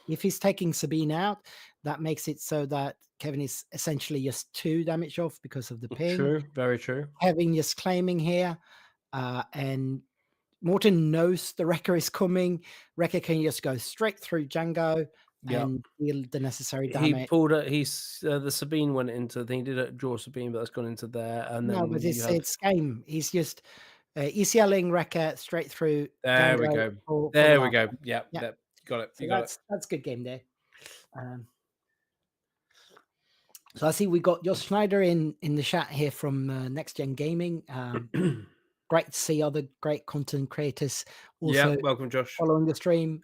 If he's taking Sabine out, that makes it so that Kevin is essentially just 2 damage off because of the ping. True, very true. Kevin just claiming here, and Morton knows the Wrecker is coming. Wrecker can just go straight through Jango and deal the necessary damage. He pulled it. The Sabine went into. I think he did draw Sabine, but that's gone into there. And then but it's game. He's just ECLing Wrecker straight through. There we go. There we go. Yeah, got it. You got it. That's good game there. So I see we got Josh Schneider in the chat here from Next Gen Gaming. Great to see other great content creators also welcome, Josh, following the stream.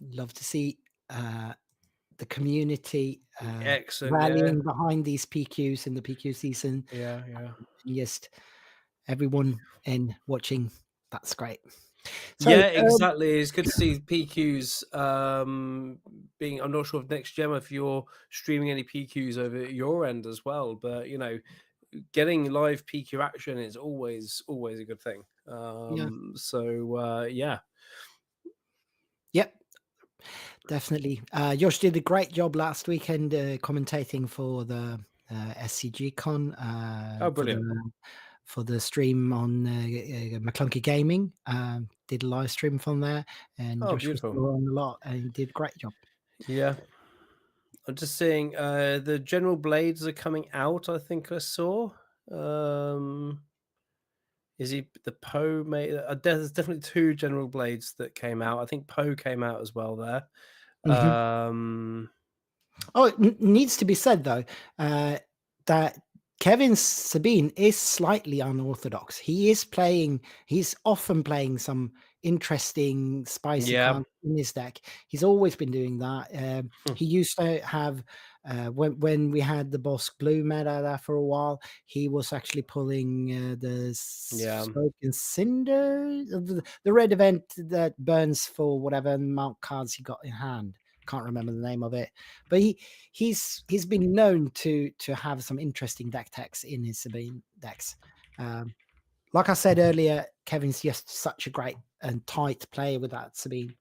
Love to see the community rallying behind these PQs in the PQ season. Just everyone in watching. That's great. So, exactly. It's good to see PQs being. I'm not sure if Next Gen, if you're streaming any PQs over at your end as well, but getting live PQ action is always a good thing. So Yep, definitely. Josh did a great job last weekend commentating for the SCG Con. Brilliant. for the stream on McClunky Gaming. Did a live stream from there, and Oh, Josh was beautiful. on a lot and did a great job. Yeah. I'm just seeing the General Blades are coming out, I think I saw. Is he the Poe made? There's definitely 2 General Blades that came out. I think Poe came out as well there. Mhm. Oh, it needs to be said though that Kevin Sabine is slightly unorthodox. He's often playing some interesting spicy Yeah. cards in his deck. He's always been doing that. He used to have when we had the Bossk Blue meta there for a while, he was actually pulling the Yeah. Smoking Cinder, the red event that burns for whatever amount cards he got in hand. Can't remember the name of it, but he's been known to have some interesting deck techs in his Sabine decks. Like I said earlier, Kevin's just such a great and tight player with that Sabine.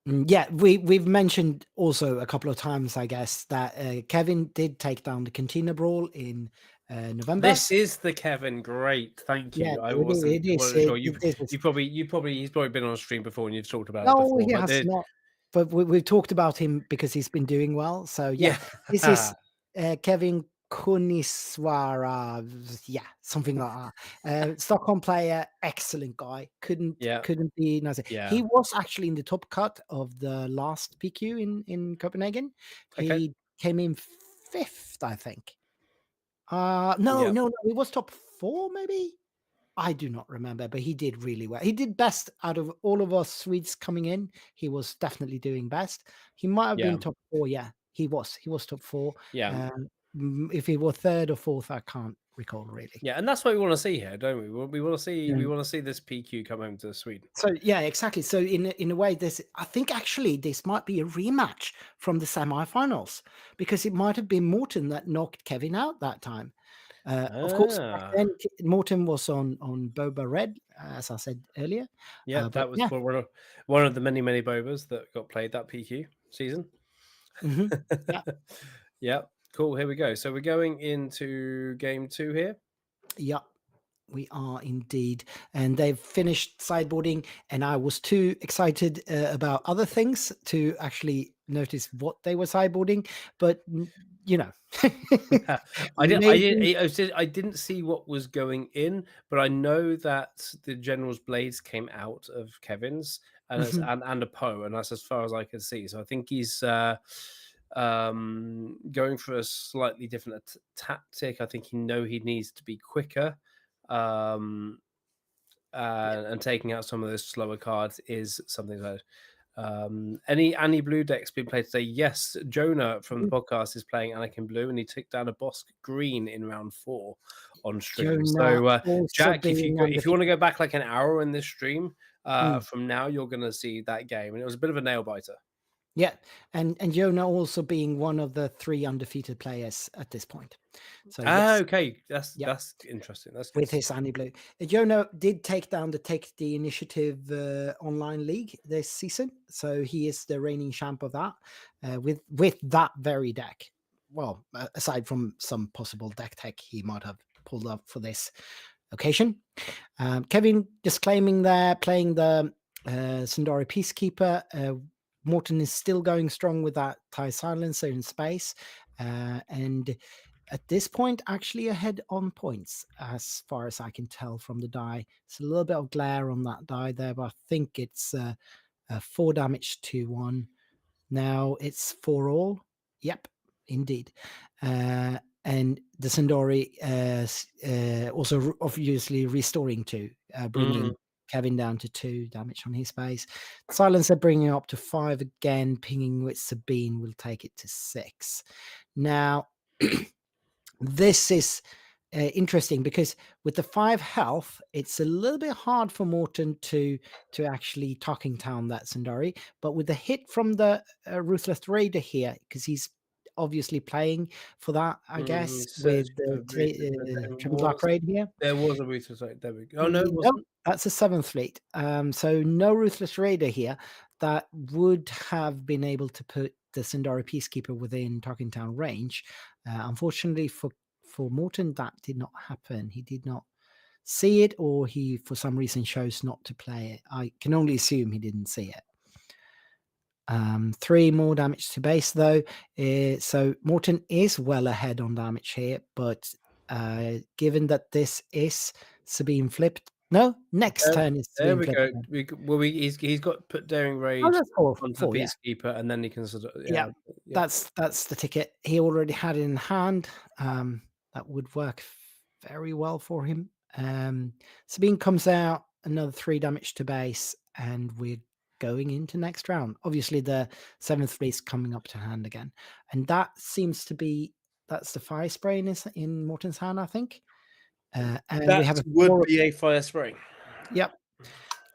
Yeah, we've mentioned also a couple of times, I guess, that Kevin did take down the Cantina Brawl in November. This is the Kevin. Great, thank you. Yeah, I it is. wasn't sure. It is. He's probably been on a stream before and you've talked about it No, before. he But has not. But we've talked about him because he's been doing well. So yeah, this is Kevin Kuniswara. Yeah, something like that. Stockholm player, excellent guy. Couldn't be nicer. Yeah. He was actually in the top cut of the last PQ in Copenhagen. He came in 5th, I think. No, he was top 4 maybe. I do not remember, but he did really well. He did best out of all of us Swedes coming in. He was definitely doing best. He might have been top 4. Yeah, he was. He was top 4. Yeah. If he were 3rd or 4th, I can't recall really. Yeah, and that's what we want to see here, don't we? We want to see we want to see this PQ come home to Sweden. So yeah, exactly. So in a way, I think actually this might be a rematch from the semifinals because it might have been Morten that knocked Kevin out that time. Of course, back then Morten was on Boba Red, as I said earlier. Yeah, that was one of the many Bobas that got played that PQ season. Yeah. Yeah, cool. Here we go. So we're going into game 2 here. Yeah, we are indeed. And they've finished sideboarding, and I was too excited about other things to actually notice what they were sideboarding. But you know, I didn't see what was going in, but I know that the General's Blades came out of Kevin's and a Poe, and that's as far as I can see. So I think he's going for a slightly different tactic. I think he needs to be quicker, and taking out some of those slower cards is something that. Any blue decks being played today? Yes, Jonah from the podcast is playing Anakin blue, and he took down a Bossk green in round 4 on stream. So, Jack, if you want to go back like an hour in this stream from now, you're going to see that game, and it was a bit of a nail biter. Yeah, and Jonah also being one of the 3 undefeated players at this point. So okay, that's interesting. That's good. With his anti-blue. Jonah did take down the Take the Initiative online league this season, so he is the reigning champ of that with that very deck. Well, aside from some possible deck tech he might have pulled up for this occasion. Kevin disclaiming there, playing the Sundari Peacekeeper. Morten is still going strong with that TIE Silencer in space, and at this point actually ahead on points as far as I can tell from the die. It's a little bit of glare on that die there, but I think it's 4 damage to 1. Now it's 4 all. Yep, indeed. And the Sundari also obviously restoring 2, bringing Kevin down to 2 damage on his base. Silencer bringing up to 5 again, pinging with Sabine will take it to 6. Now, this is interesting because with the 5 health, it's a little bit hard for Morten to actually Talking Town that Sundari. But with the hit from the Ruthless Raider here, because he's obviously playing for that, I guess, with the Triple Dark Raid here. There was a Ruthless Raider. There we go. Oh, no, it wasn't. That's a 7th fleet. So no Ruthless Raider here that would have been able to put the Sindari Peacekeeper within Tarkin Town range. Unfortunately for Morton, that did not happen. He did not see it, or he for some reason chose not to play it. I can only assume he didn't see it. 3 more damage to base though, so Morton is well ahead on damage here, but given that this is Sabine flipped, no, next turn is There Sabine we flipped. go. Well, he's got put daring raid Oh, that's onto four, the yeah. Peacekeeper, and then he can sort of Yeah, that's the ticket. He already had it in hand. That would work very well for him. Sabine comes out, another 3 damage to base, and we're going into next round. Obviously, the 7th fleet's coming up to hand again, and that seems to be that's the fire spray in Morton's hand, I think. And that we have would be a fire spray. Yep.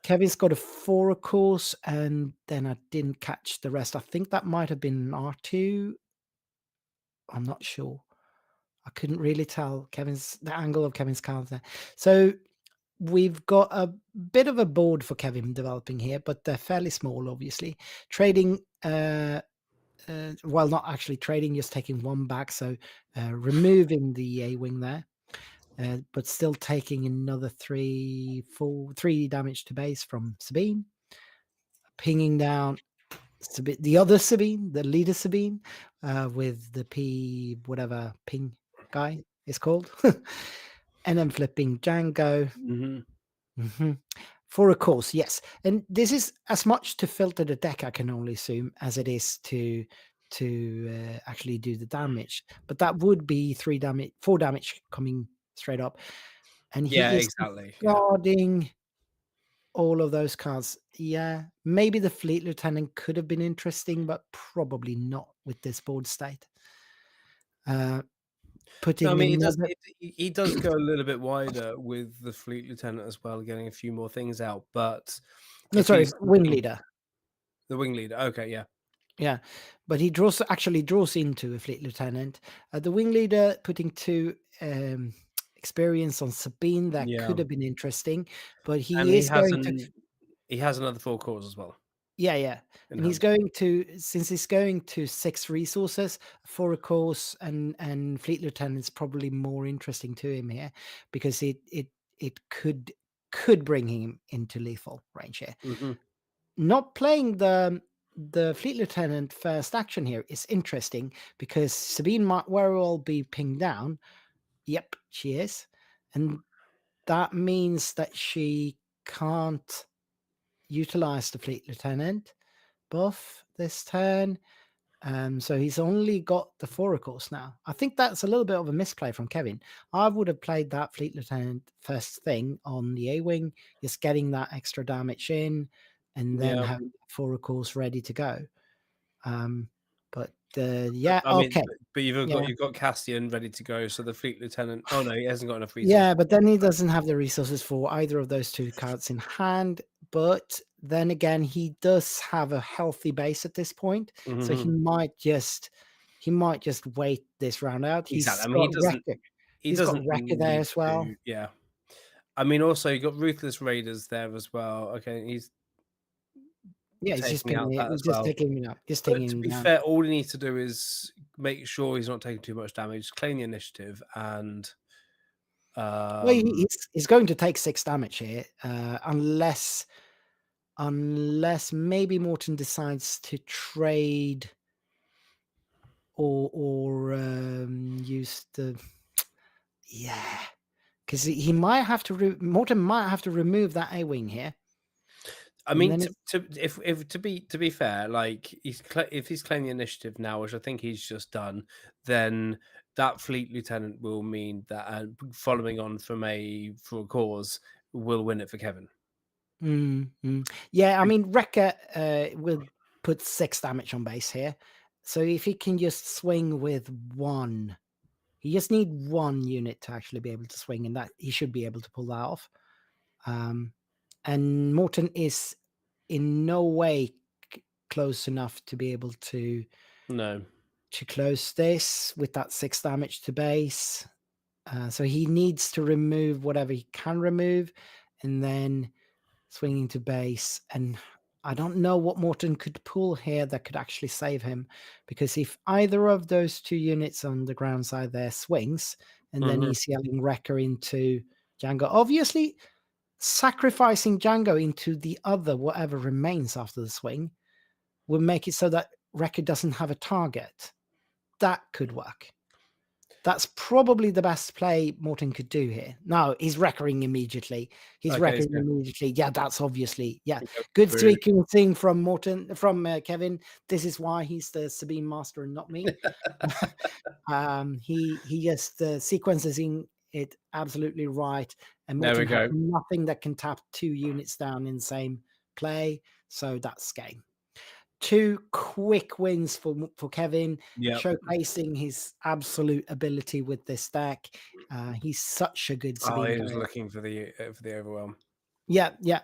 Kevin's got a 4, of course, and then I didn't catch the rest. I think that might have been R2. I'm not sure. I couldn't really tell the angle of Kevin's cards there. So we've got a bit of a board for Kevin developing here, but they're fairly small, obviously. Trading, well, not actually trading, just taking 1 back. So removing the A-wing there. But still taking another 3 damage to base from Sabine. Pinging down the other Sabine, the leader Sabine, with the P whatever ping guy is called. And then flipping Jango. For a course, yes. And this is as much to filter the deck, I can only assume, as it is to actually do the damage. But that would be 4 damage coming straight up. And he is exactly guarding all of those cards. Yeah, maybe the Fleet Lieutenant could have been interesting, but probably not with this board state. He does go a little bit wider with the Fleet Lieutenant as well, getting a few more things out. But Wing Leader. The Wing Leader. Okay, yeah. Yeah, but he actually draws into a Fleet Lieutenant. The Wing Leader putting 2 experience on Sabine, that could have been interesting, but he has another 4 cores as well. Yeah. And he's going to, since he's going to 6 resources for a course, and Fleet Lieutenant is probably more interesting to him here, because it could bring him into lethal range here. Not playing the Fleet Lieutenant first action here is interesting, because Sabine might very well be pinged down. Yep, she is. And that means that she can't utilize the Fleet Lieutenant buff this turn. So he's only got the 4 course now. I think that's a little bit of a misplay from Kevin. I would have played that Fleet Lieutenant first thing on the A-Wing, just getting that extra damage in, and then having 4 course ready to go. But okay. But you've got Cassian ready to go, so the Fleet Lieutenant. Oh no, he hasn't got enough resources. Yeah, but then he doesn't have the resources for either of those 2 cards in hand. But then again, he does have a healthy base at this point, so he might just wait this round out. Exactly. He's got Wrecker there as well. Yeah. I mean, also you got Ruthless Raiders there as well. Okay, he's just taking him out. Just taking him to be down. fair, all he needs to do is make sure he's not taking too much damage, claim the initiative, and well, he's going to take 6 damage here, unless maybe Morton decides to trade or use the because he might have to Morton might have to remove that A-wing here. I mean, to be fair, like if he's claiming the initiative now, which I think he's just done, then that Fleet Lieutenant will mean that following on from for a cause will win it for Kevin. Yeah, I mean, Wrecker will put 6 damage on base here, so if he can just swing with 1, he just need 1 unit to actually be able to swing, and that he should be able to pull that off. And Morton is in no way close enough to be able to close this with that 6 damage to base. So he needs to remove whatever he can remove, and then swinging to base. And I don't know what Morton could pull here that could actually save him, because if either of those two units on the ground side there swings, and then he's yelling Wrecker into Jango, obviously sacrificing Jango into the other whatever remains after the swing will make it so that Wrecker doesn't have a target. That could work. That's probably the best play Morton could do here. No, he's wreckering immediately. He's Okay, wreckering so- immediately. Yeah, that's obviously, yeah. Okay, Good really. sequencing from Morton, from Kevin. This is why he's the Sabine master and not me. He just sequences in it absolutely right, and There we Morton has go. nothing that can tap 2 units down in the same play. So that's game. 2 quick wins for Kevin, Yep. showcasing his absolute ability with this deck. He's such a good Oh, Sabine he was player. looking for the overwhelm. Yeah, yeah.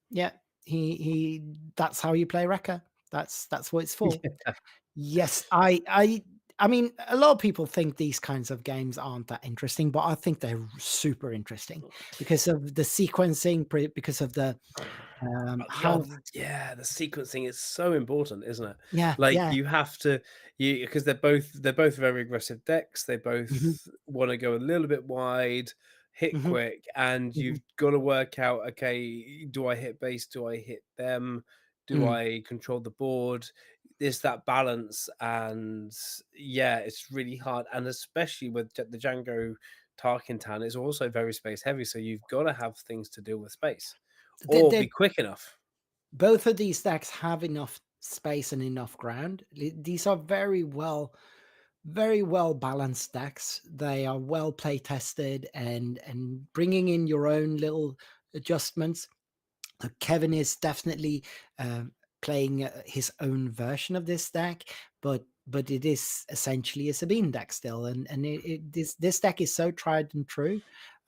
Yeah, he that's how you play Wrecker. That's what it's for. Yes, I mean, a lot of people think these kinds of games aren't that interesting, but I think they're super interesting because of the sequencing, because of the how The sequencing is so important, isn't it? yeah, Like yeah. you have to, because they're both very aggressive decks. They both Mhm. want to go a little bit wide, hit Mhm. quick, and you've got to work out, okay, do I hit base? Do I hit them? Do Mm. I control the board? There's that balance, and yeah, it's really hard, and especially with the Django Tarkin Town, it's also very space heavy, so you've got to have things to deal with space or be quick enough. Both of these decks have enough space and enough ground. These are very well balanced decks. They are well play tested, and bringing in your own little adjustments. Kevin is definitely playing his own version of this deck, but it is essentially a Sabine deck still, and this deck is so tried and true.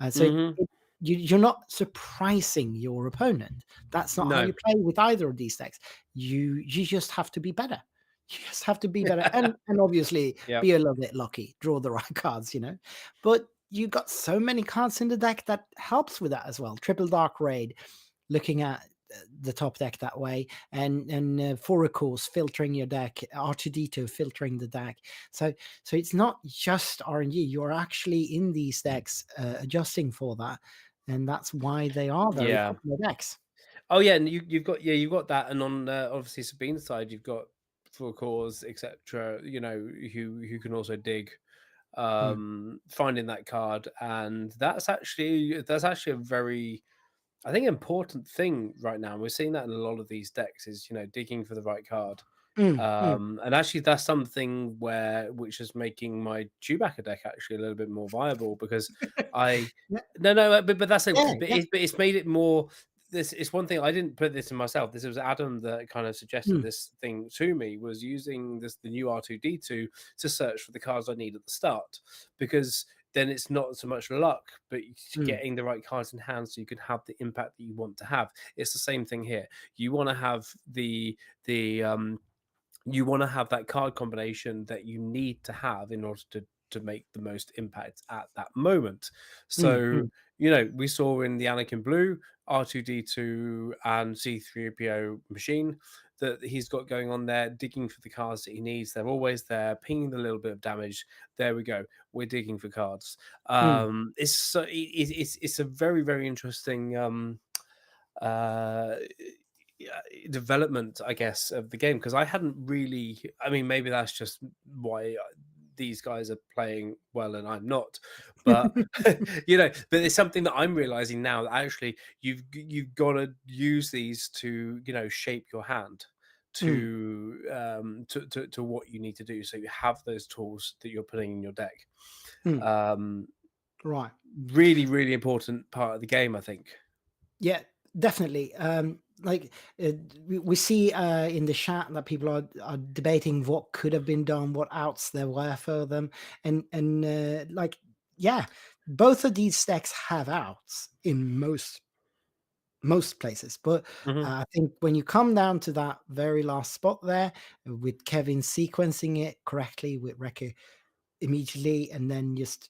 So you're not surprising your opponent. That's not how No. you play with either of these decks. You just have to be better. You just have to be better, and obviously Yep. be a little bit lucky, draw the right cards, But you got so many cards in the deck that helps with that as well. Triple Dark Raid, looking at the top deck that way, and for a course filtering your deck, R2D2 filtering the deck. So it's not just RNG. You're actually in these decks adjusting for that, and that's why they are very popular decks. Oh yeah, and you've got that, and on obviously Sabine's side, you've got for cause, etc. Who can also dig, finding that card, and that's actually a very, I think, important thing right now. We're seeing that in a lot of these decks is digging for the right card. And actually that's something which is making my Chewbacca deck actually a little bit more viable, because I but that's it. But it's made it more. This is one thing I didn't put this in myself. This was Adam that kind of suggested this thing to me, was using the new R2D2 to search for the cards I need at the start, because then it's not so much luck, but getting the right cards in hand so you can have the impact that you want to have. It's the same thing here. You want to have you want to have that card combination that you need to have in order to make the most impact at that moment. So, we saw in the Anakin Blue, R2D2 and C3PO machine that he's got going on there, digging for the cards that he needs. They're always there, pinging a little bit of damage. There we go. We're digging for cards. It's a very, very interesting development, I guess, of the game, because I hadn't really. I mean, maybe that's just why these guys are playing well and I'm not, but but it's something that I'm realizing now, that actually you've got to use these to shape your hand to what you need to do, so you have those tools that you're putting in your deck. Right. Really, really important part of the game, I think. Yeah, definitely. We see in the chat that people are debating what could have been done, what outs there were for them, and both of these decks have outs in most places, but I think when you come down to that very last spot there, with Kevin sequencing it correctly with Wrecker immediately, and then just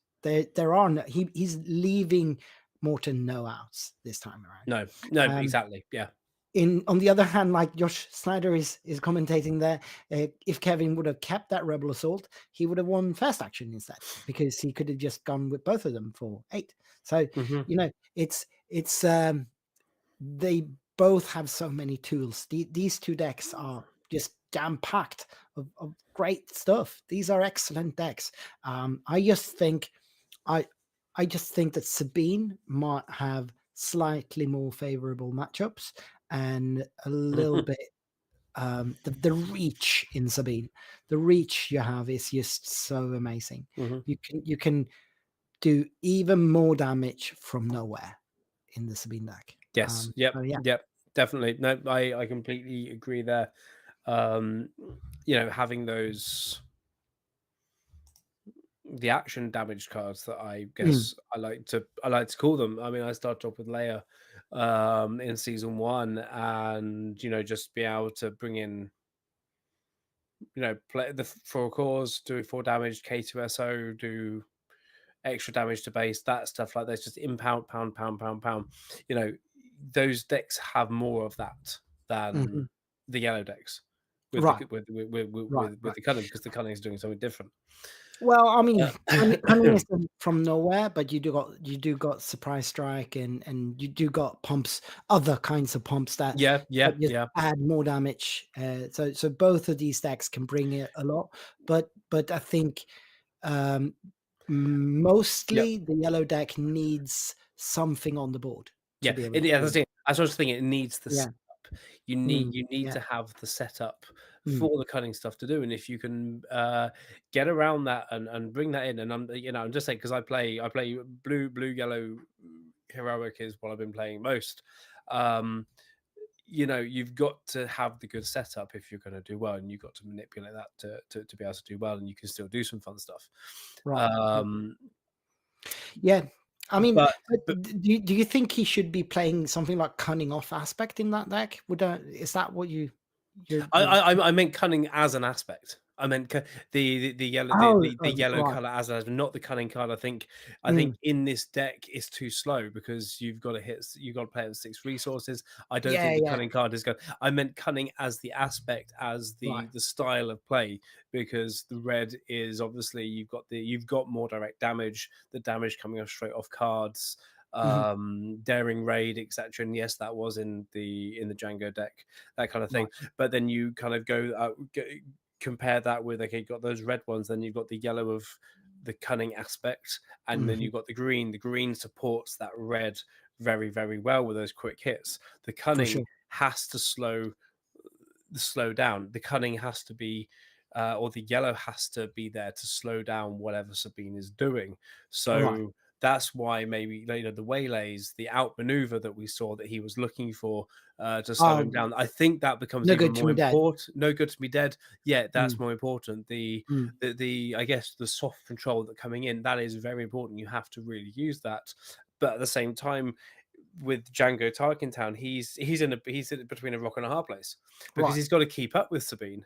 he's leaving Morton no outs this time around. No, Um, exactly. Yeah. On the other hand, like Josh Snyder is commentating there, if Kevin would have kept that Rebel Assault, he would have won First Action instead, because he could have just gone with both of them for 8. So it's they both have so many tools. These two decks are just jam packed of great stuff. These are excellent decks. I just think that Sabine might have slightly more favorable matchups and a little bit the reach in Sabine. The reach you have is just so amazing. You can do even more damage from nowhere in the Sabine deck. Yes. Yep. Definitely. No, I completely agree there. Having those the action damage cards that I guess I like to call them. I mean, I started off with Leia in season 1, and just be able to bring in play the 4 cores, do 4 damage, K2SO, do extra damage to base, that stuff like that's just impound, pound. Those decks have more of that than the yellow decks with the cunning, because the cunning is doing something different. Well, I mean, cunning is from nowhere, but you do got surprise strike, and you do got pumps, other kinds of pumps that add more damage. So both of these decks can bring it a lot, but I think mostly the yellow deck needs something on the board. That's the thing. I was thinking it needs the setup. You need to have the setup for the cunning stuff to do, and if you can get around that and bring that in, and I'm just saying, because I play blue yellow heroic is what I've been playing most. You've got to have the good setup if you're going to do well, and you've got to manipulate that to be able to do well, and you can still do some fun stuff. I mean, but do you think he should be playing something like cunning off aspect in that deck? Is that what you're I meant cunning as an aspect. I meant the yellow color as not the cunning card. I think in this deck is too slow, because you've got to play with 6 resources. I don't think the cunning card is good. I meant cunning as the aspect, as the style of play, because the red is obviously you've got more direct damage, the damage coming off straight off cards. Daring raid, etc. And yes, that was in the Jango deck, that kind of thing. But then you kind of compare that with, okay, you've got those red ones, then you've got the yellow of the cunning aspect, and then you've got the green supports that red very, very well with those quick hits. The cunning has to slow down. The cunning has to be or the yellow has to be there to slow down whatever Sabine is doing. So that's why maybe the waylays, the outmaneuver that we saw that he was looking for to slow him down. I think that becomes even more important. No good to be dead. Yeah, that's more important. The I guess the soft control that coming in, that is very important. You have to really use that. But at the same time, with Jango Tarkintown, he's in between a rock and a hard place, because he's got to keep up with Sabine.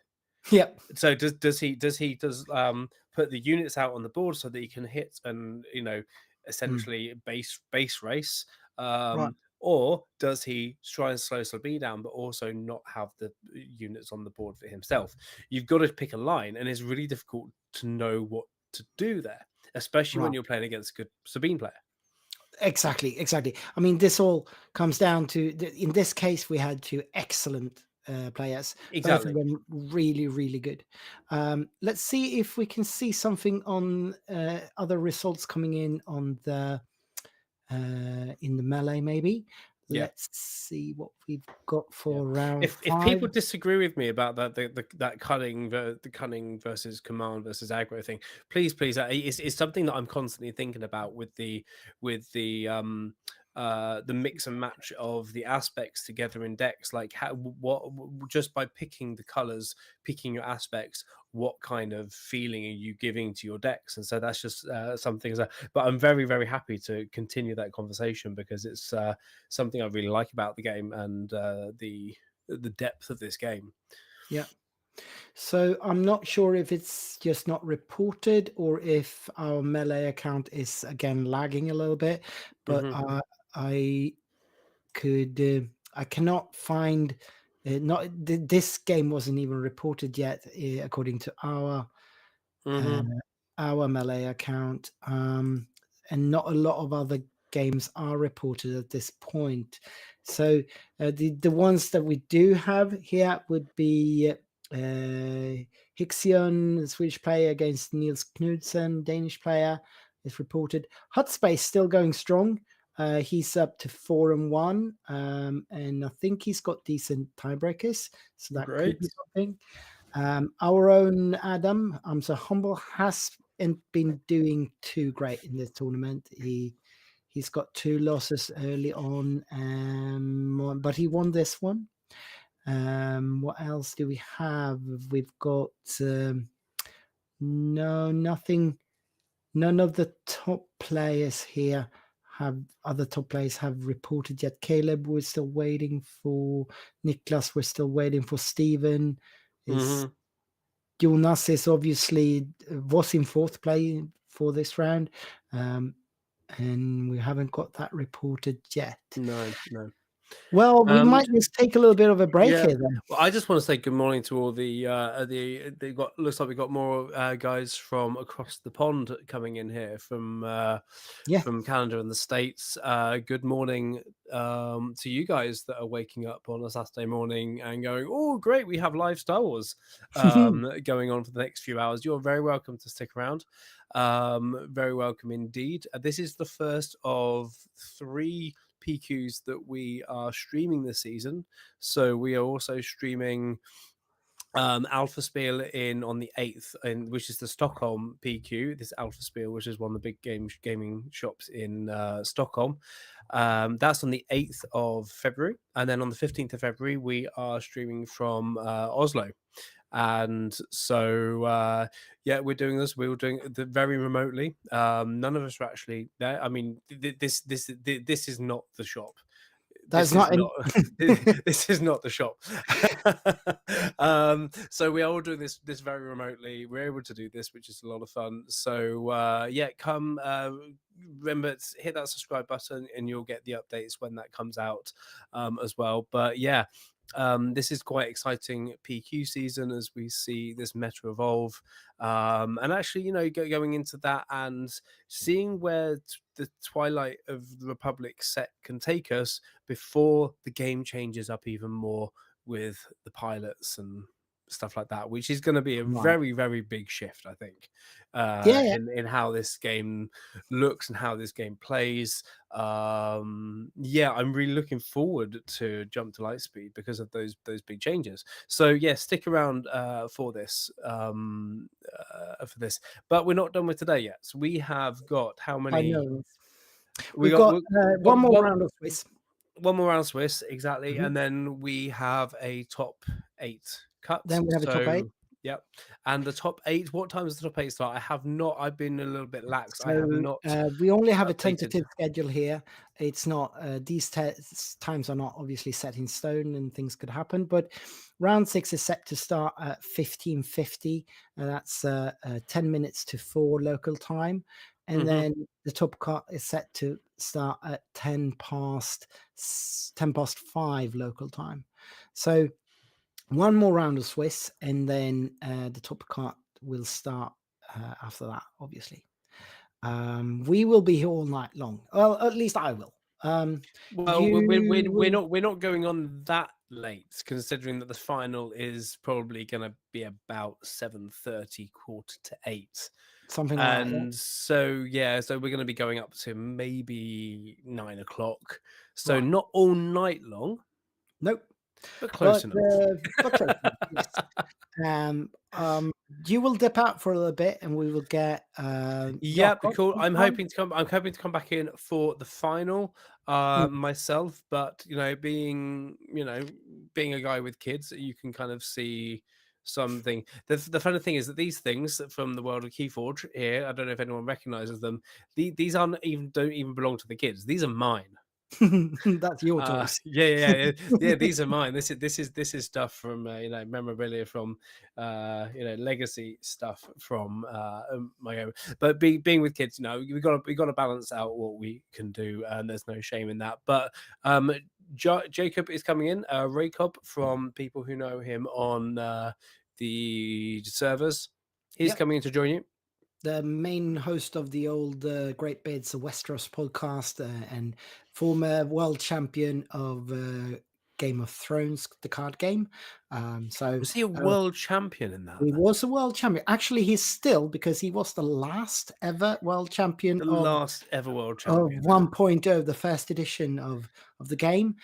Yep. So does he put the units out on the board so that he can hit and essentially base race, or does he try and slow Sabine down but also not have the units on the board for himself? You've got to pick a line, and it's really difficult to know what to do there, especially when you're playing against a good Sabine player. Exactly. I mean, this all comes down to, in this case, we had 2 excellent players. Both of them really, really good. Let's see if we can see something on other results coming in on the in the melee, maybe. Let's see what we've got for round 5. If people disagree with me about that cunning versus command versus aggro thing, please, it's something that I'm constantly thinking about with the mix and match of the aspects together in decks, like what just by picking the colors, picking your aspects, what kind of feeling are you giving to your decks? And so that's just something. But I'm very, very happy to continue that conversation, because it's something I really like about the game and the depth of this game. Yeah. So I'm not sure if it's just not reported or if our melee account is again lagging a little bit, but I could I cannot find not this game wasn't even reported yet according to uh, our melee account, and not a lot of other games are reported at this point. So the ones that we do have here would be Hixion, Swedish player against Niels Knudsen, Danish player, is reported. Hutspace still going strong. He's up to 4-1, and I think he's got decent tiebreakers, so that could be something. Our own Adam, I'm so humble, hasn't been doing too great in this tournament. He's got 2 losses early on, but he won this one. What else do we have? We've got nothing. None of the top players here other top players have reported yet. Caleb, we're still waiting for. Niklas, we're still waiting for. Steven is. Jonas is obviously was in 4th place for this round, and we haven't got that reported yet. No. Well, we might just take a little bit of a break here then. Well, I just want to say good morning to all looks like we got more guys from across the pond coming in here from Canada and the States. Good morning to you guys that are waking up on a Saturday morning and going, oh great, we have live Star Wars going on for the next few hours. You're very welcome to stick around. Very welcome indeed. This is the first of 3 PQs that we are streaming this season. So we are also streaming Alpha Spiel on the 8th, which is the Stockholm PQ. This Alpha Spiel, which is one of the big gaming shops in Stockholm. That's on the 8th of February. And then on the 15th of February, we are streaming from Oslo. And so we're doing this. We were doing it very remotely. None of us are actually there. I mean, this is not the shop. This is not the shop. So we are all doing this very remotely. We're able to do this, which is a lot of fun. So come remember to hit that subscribe button and you'll get the updates when that comes out as well. But yeah, this is quite exciting PQ season as we see this meta evolve, and actually, going into that and seeing where the Twilight of the Republic set can take us before the game changes up even more with the pilots and stuff like that, which is going to be a very, very big shift, I think, in how this game looks and how this game plays. I'm really looking forward to Jump to Lightspeed because of those big changes. So stick around for this. But we're not done with today yet. So we have got how many? I know. We've got one more round of Swiss. One more round of Swiss, exactly, and then we have a top 8 cut. Then we have a top 8. Yep. And the top 8, what time does the top 8 start? I've been a little bit lax. So, I have not. We only have a tentative schedule here. It's not, these times are not obviously set in stone and things could happen, but round 6 is set to start at 15:50. That's 10 minutes to 4 local time. And then the top cut is set to start at 10 past 5 local time. So one more round of Swiss, and then the top cut will start after that, obviously. We will be here all night long. Well, at least I will. We're not going on that late, considering that the final is probably going to be about 7:30, 7:45. Something like that. And so we're going to be going up to maybe 9 o'clock. So not all night long. Nope. But close enough. But close enough, yes. You will dip out for a little bit, and we will get. Cool. I'm hoping to come back in for the final myself. But being a guy with kids, you can kind of see something. The funny thing is that these things from the world of Keyforge here, I don't know if anyone recognizes them. These don't even belong to the kids. These are mine. That's your choice. Yeah. These are mine. This is stuff from memorabilia from legacy stuff from my game. But being with kids, we got to balance out what we can do, and there's no shame in that. But Jacob is coming in. Raycob, from people who know him on the servers, he's Yep. coming in to join you. The main host of the old Great Beards of Westeros podcast and former world champion of Game of Thrones, the card game. So Was he a world champion in that? he was a world champion. Actually, he's still, because he was the last ever world champion The of last ever world of champion. 1.0, the first edition of the game.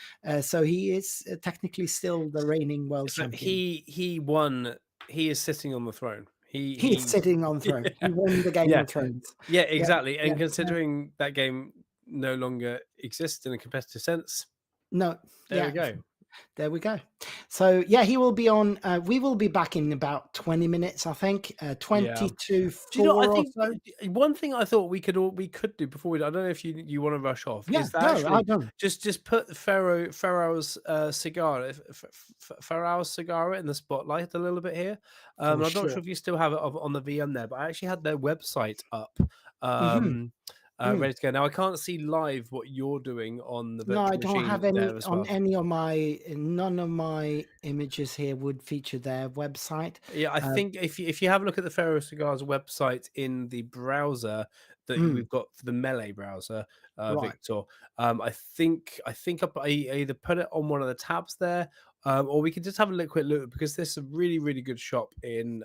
So he is technically still the reigning world So champion. he won. He is sitting on the throne. He's sitting on the throne. He won the Game Yeah. of Thrones. Yeah, exactly. And yeah. considering that game no longer exists in a competitive sense, No, there we go. There we go. So yeah, he will be on. We will be back in about 20 minutes, I think. 20 to 4 Do you know? I or think so. one thing I thought we could do before we. I don't know if you want to rush off. Yeah, Is that no, actually I don't. just put Faraos cigar, Faraos cigar in the spotlight a little bit here. I'm not sure if you still have it on the VM there, but I actually had their website up. Ready to go. Now I can't see live what you're doing on the virtual No, I don't machine have any there as on well. any of my. None of my images here would feature their website. Yeah, I think if you have a look at the Faraos Cigars website in the browser that we've got for the Melee browser, Right. Viktor, I think I either put it on one of the tabs there, or we can just have a quick look, because there's a really, really good shop in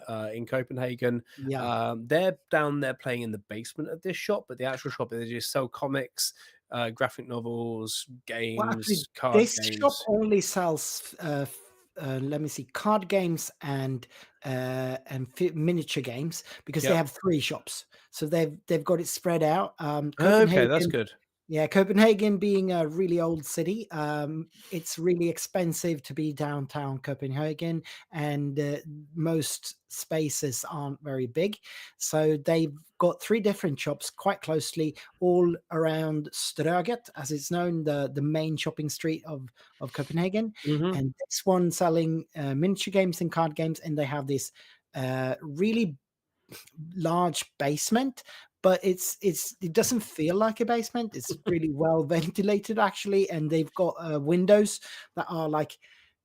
Copenhagen. Yeah. They're down there playing in the basement of this shop, but the actual shop, they just sell comics, graphic novels, games, Well, actually, card this games. shop only sells. Let me see, card games and miniature games, because they have 3 shops, so they've got it spread out. Okay, that's good. Yeah, Copenhagen being a really old city, it's really expensive to be downtown Copenhagen, and most spaces aren't very big. So they've got 3 different shops quite closely, all around Strøget, as it's known, the main shopping street of Copenhagen. And this one selling miniature games and card games, and they have this really large basement, but it doesn't feel like a basement. It's really well ventilated, actually, and they've got windows that are like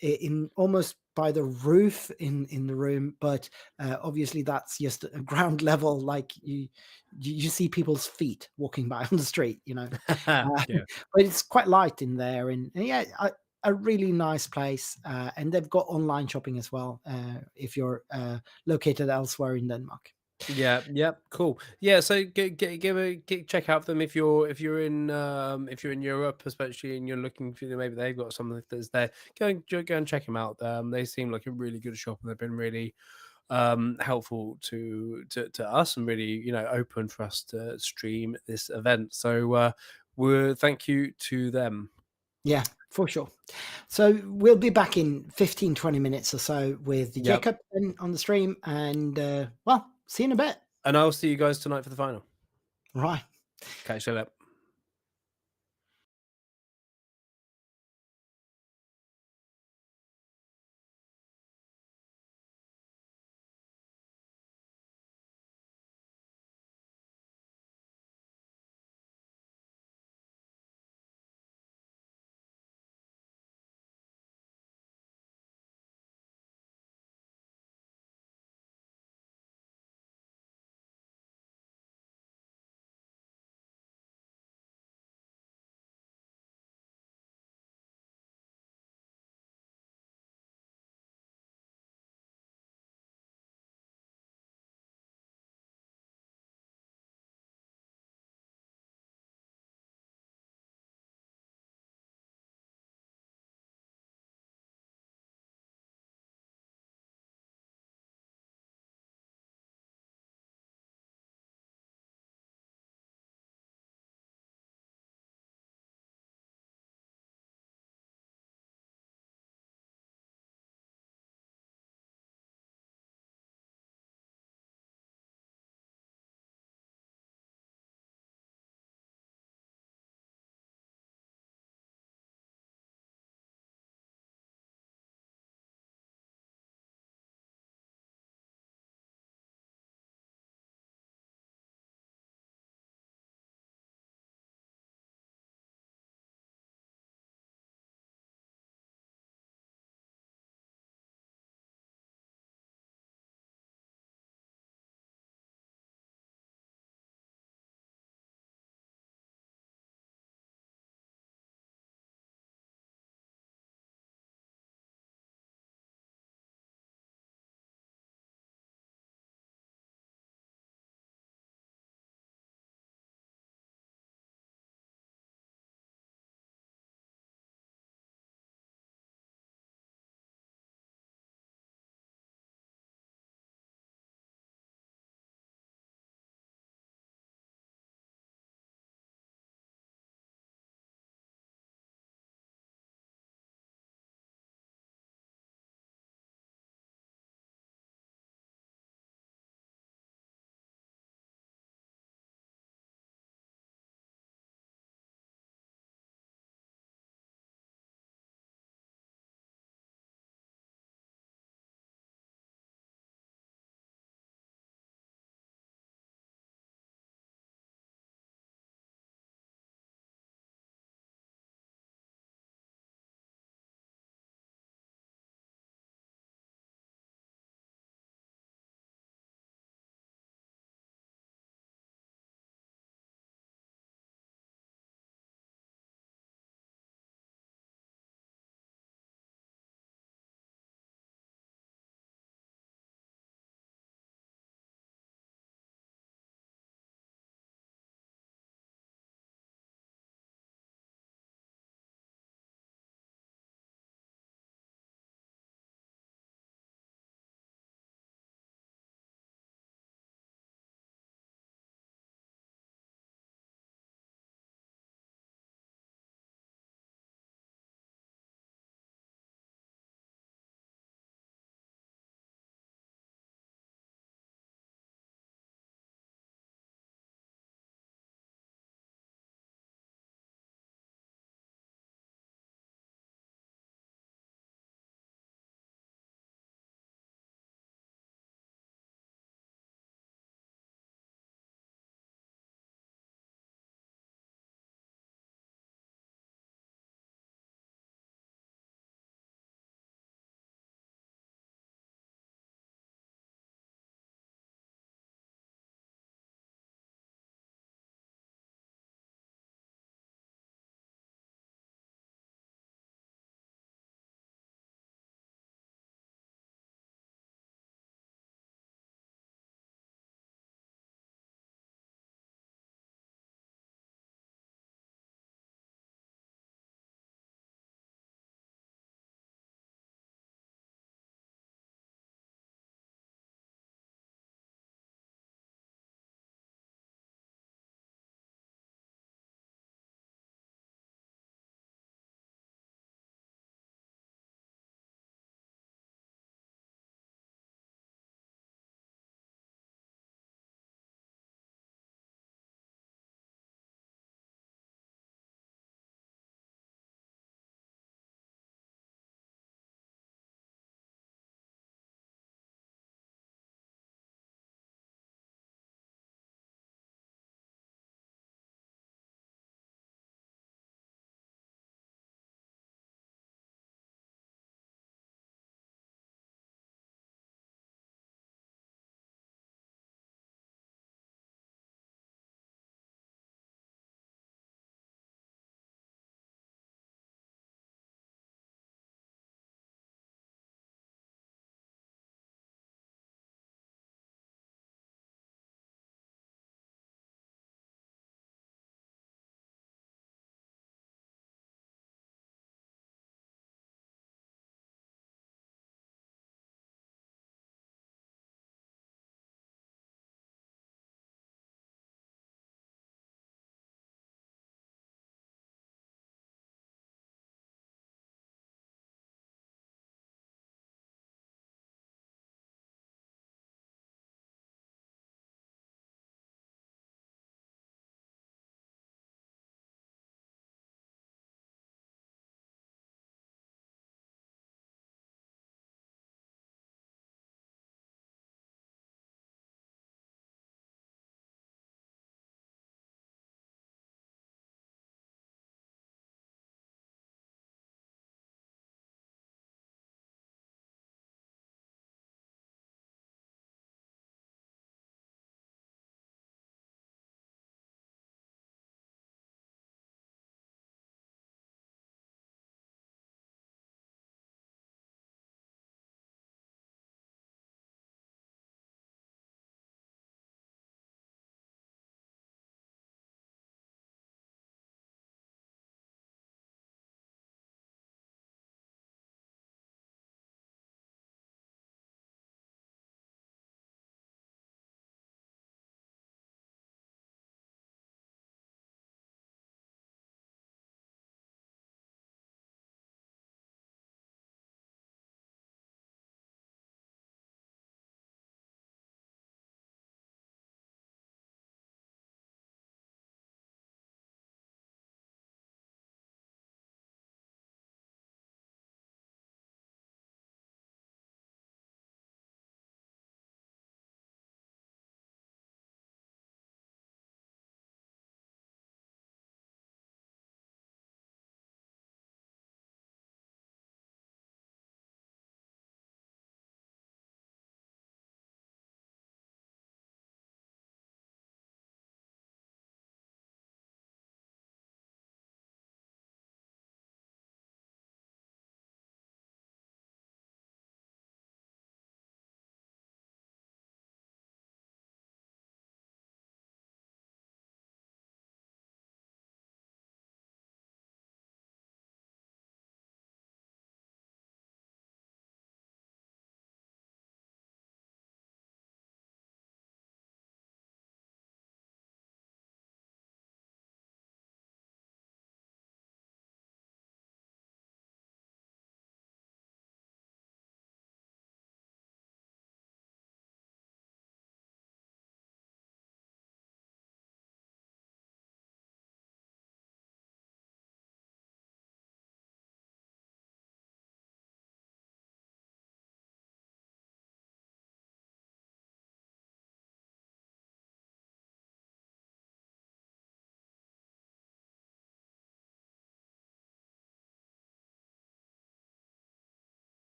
in almost by the roof in the room, but obviously that's just a ground level, like you see people's feet walking by on the street, but it's quite light in there, and yeah, a really nice place, and they've got online shopping as well, if you're located elsewhere in Denmark. Yeah, cool. Yeah, so check out them if you're in Europe, especially, and you're looking for, maybe they've got something that's there. Go and check them out. They seem like a really good shop, and they've been really helpful to us, and really open for us to stream this event. So thank you to them. Yeah, for sure. So we'll be back in 15-20 minutes or so with Jacob on the stream, and well, see you in a bit. And I'll see you guys tonight for the final. Right. Catch you later.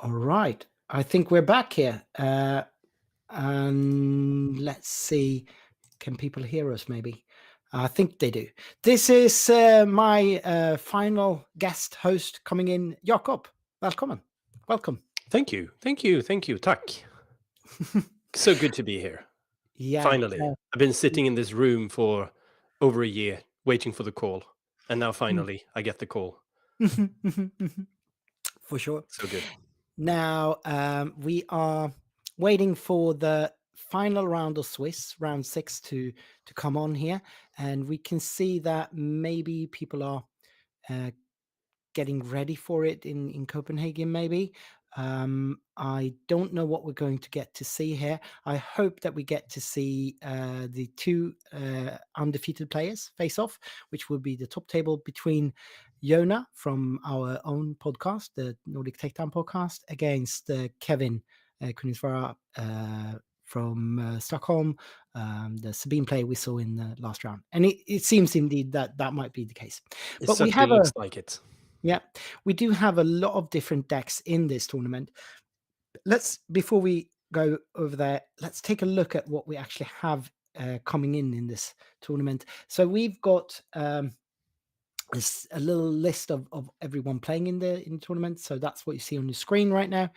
All right. I think we're back here. And let's see. Can people hear us maybe? I think they do. This is my final guest host coming in. Jakob, welcome. Welcome. Thank you. Tack. So good to be here. Yeah. Finally. I've been sitting in this room for over a year, waiting for the call. And now finally, I get the call. For sure. So good. Now, we are waiting for the final round of Swiss, round 6, to come on here. And we can see that maybe people are getting ready for it in Copenhagen, maybe. I don't know what we're going to get to see here. I hope that we get to see the two undefeated players face off, which will be the top table between Yoda from our own podcast, the Nordic Takedown podcast, against Kevin Kunisvara from Stockholm, the Sabine player we saw in the last round. And it seems indeed that might be the case. It But we certainly have looks like it. Yeah, we do have a lot of different decks in this tournament. Before we go over there, let's take a look at what we actually have coming in this tournament. So we've got a little list of everyone playing in the tournament. So that's what you see on the screen right now.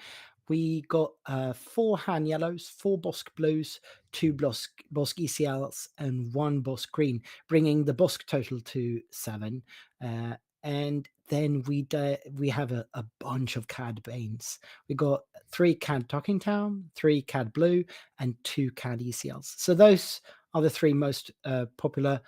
We got 4 Han Yellows, 4 Bossk Blues, 2 Bossk ECLs, and 1 Bossk Green, bringing the Bossk total to 7. And then we have a bunch of CAD Banes. We got 3 CAD Talkingtown, 3 CAD Blue, and 2 CAD ECLs. So those are the 3 most popular.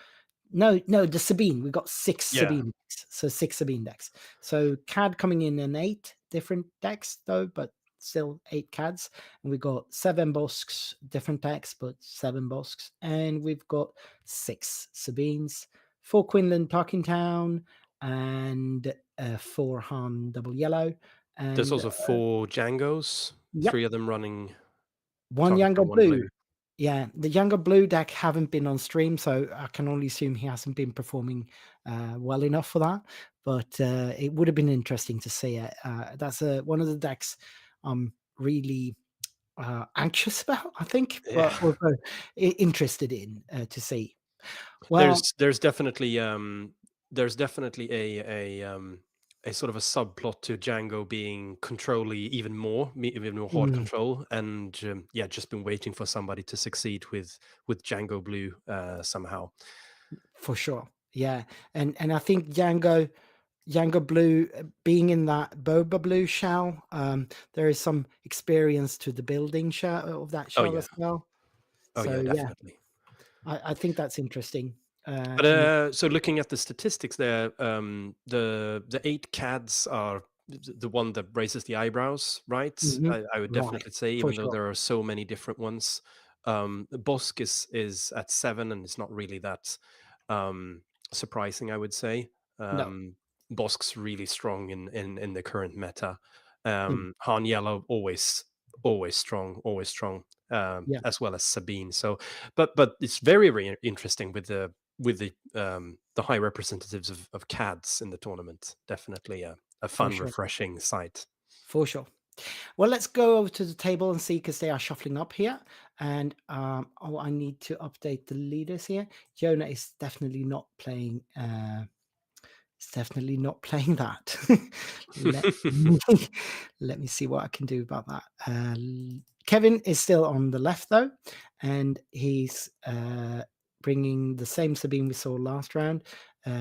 No, the Sabine. We got 6 Sabine decks. So 6 Sabine decks. So CAD coming in 8 different decks, though, but still 8 CADs. And we got 7 Bosks, different decks, but 7 Bosks. And we've got 6 Sabines, 4 Quinlan Talkingtown, and 4 Han Double Yellow. And There's also 4 Jangos, Yep. 3 of them running 1 Talkingtown, Jango 1 Blue. Yeah, the younger Blue deck haven't been on stream, so I can only assume he hasn't been performing well enough for that. But it would have been interesting to see it. That's one of the decks I'm really anxious about, I think, but also interested in to see. Well, there's definitely a sort of a subplot to Jango being even more hard control, and just been waiting for somebody to succeed with Jango Blue somehow. For sure, yeah, and I think Jango Blue being in that Boba Blue shell, there is some experience to the building shell of that shell as well. So Definitely. I think that's interesting. But so looking at the statistics there, the 8 CADs are the one that raises the eyebrows, right? I would definitely say, even though there are so many different ones. Bossk is at 7, and it's not really that surprising, I would say. Bossk's really strong in the current meta. Han Yellow always strong, as well as Sabine. So, but it's very interesting with the high representatives of CADs in the tournament. Definitely a fun, refreshing sight. For sure. Well, let's go over to the table and see, because they are shuffling up here. And I need to update the leaders here. Yoda is definitely not playing. That. Let me see what I can do about that. Kevin is still on the left, though, and he's bringing the same Sabine we saw last round,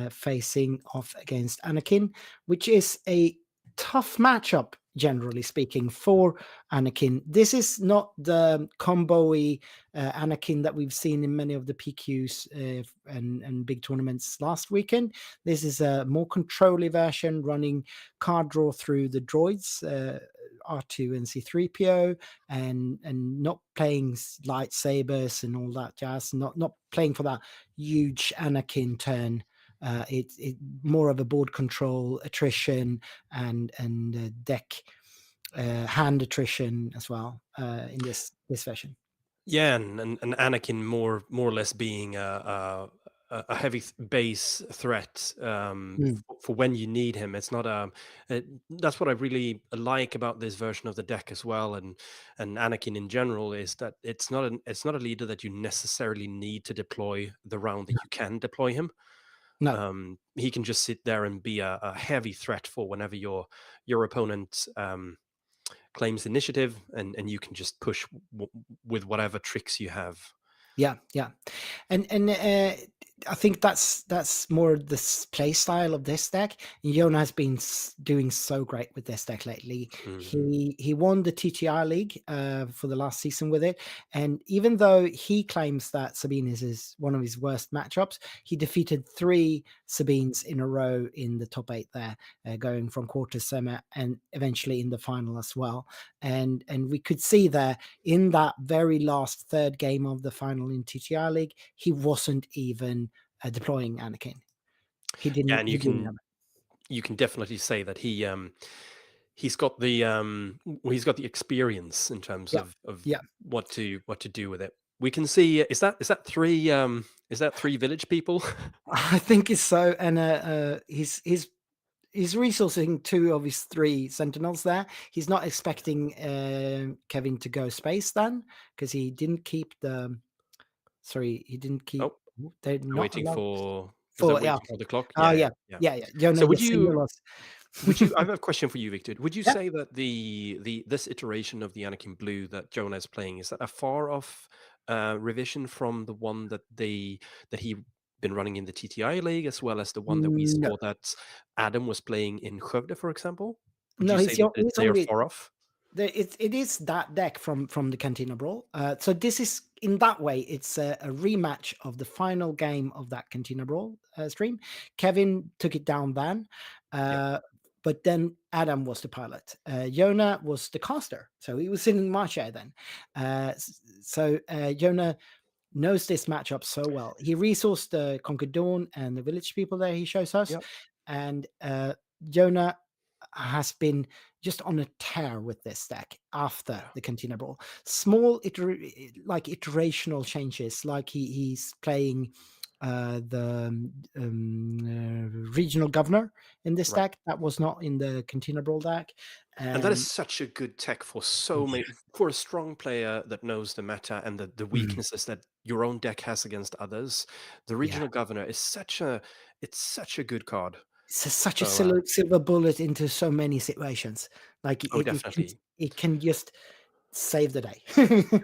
facing off against Anakin, which is a tough matchup, generally speaking, for Anakin. This is not the combo-y Anakin that we've seen in many of the PQs and big tournaments last weekend. This is a more control-y version, running card draw through the droids, R2 and C3PO, and not playing lightsabers and all that jazz, not playing for that huge Anakin turn. It's more of a board control, attrition, and deck hand attrition as well in this version. Yeah, and Anakin more or less being a a heavy base threat Mm. for when you need him. It's not a. That's what I really like about this version of the deck as well, and Anakin in general, is that it's not a leader that you necessarily need to deploy the round that you can deploy him. No. He can just sit there and be a heavy threat for whenever your opponent claims initiative, and you can just push with whatever tricks you have. Yeah, and I think that's more the play style of this deck. Yoda has been doing so great with this deck lately. He won the TTR League for the last season with it, and even though he claims that Sabine is one of his worst matchups, he defeated 3 Sabines in a row in the top 8 there, going from quarter, semi, and eventually in the final as well. And we could see there in that very last third game of the final in TTR League, he wasn't even deploying Anakin. He didn't. And you can definitely say that he's got the experience in terms of what to do with it. We can see is that 3 village people? I think it's so, and he's resourcing 2 of his 3 sentinels there. He's not expecting Kevin to go space then, because he didn't keep the. Sorry, he didn't keep. Oh, they're not waiting allowed for yeah. for the clock. Oh Yeah. Jonah, So would you? I have a question for you, Victor. Would you Yeah. say that this iteration of the Anakin Blue that Jonah is playing, is that a far off revision from the one that he been running in the TTI League, as well as the one that we No, saw that Adam was playing in Skövde, for example? Would no, you say that he's they are only. far off? It is that deck from the Cantina Brawl. So this is, in that way, it's a rematch of the final game of that Cantina Brawl stream. Kevin took it down then, but then Adam was the pilot. Yona was the caster, so he was sitting in my chair then. So Yona knows this matchup so well. He resourced the Conquered Dawn and the village people there he shows us, and Yona has been just on a tear with this deck after the Cantina Brawl. Small iterational changes, like he's playing the regional governor in this deck that was not in the Cantina Brawl deck. And that is such a good tech for so many, for a strong player that knows the meta and the weaknesses that your own deck has against others. The regional governor is such a good card. It's such a silver bullet into so many situations. Like definitely. it can just save the day.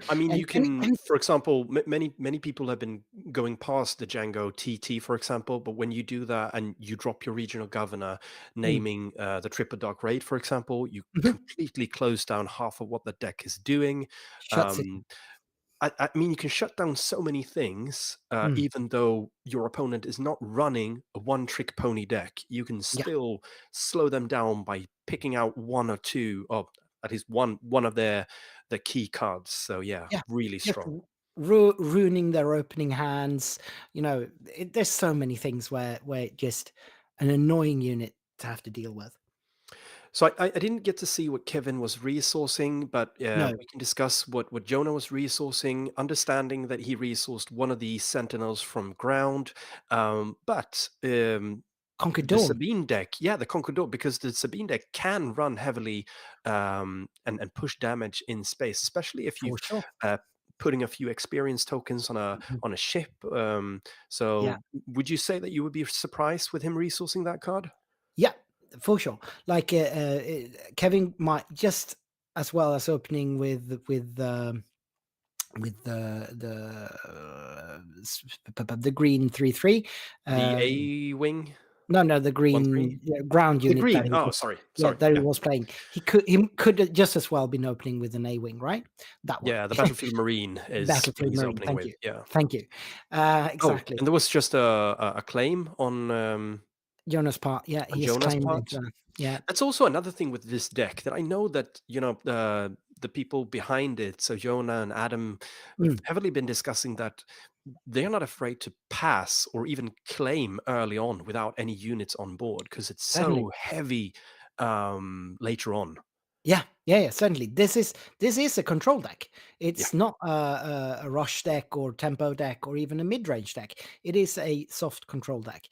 I mean, you can, for example, many people have been going past the Jango TT, for example, but when you do that and you drop your regional governor, naming the Triple Dark Raid, for example, you completely close down half of what the deck is doing. Shuts it. I mean, you can shut down so many things, even though your opponent is not running a one-trick pony deck. You can still slow them down by picking out 1 or 2, or at least one of the key cards. So really strong. Ruining their opening hands. There's so many things where it just an annoying unit to have to deal with. So I didn't get to see what Kevin was resourcing, but we can discuss what Jonah was resourcing, understanding that he resourced one of the Sentinels from ground, but Conquered the Dawn. Sabine deck, the Conquered Dawn, because the Sabine deck can run heavily and push damage in space, especially if you've putting a few experience tokens on a ship. So would you say that you would be surprised with him resourcing that card? Yeah, for sure. Like Kevin might just as well as opening with the green 3/3. The A wing. No, the green ground unit. The green. Sorry. That he was playing. He could just as well been opening with an A wing, right? That one. Yeah, the Battlefield Marine is Battlefield he's Marine. opening Thank with. you. Yeah. Thank you. Exactly. And there was just a claim on Jonah's part. Yeah, he has claimed it. Yeah. That's also another thing with this deck that I know that the people behind it, so Jonah and Adam, have heavily been discussing that they're not afraid to pass or even claim early on without any units on board because it's so heavy later on. Yeah, certainly. This is a control deck. It's not a rush deck or tempo deck or even a mid-range deck. It is a soft control deck,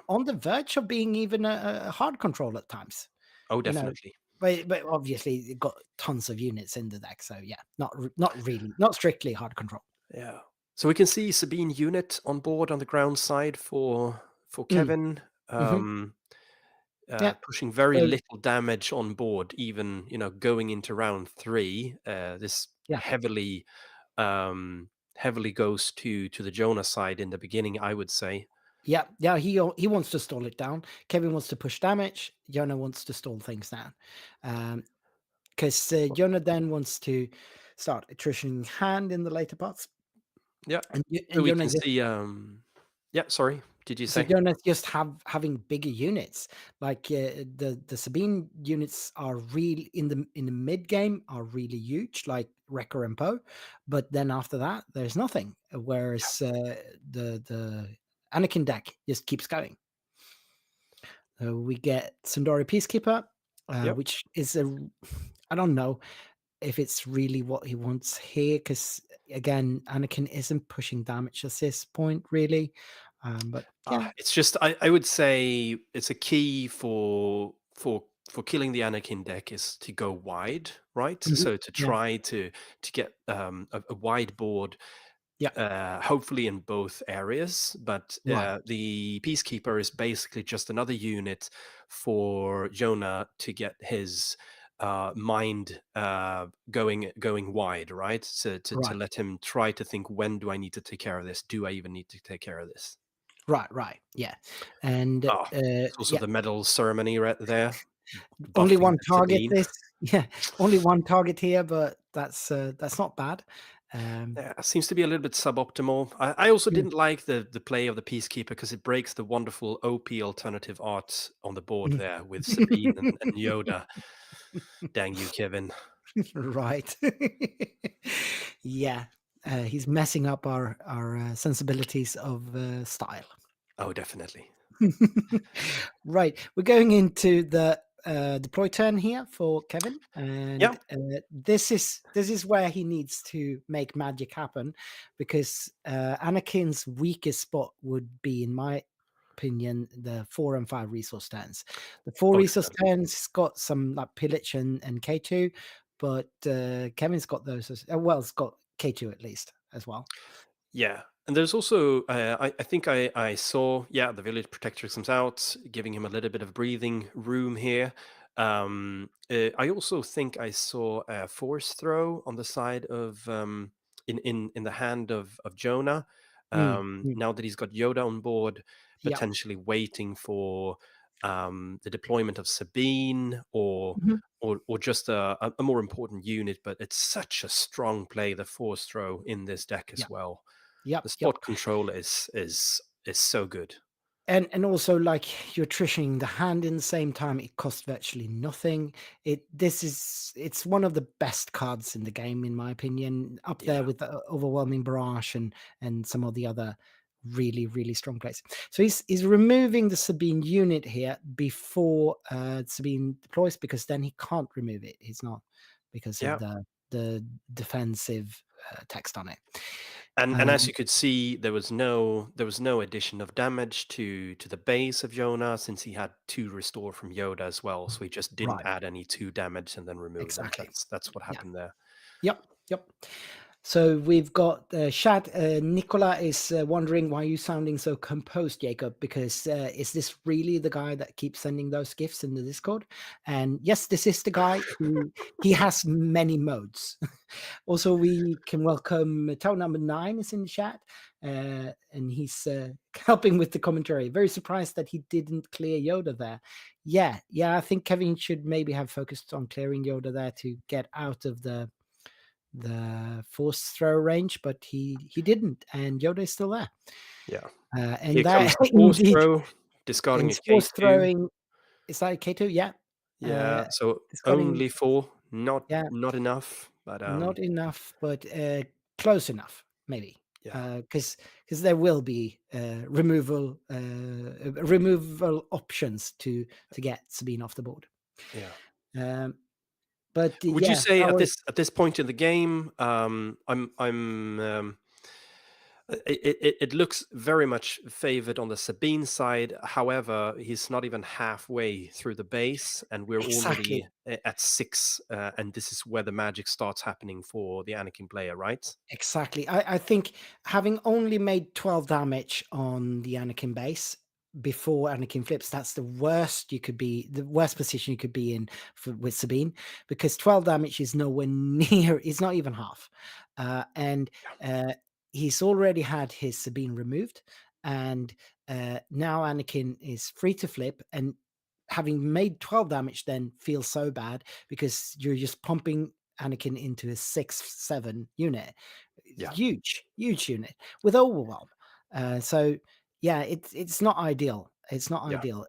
on the verge of being even a hard control at times. Oh, You know, definitely. but obviously it got tons of units in the deck, so yeah, not strictly hard control. Yeah. So we can see Sabine unit on board on the ground side for Kevin. Mhm. Yeah. Pushing very So little damage on board, even going into round 3. This yeah, heavily goes to the Jonah side in the beginning, I would say. yeah. He wants to stall it down. Kevin wants to push damage. Jonah wants to stall things down. Because Jonah then wants to start attritioning hand in the later parts. Yeah. And So we Jonah can just, see. Yeah. Sorry. Did you so say? Jonah's just having bigger units. Like the Sabine units are really in the mid game are really huge, like Wrecker and Poe. But then after that, there's nothing. Whereas the Anakin deck just keeps going. We get Sundari Peacekeeper, Yep. which is I don't know if it's really what he wants here, because again, Anakin isn't pushing damage at this point, really. But yeah, It's just I would say it's a key for killing the Anakin deck is to go wide, right? So to yeah, try to get a wide board, yeah, hopefully in both areas. But right, the Peacekeeper is basically just another unit for Jonah to get his mind going wide, right? So to right, let him try to think, when do I need to take care of this? Do I even need to take care of this? right, yeah, and Oh, it's also yeah, the medal ceremony right there, only buffing one target. Sabine. This, yeah, only one target here, but that's not bad. Yeah, seems to be a little bit suboptimal. I also Mm, didn't like the play of the Peacekeeper because it breaks the wonderful OP alternative art on the board mm. there with Sabine and Yoda. Dang you, Kevin. Right. Yeah, he's messing up our sensibilities of style. Oh, definitely. Right, we're going into the deploy turn here for Kevin, Yeah, and this is where he needs to make magic happen, because Anakin's weakest spot would be, in my opinion, the 4 and 5 resource turns. The 4 oh, resource definitely. turns got some like pillage and K2, but Kevin's got those well, it's got K2 at least as well. Yeah. And there's also, I think I saw, the village protector comes out, giving him a little bit of breathing room here. I also think I saw a force throw on the side of, in the hand of Jonah. Mm. Now that he's got Yoda on board, Yeah. potentially waiting for the deployment of Sabine or Mhm. or just a more important unit. But it's such a strong play, the force throw in this deck Yeah. as well. Yep. The Yep. spot control is so good. And also, like, you're trishing the hand in the same time, it costs virtually nothing. It's one of the best cards in the game, in my opinion, up there Yeah, with the overwhelming barrage and some of the other really, really strong plays. So he's removing the Sabine unit here before Sabine deploys, because then he can't remove it. He's not, because of yeah. the defensive text on it. And as Um, you could see, there was no addition of damage to the base of Jonah, since he had 2 restore from Yoda as well. So he just didn't right, add any 2 damage and then remove them. exactly. That's what Yeah. happened there. Yep. So we've got Shad. Nicola is wondering, why are you sounding so composed, Jacob? Because is this really the guy that keeps sending those gifts in the Discord? And yes, this is the guy who he has many modes. Also, we can welcome Town Number 9 is in the chat, and he's helping with the commentary. Very surprised that he didn't clear Yoda there. Yeah. I think Kevin should maybe have focused on clearing Yoda there to get out of the force throw range, but he didn't, and Yoda is still there. Yeah. And Here that comes the force indeed, throw, discarding and a force K2. throwing is that K2? Yeah. Yeah, so Discarding, only 4, not yeah, enough, but not enough, but close enough, maybe. yeah. Because there will be removal options to get Sabine off the board. Yeah. But Would you yeah, say that at was this point in the game, it looks very much favored on the Sabine side. However, he's not even halfway through the base, and we're exactly. already at 6, and this is where the magic starts happening for the Anakin player, right? Exactly. I think having only made 12 damage on the Anakin base before Anakin flips, that's the worst you could be, the worst position you could be in with Sabine, because 12 damage is nowhere near, it's not even half. And he's already had his Sabine removed, and now Anakin is free to flip, and having made 12 damage then feels so bad because you're just pumping Anakin into a 6-7 unit. Yeah. Huge unit with overwhelm. So yeah, it's not ideal. It's not Yeah. ideal.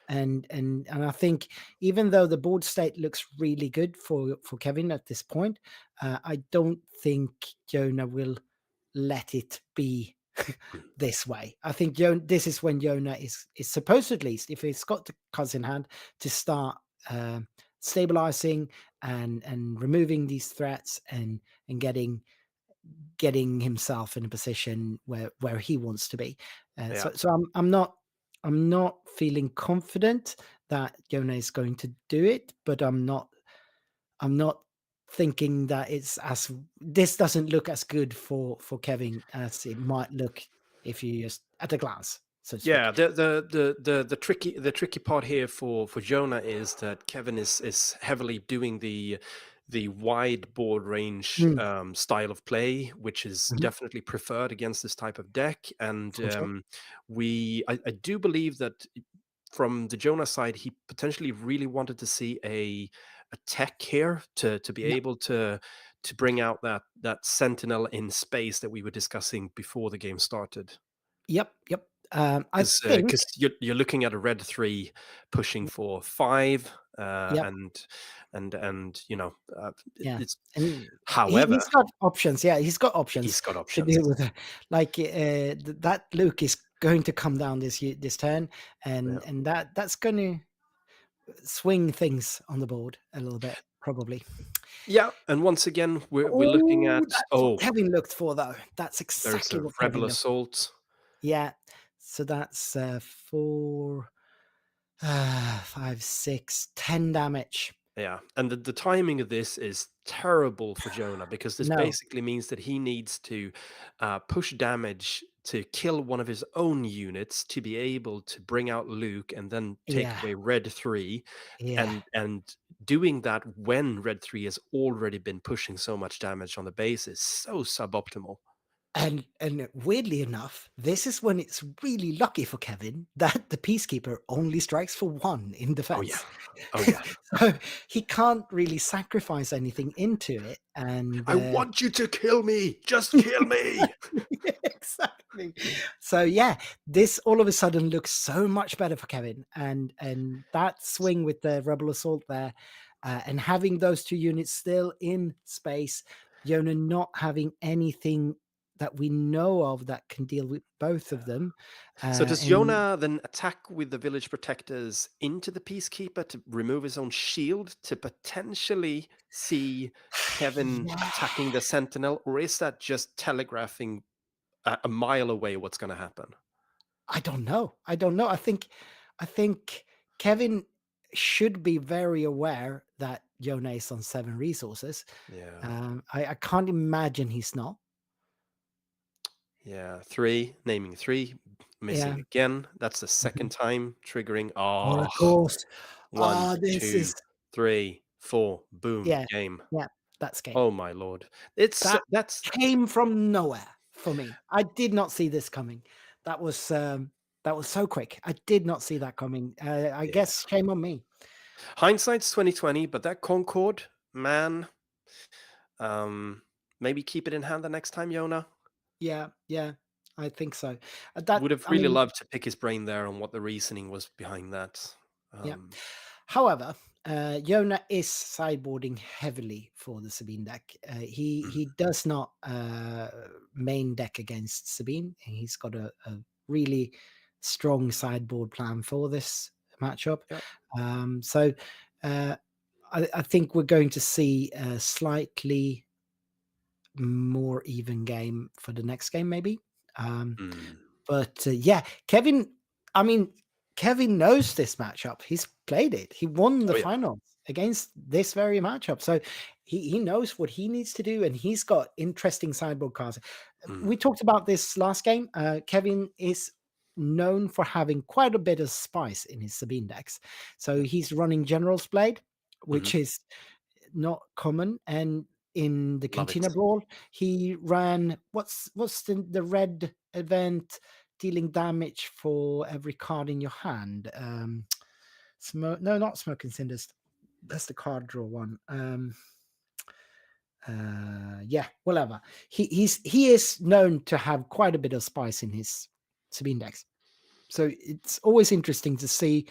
And I think even though the board state looks really good for Kevin at this point, I don't think Jonah will let it be this way. I think this is when Jonah is supposed to, at least if he's got the cards in hand, to start stabilizing and removing these threats and getting himself in a position where he wants to be. Yeah. So I'm not feeling confident that Jonah is going to do it, but I'm not thinking that this doesn't look as good for Kevin as it might look if you just at a glance. So to speak. Yeah, the tricky part here for Jonah is that Kevin is heavily doing the wide board range style of play, which is Mhm. definitely preferred against this type of deck. And For sure. I do believe that from the Jonah side, he potentially really wanted to see a tech here to be Yep. able to bring out that sentinel in space that we were discussing before the game started. Yep. I think. Because you're looking at a red 3 pushing for 5, Yep. and you know, Yeah. it's And however he's got options. Yeah, he's got options he's got to options. deal with it. Like that Luke is going to come down this turn, and Yeah. and that's going to swing things on the board a little bit, probably. Yeah, and once again we're looking Oh, at that's what Kevin looked for, though. That's there's exactly a what rebel Kevin looked. assault. Yeah. So that's 4, 5, 6, 10 damage. Yeah, and the timing of this is terrible for Jonah because this No. basically means that he needs to push damage to kill one of his own units to be able to bring out Luke and then take Yeah. away Red 3, Yeah. and doing that when Red 3 has already been pushing so much damage on the base is so suboptimal. And weirdly enough, this is when it's really lucky for Kevin that the Peacekeeper only strikes for 1 in defense. Oh yeah. So he can't really sacrifice anything into it. And I want you to kill me. Just kill me. exactly. So yeah, this all of a sudden looks so much better for Kevin, and that swing with the Rebel Assault there, and having those 2 units still in space, Yona not having anything that we know of that can deal with both of them. So does And Jonah then attack with the village protectors into the Peacekeeper to remove his own shield to potentially see Kevin yeah, attacking the Sentinel, or is that just telegraphing a mile away what's going to happen? I don't know. I think Kevin should be very aware that Yona is on 7 resources. Yeah. I can't imagine he's not. Yeah. 3, naming 3, missing Yeah. again. That's the Mhm. second time triggering. Oh, Oh, of course. 1, This 2, is 3, 4. Boom. yeah, Game. yeah, that's game. Oh my lord. It's That that's came from nowhere for me. I did not see this coming. That was so quick. I did not see that coming. I yeah. guess shame on me. Hindsight's 2020, but that Concord, man, maybe keep it in hand the next time, Yona. Yeah, I think so. Would have really loved to pick his brain there on what the reasoning was behind that. Yeah. However, Yona is sideboarding heavily for the Sabine deck. He does not main deck against Sabine. He's got a really strong sideboard plan for this matchup. Yeah. So I think we're going to see a slightly more even game for the next game, maybe. But yeah, Kevin. I mean, Kevin knows this matchup. He's played it. He won the finals against this very matchup. So he knows what he needs to do, and he's got interesting sideboard cards. We talked about this last game. Kevin is known for having quite a bit of spice in his Sabine decks. So he's running General's Blade, which is not common. And in the Love Cantina it. Brawl, he ran what's the red event dealing damage for every card in your hand. Not Smoke and Cinders. That's the card draw one. Yeah, whatever. He is known to have quite a bit of spice in his Sabine decks. So it's always interesting to see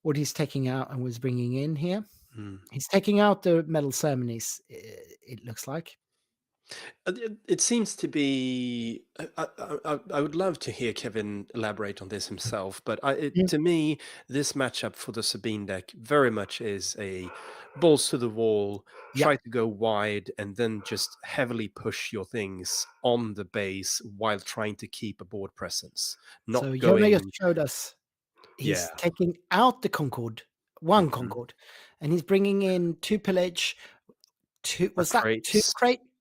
what he's taking out and was bringing in here. He's taking out the Metal Ceremonies, it looks like. It seems to be. I would love to hear Kevin elaborate on this himself, but to me, this matchup for the Sabine deck very much is a balls to the wall, try to go wide, and then just heavily push your things on the base while trying to keep a board presence. Not So going. Yoda just showed us he's taking out the Concord, one Concord, and he's bringing in 2 pillage. Was that crates.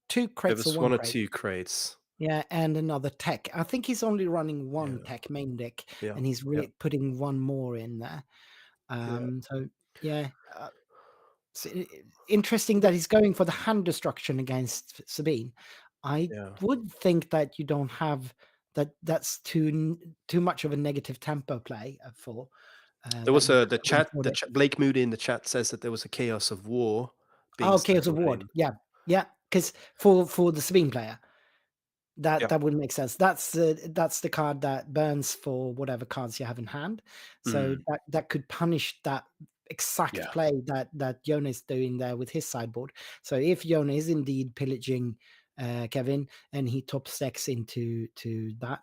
2 crates There was or 1 or crate? 2 crates. Yeah, and another tech. I think he's only running 1 tech main deck, and he's really putting 1 more in there. So yeah, it's interesting that he's going for the hand destruction against Sabine. I would think that you don't have that. That's too much of a negative tempo play for. There was the chat. Blake Moody in the chat says that there was a chaos of war. Chaos of War. Yeah, because for the Sabine player, that would make sense. That's the card that burns for whatever cards you have in hand. So that could punish that exact play that Yoda is doing there with his sideboard. So if Yoda is indeed pillaging Kevin and he top stacks into that,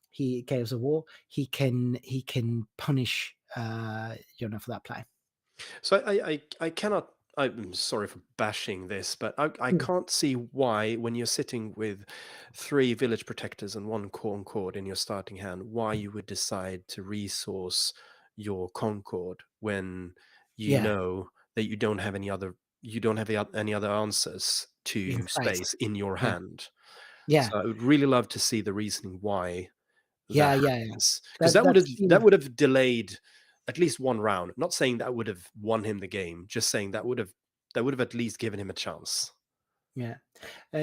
he Chaos of War, he can punish Yoda for that play. So I cannot. I'm sorry for bashing this, but I can't see why, when you're sitting with 3 village protectors and 1 Concord in your starting hand, why you would decide to resource your Concord when you know that you don't have any other answers to space in your hand. Yeah. So I would really love to see the reasoning why. Yeah. Because that would have delayed at least 1 round. Not saying that would have won him the game, just saying that would have at least given him a chance. Yeah.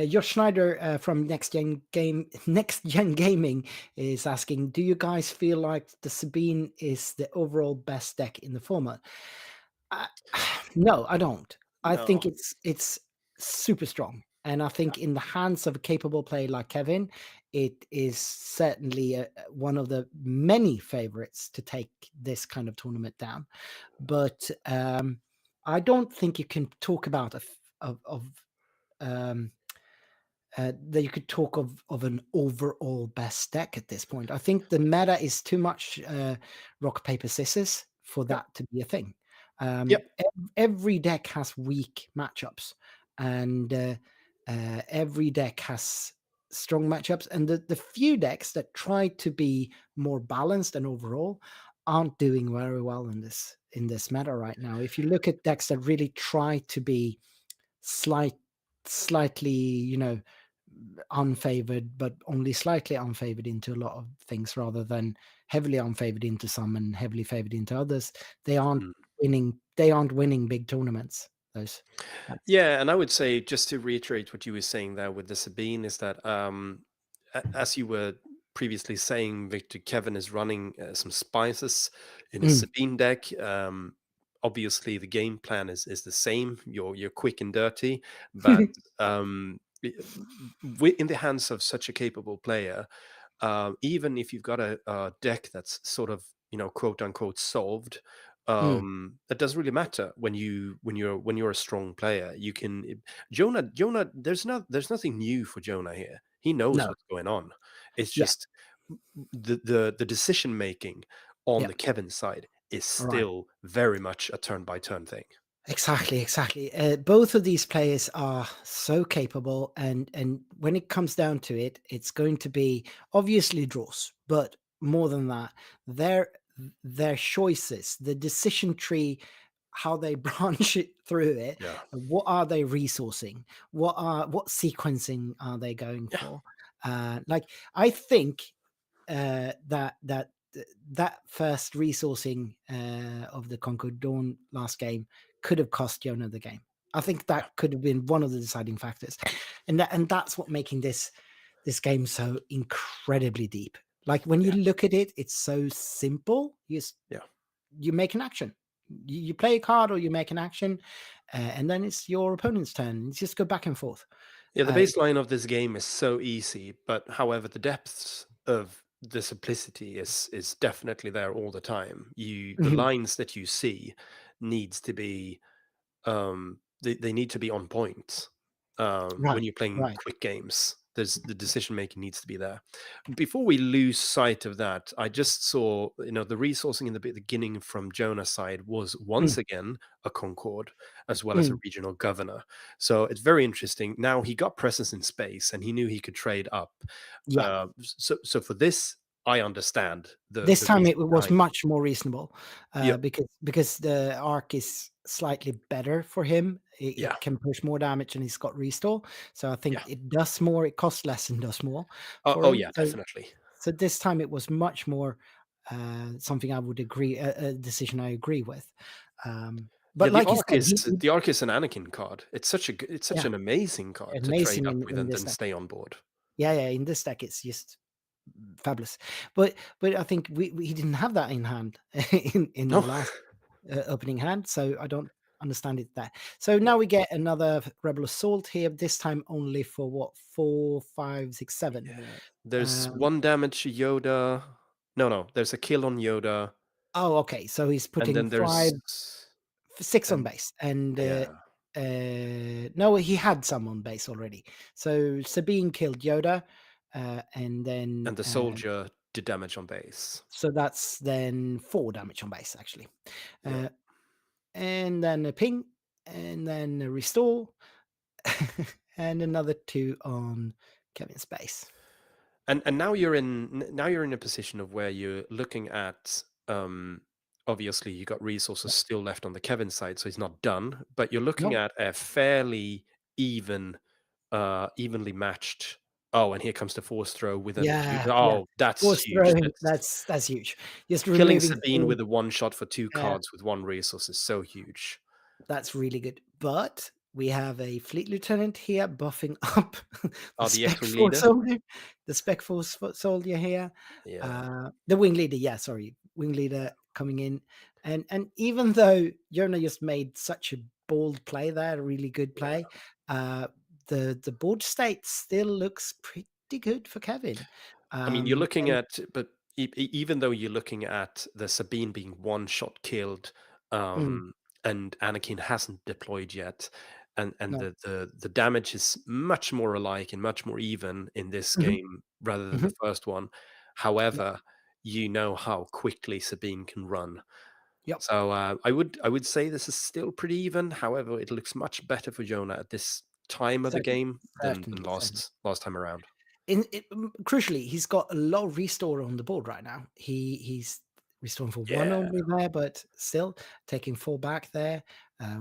Josh Schneider from Next Gen Gaming is asking, do you guys feel like the Sabine is the overall best deck in the format? No, I don't. I think it's super strong. And I think in the hands of a capable player like Kevin, it is certainly one of the many favorites to take this kind of tournament down. But I don't think you can talk about that you could talk of an overall best deck at this point. I think the meta is too much rock, paper, scissors for that to be a thing. Every deck has weak matchups, and every deck has strong matchups. And the few decks that try to be more balanced and overall aren't doing very well in this meta right now. If you look at decks that really try to be slightly, unfavored, but only slightly unfavored into a lot of things, rather than heavily unfavored into some and heavily favored into others, they aren't winning. They aren't winning big tournaments. Yeah, and I would say, just to reiterate what you were saying there with the Sabine, is that as you were previously saying, Victor, Kevin is running some spices in his Sabine deck. Obviously, the game plan is the same. You're quick and dirty, but in the hands of such a capable player, even if you've got a deck that's sort of, quote unquote solved, that doesn't really matter when you're a strong player. You can Jonah. There's nothing new for Jonah here. He knows what's going on. It's just the decision making on the Kevin side is still very much a turn by turn thing. Exactly. Both of these players are so capable, and when it comes down to it, it's going to be obviously draws, but more than that, their their choices, the decision tree, how they branch it through it. Yeah. What are they resourcing? What sequencing are they going Yeah. for? Like I think that first resourcing of the Conquered Dawn last game could have cost Jonah the game. I think Yeah. that could have been one of the deciding factors, and that's what making this game so incredibly deep. Like when you Yeah. look at it, it's so simple. Yeah. You make an action. You play a card or you make an action, and then it's your opponent's turn. You just go back and forth. Yeah, the Uh, baseline of this game is so easy, but however, the depths of the simplicity is definitely there all the time. The mhm, lines that you see needs to be they need to be on point when right, you're playing right. quick games. The decision making needs to be there. Before we lose sight of that, I just saw the resourcing in the beginning from Jonah's side was once Mm, again a Concord as well as a mm, regional governor. So it's very interesting. Now he got presence in space and he knew he could trade up. yeah. So for this, I understand This the time reason it was behind. much more reasonable, Yep. because the arc is slightly better for him. Yeah. It can push more damage and he's got restore. So I think Yeah. it does more. It costs less and does more for Oh him. yeah, definitely. So this time it was much more something I would agree, a decision I agree with. Yeah, But like you said, The Arc is an Anakin card. It's such yeah, an amazing card to trade amazing up with in and this then deck. stay on board. Yeah, in this deck it's just fabulous. But I think we he didn't have that in hand in No. the last opening hand, so I don't understand it there. So Yeah. now we get another Rebel Assault here, this time only for what, 4, 5, 6, 7. Yeah. There's Um, one damage to Yoda. No, there's a kill on Yoda, oh, okay. So he's and putting then 5, there's 6 on and base, and yeah, no, he had some on base already. So Sabine killed Yoda, and then and the soldier did damage on base. so that's then 4 damage on base actually. Yeah. Uh, and then a ping, and then a restore, and another 2 on Kevin's base. And now you're in a position of where you're looking at obviously you got resources still left on the Kevin side, so he's not done, but you're looking No, at a fairly evenly matched. Oh, and here comes the force throw with an yeah, oh, that's force huge. throwing, that's huge. Just Killing removing Sabine 4, with a one shot for 2 yeah, cards with 1 resource is so huge. that's really good. But we have a fleet lieutenant here buffing up the The spec X-Wing force leader. soldier, the spec force soldier here. Yeah. The wing leader, yeah, sorry, wing leader coming in, and even though Yona just made such a bold play there, a really good Yeah. play, the board state still looks pretty good for Kevin. I mean, you're looking And at, but even though you're looking at the Sabine being one shot killed, mm, and Anakin hasn't deployed yet, and no, the damage is much more alike and much more even in this mhm, game rather than mhm, the first one. yeah, However, you know how quickly Sabine can run. yep, So I would say this is still pretty even. However, it looks much better for Jonah at this time of the certainly, game than certainly. last time around. Crucially, he's got a lot of restore on the board right now. He's restoring for 1 Yeah, only there, but still taking 4 back there,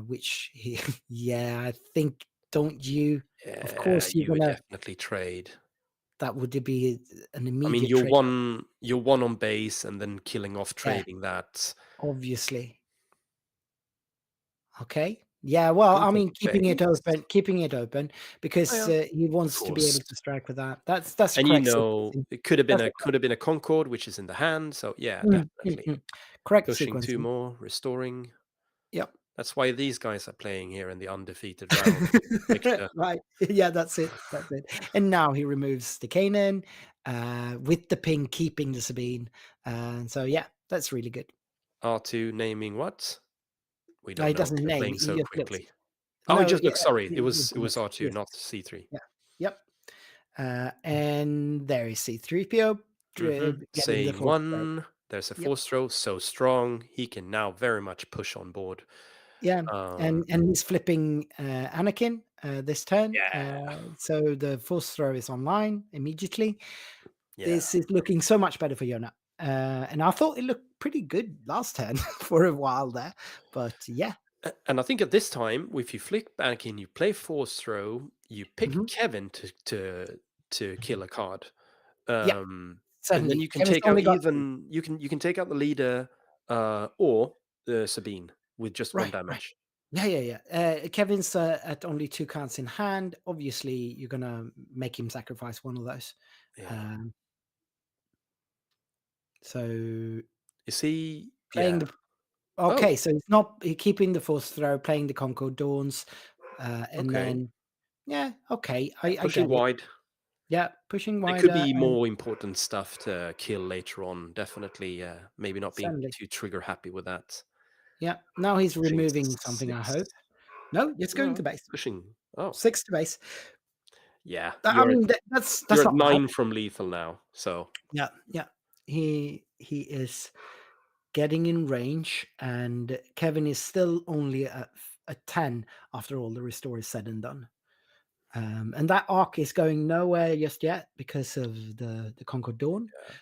which he, yeah, I think, don't you? Of yeah, course, you're you would gonna. definitely trade. That would be an I mean, immediate trade, you're one on base and then killing off yeah, trading that. obviously. Okay. Yeah, well, Don't I take mean, base. keeping it open Oh, because yeah, he of wants to be course. able to strike with that. That's And correct sequencing. it could have been That's a the Concord, which is in the hand. So yeah, mm, definitely correct pushing 2 sequencing. more, restoring. Yep. That's why these guys are playing here in the undefeated round, Victor. Right. Yeah, that's it. That's it. And now he removes the Canaan with the ping, keeping the Sabine. So yeah, that's really good. R2 naming what? We No, don't he know. doesn't They're name. playing He so just looks. quickly. Oh, he No, just yeah, looked. Sorry, he it just was looks. R2, Yes. not C3. Yeah. Yep. And there is C3PO getting the Saying force throw. one. There's a Yep. force throw so strong he can now very much push on board. Yeah, Um, and he's flipping Anakin this turn. yeah, So the force throw is online immediately. yeah. This is looking so much better for Yona. And I thought it looked pretty good last turn for a while there. But yeah. And I think at this time, if you flick back in, you play force throw, you pick Mhm. Kevin to kill a card. Yeah, And then certainly. you can Kevin's take out only got two. even you can take out the leader or Sabine with just one Right, right. damage. Yeah. Kevin's at only 2 cards in hand. Obviously, you're gonna make him sacrifice one of those. Yeah. So Is he? playing Yeah. the okay, Oh, so he's not keeping the force throw, playing the Concord Dawns, and okay. then yeah, okay, I Pushing get it. wide. Yeah, pushing There could wider be and more important stuff to kill later on. Definitely. Maybe not being certainly. too trigger happy with that. Yeah, now he's Pushing removing something, I 6. hope. No, it's going to No, base. pushing. Oh, 6 to base. yeah. I mean, that's You're at not bad. 9 from lethal now. So Yeah. He is getting in range, and Kevin is still only at 10 after all the restore is said and done. And that arc is going nowhere just yet because of the Concord Dawn. yeah.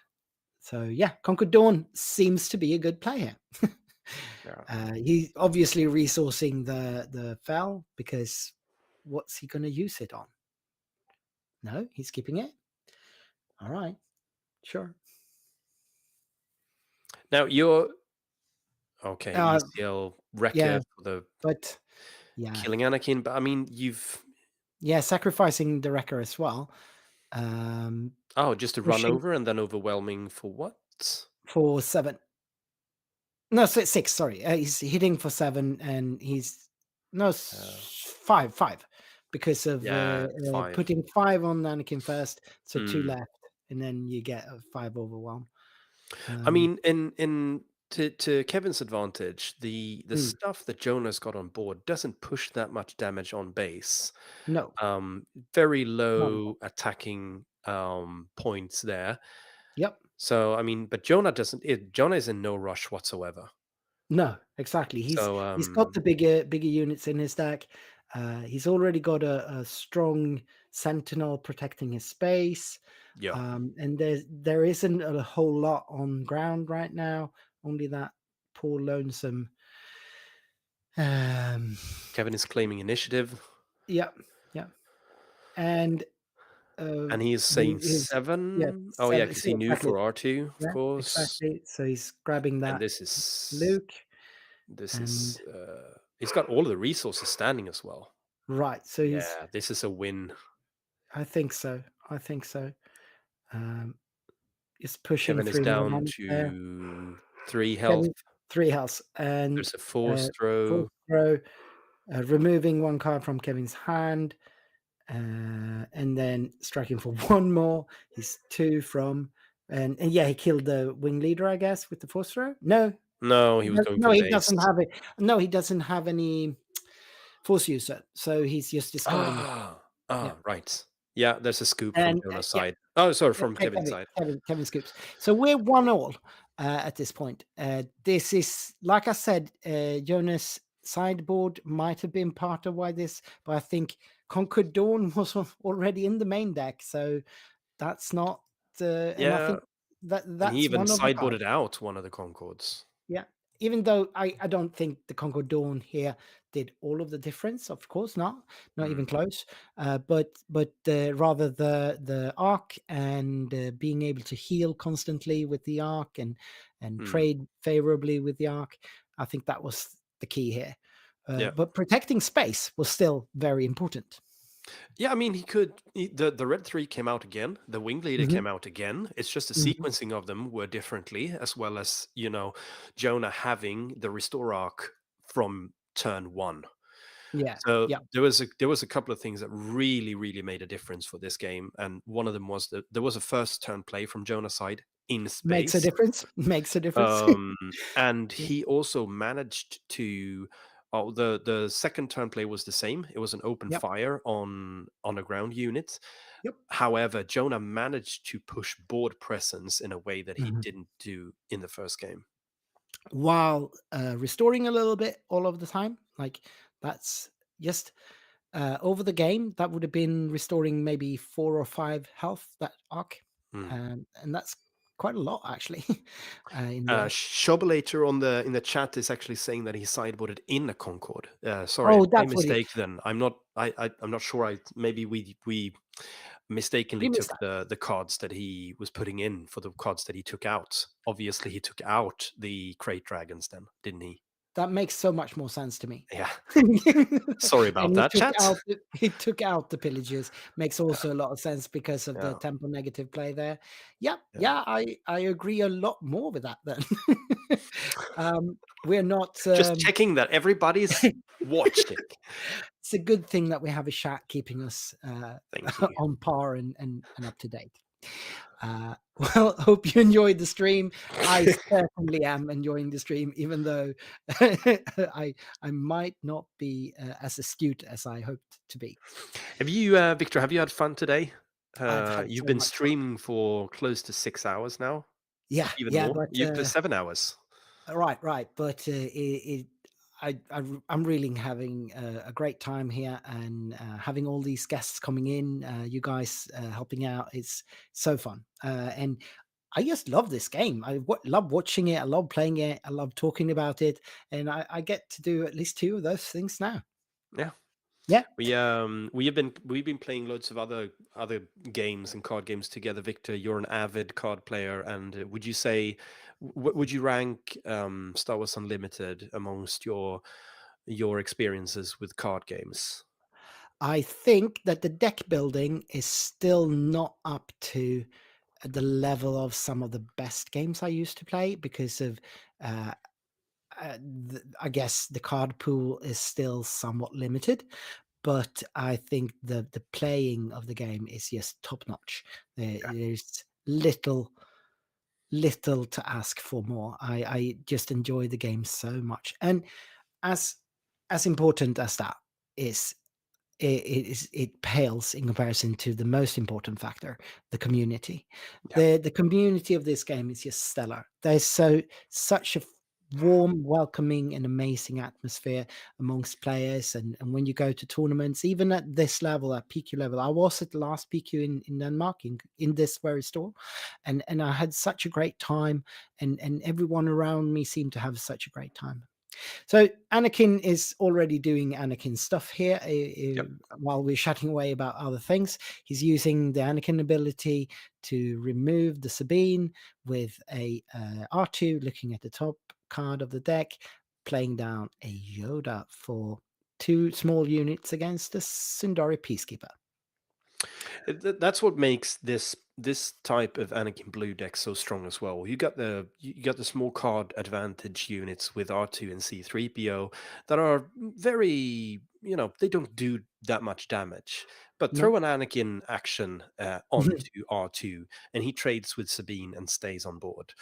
So yeah, Concord Dawn seems to be a good player. Yeah. He's obviously resourcing the fell because what's he going to use it on? No, he's keeping it. All right, sure. Now you're okay. ECL Yeah, record for the but yeah, killing Anakin, but I mean sacrificing the wrecker as well. Just to run Pushing over and then overwhelming for what? for 7. No, 6. Sorry, he's hitting for 7, and he's no 5 because of Yeah, 5. putting 5 on Anakin first, so 2 Mm. left, and then you get a 5 overwhelm. I mean, in to Kevin's advantage, the Mm. stuff that Jonah's got on board doesn't push that much damage on base. No, Very no. low attacking points there. Yep. So I mean, but Jonah doesn't. Jonah is in no rush whatsoever. No, exactly. He's So got the bigger units in his deck. He's already got a strong sentinel protecting his space. yeah, And there isn't a whole lot on ground right now. Only that poor lonesome. Kevin is claiming initiative, Yeah, and and he is saying his 7. Oh yeah, 7. because See, he knew exactly. for R2, of Yeah, course. exactly. So he's grabbing And that this is Luke, and he's got all of the resources standing as well. right. So he's. Yeah, this is a win. I think so. Is pushing Kevin is 3 more down men there. to 3 health. Kevin, 3 health, and There's a force throw. force throw, removing 1 card from Kevin's hand, and then striking for 1 more. He's 2 from, and yeah, he killed the wing leader, I guess, with the force throw. No, No, he was going no, for he base. doesn't have it. No, he doesn't have any force user, so he's just discarding it. Yeah. Right. Yeah, there's a scoop from And Jonah's yeah, side. Oh, sorry, from Kevin, Kevin's side. Kevin scoops. So we're 1-1 at this point. This is, like I said, Jonas' sideboard might have been part of why this, but I think Conquered Dawn was already in the main deck, so that's not. And I think and he that's even one of the cards. sideboarded out one of the Concords. Yeah. Even though I don't think the Concord Dawn here did all of the difference, of course not even close. But rather the arc and being able to heal constantly with the arc and trade favorably with the arc, I think that was the key here. But protecting space was still very important. Yeah, I mean, the red 3 came out again. The wing leader came out again. It's just the sequencing of them were differently, as well as, Jonah having the restore arc from turn 1. Yeah. So there was a couple of things that really, really made a difference for this game, and one of them was that there was a first turn play from Jonah's side in space. Makes a difference. And he also managed to. Oh, the second turn play was the same. It was an open fire on a ground unit. Yep. However, Jonah managed to push board presence in a way that he didn't do in the first game. while restoring a little bit all of the time. Like that's just over the game. That would have been restoring maybe 4 or 5 health that arc, and that's quite a lot actually. In the end. Shobolator in the chat is actually saying that he sideboarded in a Concord. Sorry, Oh, my that's what mistake. Then I'm not. I'm not sure. Maybe we mistakenly We took missed the cards that he was putting in for the cards that he took out. Obviously, he took out the crate dragons, then, didn't he? that makes so much more sense to me. Yeah. Sorry about And that, chat. he took out the pillages. Makes also a lot of sense because of the Yeah. tempo negative play there. Yeah, Yeah. I agree a lot more with that then. We're not Just checking that everybody's watching. it's a good thing that we have a chat keeping us Thank you. on par and up to date. Well, hope you enjoyed the stream. I certainly am enjoying the stream, even though I might not be as astute as I hoped to be. Have you, Victor? Have you had fun today? I've had You've so been much fun. streaming for close to 6 hours now. Yeah, Even yeah, more. but You've been 7 hours. right. But I'm really having a great time here, and having all these guests coming in, you guys helping out. It's so fun, and I just love this game. I love watching it. I love playing it. I love talking about it, and I get to do at least 2 of those things now. Yeah. Yeah. We've been playing loads of other games and card games together. Victor, you're an avid card player, and would you say would you rank Star Wars Unlimited amongst your experiences with card games? I think that the deck building is still not up to the level of some of the best games I used to play because of I guess the card pool is still somewhat limited, but I think the playing of the game is just top notch. There's little to ask for more. I just enjoy the game so much, and as important as that is, it pales in comparison to the most important factor, the community. The community of this game is just stellar. There's such a warm, welcoming, and amazing atmosphere amongst players. And when you go to tournaments, even at this level, at PQ level, I was at the last PQ in Denmark in this very store, and I had such a great time, and everyone around me seemed to have such a great time. So Anakin is already doing Anakin stuff here while we're chatting away about other things. He's using the Anakin ability to remove the Sabine with a R2 looking at the top card of the deck, playing down a Yoda for 2 small units against the Sundari Peacekeeper. That's what makes this type of Anakin Blue deck so strong as well. You got the small card advantage units with R2 and C3PO that are very, they don't do that much damage. But throw an Anakin action onto R2 and he trades with Sabine and stays on board.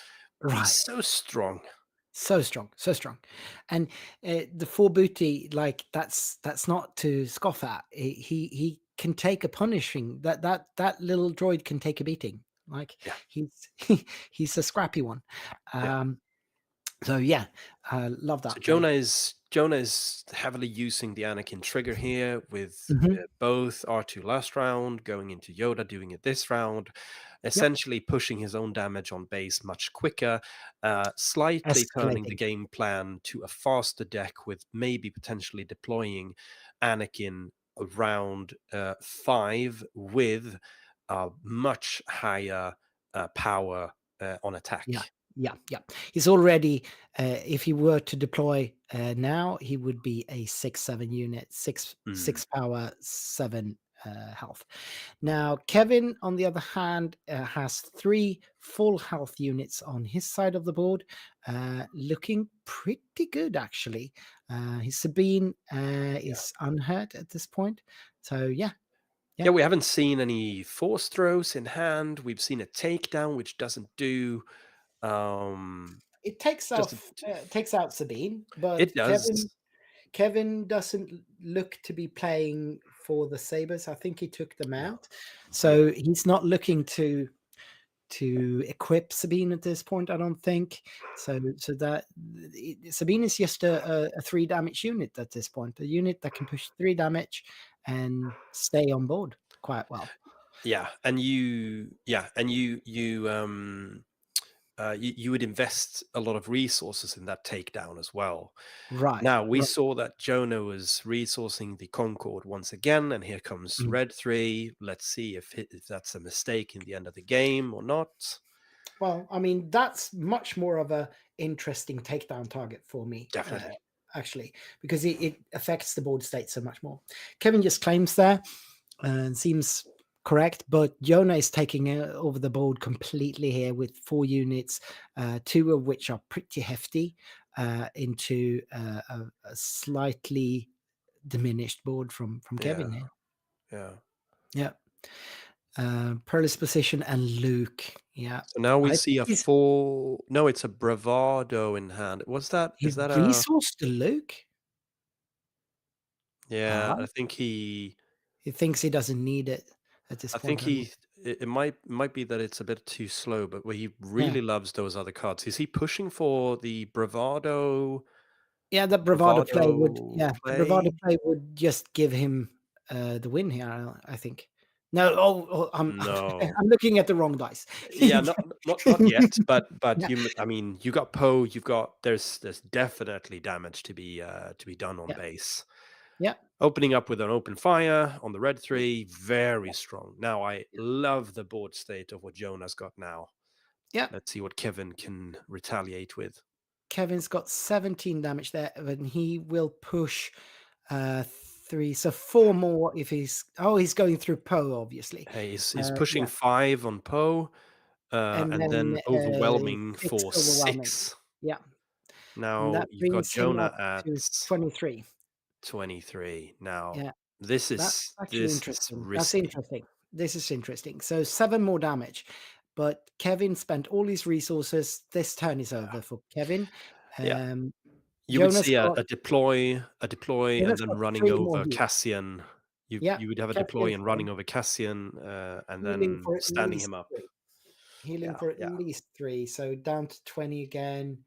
Right. He's so strong. So strong, and the 4 booty, like that's not to scoff at. He can take a punishing. That little droid can take a beating. Like he's a scrappy one. So yeah, I love that. So Jonah is heavily using the Anakin trigger here with both R2 last round, going into Yoda, doing it this round, essentially pushing his own damage on base much quicker, slightly turning the game plan to a faster deck with maybe potentially deploying Anakin around 5 with much higher power on attack. Yeah. He's already, if he were to deploy now, he would be a 6/7 unit, 6 power, 7 health. Now, Kevin, on the other hand, has 3 full health units on his side of the board, looking pretty good, actually. His Sabine is unhurt at this point. So, yeah. Yeah, we haven't seen any force throws in hand. We've seen a takedown, which doesn't do... it takes out Sabine, but it does. Kevin doesn't look to be playing for the Sabers. I think he took them out, so he's not looking to to equip Sabine at this point. I don't think so. So that Sabine is just a 3 damage unit at this point, a unit that can push 3 damage and stay on board quite well. Yeah, and you would invest a lot of resources in that takedown as well. Right. Now we right. saw that Jonah was resourcing the Concorde once again, and here comes Mm. Red 3. Let's see if that's a mistake in the end of the game or not. Well, I mean, that's much more of a interesting takedown target for me. Definitely. Actually, because it affects the board state so much more. Kevin just claims there and seems correct, but Jonah is taking over the board completely here with 4 units, 2 of which are pretty hefty, into a slightly diminished board from Kevin here. Yeah. Pearl's position and Luke. Yeah. So now we I see a think he's- full. No, it's a bravado in hand. What's that? He Is that a? resourced to Luke. Yeah, Ah. I think he. He thinks he doesn't need it at this I point. think it might be that it's a bit too slow, but where he really loves those other cards. Is he pushing for the bravado? Yeah, the bravado play would. Bravado Yeah, the bravado play would just give him the win here. I think. No, I'm No. I'm looking at the wrong dice. Yeah, not yet, but Yeah. I mean, you got Poe, there's definitely damage to be done on Yeah. base. Yeah. Opening up with an open fire on the Red 3, very strong. Now I love the board state of what Jonah's got now. Yeah. Let's see what Kevin can retaliate with. Kevin's got 17 damage there, and he will push 3, so 4 more if he's going through Poe, obviously. Hey, he's pushing 5 on Poe, and then overwhelming 6 for overwhelming. 6. Yeah. Now That you've got brings him Jonah up at to 23. 23. Now Yeah. this That's is actually interesting. That's risky. interesting. This is interesting. So 7 more damage, but Kevin spent all his resources. This turn is over for Kevin. Yeah. You would Jonas see got- a deploy, and Jonas then got running 3 more over heals. Cassian. You Yeah, would have a Cassian deploy and for- running over Cassian, and healing then for at standing least him up. 3. Healing Yeah, for at yeah. least 3. So down to 20 again.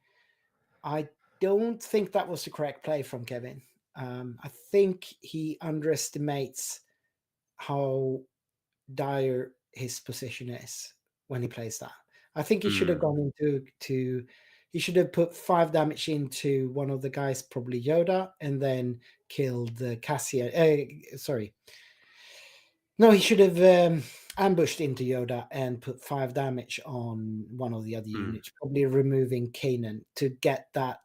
I don't think that was the correct play from Kevin. I think he underestimates how dire his position is when he plays that. I think he should have gone into he should have put 5 damage into one of the guys, probably Yoda, and then killed the Cassian. Sorry. No, he should have ambushed into Yoda and put 5 damage on one of the other units, probably removing Kanan to get that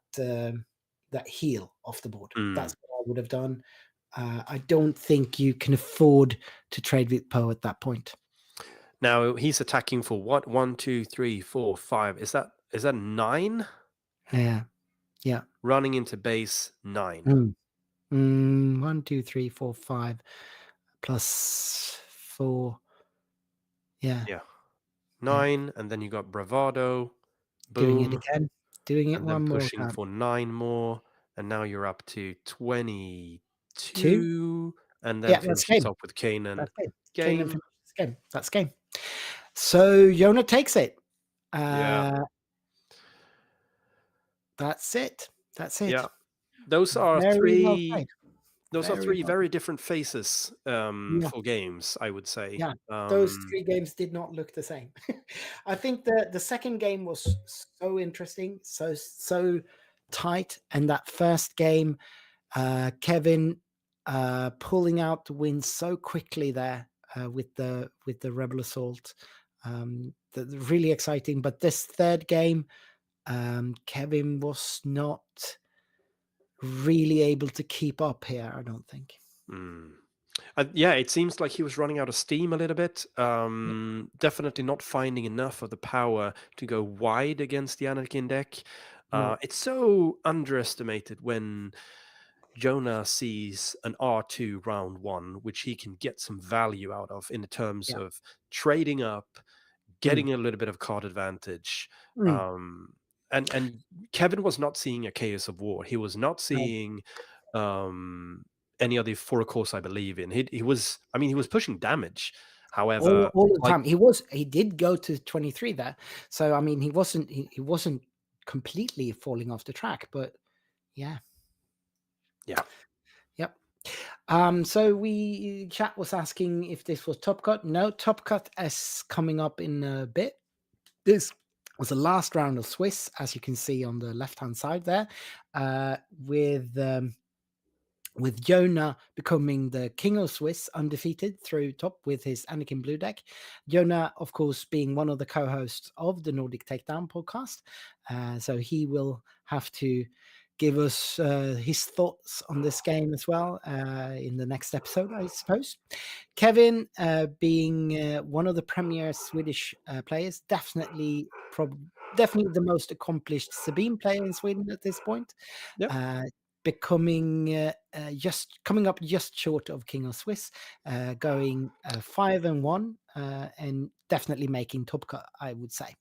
heal off the board. That's what I would have done. I don't think you can afford to trade with Poe at that point. Now he's attacking for what? 1, 2, 3, 4, 5. Is that 9? Yeah. Running into base 9. 1, 2, 3, 4, 5 plus 4. Yeah. 9, and then you got bravado. Doing it Boom. again. Doing it And one then more pushing time. for 9 more, and now you're up to 22, and then Yeah, that's finishes game. up with Kanan. That's game. Game. Kanan finishes game. That's game. So Yona takes it. Yeah. That's it. That's it. Yeah. Those are Very well 3. played. Those are Very 3 well very different phases Yeah. for games, I would say. Yeah, those 3 games did not look the same. I think the second game was so interesting, so tight, and that first game, Kevin pulling out the win so quickly there with the Rebel Assault, really exciting. But this third game, Kevin was not really able to keep up here, I don't think. Yeah, it seems like he was running out of steam a little bit. Definitely not finding enough of the power to go wide against the Anakin deck. No. It's so underestimated when Jonah sees an R2 round 1, which he can get some value out of in terms of trading up, getting a little bit of card advantage. And Kevin was not seeing a Chaos of War. He was not seeing any of the 4 course I believe in. He was pushing damage, However, all the like, time. He did go to 23 there, so I mean he wasn't completely falling off the track, but yeah. yeah, Yep. So chat was asking if this was Top Cut. No, Top Cut is coming up in a bit. This was the last round of Swiss, as you can see on the left-hand side there, with Yoda becoming the king of Swiss, undefeated through top with his Anakin Blue deck. Yoda, of course, being one of the co-hosts of the Nordic Takedown podcast. So he will have to give us his thoughts on this game as well in the next episode, I suppose. Kevin, being one of the premier Swedish players, definitely the most accomplished Sabine player in Sweden at this point. yeah. Becoming coming up just short of King of Swiss, going 5-1, and definitely making Top Cut, I would say.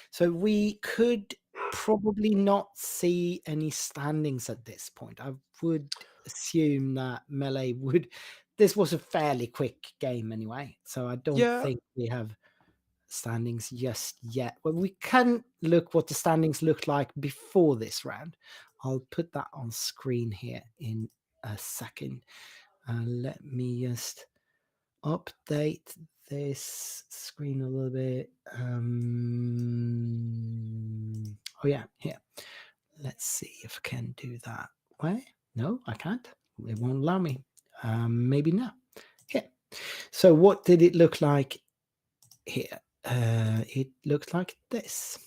So we could probably not see any standings at this point. I would assume that Melee would. This was a fairly quick game anyway, so I don't Yeah. think we have standings just yet. Well, we can look what the standings looked like before this round. I'll put that on screen here in a second. Let me just update this screen a little bit. Oh yeah, here. Let's see if I can do that. Why? No, I can't. It won't allow me. Maybe now. Here. So what did it look like here? It looks like this.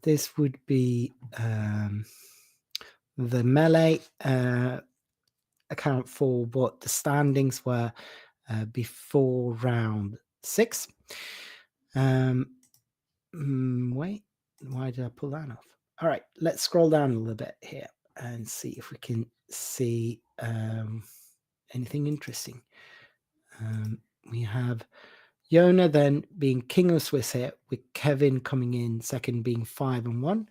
This would be the Melee account for what the standings were before round 6. Wait, why did I pull that off? All right, let's scroll down a little bit here and see if we can see anything interesting. We have Yoda then being king of Swiss here, with Kevin coming in second, being 5-1.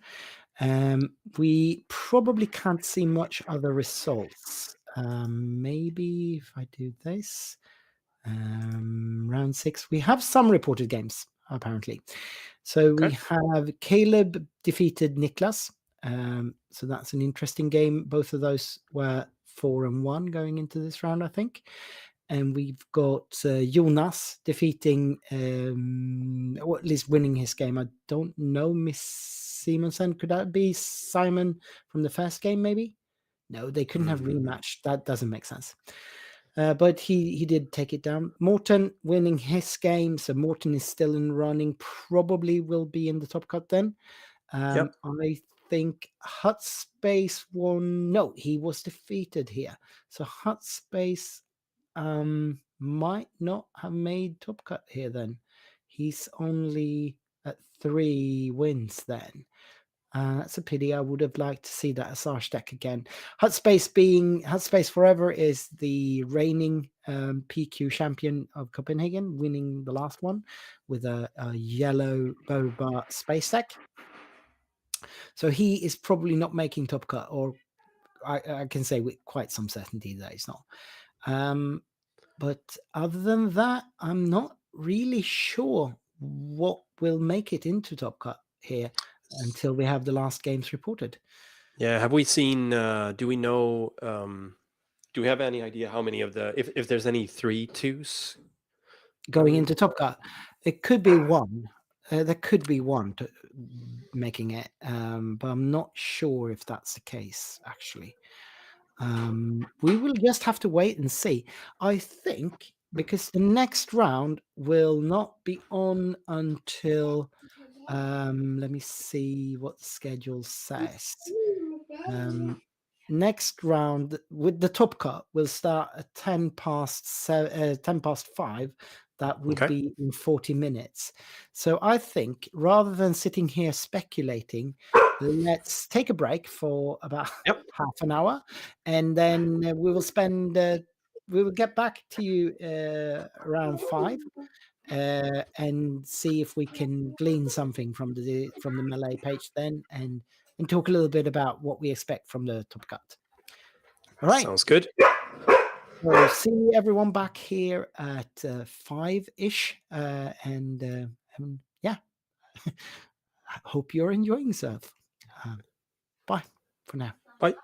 We probably can't see much other results. Maybe if I do this, round 6, we have some reported games apparently. So we have Caleb defeated Niklas. So that's an interesting game. Both of those were 4-1 going into this round, I think. And we've got Jonas defeating, or at least winning his game. I don't know, Miss Simonsen. Could that be Simon from the first game, maybe? No, they couldn't have rematched. That doesn't make sense. But he did take it down. Morten winning his game. So Morten is still in running. Probably will be in the Top Cut then. I think Hutspace won. No, he was defeated here. So Hutspace might not have made Top Cut here then. He's only at 3 wins then. That's a pity. I would have liked to see that Asajj deck again. Hutspace Forever is the reigning PQ champion of Copenhagen, winning the last one with a yellow Boba space deck. So he is probably not making Top Cut, or I can say with quite some certainty that he's not. But other than that, I'm not really sure what will make it into Top Cut here until we have the last games reported. Yeah, have we seen, do we know, do we have any idea how many of the, if there's any 3-2s? Going into Top Cut, it could be one. There could be one making it, but I'm not sure if that's the case, actually. We will just have to wait and see. I think because the next round will not be on until let me see what the schedule says. Next round with the Top Cut will start at 10 past 5. That would be in 40 minutes. So I think rather than sitting here speculating, let's take a break for about half an hour, and then we will get back to you around 5 and see if we can glean something from the Melee page then, and talk a little bit about what we expect from the Top Cut. All right. Sounds good. So see everyone back here at 5-ish. And yeah, I hope you're enjoying yourself. Bye for now. Bye.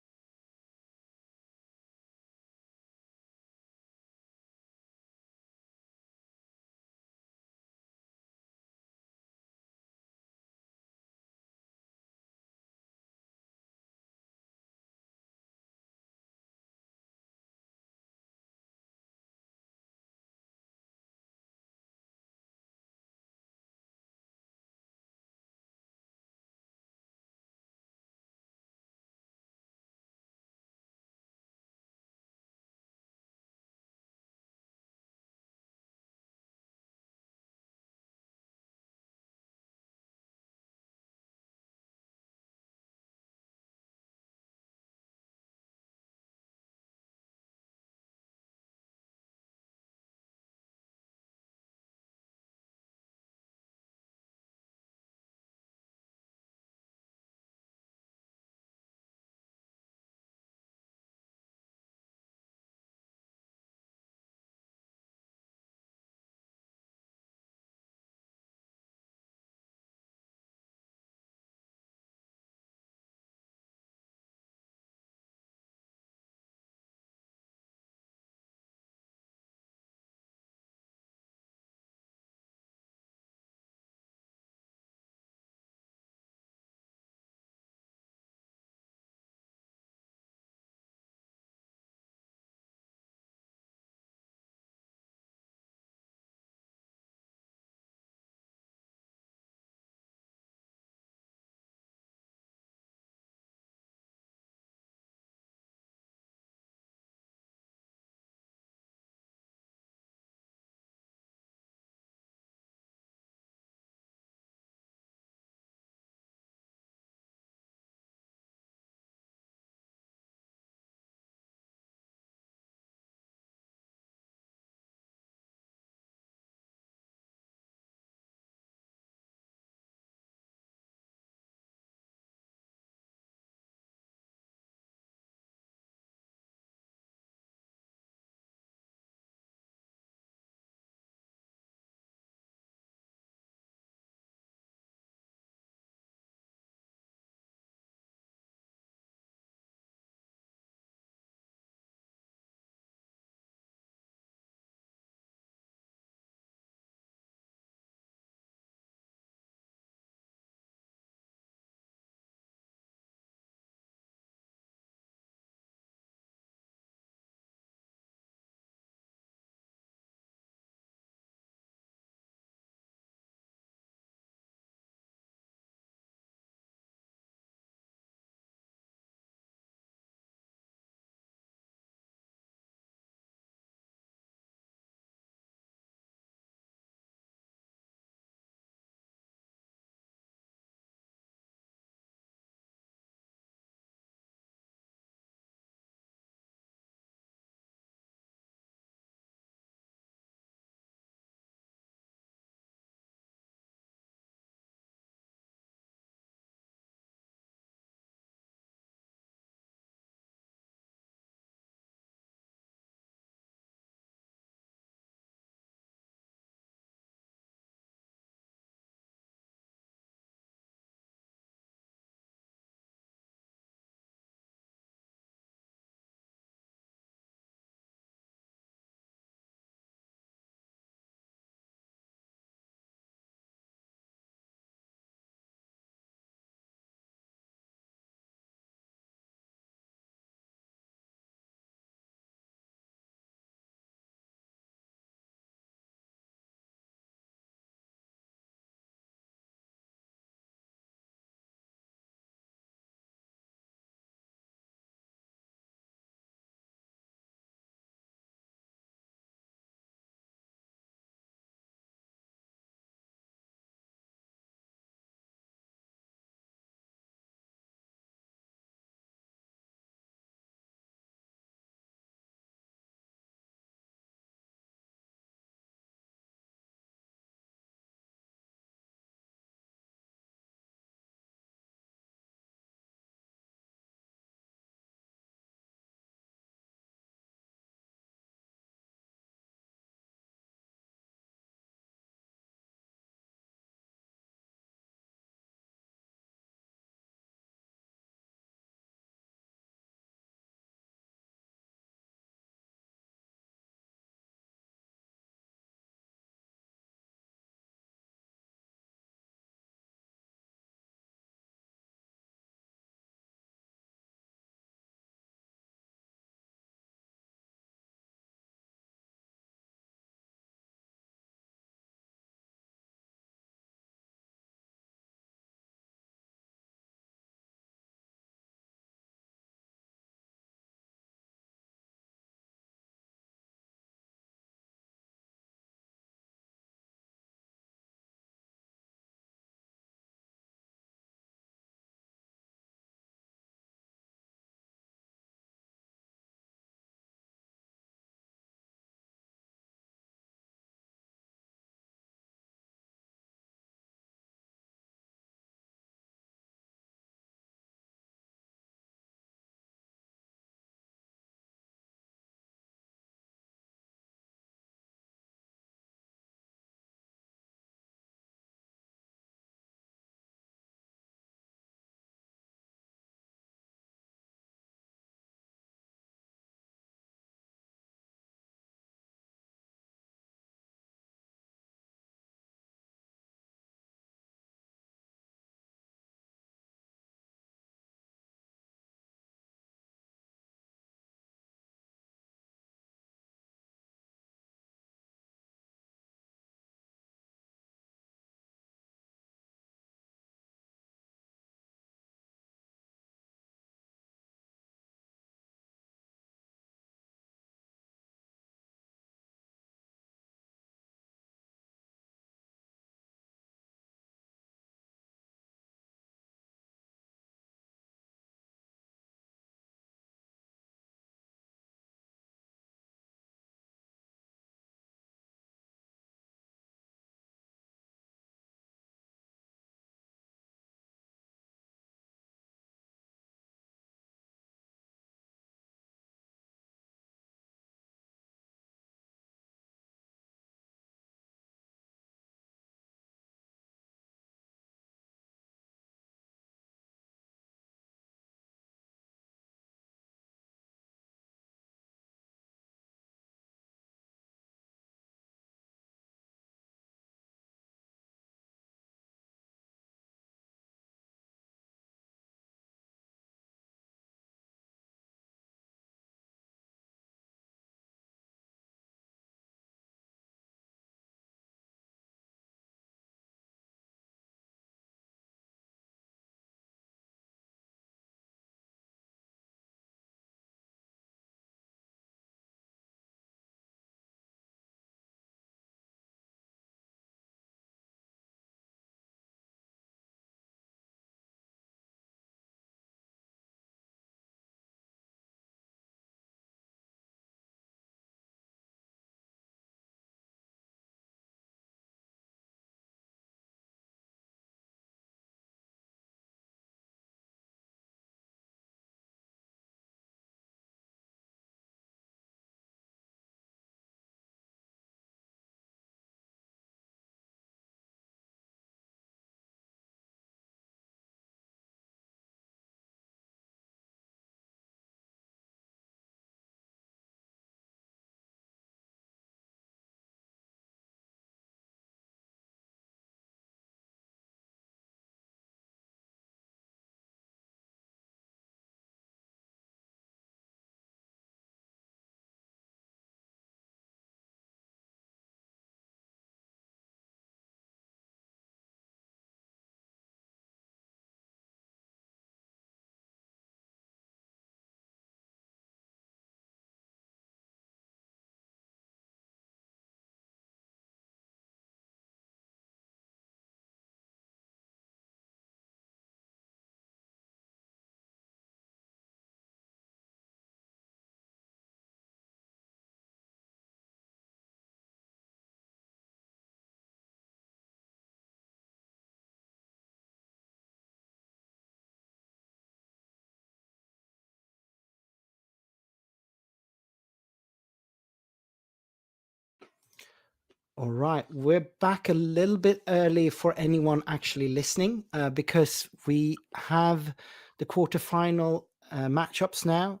All right, we're back a little bit early for anyone actually listening because we have the quarterfinal matchups now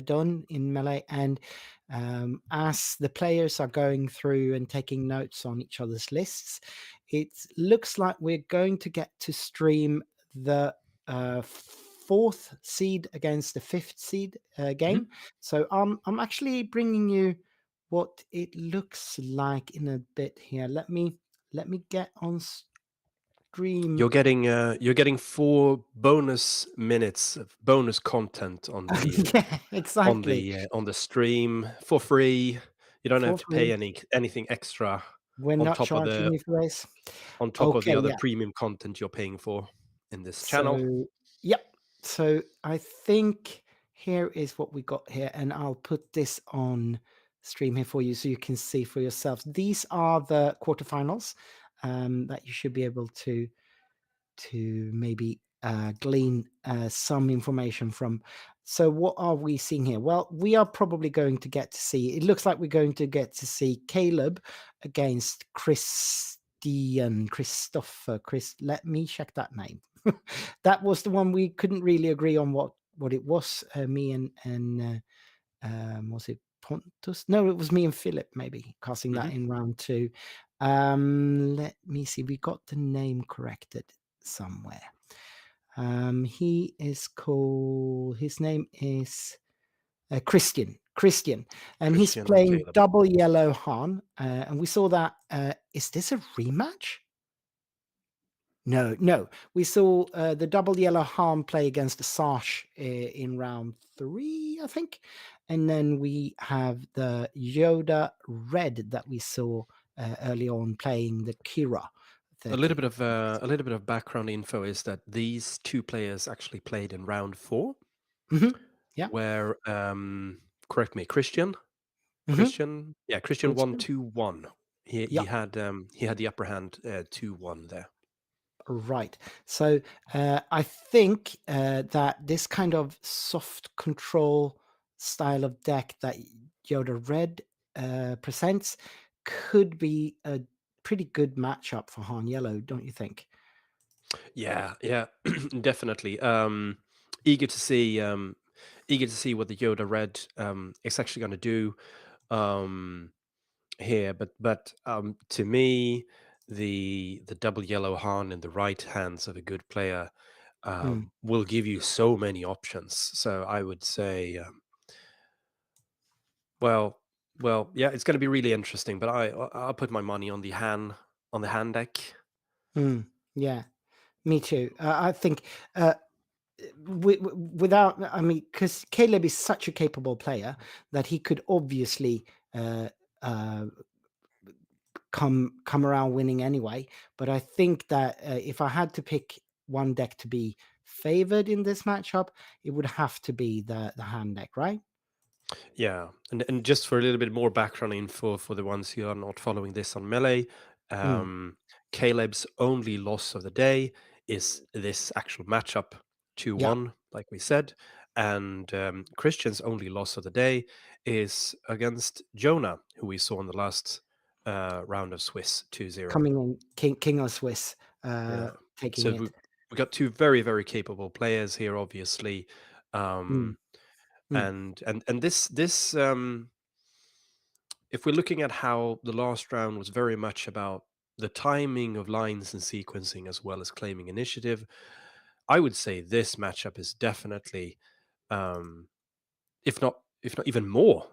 done in Melee, and as the players are going through and taking notes on each other's lists, it looks like we're going to get to stream the fourth seed against the fifth seed game. So I'm actually bringing you what it looks like in a bit here. Let me get on stream. You're getting 4 bonus minutes of bonus content on the Yeah, exactly. on the stream for free. You don't have For to pay free. anything extra We're on not top of charging the you for this. the Okay, other yeah. premium content you're paying for in this channel. So yep. So I think here is what we got here, and I'll put this on stream here for you so you can see for yourselves. These are the quarterfinals that you should be able to maybe glean some information from. So what are we seeing here? Well, we are probably going to get to see, it looks like we're going to get to see Caleb against Christopher, let me check that name. That was the one we couldn't really agree on what it was, me and was it Pontus? No, it was me and Philip maybe casting that in round 2. Let me see, we got the name corrected somewhere. He is called, his name is Christian, and he's Christian and playing Caleb. double yellow Han, and we saw that. Is this a rematch? No, we saw the double yellow Han play against Asajj in round 3, I think, and then we have the Yoda red that we saw early on playing the Qi'ra. A little bit of background info is that these 2 players actually played in round 4. Yeah. Where correct me, Christian won 2-1. He had the upper hand 2-1 there. Right. So I think that this kind of soft control style of deck that Yoda Red presents could be a pretty good matchup for Han Yellow, don't you think? Yeah, definitely. Eager to see what the Yoda Red is actually going to do here. But to me, the double yellow Han in the right hands of a good player will give you so many options. So I would say, well, yeah, it's going to be really interesting. But I'll put my money on the Han deck. Yeah, me too. I think without, I mean, because Caleb is such a capable player that he could obviously come around winning anyway. But I think that if I had to pick one deck to be favored in this matchup, it would have to be the hand deck, right? Yeah, and just for a little bit more background info for the ones who are not following this on Melee, Caleb's only loss of the day is this actual matchup 2-1, like we said, and Christian's only loss of the day is against Jonah, who we saw in the last round of Swiss 2-0. Coming in King of Swiss, taking so it. we got 2 very, very capable players here, obviously. And this if we're looking at how the last round was very much about the timing of lines and sequencing as well as claiming initiative, I would say this matchup is definitely if not even more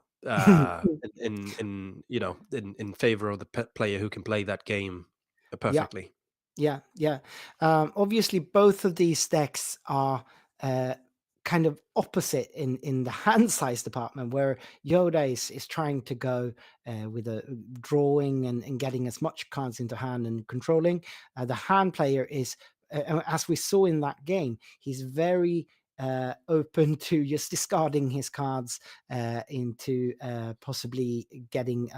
in favor of the player who can play that game perfectly. Yeah. Obviously, both of these decks are kind of opposite in the hand size department, where Yoda is trying to go with a drawing and getting as much cards into hand and controlling. The hand player is, as we saw in that game, he's very open to just discarding his cards into possibly getting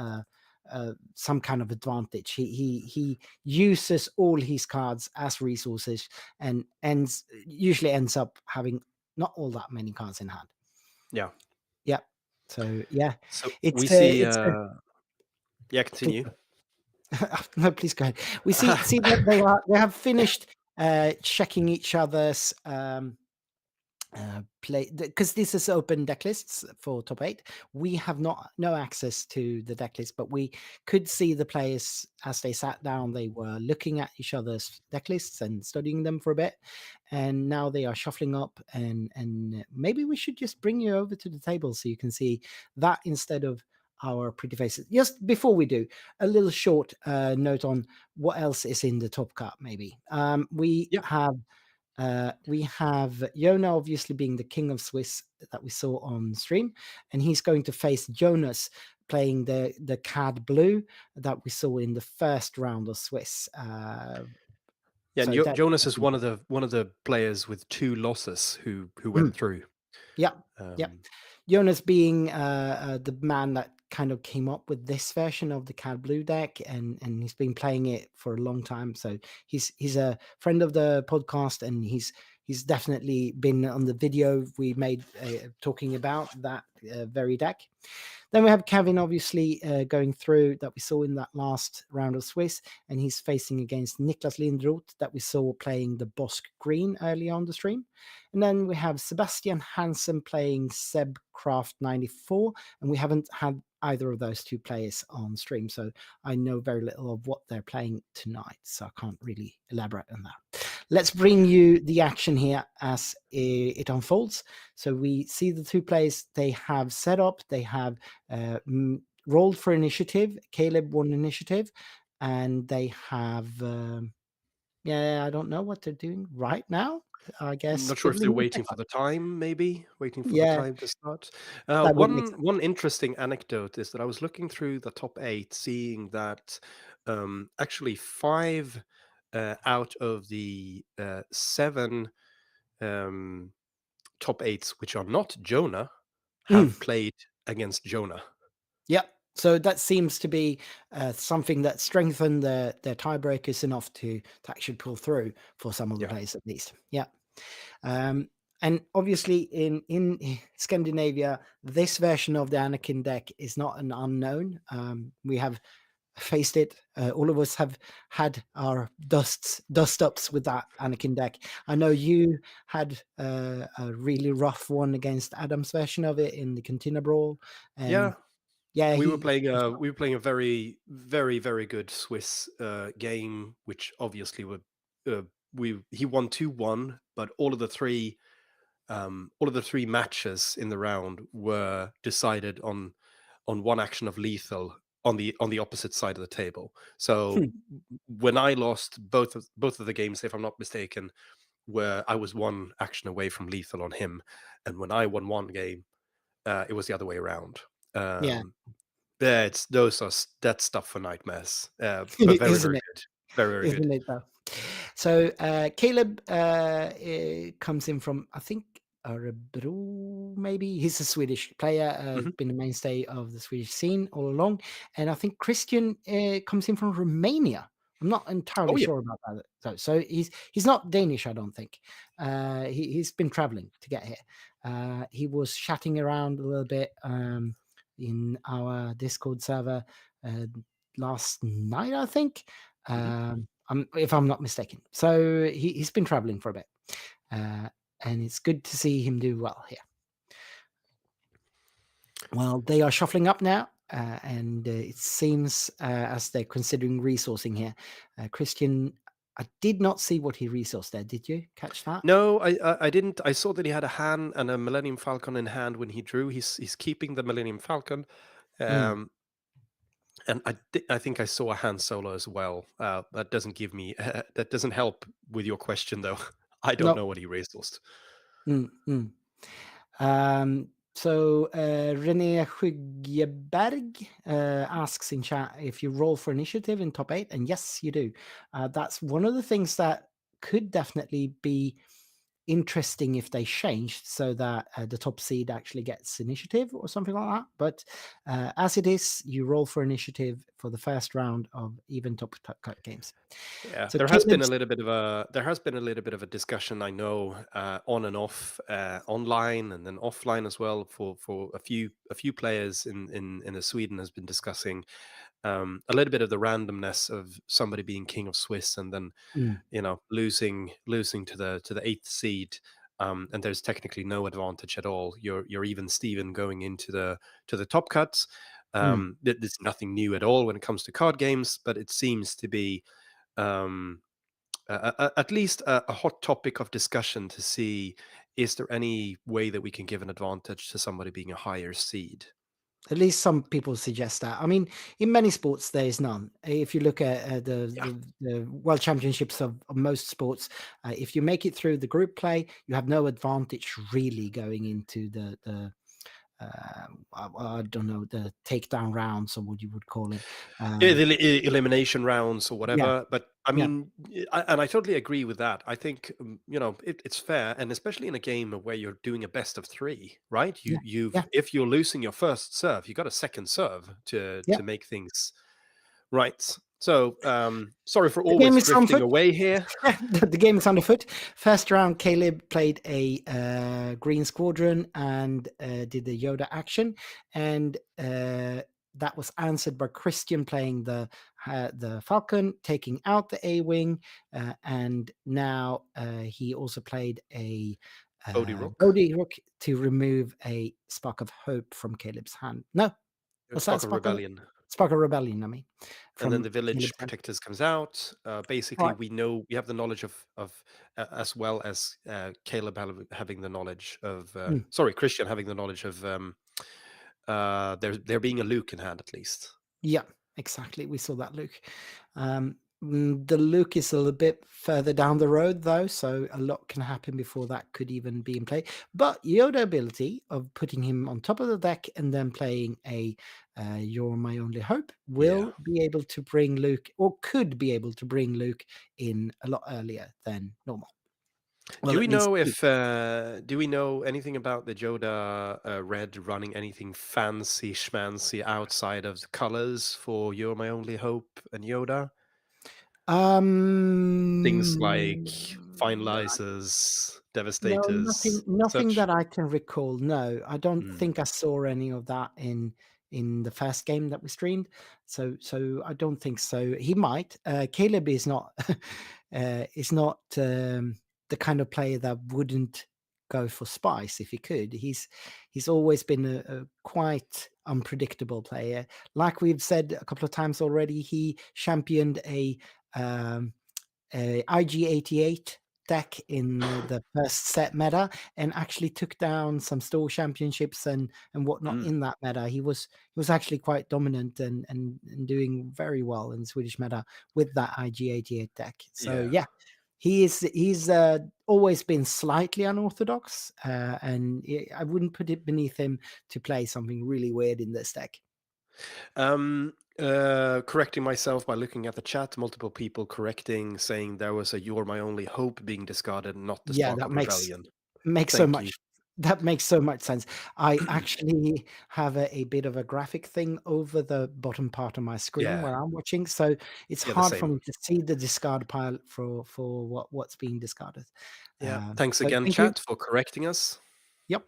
some kind of advantage. He uses all his cards as resources and usually ends up having not all that many cards in hand. Yeah. So yeah. So It's we see. Yeah, continue. No, please go ahead. We see that they have finished checking each other's play, because this is open deck lists for top 8. We have no access to the deck list, but we could see the players as they sat down. They were looking at each other's deck lists and studying them for a bit, and now they are shuffling up. And maybe we should just bring you over to the table so you can see that instead of our pretty faces. Just before we do, a little short note on what else is in the top cut. Maybe we have Yona obviously being the king of Swiss that we saw on stream, and he's going to face Jonas playing the Cad Blue that we saw in the first round of Swiss. Yeah, and Jonas is one of the players with 2 losses who went through. Yeah, yeah. Jonas being the man that kind of came up with this version of the Cad Blue deck, and he's been playing it for a long time. So he's a friend of the podcast, and he's definitely been on the video we made talking about that very deck. Then we have Kevin, obviously, going through that we saw in that last round of Swiss, and he's facing against Niklas Lindroth that we saw playing the Bossk Green early on the stream. And then we have Sebastian Hansen playing Sebcraft 94, and we haven't had either of those 2 players on stream, so I know very little of what they're playing tonight, so I can't really elaborate on that. Let's bring you the action here as it unfolds. So we see the 2 players they have set up. They have rolled for initiative. Caleb won initiative, and they have I don't know what they're doing right now. I guess I'm not sure if they're waiting for the time, maybe waiting for the time to start. One interesting anecdote is that I was looking through the top 8, seeing that actually 5 out of the 7 top 8s, which are not Jonah, have played against Jonah. Yeah. So that seems to be something that strengthened their tiebreakers enough to actually pull through for some of the players at least. Yeah. And obviously in Scandinavia, this version of the Anakin deck is not an unknown. We have faced it. All of us have had our dust ups with that Anakin deck. I know you had a really rough one against Adam's version of it in the Cantina Brawl. And we were playing a very, very, very good Swiss game, which obviously he won 2-1, but all of the 3 matches in the round were decided on one action of lethal on the opposite side of the table. So when I lost both of the games, if I'm not mistaken, where I was 1 action away from lethal on him, and when I won 1 game, it was the other way around. That's stuff for nightmares. But very, very good. Very, very Isn't good. it though? So Caleb comes in from, I think, Örebro, maybe. He's a Swedish player, been a mainstay of the Swedish scene all along. And I think Christian comes in from Romania. I'm not entirely sure about that, though. So he's not Danish, I don't think. He's been traveling to get here. He was chatting around a little bit in our Discord server last night, I think. If I'm not mistaken. So he's been traveling for a bit. And it's good to see him do well here. Well, they are shuffling up now. And it seems as they're considering resourcing here. Christian, I did not see what he resourced there. Did you catch that? No, I didn't. I saw that he had a Han and a Millennium Falcon in hand when he drew. He's keeping the Millennium Falcon. And I think I saw a Han Solo as well. That doesn't give me that doesn't help with your question though. I don't know what he resourced. So René Skyggeberg asks in chat if you roll for initiative in top 8, and yes, you do. That's one of the things that could definitely be interesting if they changed so that the top seed actually gets initiative or something like that. But as it is, you roll for initiative for the first round of even top cut games. Yeah, so there has been a little bit of a discussion, I know, on and off, online and then offline as well, for a few players in Sweden has been discussing a little bit of the randomness of somebody being king of Swiss and then Mm. losing to the eighth seed. And there's technically no advantage at all. You're even Steven going into the top cuts. There's nothing new at all when it comes to card games, but it seems to be at least a hot topic of discussion to see, is there any way that we can give an advantage to somebody being a higher seed? At least some people suggest that. I mean, in many sports, there is none. If you look at the World Championships of most sports, if you make it through the group play, you have no advantage really going into the I don't know, the takedown rounds or what you would call it. Yeah, the elimination rounds or Yeah, whatever. But I yeah, mean, and I totally agree with that. I think it's fair, and especially in a game where you're doing a best of three, right? yeah, You've yeah, if you're losing your first serve, you got a second serve to yeah. make things right. So sorry for The game always is on drifting foot. away here. The game is underfoot. First round, Caleb played a green squadron and did the Yoda action, and that was answered by Christian playing the Falcon, taking out the A-wing, and now he also played a Bodhi Rook, Bodhi Rook to remove a Spark of Hope from Caleb's hand. No, was that Spark of Spark of Rebellion. Rebellion? I mean, And then from the village Caleb's hand. protectors comes out. All Basically, right. we have the knowledge of as well as Caleb having the knowledge of Mm. sorry, Christian having the knowledge of there being a Luke in hand at least. Yeah, exactly. We saw that Luke. The Luke is a little bit further down the road, though, so a lot can happen before that could even be in play. But Yoda ability of putting him on top of the deck and then playing a "You're My Only Hope" will be able to bring Luke, or could be able to bring Luke in a lot earlier than normal. Well, Do we at least know do we know anything about the Yoda Red running anything fancy schmancy outside of the colors for You're My Only Hope and Yoda? Things like that finalizers, No, devastators, nothing such. that I can recall. No, I don't Mm. think I saw any of that in the first game that we streamed. So I don't think so. He might. Caleb is not the kind of player that wouldn't go for spice if he could. He's always been a quite unpredictable player. Like we've said a couple of times already, he championed um, a IG-88 deck in the first set meta and actually took down some store championships and whatnot Mm. in that meta. He was actually quite dominant and doing very well in Swedish meta with that IG-88 deck. So yeah, he's always been slightly unorthodox, and I wouldn't put it beneath him to play something really weird in this deck. Correcting myself by looking at the chat, multiple people correcting, saying there was a "You're My Only Hope" being discarded, not the Yeah, Spark that of Rebellion. makes so Thank you. much that makes so much sense. I actually have a bit of a graphic thing over the bottom part of my screen Yeah, where I'm watching, so it's yeah, the hard for same. me to see the discard pile for what's being discarded. Yeah, thanks So again, thank you. chat, for correcting us. Yep.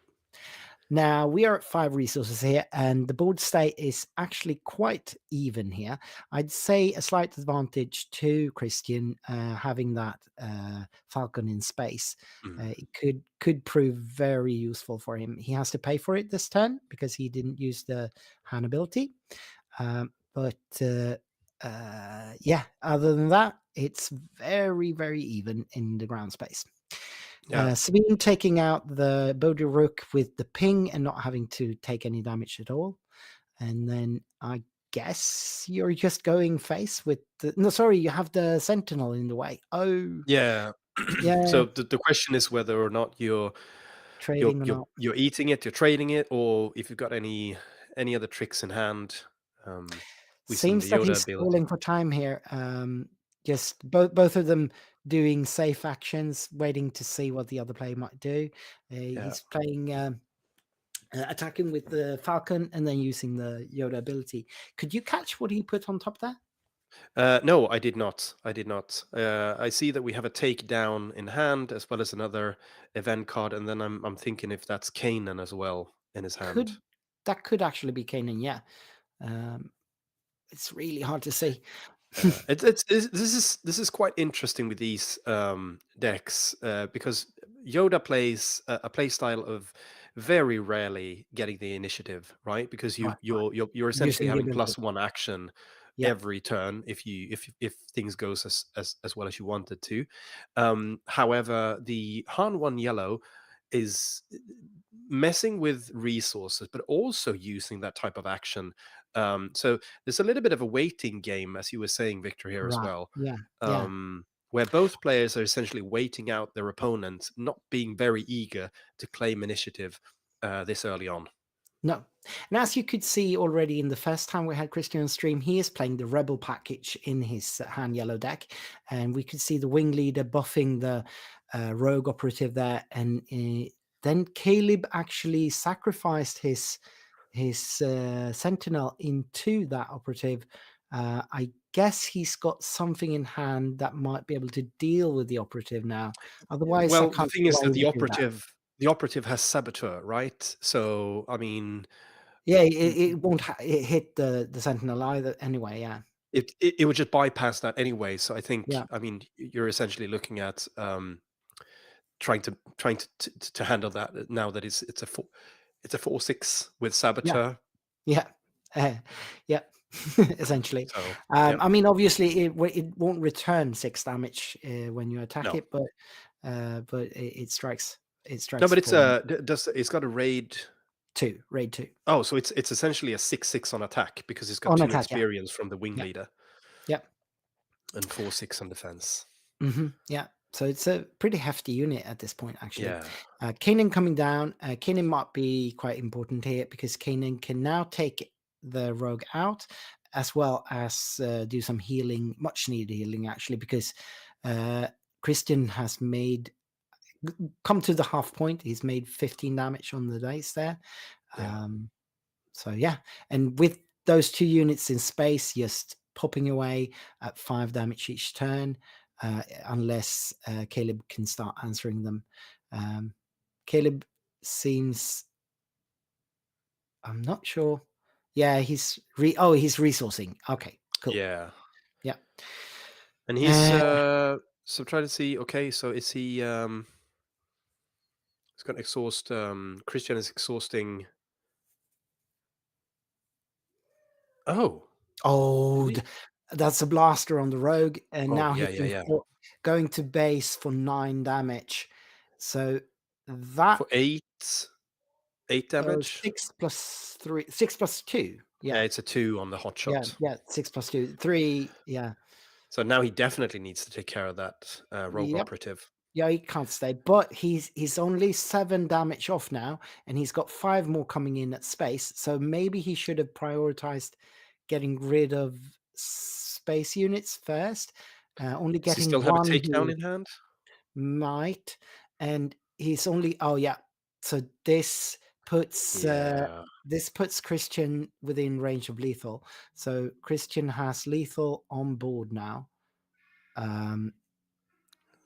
Now we are at 5 resources here, and the board state is actually quite even here. I'd say a slight advantage to Christian having that Falcon in space. Mm. It could prove very useful for him. He has to pay for it this turn because he didn't use the Han ability. But yeah, other than that, it's very, very even in the ground space. Yeah. Sabine taking out the Bodhi Rook with the ping and not having to take any damage at all. And then I guess you're just going face with the... No, sorry, you have the Sentinel in the way. Oh, Yeah. yeah, So the question is whether or not you're trading or not. you're eating it, you're trading it, or if you've got any other tricks in hand. We've seen Seems the that Yoda he's ability. calling for time here. Just both of them doing safe actions, waiting to see what the other player might do. He's playing attacking with the Falcon and then using the Yoda ability. Could you catch what he put on top there? No, I did not. I did not. I see that we have a takedown in hand as well as another event card, and then I'm thinking if that's Kanan as well in his hand. That could actually be Kanan, yeah. it's really hard to see. This is quite interesting with these decks because Yoda plays a play style of very rarely getting the initiative, right? Because Right, you're essentially using the having ability. +1 action Yeah, every turn if things goes as well as you wanted to. However, the Han 1 yellow is messing with resources, but also using that type of action. So there's a little bit of a waiting game, as you were saying, Victor, here as right. well, Yeah, yeah. where both players are essentially waiting out their opponent, not being very eager to claim initiative this early on. No. And as you could see already in the first time we had Christian on stream, he is playing the Rebel package in his Han Yellow deck. And we could see the wing leader buffing the rogue operative there. And then Caleb actually sacrificed his sentinel into that operative. I guess he's got something in hand that might be able to deal with the operative now. Otherwise, I Well, the can't thing see is why he that would do that. the operative has saboteur, right? So I mean, Yeah, it won't hit the sentinel either anyway. Yeah, it would just bypass that anyway. So I think, yeah, I mean, you're essentially looking at trying to handle that now that it's a 4/6 with yeah, saboteur. yeah, yeah. Essentially, So I mean, obviously, it won't return 6 damage when you attack no, it, but it strikes. It no, strikes but it's for it's got a raid. 2 raid 2 Oh, so it's essentially a 6/6 on attack because it's got on 2 attack. Yeah, experience from the wing yeah, leader yeah. and 4/6 on defense. Yeah. So it's a pretty hefty unit at this point, actually. Yeah. Kanan coming down. Kanan might be quite important here because Kanan can now take the rogue out as well as do some healing, much needed healing, actually, because Christian has come to the half point. He's made 15 damage on the dice there. Yeah. So yeah, and with those 2 units in space, just popping away at 5 damage each turn, unless Caleb can start answering them. Caleb seems, I'm not sure. Yeah, he's resourcing. Okay, cool. Yeah. Yeah. And he's Uh, so try to see. Okay, so is he? He's going to exhaust. Christian is exhausting. Oh, oh, did he? that's a blaster on the rogue, and Oh, now yeah, he's yeah, yeah. going to base for 9 damage. So that For 8 damage. 6 plus 3, 6 plus 2. Yeah, Yeah, it's a 2 on the hot shot. yeah. 6 plus 2, 3. Yeah, So now he definitely needs to take care of that rogue yep. operative. Yeah, he can't stay, but he's only 7 damage off now, and he's got 5 more coming in at space. So maybe he should have prioritized getting rid of space units first. Only Does he getting still have a 1 takedown here in hand? might, and he's only so this puts Yeah. Christian within range of lethal. So Christian has lethal on board now.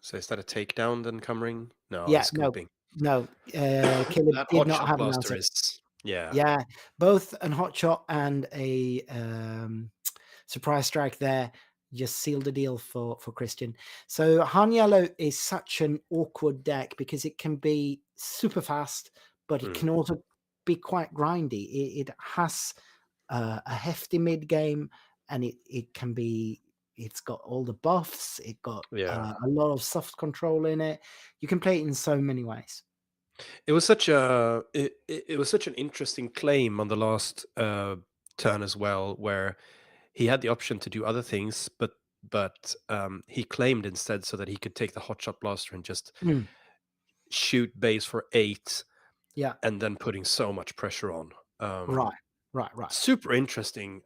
So is that a takedown then coming? No, Yeah, it's scooping. no. Caleb That did hot not shot have an blaster answer. is yeah. Yeah, both an hot shot and a surprise strike there just sealed the deal for Christian. So Han Yellow is such an awkward deck because it can be super fast, but it can also be quite grindy. It has a hefty mid game, and it can be. It's got all the buffs. It got Yeah. a lot of soft control in it. You can play it in so many ways. It was such a it was such an interesting claim on the last turn as well, where he had the option to do other things, but he claimed instead so that he could take the hotshot blaster and just shoot base for 8, Yeah. and then putting so much pressure on. Right. Super interesting.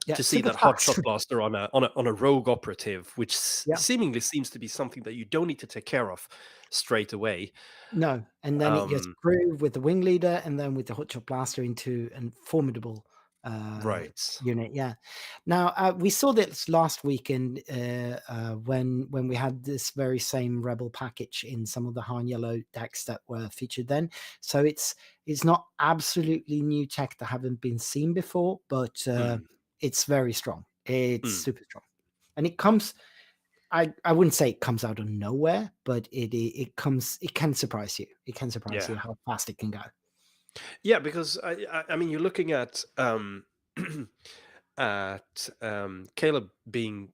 Yeah, To see super that fast. hotshot blaster on a rogue operative, which Yeah. seemingly seems to be something that you don't need to take care of straight away. No, and then it just grew with the wing leader, and then with the hotshot blaster into a formidable Right. unit. Yeah. Now we saw this last weekend when we had this very same rebel package in some of the Han Yellow decks that were featured then. So it's not absolutely new tech that haven't been seen before, but it's very strong. It's Mm. super strong, and it comes. I wouldn't say it comes out of nowhere, but it comes. It can surprise you. It can surprise you Yeah. how fast it can go. Yeah, because I mean, you're looking at Caleb being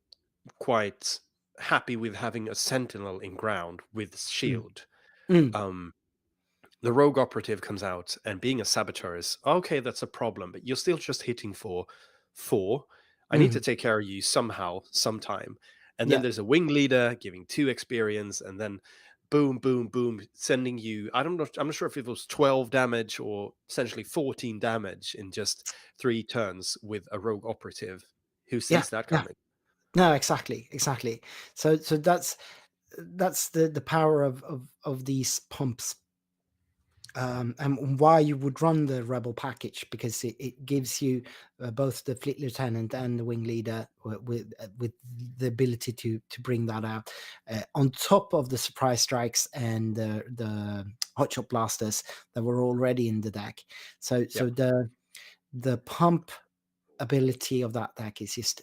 quite happy with having a sentinel in ground with shield. Mm. Um, the rogue operative comes out, and being a saboteur is okay. That's a problem, but you're still just hitting for 4. I need to take care of you somehow, sometime. And then Yeah. there's a wing leader giving 2 experience, and then boom, boom, boom, sending you. I'm not sure if it was 12 damage or essentially 14 damage in just 3 turns with a rogue operative. Who Yeah. sees that Yeah. coming? No, exactly. So that's the power of these pumps, and why you would run the rebel package, because it gives you both the fleet lieutenant and the wing leader with the ability to bring that out, on top of the surprise strikes and the hotshot blasters that were already in the deck. So the pump ability of that deck is just,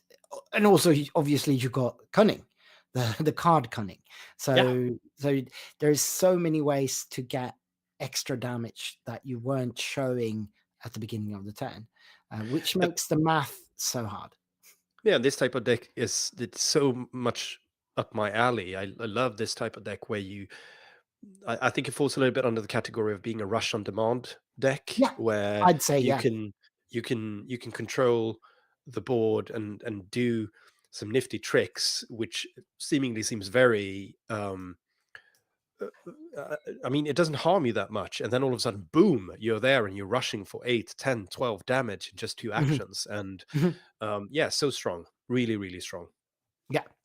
and also obviously you got cunning, the card cunning. So there's so many ways to get extra damage that you weren't showing at the beginning of the turn, which Uh, makes the math so hard. Yeah, this type of deck it's so much up my alley. I love this type of deck where I think it falls a little bit under the category of being a rush on demand deck, Yeah, where I'd say you yeah. can you can control the board and do some nifty tricks, which seemingly seems very I mean, it doesn't harm you that much, and then all of a sudden, boom, you're there and you're rushing for 8, 10, 12 damage in just 2 Mhm, actions. And mhm. yeah, so strong, really, really strong.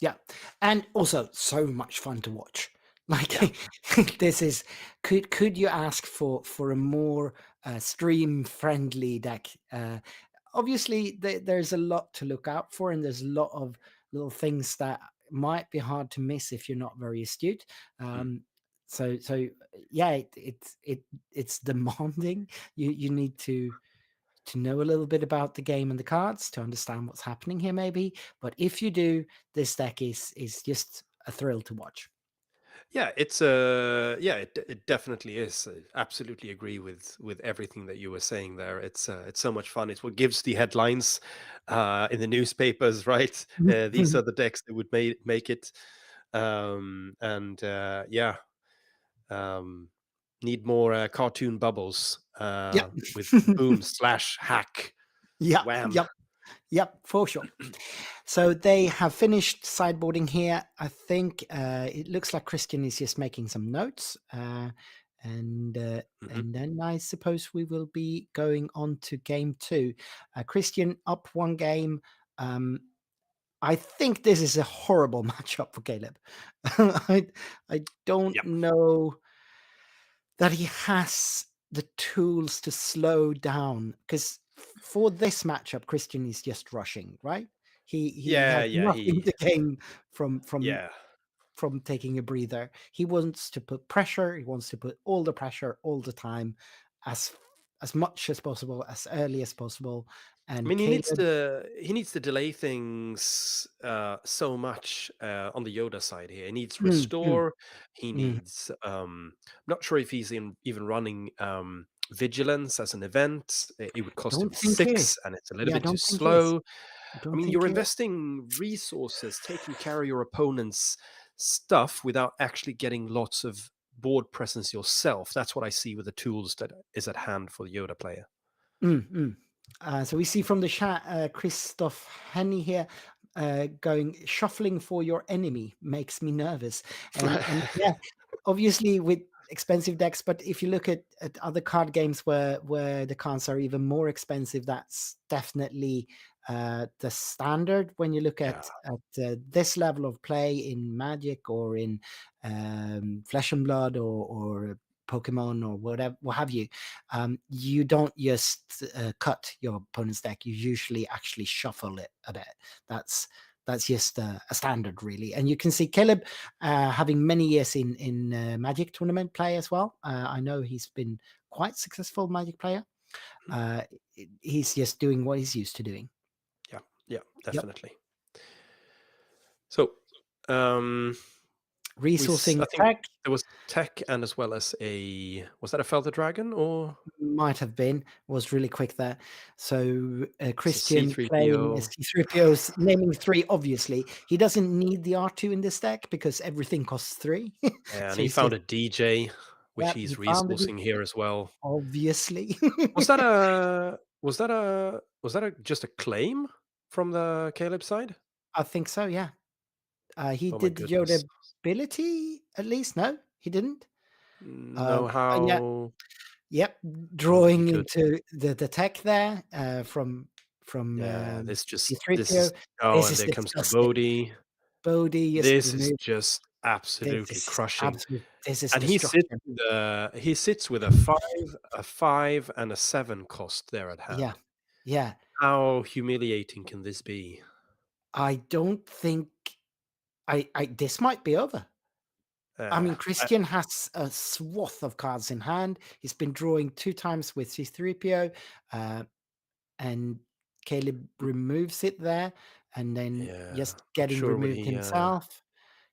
Yeah, and also so much fun to watch. Yeah. Like this is, could you ask for a more stream friendly deck? Obviously, there's a lot to look out for, and there's a lot of little things that might be hard to miss if you're not very astute. Mm. So yeah, it's demanding. You need to know a little bit about the game and the cards to understand what's happening here, maybe. But if you do, this deck is just a thrill to watch. Yeah, it definitely is. I absolutely agree with everything that you were saying there. It's so much fun. It's what gives the headlines in the newspapers, right? These are the decks that would make it. And yeah, um, need more cartoon bubbles Yeah. with boom slash hack Yeah. wham. Yep, for sure. So they have finished sideboarding here. I think it looks like Christian is just making some notes, and Mhm. then I suppose we will be going on to game 2. Christian up 1 game. I think this is a horrible matchup for Caleb. I don't Yep. know that he has the tools to slow down, because for this matchup, Christian is just rushing, right? He Yeah, has yeah, nothing he to gain from yeah. taking a breather. He wants to put pressure. He wants to put all the pressure all the time, as much as possible, as early as possible. I And mean, Caleb, he needs to delay things so much on the Yoda side here. He needs mm, mm, restore. He mm, needs. I'm not sure if he's even running vigilance as an event. It would cost him don't think he 6, is. and it's a little Yeah, I bit too don't think he is. slow. I I don't mean, think you're he is. investing resources, taking care of your opponent's stuff without actually getting lots of board presence yourself. That's what I see with the tools that is at hand for the Yoda player. Mm, mm. So we see from the chat, Christoph Henny here, going, shuffling for your enemy makes me nervous. And yeah, obviously with expensive decks, but if you look at other card games where the cards are even more expensive, that's definitely the standard when you look Yeah. at this level of play in Magic or in Flesh and Blood or Pokemon or whatever, what have you. You don't just cut your opponent's deck. You usually actually shuffle it a bit. That's just a standard, really. And you can see Caleb having many years in Magic tournament play as well. I know he's been quite successful Magic player. Uh, he's just doing what he's used to doing. Yeah, Yeah, definitely. So, Resourcing I think attack there was tech and as well as was that a Felder Dragon or might have been, was really quick there. So Christian playing C3PO? as C3PO's naming 3, obviously. He doesn't need the R2 in this deck because everything costs 3. Yeah, and So he he's found just, a DJ, which yeah, he's he found it, resourcing here as well. obviously. Was that a just a claim from the Caleb side? I think so, yeah. He Oh my did the Yoda goodness. ability, at least. No, he didn't. No, Yeah, how? yep. Oh my Drawing goodness. into the tech there from Yeah, this C3PO. is oh, This and is there comes the disgusting. Bodhi. Bodhi just This is removed. just absolutely crushing. This is And destruction. he sits with a 5, and a 7 cost there at Yeah, hand. yeah. How humiliating can this be? I don't think this might be over. I mean, Christian has a swath of cards in hand. He's been drawing 2 times with C3PO, and Caleb removes it there, and then yeah, just not getting sure what removed he himself,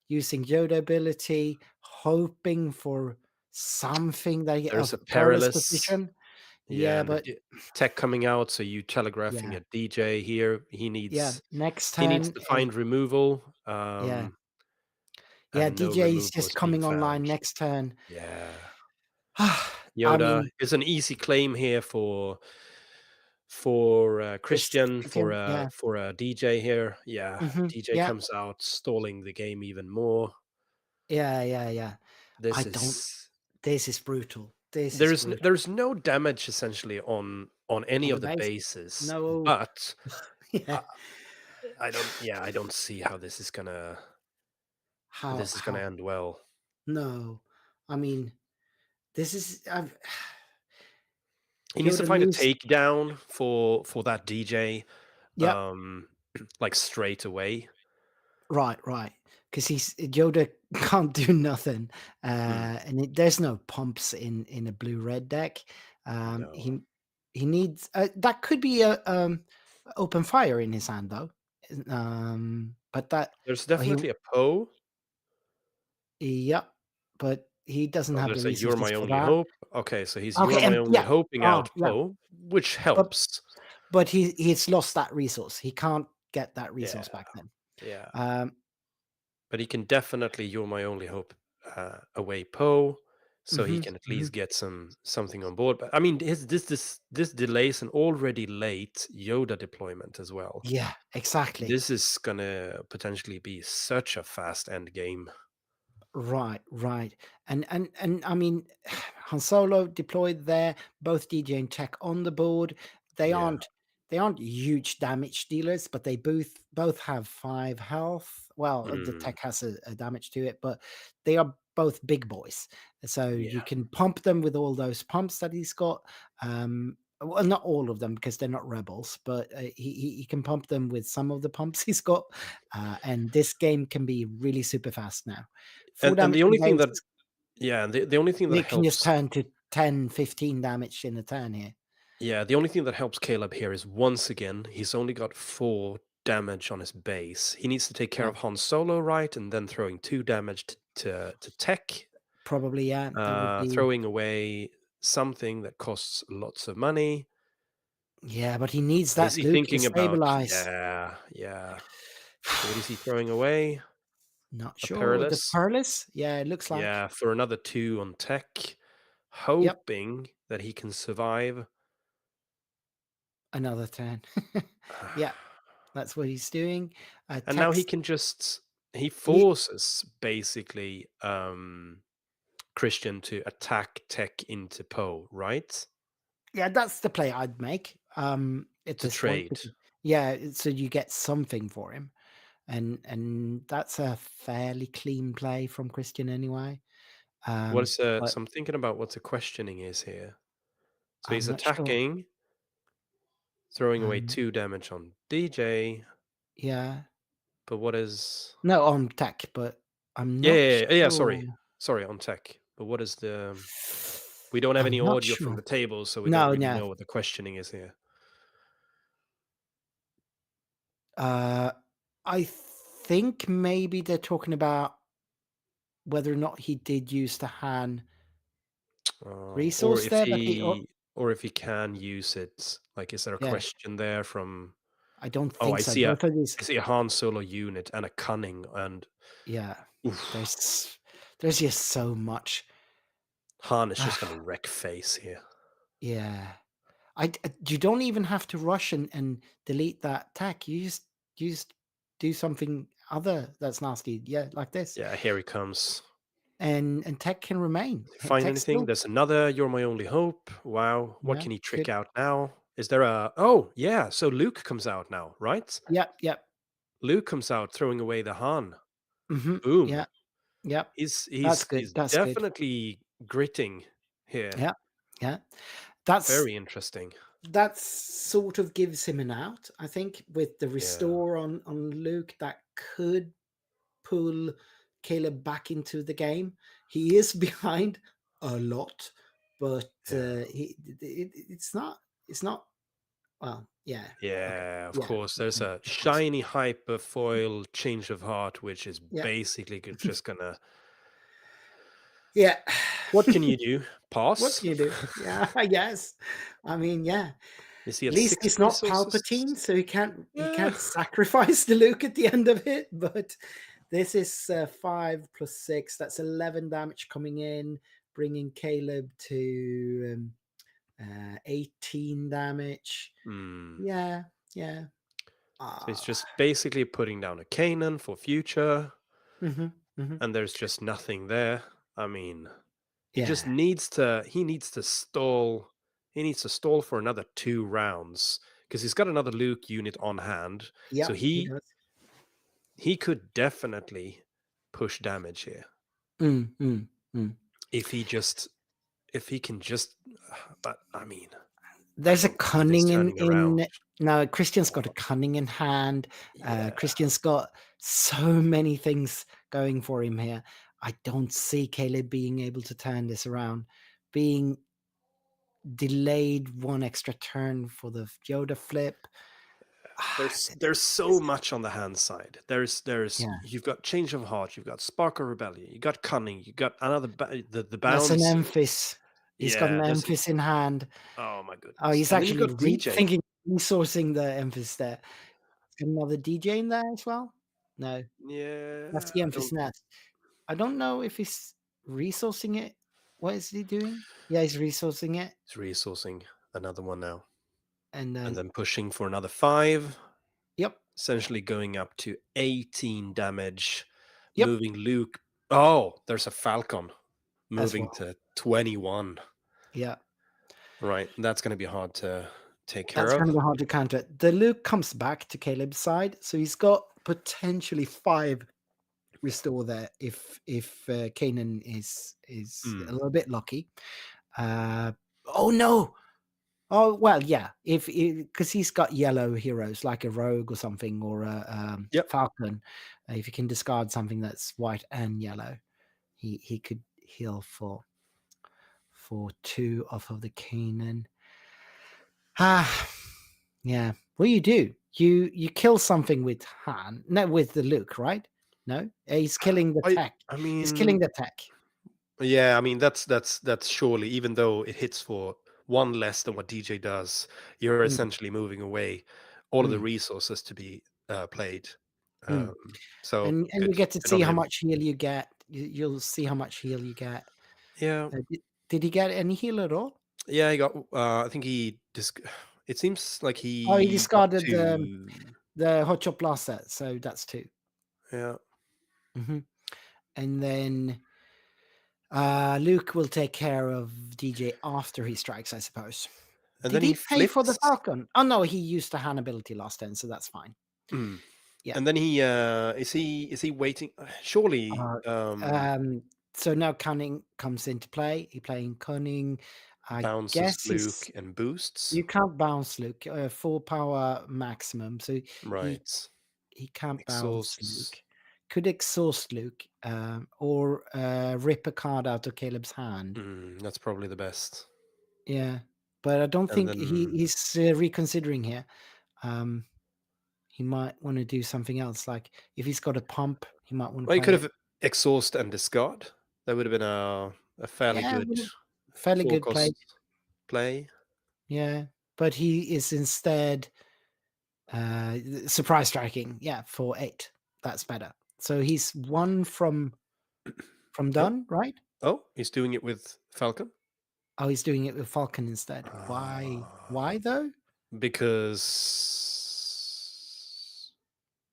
using Yoda ability, hoping for something that there's a of perilous perilous. position. Yeah, Yeah, and the but tech coming out, so you telegraphing yeah, a DJ here. yeah. Next He needs turn, to find removal. yeah, yeah. And no DJ is removal just is being coming online found. next turn. Yeah. I Yoda mean, is an easy claim here for just Christian yeah, for a DJ here. Yeah, DJ yeah, comes out, stalling the game even more. yeah. I This don't. is This is brutal. This is brutal there's no damage essentially on any on of the the base. bases, No, but yeah. I, I don't see how this is gonna How? end well. No, I mean, this is. He needs to Yoda find a lose. takedown for that DJ, Yep. like straight away. Right. Because Yoda can't do nothing, Mm, and there's no pumps in a blue-red deck. no, He needs that could be a open fire in his hand though. But that there's but he definitely a Poe. yep, but he doesn't Oh, have the there's a "You're resources my for only that. hope." Okay, so he's Okay, "You're my and only yeah, hoping" out yeah, Poe, which but helps. he's lost that resource. He can't get that Yeah, resource back then. yeah. Um, But he can definitely "You're my only hope" away Poe, so he mhm, can at mhm. least get something on board. But I mean, this delays an already late Yoda deployment as well. Yeah, exactly. This is gonna potentially be such a fast end game. Right. And I mean, Han Solo deployed there, both DJ and Tech on the board. They Yeah. aren't they aren't huge damage dealers, but they both have 5 health. Well, the Mm, Tech has a damage to it, but they are both big boys. So you yeah. can pump them with all those pumps that he's got. Well, not all of them because they're not rebels, but he can pump them with some of the pumps he's got. And this game can be really super fast now. 4 And damage the on only thing base, that yeah, the only thing and that it can just helps turn to 10, 15 damage in a turn here. yeah, the only thing that helps Caleb here is once again, he's only got 4 damage on his base. He needs to take care Yeah, of Han Solo, right? And then throwing 2 damage to Tech, probably, yeah. That would be, throwing away something that costs lots of money. yeah, but he needs Is that he loop to thinking about stabilize. yeah, yeah. So what is he throwing away? Not A sure. The Perilous? Perilous? Yeah, it looks like. Yeah, for another 2 on Tech, Yep, hoping that he can survive. another turn. Yeah, that's what he's doing. And now he Text, can just he he, forces basically Christian to attack Tech into Poe, right? yeah, that's the play I'd make at To this point. trade. Yeah, so you get something for him. And that's a fairly clean play from Christian anyway. What is But so I'm thinking about what the questioning is here. So I'm he's not sure. attacking, throwing away Um, 2 damage on DJ, yeah, but what is no, on tech, but I'm yeah, not yeah, yeah, yeah, sure. sorry, on Tech. But what is the we don't have I'm any not audio from sure. the table, so we don't No, really no. know what the questioning is here. I think maybe they're talking about whether or not he did use the hand Or resource if there, but he can use it. Like, is there a yeah, question there from? I don't Oh, think so. Both of these, I see a Han Solo unit and a cunning, and yeah, oof, there's just so much. Han is just gonna wreck face here. Yeah, you don't even have to rush and delete that tech. You just do something other that's nasty. Yeah, like this, Yeah, here he comes. and tech can remain. Find Tech anything? still, There's another. You're my only hope. Wow. What yeah, can he trick good. out now? Is there a? Oh, yeah. So Luke comes out now, right? Yep. Luke comes out, throwing away the Han. Mm-hmm. Boom. Yeah, yep. He's That's he's good. he's That's good. definitely gritting here. Yeah, yeah. That's Very interesting. that sort of gives him an out. I think with the Yeah. restore on Luke, that could pull Caleb back into the game. He is behind a lot, but Yeah. it's not. Well, yeah. Okay. Yeah, of Yeah. course. There's Yeah. a Of course. shiny hyperfoil change of heart, which is Yeah. basically just gonna. Yeah. What can you do? What Pass? can you do? Yeah, I guess. I mean, yeah. Is he At at least 6 he's not resources? Palpatine, so he can't Yeah. sacrifice the Luke at the end of it. But this is 5 plus 6. That's 11 damage coming in, bringing Caleb to 18 damage. Hmm. Yeah, yeah. So he's just basically putting down a Kanan for future, Mhm, mhm. and there's just nothing there. I mean, he Yeah, just needs to. He needs to stall. He needs to stall for another 2 rounds because he's got another Luke unit on hand. So yep, he does. he could definitely push damage here Mm, mm, mm. if he can just. But I mean, I There's a don't see this cunning turning around. in now. Christian's got a cunning in hand. Yeah. Christian's got so many things going for him here. I don't see Caleb being able to turn this around. Being delayed one extra turn for the Yoda flip. There's so much on the hand side. There's Yeah, you've got change of heart, you've got spark of rebellion, you got cunning, you got another the that's an bounce. Emphis. He's got an Yeah, Emphis in hand. oh my Oh, goodness. he's And then you've actually got DJ. thinking resourcing the Emphis there. Another DJ in there as well. No, that's Yeah, the I Emphis don't. nest. I don't know if he's resourcing it. What is he doing? Yeah, he's resourcing it, It's resourcing another one now, and and then then pushing for another 5. yep, Essentially going up to 18 damage, yep, moving Luke. Oh, there's a Falcon as moving well. to 21. Yeah, Right, that's going to be hard to take care that's of. kind of hard to counter. The Luke comes back to Caleb's side, so he's got potentially 5 restore there if Kanan is a little bit lucky. Oh no! Oh well, yeah. If because he's got yellow heroes like a rogue or something or a Yep. falcon, if he can discard something that's white and yellow, he could heal for 2 off of the Kanan. Ah, yeah. What do? You kill something with Han, no, with the Luke, right? No, he's killing the tech. I He's killing mean, the tech. yeah, I mean that's surely, even though it hits for 1 less than what DJ does, you're Mm, essentially moving away all of the mm, resources to be played. mm. So And you good, get to good see on how him. much heal you get. You'll see how much heal you get. Yeah, Did he get any heal at all? yeah. He got. I think he. It seems like Oh, he he got discarded to. the hot shot blaster, so that's 2. Yeah, Mhm. And then Luke will take care of DJ after he strikes, I suppose. and Did then he he pay for the flips. Falcon? Oh no, he used the hand ability last turn, so that's fine. Mm. Yeah. And then he is he waiting? Surely. So now cunning comes into play. He playing cunning. I Bounces guess Luke and boosts. you can't bounce Luke. 4 power maximum, so he Right. he can't bounce Exhausts. Luke. Could exhaust Luke, or rip a card out of Caleb's hand. That's probably the best. Yeah, but I don't And think then he's reconsidering here. he might want to do something else. Like if he's got a pump, he might want to Well, he play. could have exhaust and discard. That would have been a fairly good fairly four good play. cost play. Yeah, but he is instead surprise striking. Yeah, for 8. That's better. So he's 1 from done, right? Oh, he's doing it with Falcon. Oh, he's doing it with Falcon instead. Why? Why though? Because,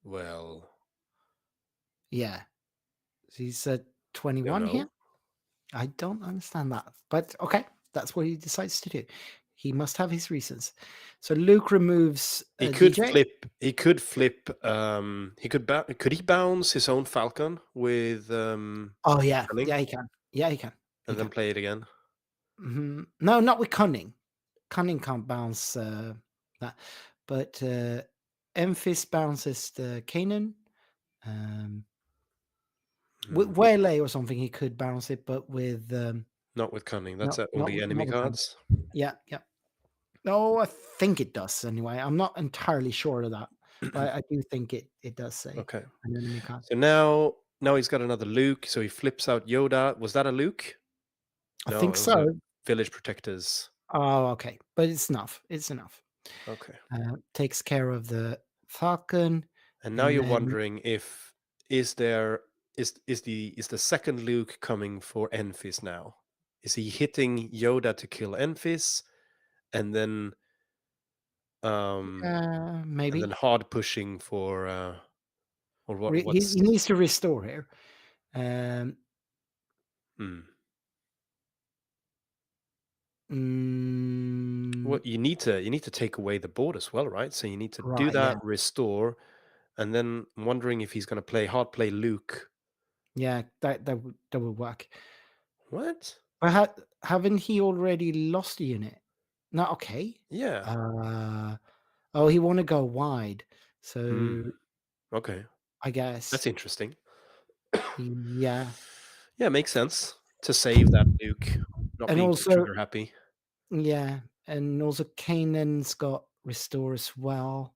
well, Yeah, he's at 21 here. I don't understand that, but okay, that's what he decides to do. He must have his reasons. So Luke removes. He could DJ. flip. He could flip. He could. Could he bounce his own Falcon with? Oh yeah, Cunning? yeah, he can. Yeah, he can. And then play it again. No, not with Cunning. Cunning can't bounce that, but Emphis bounces the Kanan. With Waylay or something, he could bounce it, but with not with Cunning. That's not only with- enemy not with Cunning. cards. Yeah. No, I think it does anyway. I'm not entirely sure of that, but I do think it does say Okay. an enemy card. So now he's got another Luke. So he flips out Yoda. Was that a Luke? I No, think it was so. a Village Protectors. Oh, okay, but it's enough. It's enough. Okay. Takes care of the Falcon. And now you're wondering if is the second Luke coming for Enfys now? Is he hitting Yoda to kill Enfys, and then maybe and then hard pushing for or what? he needs to restore here. Well, you need to take away the board as well, right? So you need to do that, restore, and then I'm wondering if he's going to play hard play Luke. Yeah, that would work. What? But haven't he already lost a unit? No, okay. Yeah. Oh, he want to go wide. So okay. I guess That's interesting. Yeah. Yeah, makes sense to save that Luke. Not And being also- too trigger happy. Yeah, and also Kanan's got restore as well.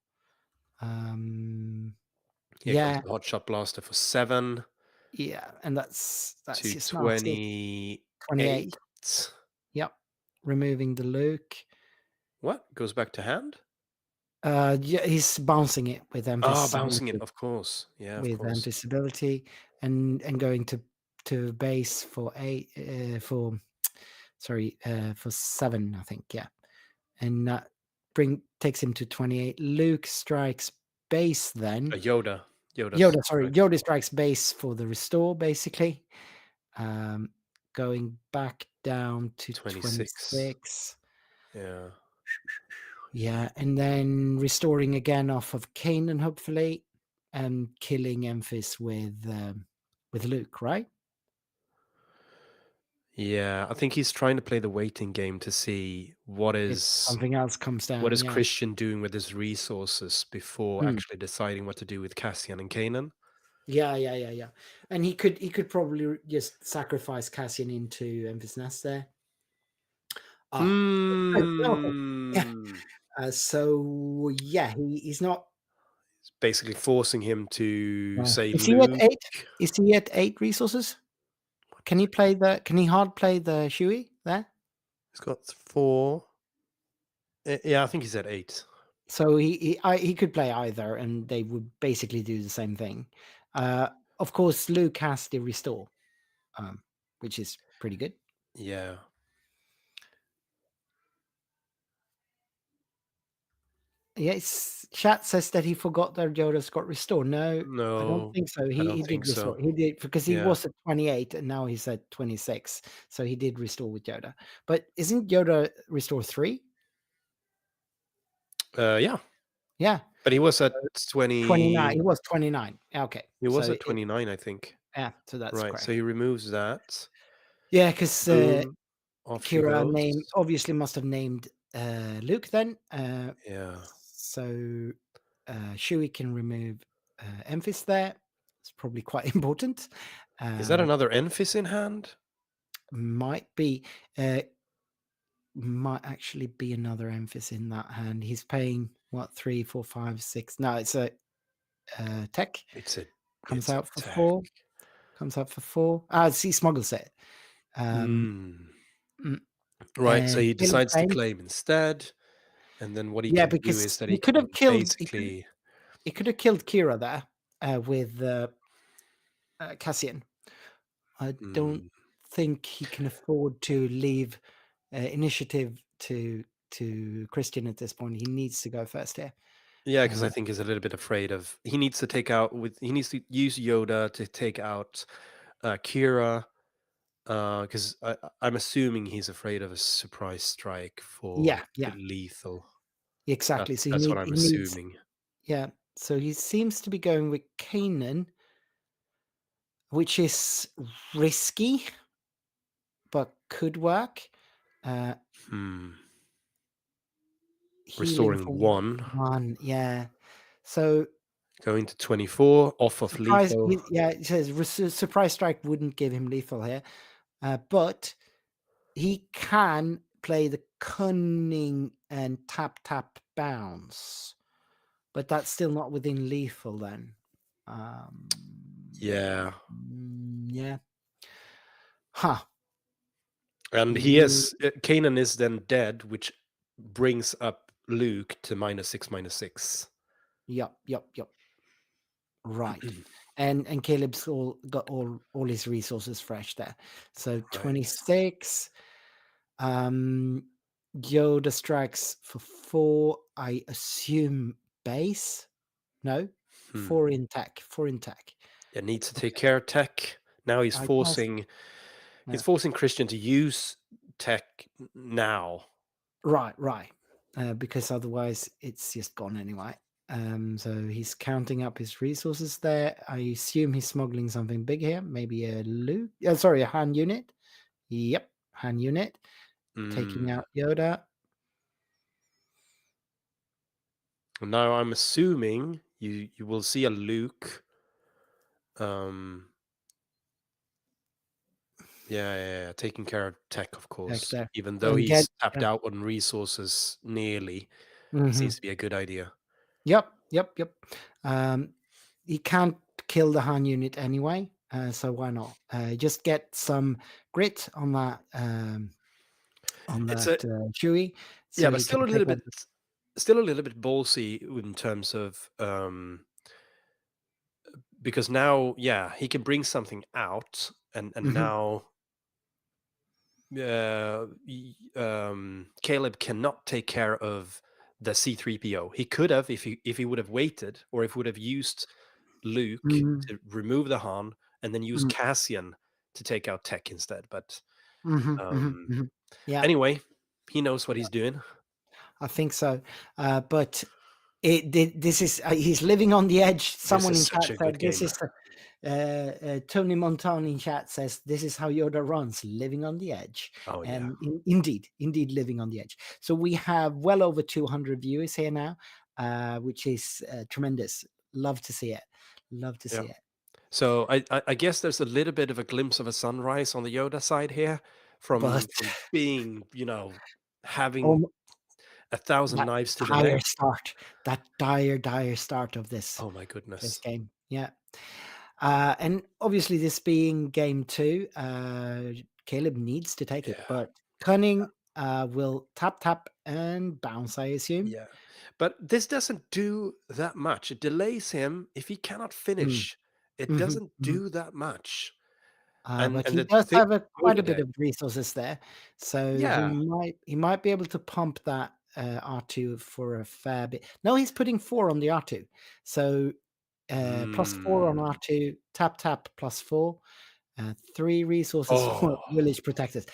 Yeah. Hot shot blaster for 7 Yeah, and that's to his last hit. 28. Yep, removing the Luke. What goes back to hand? Yeah, he's bouncing it with emphasis. Bouncing it, of course. Yeah, with of course. invisibility and going to base for 8 for 7, I think. Yeah, and that takes him to 28. Luke strikes base then. Yoda. Yoda strikes base for the restore, basically. Going back down to 26. Yeah. Yeah, and then restoring again off of Kanan, hopefully, and killing Emphis with Luke, right? Yeah, I think he's trying to play the waiting game to see what If is something else comes down. what is yeah. Christian doing with his resources before actually deciding what to do with Cassian and Kanan. Yeah. And he could probably just sacrifice Cassian into Emphis Nest there. So yeah, he's not. It's basically forcing him to say Is he Luke. at 8? Is he at 8 resources? Can he hard play the Shui there? He's got 4. Yeah, I think he's at 8. So he could play either, and they would basically do the same thing. Of course, Luke has the restore, which is pretty good. Yeah. Yes, chat says that he forgot that Yoda's got restore. No, I don't think so. He did restore. He did because he was at 28 and now he's at 26. So he did restore with Yoda. But isn't Yoda restore 3? Yeah. Yeah. But he was at 29. He was 29. Okay. He was at 29, I think. Yeah, so that's right. correct. So he removes that. Yeah, because Qi'ra name obviously must have named Luke then. Yeah. So Shui can remove Emphis there. It's probably quite important. Is that another Enfys in hand? Might be. Might actually be another Emphis in that hand. He's paying what 3, 4, 5, 6? No, it's a tech. It's a Comes it's a out for tech. 4. Comes out for 4. Ah, he smuggles it. Mm. Mm, Right. So and he Caleb decides to Bane, claim instead, and then what he yeah, can do because is that he he could can have killed. basically. He could have killed Qi'ra there with Cassian. I don't Mm. think he can afford to leave initiative to Christian at this point. He needs to go first here. Yeah, because I think he's a little bit afraid of. He needs to use Yoda to take out Qi'ra, because I'm assuming he's afraid of a surprise strike for Yeah, lethal. exactly. So That's what I'm he needs. assuming. Yeah. So he seems to be going with Kanan, which is risky, but could work. Hmm. Healing Restoring for 1, 1. Yeah. So going to 24, off of surprise. lethal. Yeah. It says surprise strike wouldn't give him lethal here, but he can play the cunning and tap bounce, but that's still not within lethal then. Yeah. Yeah. Huh. And Kanan is then dead, which brings up Luke to -6/-6. Yep. Right. And Caleb's got all his resources fresh there. So Right. 26. Yoda strikes for 4. I assume base. No, 4 in tech. 4 in tech. Yeah, needs to take care of tech. Now he's I guess. forcing Yeah. forcing Christian to use tech now. Right. Because otherwise it's just gone anyway. So he's counting up his resources there. I assume he's smuggling something big here. Maybe a loot. Sorry, a hand unit. Yep, hand unit. Taking out Yoda. Now I'm assuming you will see a Luke. Yeah, taking care of tech, of course. There. Even though And he's tapped out on resources nearly, seems to be a good idea. Yep. He can't kill the Han unit anyway, so why not? Just get some grit on that Chewie. So Yeah, but he still a can little take bit ballsy in terms of because now, yeah, he can bring something out, and now Caleb cannot take care of the C-3PO. He could have if he would have waited, or if would have used Luke to remove the Han and then use Cassian to take out Tech instead. But Yeah. anyway, he knows what he's doing. I think so. But this is he's living on the edge. Someone in chat said this is Tony Montana in chat says this is how Yoda runs, living on the edge. Oh, and indeed living on the edge. So we have well over 200 viewers here now, which is tremendous. Love to see it. See it. So I guess there's a little bit of a glimpse of a sunrise on the Yoda side here from being, having 1,000 knives to the neck. That dire start of this. Oh my goodness. This game. Yeah. And obviously this being game 2, Caleb needs to take it, but Cunning will tap and bounce, I assume. Yeah. But this doesn't do that much. It delays him. If he cannot finish, it doesn't do that much. But he does have quite a bit of resources there, so he might be able to pump that R2 for a fair bit. No, he's putting 4 on the R2, so +4 on R2, tap +4, 3 resources for village protectors.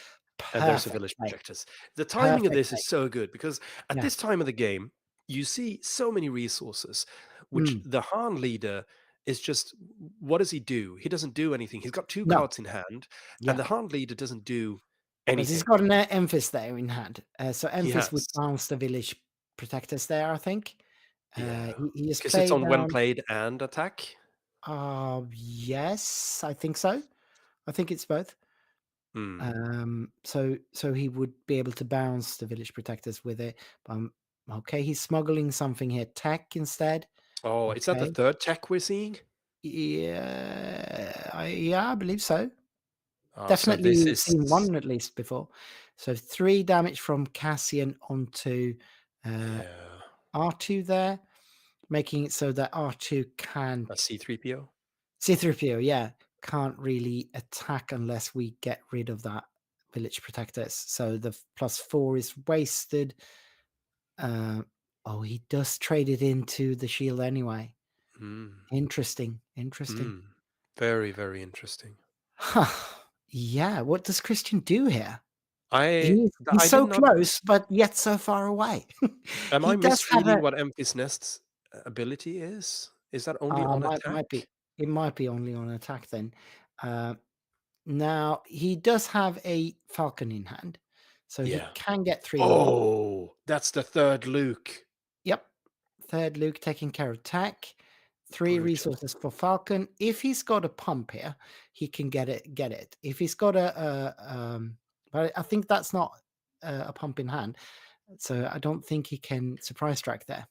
And there's a village protectors. The timing of this is so good because at this time of the game, you see so many resources, which the Han leader is just, what does he do? He doesn't do anything. He's got 2 cards in hand, and the Han leader doesn't do anything. But he's got an Emphis there in hand, so Emphis would bounce the village protectors there, I think. He just because it's on when played and attack. Yes, I think so. I think it's both. So he would be able to bounce the village protectors with it. Okay, he's smuggling something here. Tech instead. Oh, is that the Okay. third tech we're seeing? Yeah, I believe so. So Definitely this is seen one at least before. So 3 damage from Cassian onto yeah, R2 there, making it so that R2 can a C3PO. C3PO, yeah, can't really attack unless we get rid of that village protectors. So the +4 is wasted. Oh, he does trade it into the shield anyway. Mm. Interesting. Very, very interesting. Huh. Yeah, what does Christian do here? I He's so did not. close, but yet so far away. Am I He does have misreading a what Empty's Nest's ability is? Is that only on might be attack? it might be only on attack then. Now he does have a falcon in hand, so he Yeah. can get 3 more. Oh, that's the third Luke. Yep. Third Luke taking care of attack. 3 Brutal. resources for Falcon. If he's got a pump here, he can get it. If he's got but I think that's not a pump in hand, so I don't think he can surprise strike there.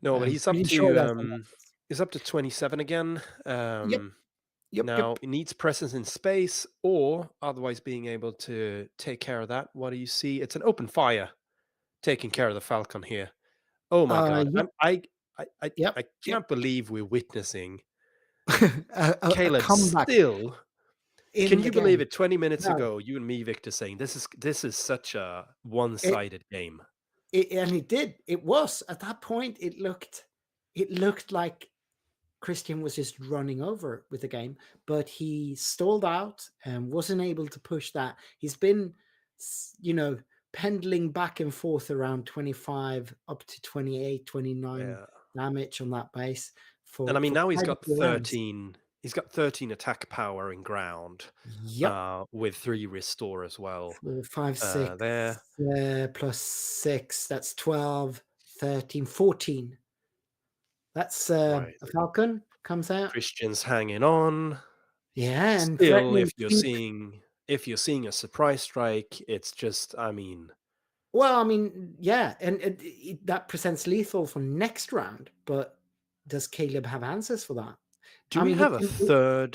No, but he's up Pretty sure that's to on he's up to 27 again. Yep. Now it needs presence in space, or otherwise being able to take care of that. What do you see? It's an open fire, taking care of the Falcon here. Oh my god! Yep. I can't believe we're witnessing a Caleb comeback still. in Can the you believe game. it? 20 minutes No. ago, you and me, Victor, saying this is such a one-sided game. And it did. It was at that point. It looked like Christian was just running over with the game, but he stalled out and wasn't able to push that. He's been, pendling back and forth around 25 up to 28, 29 damage on that base. And I mean, now he's quite a got few rounds. 13. He's got 13 attack power in ground. Yep. With 3 restore as well. 4, 5, 6 there. plus 6. That's 12, 13, 14. That's a Falcon comes out. Christian's hanging on. Yeah, and Still, if you're seeing a surprise strike, it's just, I mean. Well, I mean, yeah, and that presents lethal for next round, but does Caleb have answers for that? Do we have a third?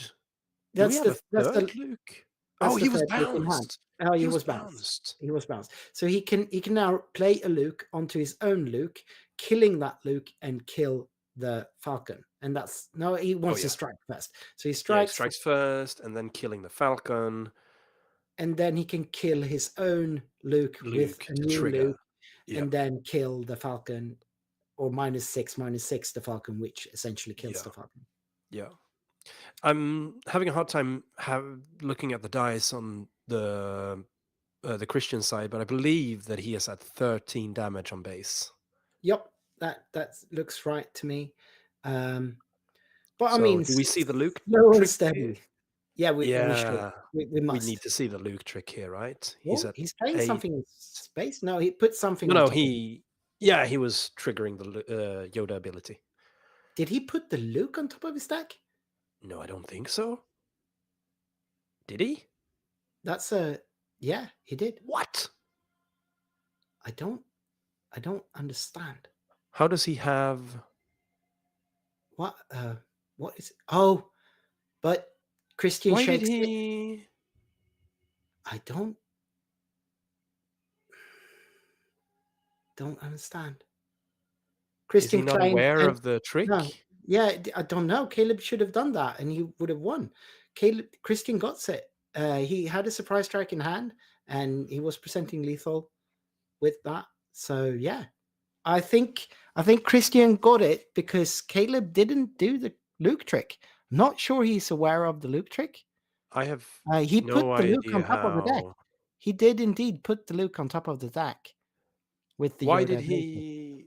Do we have a third Luke? Oh, he was bounced. Oh, he was bounced. He was bounced. So he can now play a Luke onto his own Luke, killing that Luke and kill the Falcon. And he wants to strike first. So he strikes first and then killing the Falcon. And then he can kill his own Luke with a new trigger. Luke, and then kill the Falcon, or -6 the Falcon, which essentially kills the Falcon. Yeah. I'm having a hard time looking at the dice on the Christian side, but I believe that he has had 13 damage on base. Yep, that looks right to me. But so I mean, do we see the Luke slow and trick steady? here? Yeah, we should. We must. We need to see the Luke trick here, right? Well, he's playing something in space. No, he put something. No, he was triggering the Yoda ability. Did he put the Luke on top of his deck? No, I don't think so. Did he? Yeah, he did. What? I don't understand. How does he have what is it? Oh, but Christian Why shakes did he? it. I don't understand. Christian is he not aware of the trick? No, yeah, I don't know. Caleb should have done that, and he would have won. Christian got it. He had a surprise strike in hand, and he was presenting lethal with that. So yeah, I think Christian got it because Caleb didn't do the Luke trick. Not sure he's aware of the Luke trick. I have he no put the Luke idea on top of the deck. He did indeed put the Luke on top of the deck with the. Why Yoda did he?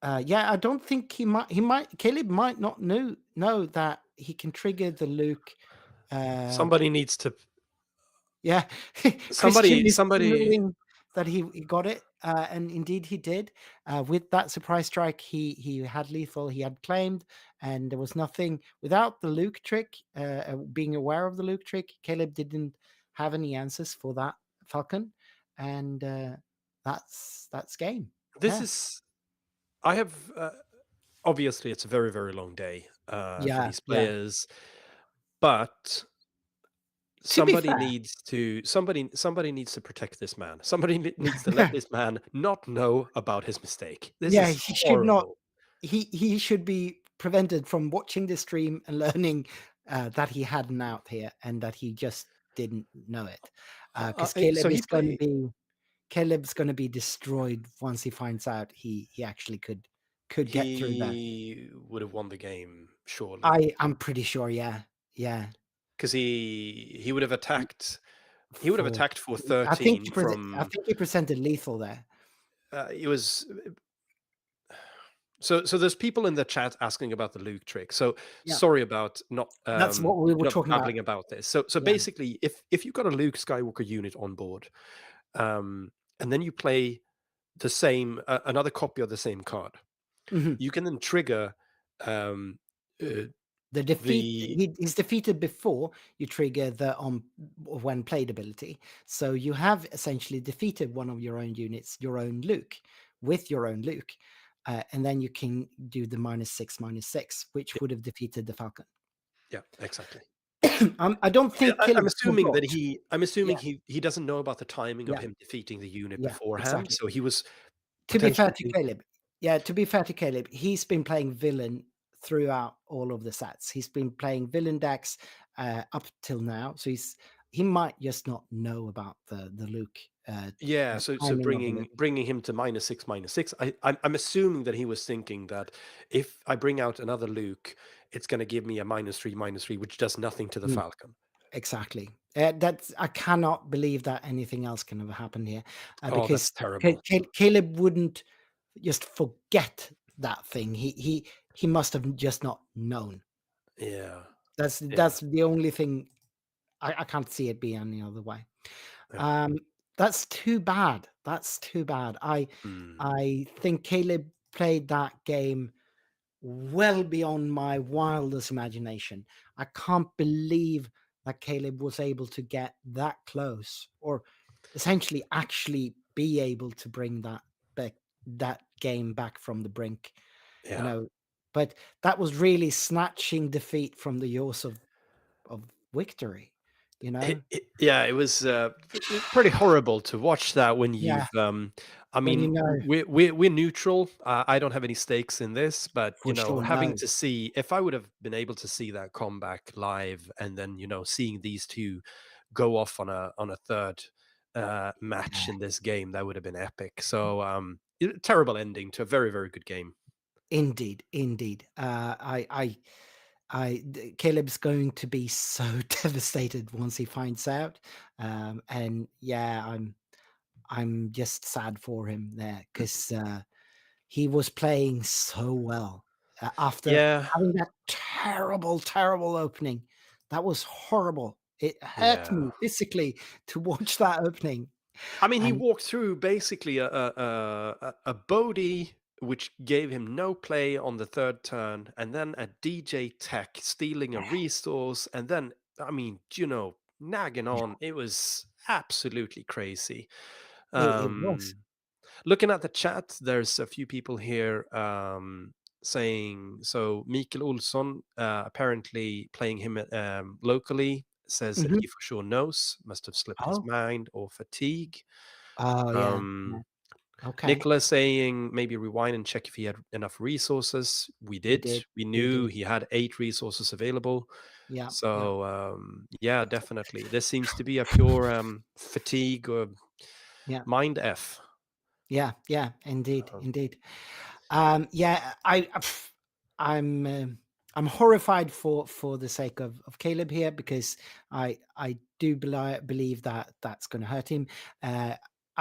Yeah, I don't think he might. Caleb might not know that he can trigger the Luke. Somebody needs to. Yeah, somebody that he got it, and indeed he did. With that surprise strike, he had lethal. He had claimed, and there was nothing without the Luke trick. Being aware of the Luke trick, Caleb didn't have any answers for that Falcon, and that's game. This Yeah. is. I have. Obviously, it's a very, very long day for Yeah, these yeah. players, but To be somebody fair, needs to somebody needs to protect this man. Somebody needs to let this man not know about his mistake. This yeah, is he should not. horrible. He should be prevented from watching the stream and learning that he had an out here and that he just didn't know it. Because So he Caleb's going to be destroyed once he finds out he actually could get through that. he would have won the game surely I'm pretty sure. Yeah, yeah. because he would have attacked. He would have For attacked for I think 13 I from. think he presented lethal there. It was so there's people in the chat asking about the Luke trick. So Yeah. sorry about That's what we were not talking about. babbling about this. So Yeah. basically, if you've got a Luke Skywalker unit on board, and then you play the same another copy of the same card, Mhm. you can then trigger The defeat he's defeated before you trigger the when played ability. So you have essentially defeated one of your own units, your own Luke, with your own Luke. And then you can do the -6/-6, which would have defeated the Falcon. yeah, exactly. I don't think I'm assuming that Yeah. he doesn't know about the timing of Yeah. him defeating the unit Yeah, beforehand. exactly. So he was To be fair potentially to think- Caleb, to be fair to Caleb, he's been playing villain throughout all of the sets. He's been playing villain decks up till now, so he might just not know about the Luke. yeah. The So timing of the Luke. bringing him to -6/-6. I'm assuming that he was thinking that if I bring out another Luke, it's going to give me a -3/-3, which does nothing to the Mm. Falcon. Exactly. I cannot believe that anything else can have happened here, Oh, because that's terrible. Caleb wouldn't just forget that thing. He must have just not known. Yeah. That's the only thing. I can't see it be any other way. Yeah. That's too bad. That's too bad. Mm. I think Caleb played that game well beyond my wildest imagination. I can't believe that Caleb was able to get that close, or essentially actually be able to bring that game back from the brink. Yeah. But that was really snatching defeat from the jaws of victory. Yeah, it was pretty horrible to watch that when Yeah, you've. I when mean, we're neutral. I don't have any stakes in this, but for sure, having no. to see if I would have been able to see that comeback live, and then seeing these two go off on a third match in this game, that would have been epic. So, terrible ending to a very, very good game. Indeed. Caleb's going to be so devastated once he finds out, and yeah, I'm just sad for him there, because he was playing so well after Yeah, having that terrible opening. That was horrible. It hurt yeah. me physically to watch that opening. I mean, he And walked through basically a Bodhi, which gave him no play on the third turn, and then a DJ Tech stealing a resource, and then, I mean, nagging on. It was absolutely crazy. it was. Looking at the chat, there's a few people here saying, so Mikael Olsson, apparently playing him locally, says that Mhm. he for sure knows, must have slipped his Oh, mind or fatigue. oh yeah. Um, Okay. Nicholas saying maybe rewind and check if he had enough resources. We did. did. We We knew did. he had 8 resources available. Yeah. So yeah, definitely. This seems to be a pure fatigue or Yeah. mind F. Yeah. Indeed. Oh. Indeed. Yeah. I'm horrified for the sake of Caleb here, because I do believe that that's going to hurt him.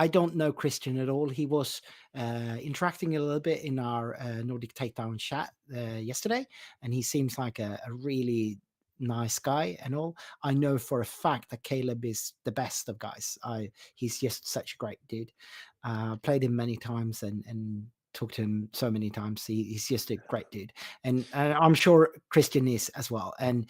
I don't know Christian at all. He was interacting a little bit in our Nordic Takedown chat yesterday, and he seems like a really nice guy and all. I know for a fact that Caleb is the best of guys. He's just such a great dude. Played him many times and talked to him so many times. He's just a great dude, and I'm sure Christian is as well. And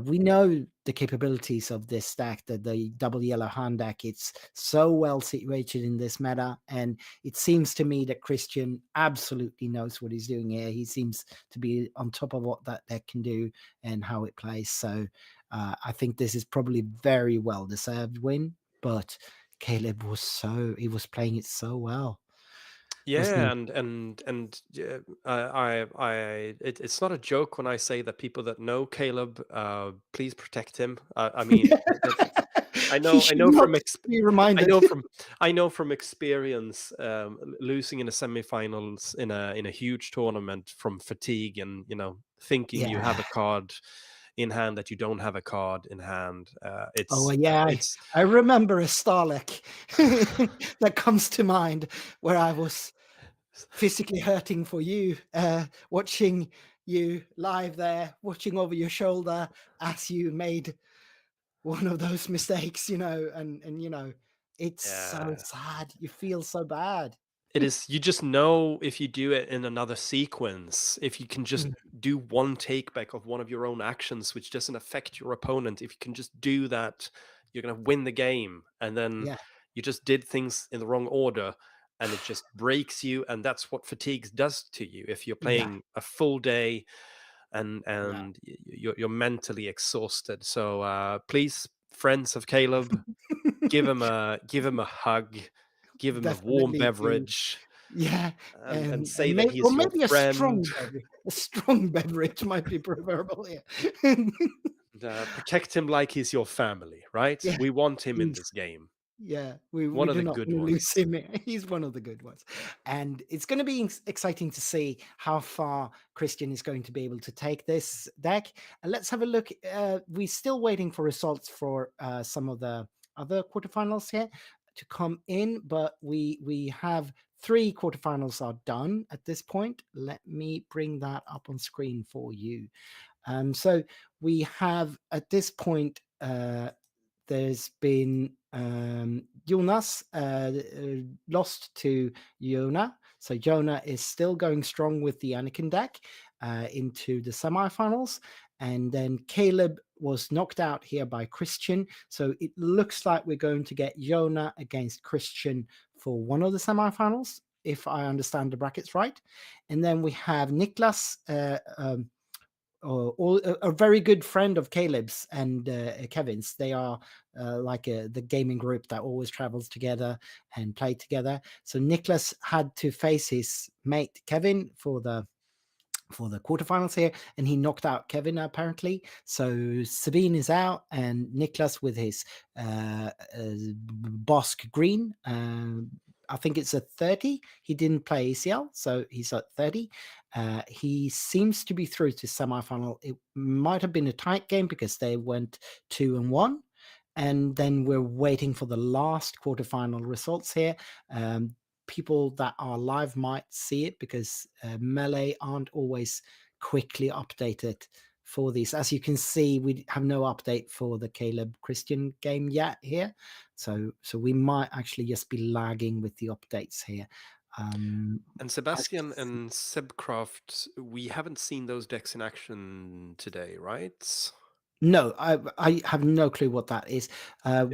we know the capabilities of this stack, the double yellow hand deck. It's so well situated in this meta, and it seems to me that Christian absolutely knows what he's doing here. He seems to be on top of what that deck can do and how it plays. So I think this is probably very well deserved win, but Caleb was playing it so well. Yeah, and it's not a joke when I say that people that know Caleb, please protect him. I mean, I know from I know from experience, losing in the semifinals in a huge tournament from fatigue and thinking you have a card in hand that you don't have a card in hand. I remember a Starlek that comes to mind where I was physically hurting for you, watching you live there, watching over your shoulder as you made one of those mistakes, and it's so sad. You feel so bad. It is. You just know if you do it in another sequence, if you can just do one take back of one of your own actions, which doesn't affect your opponent, if you can just do that, you're going to win the game. And then you just did things in the wrong order and it just breaks you. And that's what fatigue does to you. If you're playing a full day and you're mentally exhausted. So please, friends of Caleb, give him a hug. Give him Definitely a warm beverage. And say that he's your friend. A strong beverage might be preferable here. Protect him like he's your family, right? Yeah, we want him in this game. Yeah, we one of do the not good want to ones. lose him. He's one of the good ones. And it's going to be exciting to see how far Christian is going to be able to take this deck. And let's have a look. We're still waiting for results for some of the other quarterfinals here to come in, but we have 3 quarterfinals are done at this point. Let me bring that up on screen for you. So we have at this point there's been Jonas lost to Yona. So Yona is still going strong with the Anakin deck into the semifinals. And then Caleb was knocked out here by Christian. So it looks like we're going to get Yona against Christian for one of the semifinals, if I understand the brackets right. And then we have Niklas, a very good friend of Caleb's and Kevin's. They are like the gaming group that always travels together and play together. So Niklas had to face his mate Kevin for the quarterfinals here, and he knocked out Kevin apparently. So Sabine is out, and Niklas with his Bossk green. I think it's a 30. He didn't play ACL, so he's at 30. He seems to be through to semifinal. It might have been a tight game because they went 2-1. And then we're waiting for the last quarterfinal results here. People that are live might see it because Melee aren't always quickly updated for these. As you can see, we have no update for the Caleb Christian game yet here. So we might actually just be lagging with the updates here. And Sebastian and Sebcraft, we haven't seen those decks in action today, right? No, I have no clue what that is.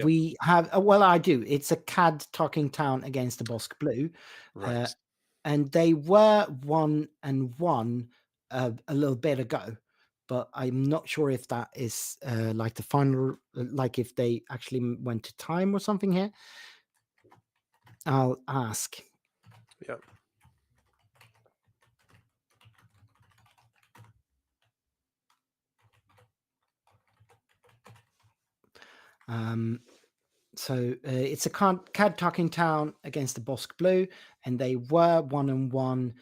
We have, well, I do. It's a CAD Talking Town against the Bossk Blue. Right. And they were 1-1 a little bit ago, but I'm not sure if that is like the final, like if they actually went to time or something here. I'll ask. Yeah. So it's a CAD Talking Town against the Bossk Blue, and they were 1-1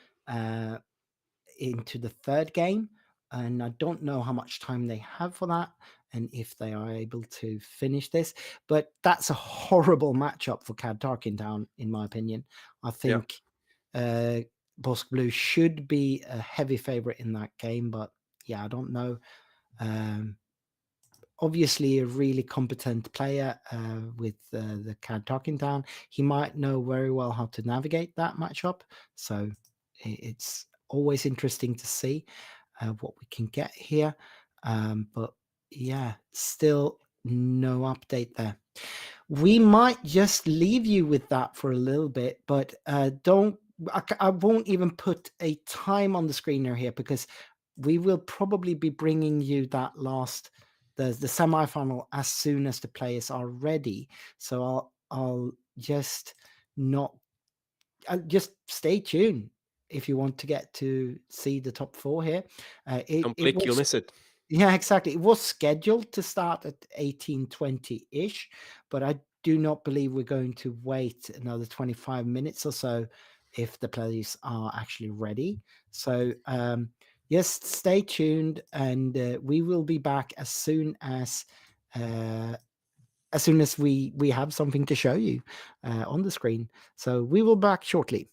into the third game. And I don't know how much time they have for that and if they are able to finish this. But that's a horrible matchup for CAD Talking Town, in my opinion. I think Bossk Blue should be a heavy favorite in that game, but yeah, I don't know. Obviously a really competent player with the CAD Talking Town. He might know very well how to navigate that matchup. So It's always interesting to see what we can get here. But yeah, still no update there. We might just leave you with that for a little bit, but don't. I won't even put a time on the screener here because we will probably be bringing you that the semifinal as soon as the players are ready. So I'll just not. Just stay tuned if you want to get to see the top 4 here. Don't click, you'll miss it. Yeah, exactly. It was scheduled to start at 18:20-ish, but I do not believe we're going to wait another 25 minutes or so if the players are actually ready. So yes, stay tuned, and we will be back as soon as we have something to show you on the screen. So we will be back shortly.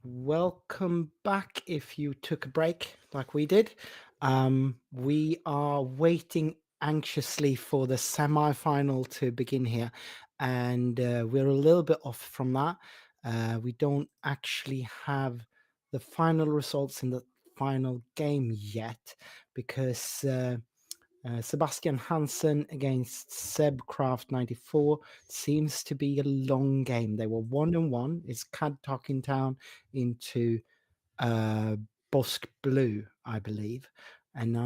Welcome back if you took a break like we did. We are waiting anxiously for the semi-final to begin here, and we're a little bit off from that. We don't actually have the final results in the final game yet because Sebastian Hansen against Sebcraft 94 seems to be a long game. They were 1-1. It's Cad Talking Town into Bossk Blue, I believe, and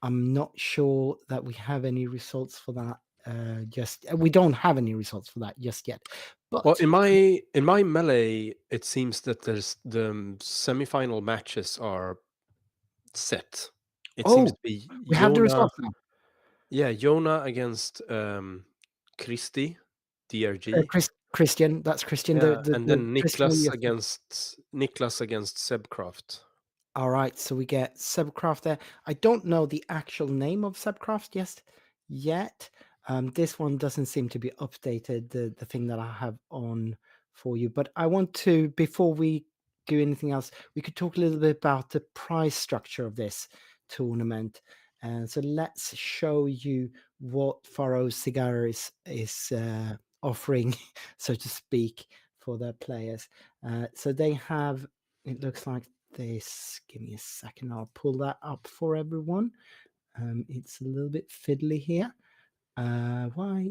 I'm not sure that we have any results for that. We don't have any results for that just yet. But Well, in my melee, it seems that there's the semifinal matches are set. It seems to be we have the Yoda. results now. Yeah, Yoda against Christy, DRG. Christian, that's Christian. Yeah, and then Christian Niklas against Sebcraft. All right, so we get Sebcraft there. I don't know the actual name of Sebcraft yet. This one doesn't seem to be updated, the thing that I have on for you. But I want to, before we do anything else, we could talk a little bit about the prize structure of this tournament. And so let's show you what Faraos Cigars is offering, so to speak, for their players. So they have, it looks like this. Give me a second. I'll pull that up for everyone. It's a little bit fiddly here. Why?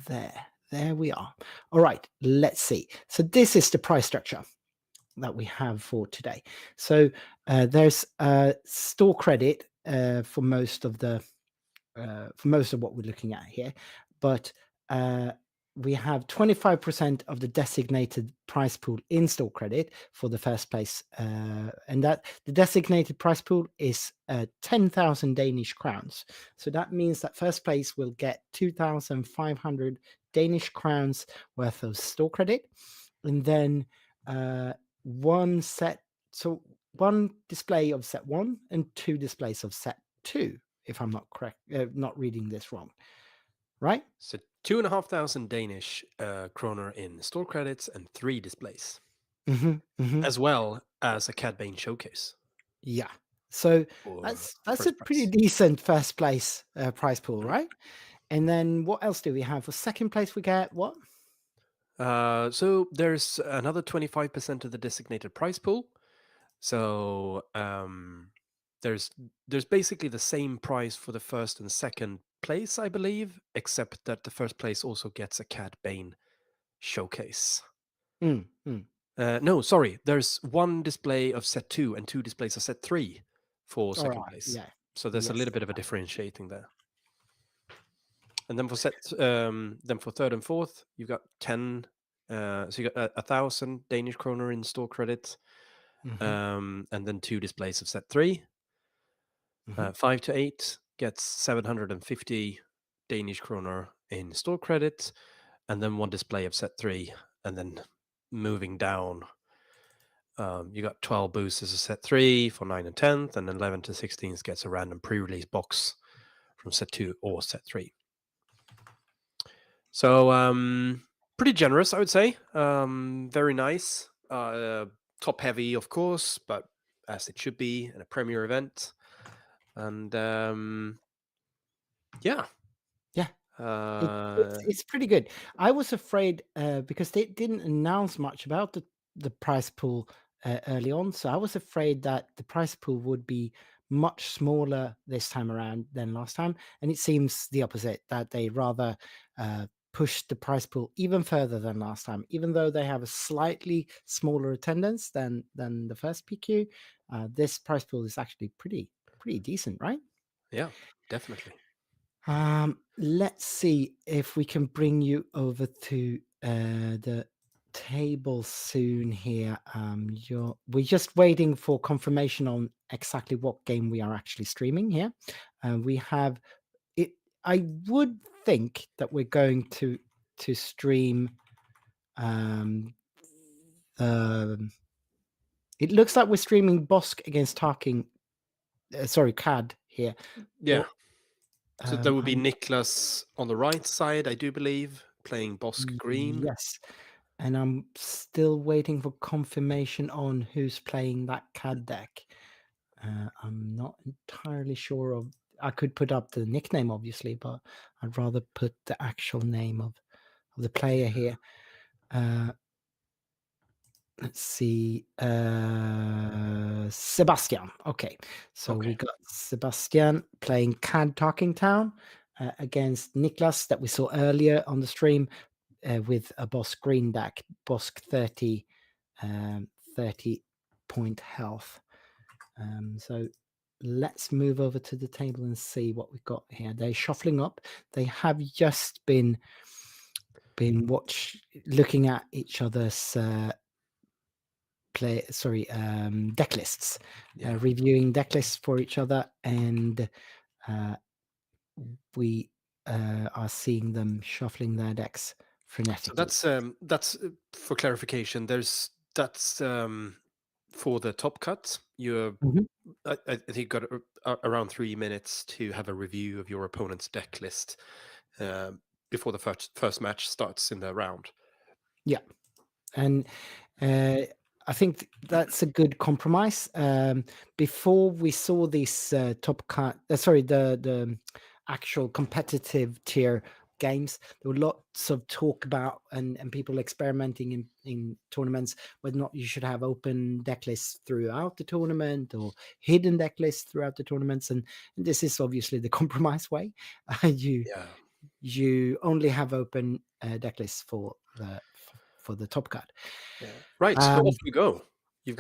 There we are. All right, let's see. So this is the price structure that we have for today. So there's store credit for most of what we're looking at here, but we have 25% of the designated prize pool in store credit for the first place, and that the designated prize pool is 10,000 Danish crowns. So that means that first place will get 2,500 Danish crowns worth of store credit, and then one display of set 1 and 2 displays of set 2, if I'm not correct, not reading this wrong, right? So 2,500 Danish kroner in store credits and 3 displays, as well as a Cad Bane showcase. Yeah. So for that's first a pretty prize. decent first place prize pool, right? And then what else do we have? For second place, we get what? So there's another 25% of the designated prize pool. So there's basically the same prize for the first and second place, I believe, except that the first place also gets a Cad Bane showcase. No, sorry. There's 1 display of set 2 and 2 displays of set 3 for second place. Yeah. So there's a little bit of a differentiating there. And then for third and fourth, you've got 10. So you got 1,000 Danish kroner in store credit, and then 2 displays of set 3. 5 to 8 gets 750 Danish kroner in store credit, and then 1 display of set 3, and then moving down. You got 12 boosters of set 3 for 9 and 10th, and 11 to 16th gets a random pre-release box from set 2 or set 3. So pretty generous, I would say. Very nice. Top heavy, of course, but as it should be in a premier event. And yeah. It's pretty good. I was afraid because they didn't announce much about the prize pool early on, so I was afraid that the prize pool would be much smaller this time around than last time, and it seems the opposite, that they rather pushed the prize pool even further than last time, even though they have a slightly smaller attendance than the first PQ. This prize pool is actually pretty decent, right? Yeah, definitely. Let's see if we can bring you over to the table soon here. We're just waiting for confirmation on exactly what game we are actually streaming here. We have it. I would think that we're going to stream. It looks like we're streaming Bossk against Cad here. Yeah. So there would be I'm- Niklas on the right side, I do believe, playing Bossk green. Yes. and I'm still waiting for confirmation on who's playing that CAD deck. I'm not entirely sure of. I could put up the nickname, obviously, but I'd rather put the actual name of the player here. Let's see. Sebastian. Okay. So we got Sebastian playing CAD Talking Town against Niklas that we saw earlier on the stream with a Bossk green deck, Bossk 30 point health. So let's move over to the table and see what we've got here. They're shuffling up. They have just been looking at each other's deck lists, reviewing deck lists for each other, and we are seeing them shuffling their decks frenetically. So that's for clarification. That's for the top cut. You're I think you got around 3 minutes to have a review of your opponent's deck list before the first match starts in the round. Yeah, and I think that's a good compromise. Before we saw these top cut, the actual competitive tier games, there were lots of talk about and people experimenting in tournaments whether or not you should have open deck lists throughout the tournament or hidden deck lists throughout the tournaments, and this is obviously the compromise way. You only have open deck lists for the top cut. Right, so off we go.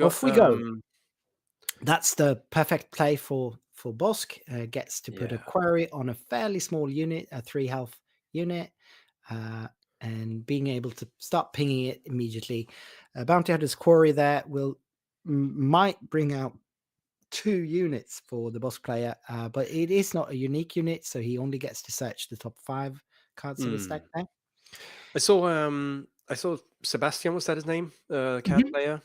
Off we go. That's the perfect play for Bossk. Gets to put a query on a fairly small unit, a 3 health unit, and being able to start pinging it immediately. Bounty Hunter's Quarry there might bring out 2 units for the Bossk player, but it is not a unique unit, so he only gets to search the top 5 cards of his deck there. I saw Sebastian, was that his name? CAD player.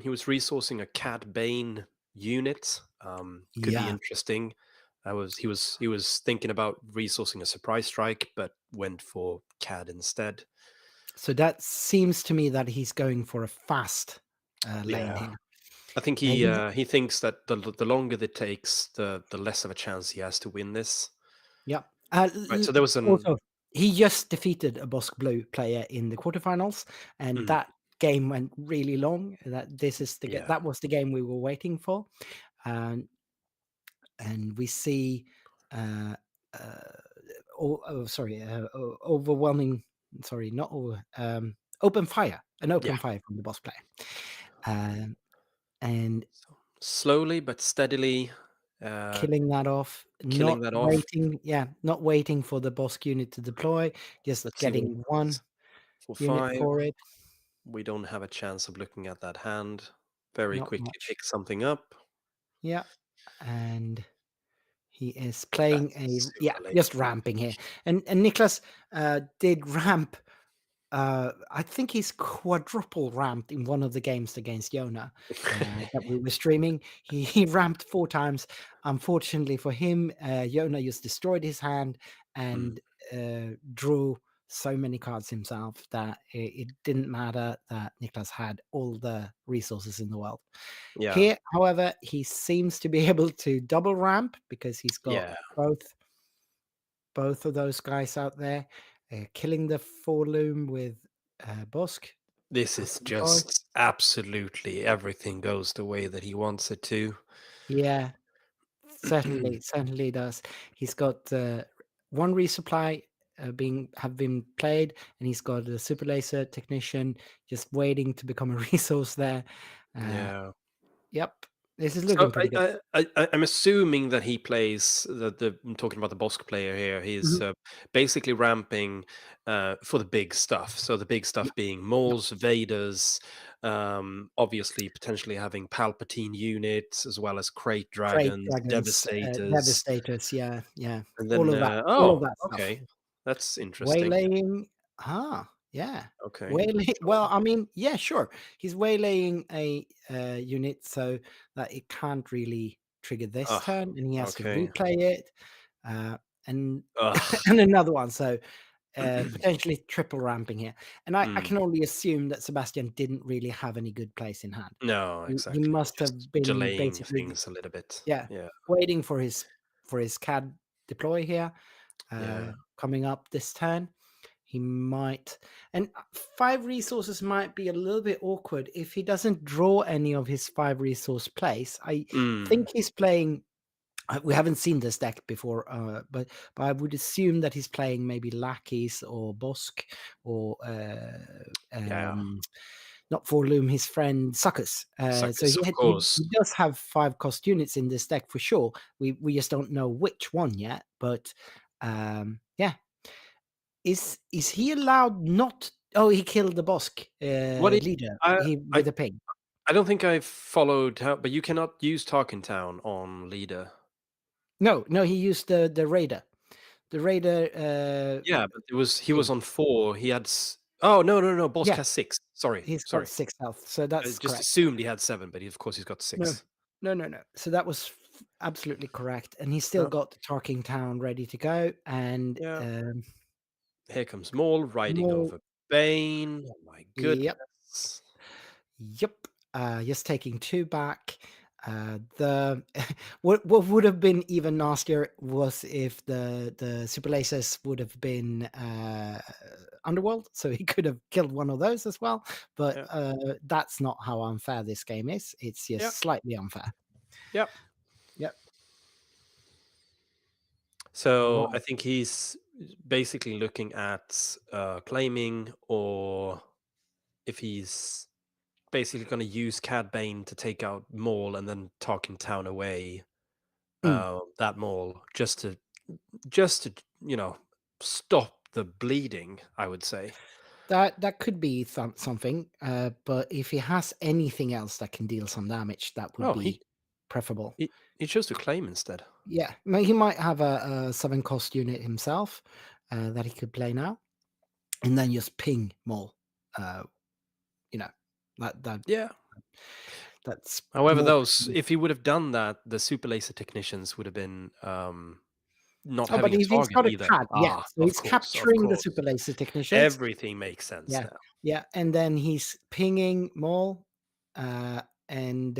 He was resourcing a CAD Bane unit. Could be interesting. He was thinking about resourcing a surprise strike, but went for CAD instead. So that seems to me that he's going for a fast lane here. I think he thinks that the longer it takes, the less of a chance he has to win this. Yeah. Right, so there was he just defeated a Bossk Blue player in the quarterfinals, and that game went really long. That was the game we were waiting for, and we see overwhelming. Sorry, not over. Open fire, an open fire from the Bossk player, and slowly but steadily. Killing that off, not waiting for the Bossk unit to deploy, just getting one unit for it. We don't have a chance of looking at that hand. Very quickly pick something up. Yeah, and he is playing just ramping here. And Niklas did ramp. I think he's quadruple ramped in one of the games against Yoda that we were streaming. He ramped 4 times. Unfortunately for him, Yoda just destroyed his hand and drew so many cards himself that it didn't matter that Niklas had all the resources in the world. Here, however, he seems to be able to double ramp because he's got both of those guys out there. Killing the 4 loom with Bossk. This is just absolutely everything goes the way that he wants it to. Yeah, certainly does. He's got 1 resupply have been played, and he's got a super laser technician just waiting to become a resource there. Yep. This is looking pretty good. I'm assuming that he plays I'm talking about the Bossk player here. He's basically ramping for the big stuff. So the big stuff being Mauls, Vaders, obviously potentially having Palpatine units as well as Crate Dragons, Devastators. Yeah. And then, all of that. Okay, stuff. That's interesting. Waylaying. Yeah. Okay. Well, I mean, yeah, sure. He's waylaying a unit so that it can't really trigger this turn, and he has to replay it, and and another one. So potentially triple ramping here. And I Mm. can only assume that Sebastian didn't really have any good plays in hand. No, He exactly. must Just have been delaying basically, things a little bit. yeah, Yeah. waiting for his CAD deploy here, Yeah. coming up this turn. He might, and 5 resources might be a little bit awkward if he doesn't draw any of his 5 resource plays. I think he's playing. We haven't seen this deck before, but I would assume that he's playing maybe lackeys or Bossk or Yeah. not Forloom, his friend Suckers. So Suckers, of he course. does have 5 cost units in this deck for sure. We just don't know which one yet. But yeah, is he allowed not? Oh, he killed the Bossk What is leader. I He I with a ping. I don't think I followed how, but you cannot use Talking Town on leader. No, he used the raider. The raider. Yeah, but he was on 4. He had oh no, Bossk Yeah, has 6. Sorry. he's got 6 health, so I that's just correct. assumed he had 7, but of course he's got 6. No. So that was absolutely correct, and he's still got the Talking Town ready to go. And Yeah. Here comes Maul riding Maul, over Bane. Oh my goodness. Yep. Just taking 2 back. The what would have been even nastier was if the super lasers would have been underworld, so he could have killed one of those as well. But that's not how unfair this game is. It's just slightly unfair. Yep. Yep. So Right. I think he's basically looking at claiming, or if he's basically going to use Cad Bane to take out Maul and then Talking Town away, that Maul, just to stop the bleeding, I would say. That could be something, but if he has anything else that can deal some damage, that would be preferable. He chose to claim instead. Yeah, he might have a 7 cost unit himself that he could play now, and then just ping Maul. That Yeah. that's. However, more if he would have done that, the Super Laser Technicians would have been not Oh, but having a he's target got a either. CAD, yeah. So Of he's course, of capturing the course. super laser technicians. Everything makes sense Yeah, now. yeah, and then he's pinging Maul, and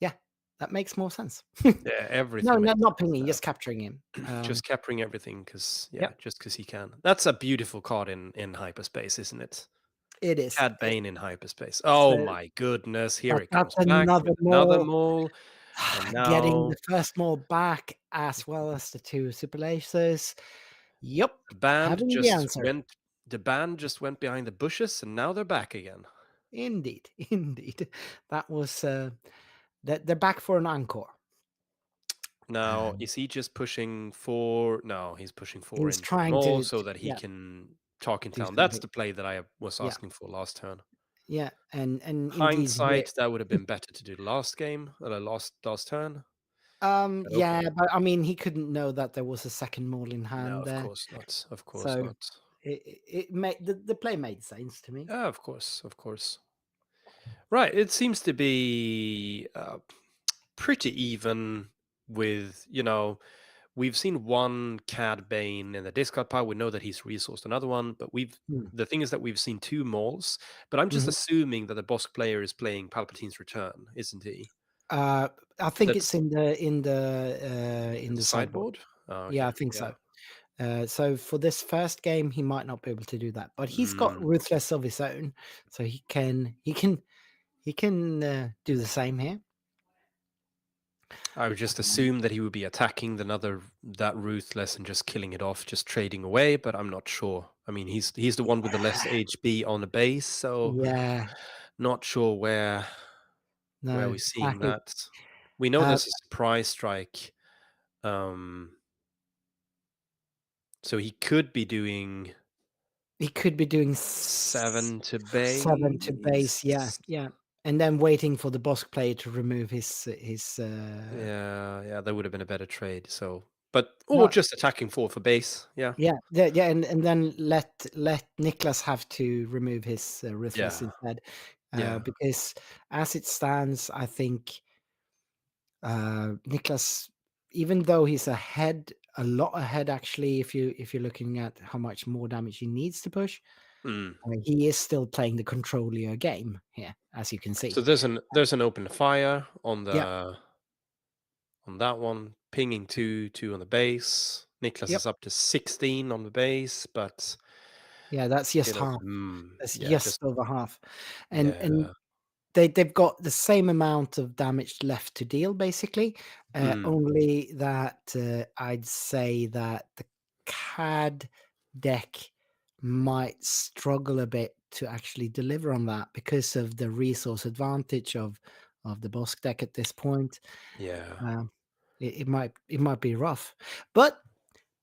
yeah, that makes more sense. Yeah, everything. No, makes not sense pinging, now. just capturing him. Just capturing everything because Yep. just because he can. That's a beautiful card in hyperspace, isn't it? It is. Cad Bane in hyperspace. Oh So my goodness! Here it comes that's back another with another Maul. Maul, and now Getting the first Maul back as well as the 2 super lasers. Yep, the band having the just answer. went. The band just went behind the bushes, and now they're back again. Indeed. That was they're back for an encore. Now, is he just pushing 4? No, he's pushing 4 He's into trying Maul to so that he yeah, can talk in do town. That's something. the play that I was Yeah. asking for last turn. Yeah, and indeed here, Hindsight, that would have been better to do last game, last turn. yeah, Okay. but I mean, he couldn't know that there was a second Maul in hand No, of there. course not. Of course So not. it made the play made sense to me. Of course, of course. Right, it seems to be pretty even with, we've seen one Cad Bane in the discard pile. We know that he's resourced another one, but the thing is that we've seen 2 Mauls, but I'm just assuming that the Bossk player is playing Palpatine's Return, isn't he? I think it's in the sideboard. Oh, Yeah, I okay. think so. So for this first game, he might not be able to do that, but he's got ruthless of his own, so he can do the same here. I would just assume that he would be attacking that ruthless and just killing it off, just trading away, but I'm not sure. I mean, he's the one with the less HB on the base, so Yeah, not sure where no, we're seeing exactly. that. We know there's a surprise strike. So he could be doing 7 to base. 7 to base, yeah. And then waiting for the Bossk player to remove his Yeah, that would have been a better trade. So, but No. just attacking 4 for base. Yeah. and then let Niklas have to remove his ruthless instead. Because as it stands, I think Niklas even though he's ahead, a lot ahead actually, if you're looking at how much more damage he needs to push, Mm. he is still playing the controllier game here, as you can see. So there's an open fire on Yeah. that one, pinging 2 on the base. Niklas Yep. is up to 16 on the base, but Yeah, that's just you know, half. That's yeah, just just over half, and yeah. they've got the same amount of damage left to deal, basically. Mm. Only that I'd say that the CAD deck might struggle a bit to actually deliver on that because of the resource advantage of the Bossk deck at this point. Yeah. It might be rough, but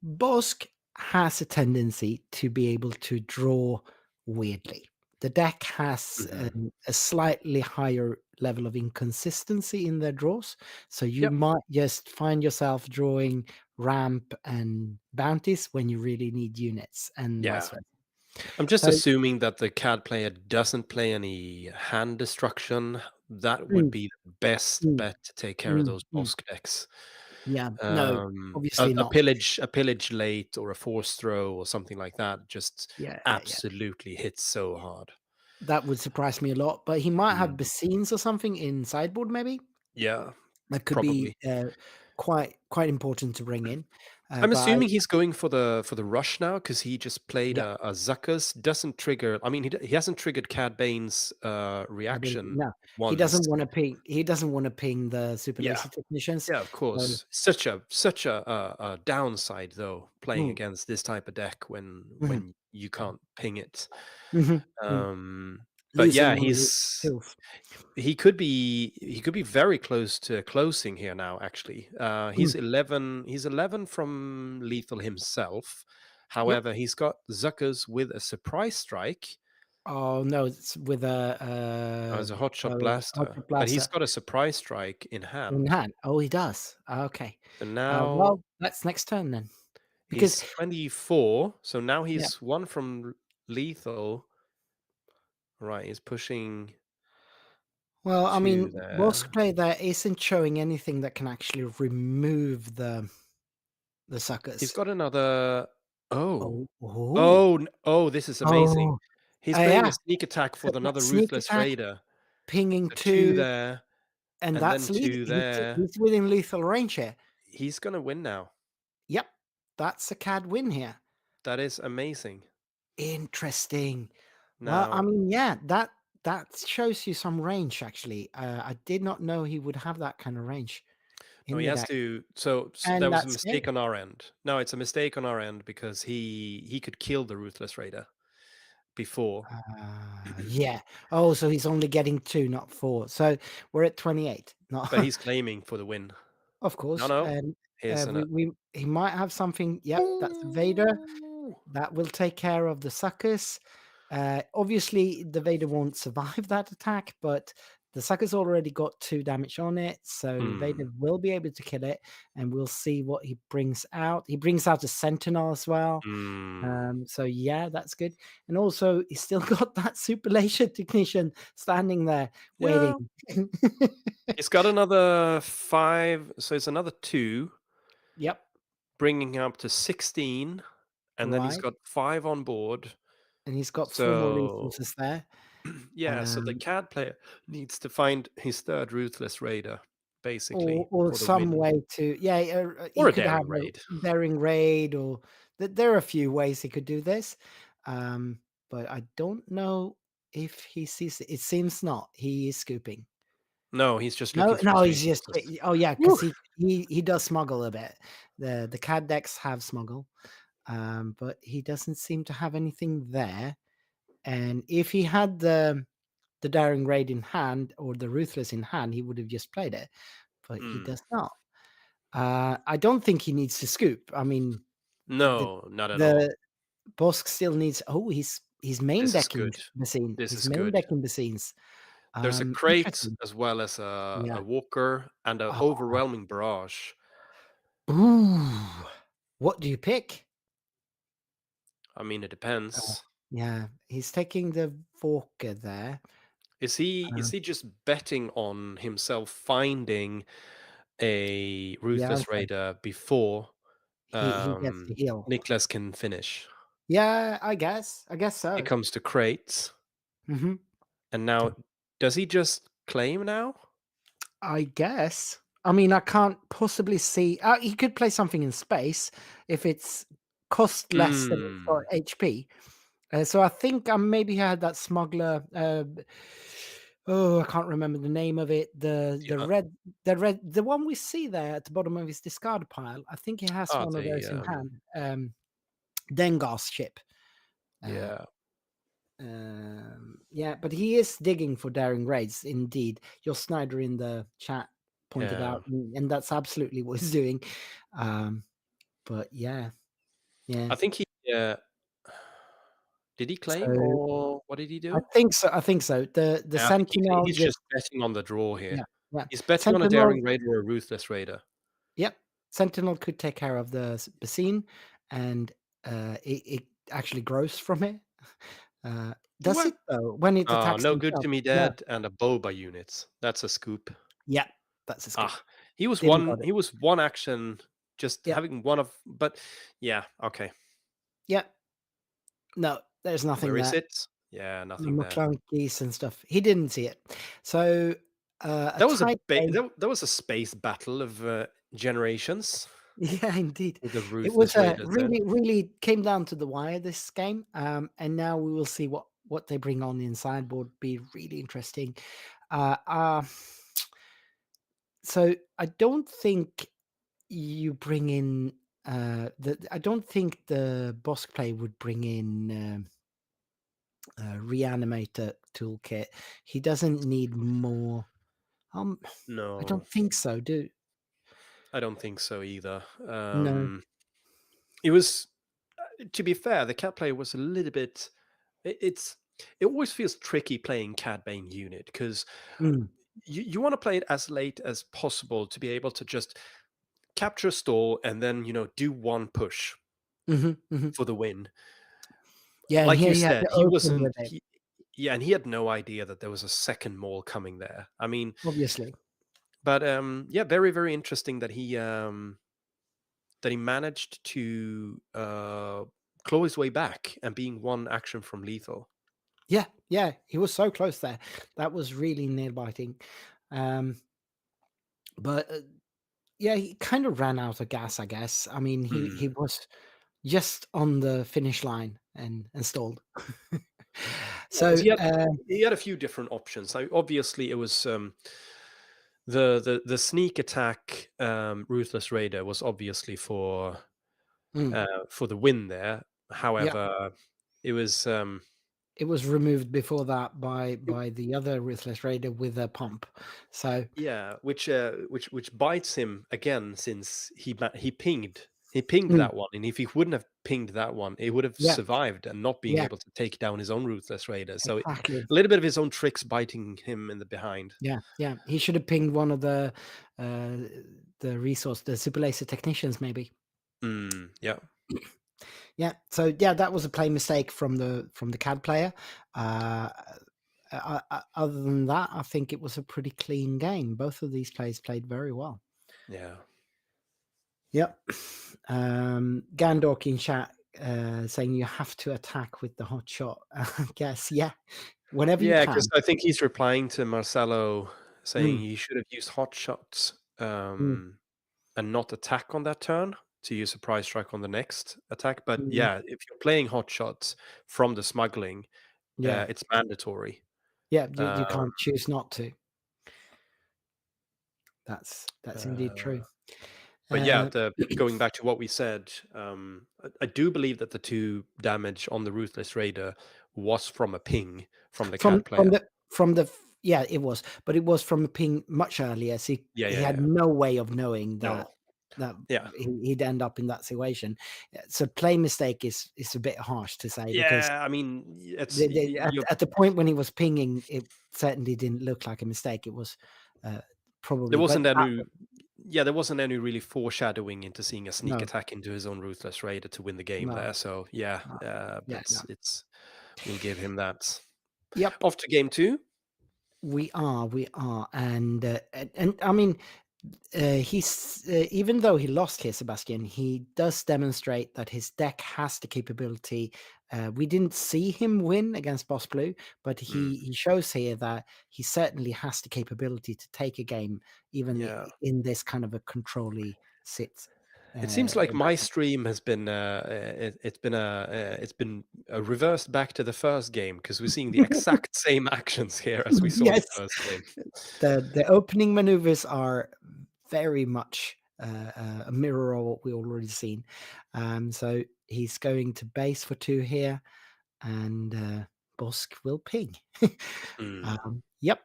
Bossk has a tendency to be able to draw weirdly. The deck has Mhm. a slightly higher level of inconsistency in their draws, so you Yep. might just find yourself drawing ramp and bounties when you really need units, and Yeah. vice versa. I'm just So, assuming that the CAD player doesn't play any hand destruction. That would mm, be the best mm, bet to take care of those mm. Bossk decks. Yeah, no, A, obviously a not. pillage, a pillage late, or a force throw, or something like that, just Yeah. absolutely hits so hard. That would surprise me a lot, but he might have Mm. Basines or something in sideboard, maybe. Yeah, That could be probably. quite important to bring in. I'm But assuming he's going for the rush now because he just played yeah, a Zucker's. Doesn't trigger. I mean, he hasn't triggered Cad Bane's ability. reaction No, he once. doesn't want to ping. He doesn't want to ping the super Yeah, laser technicians. yeah, of So, course. Such a downside though, playing mm, against this type of deck when mhm, you can't ping it. mhm, mm. But Losing yeah, one of his kills. he could be very close to closing here now. Actually, Mm, he's 11 from lethal himself. yep. However, he's got Zuckers with a surprise strike Oh no, it's with as a hotshot hot blaster, shot but he's blaster got a surprise strike in in hand. hand. Oh, he does. Okay. So now Well, that's next turn then, because he's 24. So now yeah. he's one from lethal. Right, he's pushing Well, I mean, 2 there. Bossk play there isn't showing anything that can actually remove the He's suckers. got another. Oh, Oh, oh, oh! This is amazing. oh, He's playing a yeah. sneak attack So for that another sneak ruthless attack, raider. pinging So 2 two, there, and and then that's lead. 2 there. He's within lethal range here. He's gonna win now. Yep, that's a CAD win here. That is amazing. Interesting. Well, I Now, mean, yeah, that shows you some range actually. I did not know he would have that kind of range no, in he the has deck, to. So there and was a that's mistake scary. on our end. No, it's a mistake on our end because he could kill the ruthless raider before. Yeah. Oh, so he's only getting 2, not 4. So we're at 28. Not But he's claiming for the win. of No, course. no. And Here's an. we he might have something. Yep, that's Vader. Ooh! That will take care of the suckers. Obviously, the Vader won't survive that attack, but the suckers already got 2 damage on it, so Vader Hmm. will be able to kill it, and we'll see what he brings out. He brings out a Sentinel as well. Hmm. So yeah, that's good. And also, he's still got that super laser technician standing there waiting. Yeah. He's got another 5, so it's another 2, Yep. bringing him up to 16, and then he's Right. got 5 on board. And he's got 4 more So resources there. yeah, so the Um, CAD player needs to find his third ruthless raider, basically, or for the some win, way to, yeah, he or a could have daring a raid. daring raid, or there are a few ways he could do this. But I don't know if he sees it. It seems not. He is scooping. No, he's just No, looking for no, his he's just resources. oh yeah, Woo! because he does smuggle a bit. The CAD decks have smuggle, but he doesn't seem to have anything there. And if he had the daring raid in hand or the ruthless in hand, he would have just played it. But he Mm. does not. I don't think he needs to scoop. I mean, the No, not at all. the Bossk still needs. Oh, he's main This is decking good. the scene. This He's is main good. decking the scenes. There's a crate Interesting. as well as Yeah. a walker and an Oh. overwhelming barrage. Ooh. What do you pick? I mean, it Uh, depends. yeah, he's taking the Walker there. Is he Uh, just betting on himself finding a Yeah, Ruthless okay. Raider before He gets the heal. Nicholas can finish. Yeah, I guess so. It comes to crates, hmm and now does he just claim now? I guess. I mean, I can't possibly see. He could play something in space if it's cost less than it's got HP. So I think maybe he had that smuggler. Oh, I can't remember the name of it. The one we see there at the bottom of his discard pile. I think he has one of those in hand. Dengar's ship. Yeah. Yeah, but he is digging for daring raids. Indeed, your Snyder in the chat pointed Yeah. out, and that's absolutely what he's doing. But yeah. I think he did he claim So or what did he I do? think so. I think so. The Yeah, I think Sentinel he's just betting on the draw here. yeah. He's betting on a Sentinel. daring raider or a ruthless raider. Yep. Sentinel could take care of the Basine, and it actually grows from it. Does What? it though? When it attacks No good himself? to me No. dead and a boba unit. That's a scoop. Yeah, that's a scoop. Ah, he was Didn't got one. it. He was one action, just Yeah. having one of. But yeah, okay. Yeah. No, there's nothing Where there. is it? Yeah, nothing there. McClunkies and stuff. He didn't see it. So That was tight game. that was a space battle of generations. Yeah, indeed. With the It ruthless was raiders there. really came down to the wire this game. And now we will see what they bring on the sideboard. Be really interesting. So I don't think you bring in I don't think the Bossk play would bring in Reanimator toolkit. He doesn't need more. No, I don't think so. I don't think so either. No. It was, to be fair, the cat player was a little bit. It always feels tricky playing Cad Bane unit because you want to play it as late as possible to be able to just capture a store and then do one push for the win. Yeah, Like you he had said, to he open wasn't. with it, And he had no idea that there was a second mall coming there. I mean, obviously. but yeah, very very interesting that he managed to claw his way back and being one action from lethal. Yeah, he was so close there. That was really nail biting. But yeah, he kind of ran out of gas, I guess. I mean, he was just on the finish line and stalled. So he had a few different options. Obviously, it was the sneak attack ruthless raider was obviously for the win there. However, it was removed before that by the other ruthless raider with a pump. So which bites him again since he pinged that one, and if he wouldn't have pinged that one, he would have survived and not being able to take down his own ruthless raider. So exactly. A little bit of his own tricks biting him in the behind. Yeah. He should have pinged one of the super laser technicians, maybe. Yeah. Yeah. So yeah, that was a play mistake from the CAD player. Other than that, I think it was a pretty clean game. Both of these players played very well. Yeah. Yep. Gandork in chat saying you have to attack with the hot shot. I guess, yeah. Whenever you can. Yeah, because I think he's replying to Marcelo saying he should have used hot shots and not attack on that turn to use a prize strike on the next attack. But yeah, if you're playing hot shots from the smuggling, it's mandatory. Yeah, you can't choose not to. That's indeed true. But yeah, going back to what we said, I do believe that the 2 damage on the Ruthless Raider was from a ping from the CAD player. Yeah, it was, but it was from a ping much earlier. So he had no way of knowing that he'd end up in that situation. So play mistake is a bit harsh to say. Because I mean, it's at the point when he was pinging, it certainly didn't look like a mistake. It was probably there wasn't any. Yeah, there wasn't any really foreshadowing into seeing a sneak attack into his own Ruthless Raider to win the game there. So we'll give him that. Yep. Off to game 2. We are, and I mean, he's even though he lost here, Sebastian, he does demonstrate that his deck has the capability. We didn't see him win against Boss Blue, but he shows here that he certainly has the capability to take a game, even in this kind of a control-y sit. It seems like my stream has been it's been reversed back to the first game, because we're seeing the exact same actions here as we saw in the first game. The opening maneuvers are very much a mirror of what we already seen. So he's going to base for 2 here, and Bossk will ping. Yep.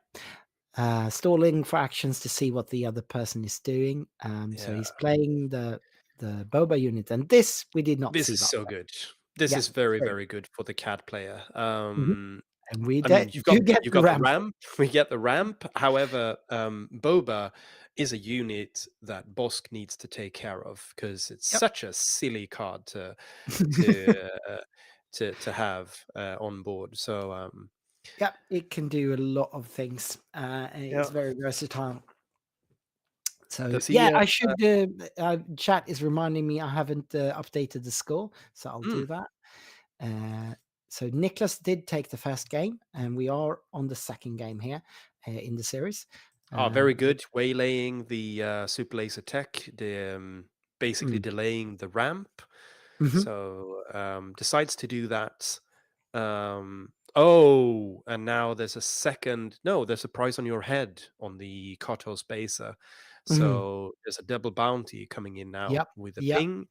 Stalling for actions to see what the other person is doing. So he's playing the Boba unit, and this we did not see. This is so good. This is very, very good for the cat player. And we I mean, you've got the ramp. We get the ramp. However, Boba is a unit that Bossk needs to take care of, because it's such a silly card to have on board. So yeah, it can do a lot of things. It's very versatile. So I should. Chat is reminding me I haven't updated the score, so I'll do that. So Nicholas did take the first game, and we are on the second game here in the series. Very good. Waylaying the super laser tech, basically delaying the ramp. So decides to do that. And now there's a second. No, there's a price on your head on the Kato Spacer. So there's a double bounty coming in now with a ping.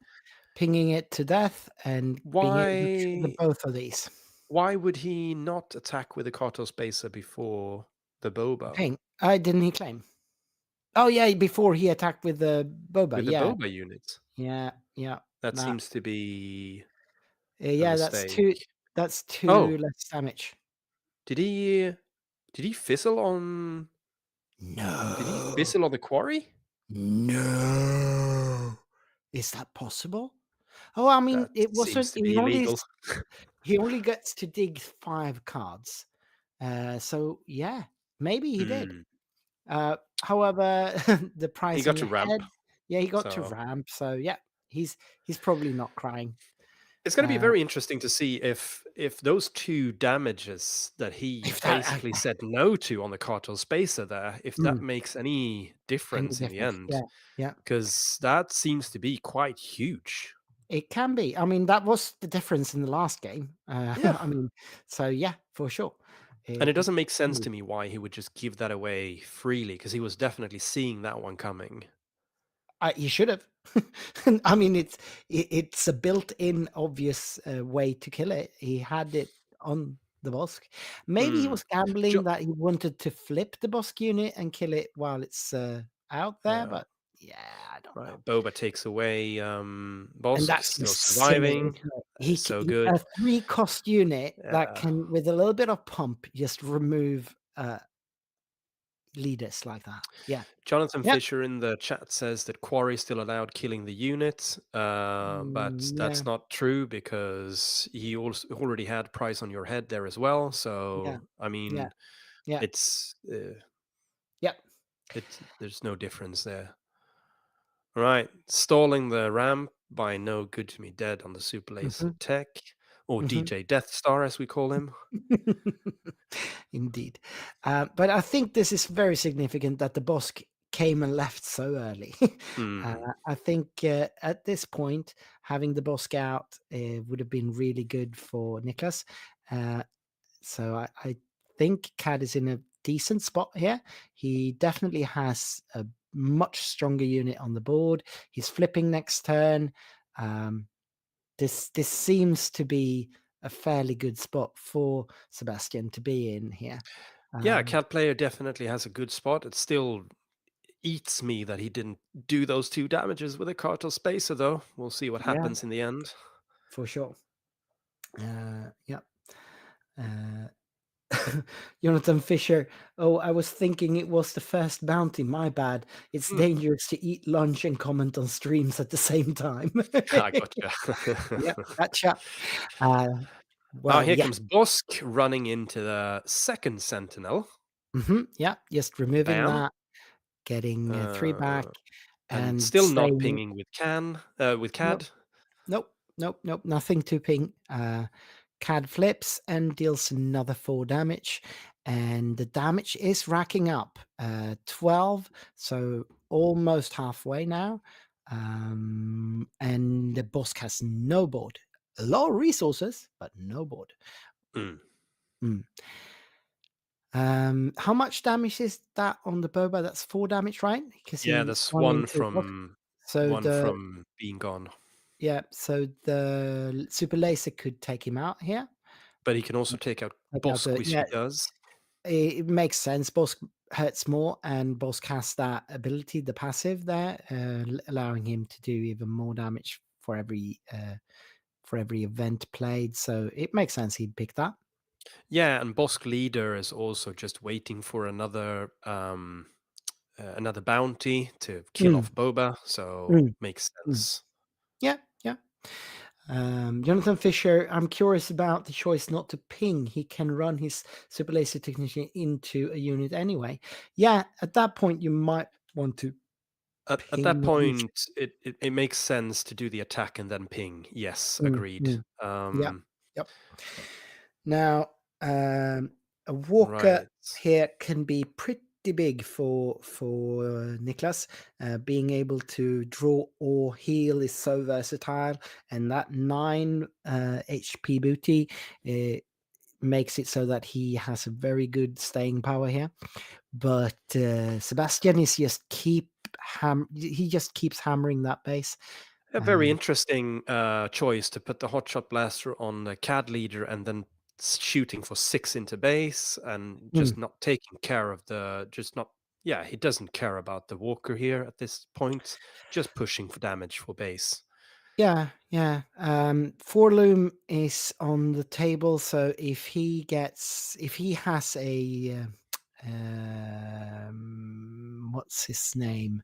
Pinging it to death, and why both of these. Why would he not attack with the Kato Spacer before the Boba? Ping. Didn't he claim? Oh yeah, before he attacked with the Boba. With the Boba unit. Yeah. That seems to be. That's two less damage. Did he fizzle on? No. Did he fizzle on the quarry? No. Is that possible? Oh, I mean, it wasn't. He only gets to dig 5 cards. So yeah, maybe he did. However, the price he got to ramp. Head, he got to ramp. So yeah, he's probably not crying. It's going to be very interesting to see if those 2 damages that he basically said no to on the Kato Spacer there, if that makes any difference in the end. Yeah. Because that seems to be quite huge. It can be. I mean, that was the difference in the last game. I mean, so yeah, for sure. And it doesn't make sense to me why he would just give that away freely, because he was definitely seeing that one coming. He should have. I mean, it's a built-in obvious way to kill it. He had it on the Bossk. Maybe he was gambling that he wanted to flip the Bossk unit and kill it while it's out there, but I don't know. Boba takes away Bossk, and that's still surviving. He's so good. A 3-cost unit that can, with a little bit of pump, just remove leaders like that. Yeah. Jonathan Fisher in the chat says that Quarry still allowed killing the unit, but that's not true, because he also already had price on your head there as well. So I mean, it's there's no difference there. All right, stalling the ramp by No Good to Me Dead on the Super Laser Tech, or DJ Death Star as we call him. Indeed. But I think this is very significant that the Bossk came and left so early. I think at this point, having the Bossk out would have been really good for Nicholas. So I think Cad is in a decent spot here. He definitely has a much stronger unit on the board. He's flipping next turn. This seems to be a fairly good spot for Sebastian to be in here. Cat player definitely has a good spot. It still eats me that he didn't do those 2 damages with a Kato Spacer, though. We'll see what happens in the end. For sure. Jonathan Fisher. Oh, I was thinking it was the first bounty. My bad. It's dangerous to eat lunch and comment on streams at the same time. I gotcha. Gotcha. Here comes Bossk running into the second Sentinel. Just removing that. getting 3 back, And and still not staying. pinging with Nope, CAD. nope, nothing to ping. CAD flips and deals another 4 damage, and the damage is racking up. 12, so almost halfway now. And the Bossk has no board. A lot of resources, but no board. Mm. How much damage is that on the boba? That's 4 damage, right? Because Yeah, he that's swung one into Bossk. from So being gone. yeah, so the super laser could take him out here. But he can also take out Take out Bossk, which he does. It makes sense. Bossk hurts more, and Bossk has that ability, the passive there, allowing him to do even more damage for every event played. So it makes sense he'd pick that. Yeah, and Bossk leader is also just waiting for another bounty to kill off Boba, so makes sense. Yeah. Jonathan Fisher, I'm curious about the choice not to ping. He can run his super laser technician into a unit anyway. Yeah, at that point you might want to. At that point, it makes sense to do the attack and then ping. Yes, agreed. Yep. Now, a walker here can be pretty big for Niklas. Being able to draw or heal is so versatile, and that 9 HP booty makes it so that he has a very good staying power here. But Sebastian is just he just keeps hammering that base. A very interesting choice to put the hotshot blaster on the CAD leader and then shooting for 6 into base and just not taking care of he doesn't care about the walker here at this point, just pushing for damage for base. Yeah. Forloom is on the table, so if he has a what's his name?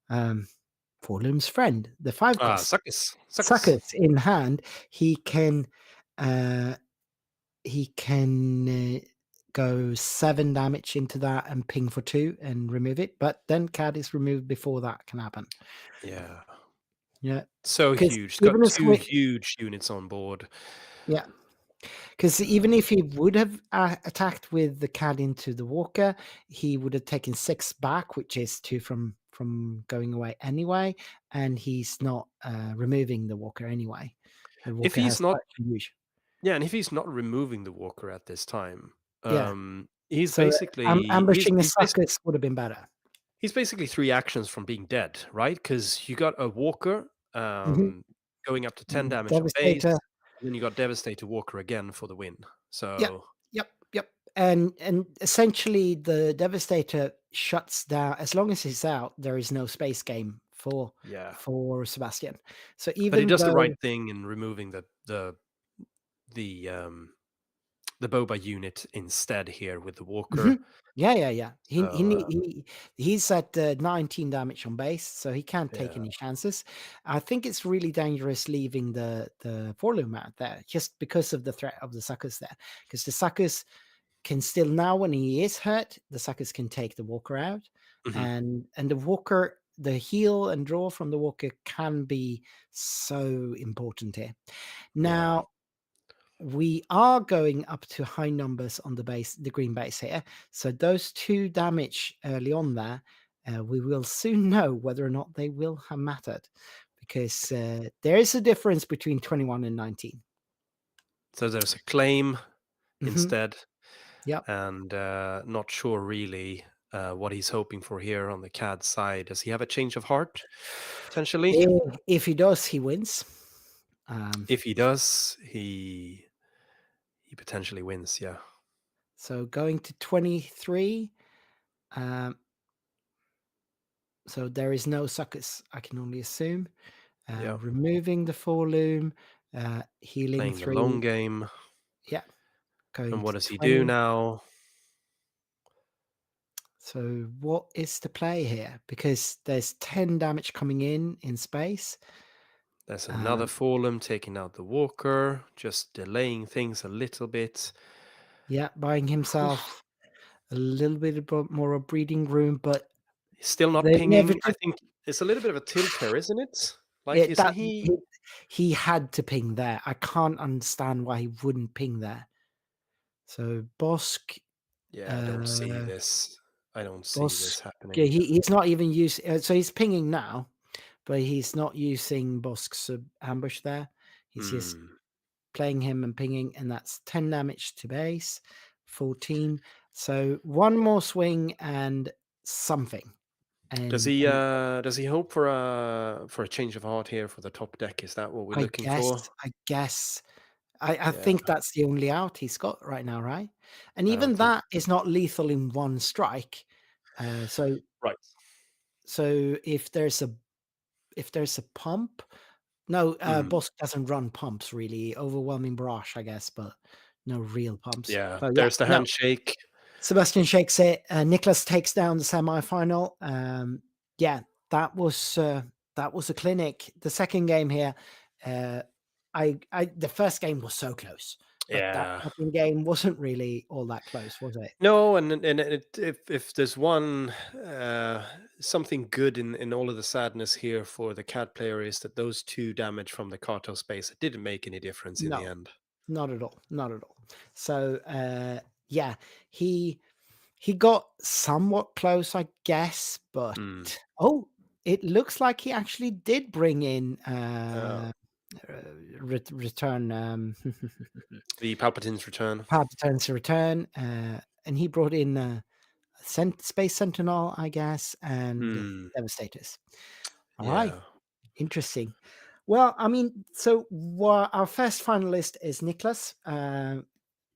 Forloom's friend, the 5 cost. Suckers in hand, he can go 7 damage into that and ping for 2 and remove it, but then CAD is removed before that can happen. Yeah. So huge. Got 2 huge units on board. Yeah. Because even if he would have attacked with the CAD into the walker, he would have taken 6 back, which is 2 from going away anyway, and he's not removing the walker anyway. The walker If he's not, and if he's not removing the walker at this time, he's so basically ambushing the suckers would have been better. He's basically 3 actions from being dead, right? Because you got a walker going up to 10 damage on base, and then you got Devastator Walker again for the win. So yep. And essentially the Devastator shuts down. As long as he's out, there is no space game for Sebastian. So but he does the right thing in removing the Boba unit instead here with the walker. Yeah. He's at 19 damage on base, so he can't take any chances. I think it's really dangerous leaving the Forloom out there just because of the threat of the suckers there. Because the suckers can still, now when he is hurt, the suckers can take the walker out, and the walker, the heal and draw from the walker can be so important here. Now we are going up to high numbers on the base, the green base here. So those 2 damage early on there, we will soon know whether or not they will have mattered, because there is a difference between 21 and 19. So there's a claim instead. Yep. And not sure really what he's hoping for here on the CAD side. Does he have a change of heart potentially? If he does, he wins. If he does, he potentially wins. Yeah. So going to 23. So there is no suckers, I can only assume. Removing the Forloom, healing playing 3. the long game. Yeah. And what does he do now? So what is the play here? Because there's 10 damage coming in space. There's another Forloom taking out the walker, just delaying things a little bit. Yeah, buying himself a little bit more of breathing room, but Still not They've never pinging. I took think it's a little bit of a tilt here, isn't it? Like, it. isn't That he? he had to ping there. I can't understand why he wouldn't ping there. So Bossk, Yeah, I don't see uh, this. I don't see this Bossk. Yeah, happening. he's not even using. So he's pinging now, but he's not using Bossk's ambush there. He's just Hmm. playing him and pinging, and that's 10 damage to base, 14. So one more swing and something. Does And he hope for a change of heart here for the top deck? Is that what we're I looking guess, for? I guess, I Yeah, think that's the only out he's got right now, right? And I even don't think that is not lethal in one strike. So right. so if there's a pump, no, Hmm. Bossk doesn't run pumps really. Overwhelming Barrage, I guess, but no real pumps. Yeah, So yeah, there's the no. handshake. Sebastian shakes it. Nicholas takes down the semi-final. Yeah, that was a clinic. The second game here, the first game was so close, but that Yeah. second game wasn't really all that close, was it? No, and if there's one something good in all of the sadness here for the cat player is that those 2 damage from the Kato space, it didn't make any difference in the No, end. not at all, not at all. So yeah, he got somewhat close, I guess, but Hmm. oh, it looks like he actually did bring in Oh, return the Palpatine's return. Palpatine's return, and he brought in Space Sentinel, I guess, and Hmm. Devastators. All right, Yeah. interesting. Well, I mean, so our first finalist is Nicholas,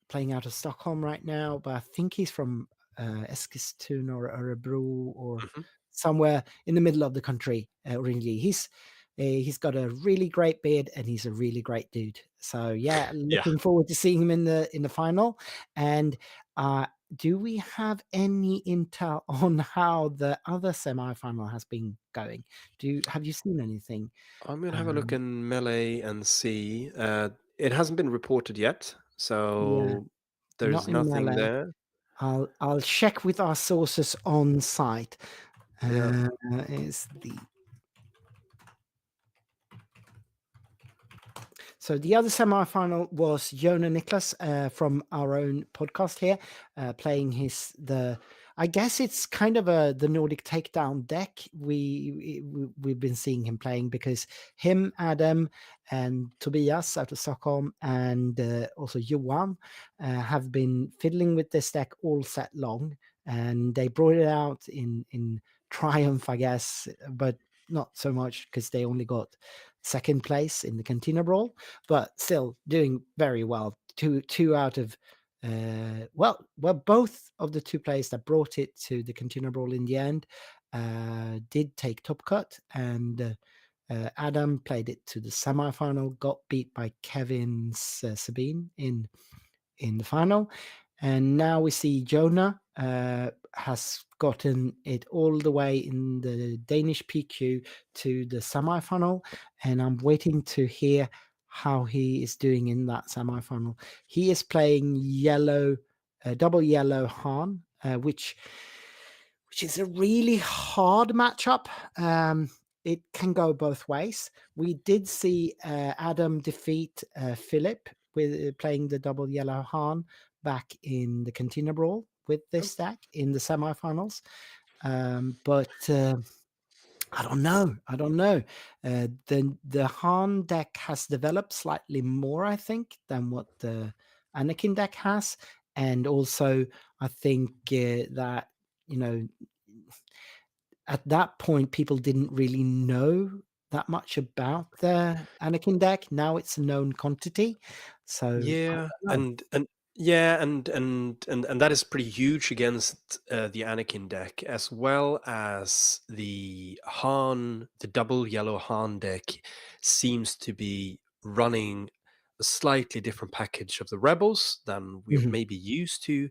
playing out of Stockholm right now, but I think he's from Eskilstuna or Örebro or Mhm. somewhere in the middle of the country. Really, he's got a really great beard and he's a really great dude. So yeah, Yeah. looking forward to seeing him in the final. And do we have any intel on how the other semi-final has been going? Have you seen anything? I'm gonna have a look Um, in Melee and see. It hasn't been reported yet, yeah, so not there's in nothing Melee. there. I'll check with our sources on site. Yeah. Is the So the other semi-final was Yoda Nicholas from our own podcast here, playing I guess it's kind of the Nordic takedown deck we've been seeing him playing, because him, Adam, and Tobias out of Stockholm, and also Johan have been fiddling with this deck all set long, and they brought it out in triumph, I guess, but not so much because they only got second place in the Cantina Brawl, but still doing very well. Two out of both of the 2 players that brought it to the Cantina Brawl in the end did take top cut, and Adam played it to the semi-final, got beat by Kevin's Sabine in the final. And now we see Jonah has gotten it all the way in the Danish PQ to the semi-final, and I'm waiting to hear how he is doing in that semi-final. He is playing double yellow Han, which is a really hard matchup. It can go both ways. We did see Adam defeat Philip with playing the double yellow Han back in the Cantina Brawl with this deck in the semifinals. But I don't know. The Han deck has developed slightly more, I think, than what the Anakin deck has, and also I think that you know at that point people didn't really know that much about the Anakin deck. Now it's a known quantity, so I Yeah, don't know. and yeah, and that is pretty huge against the Anakin deck, as well as the Han, the double yellow Han deck seems to be running a slightly different package of the rebels than we're Mhm. maybe used to,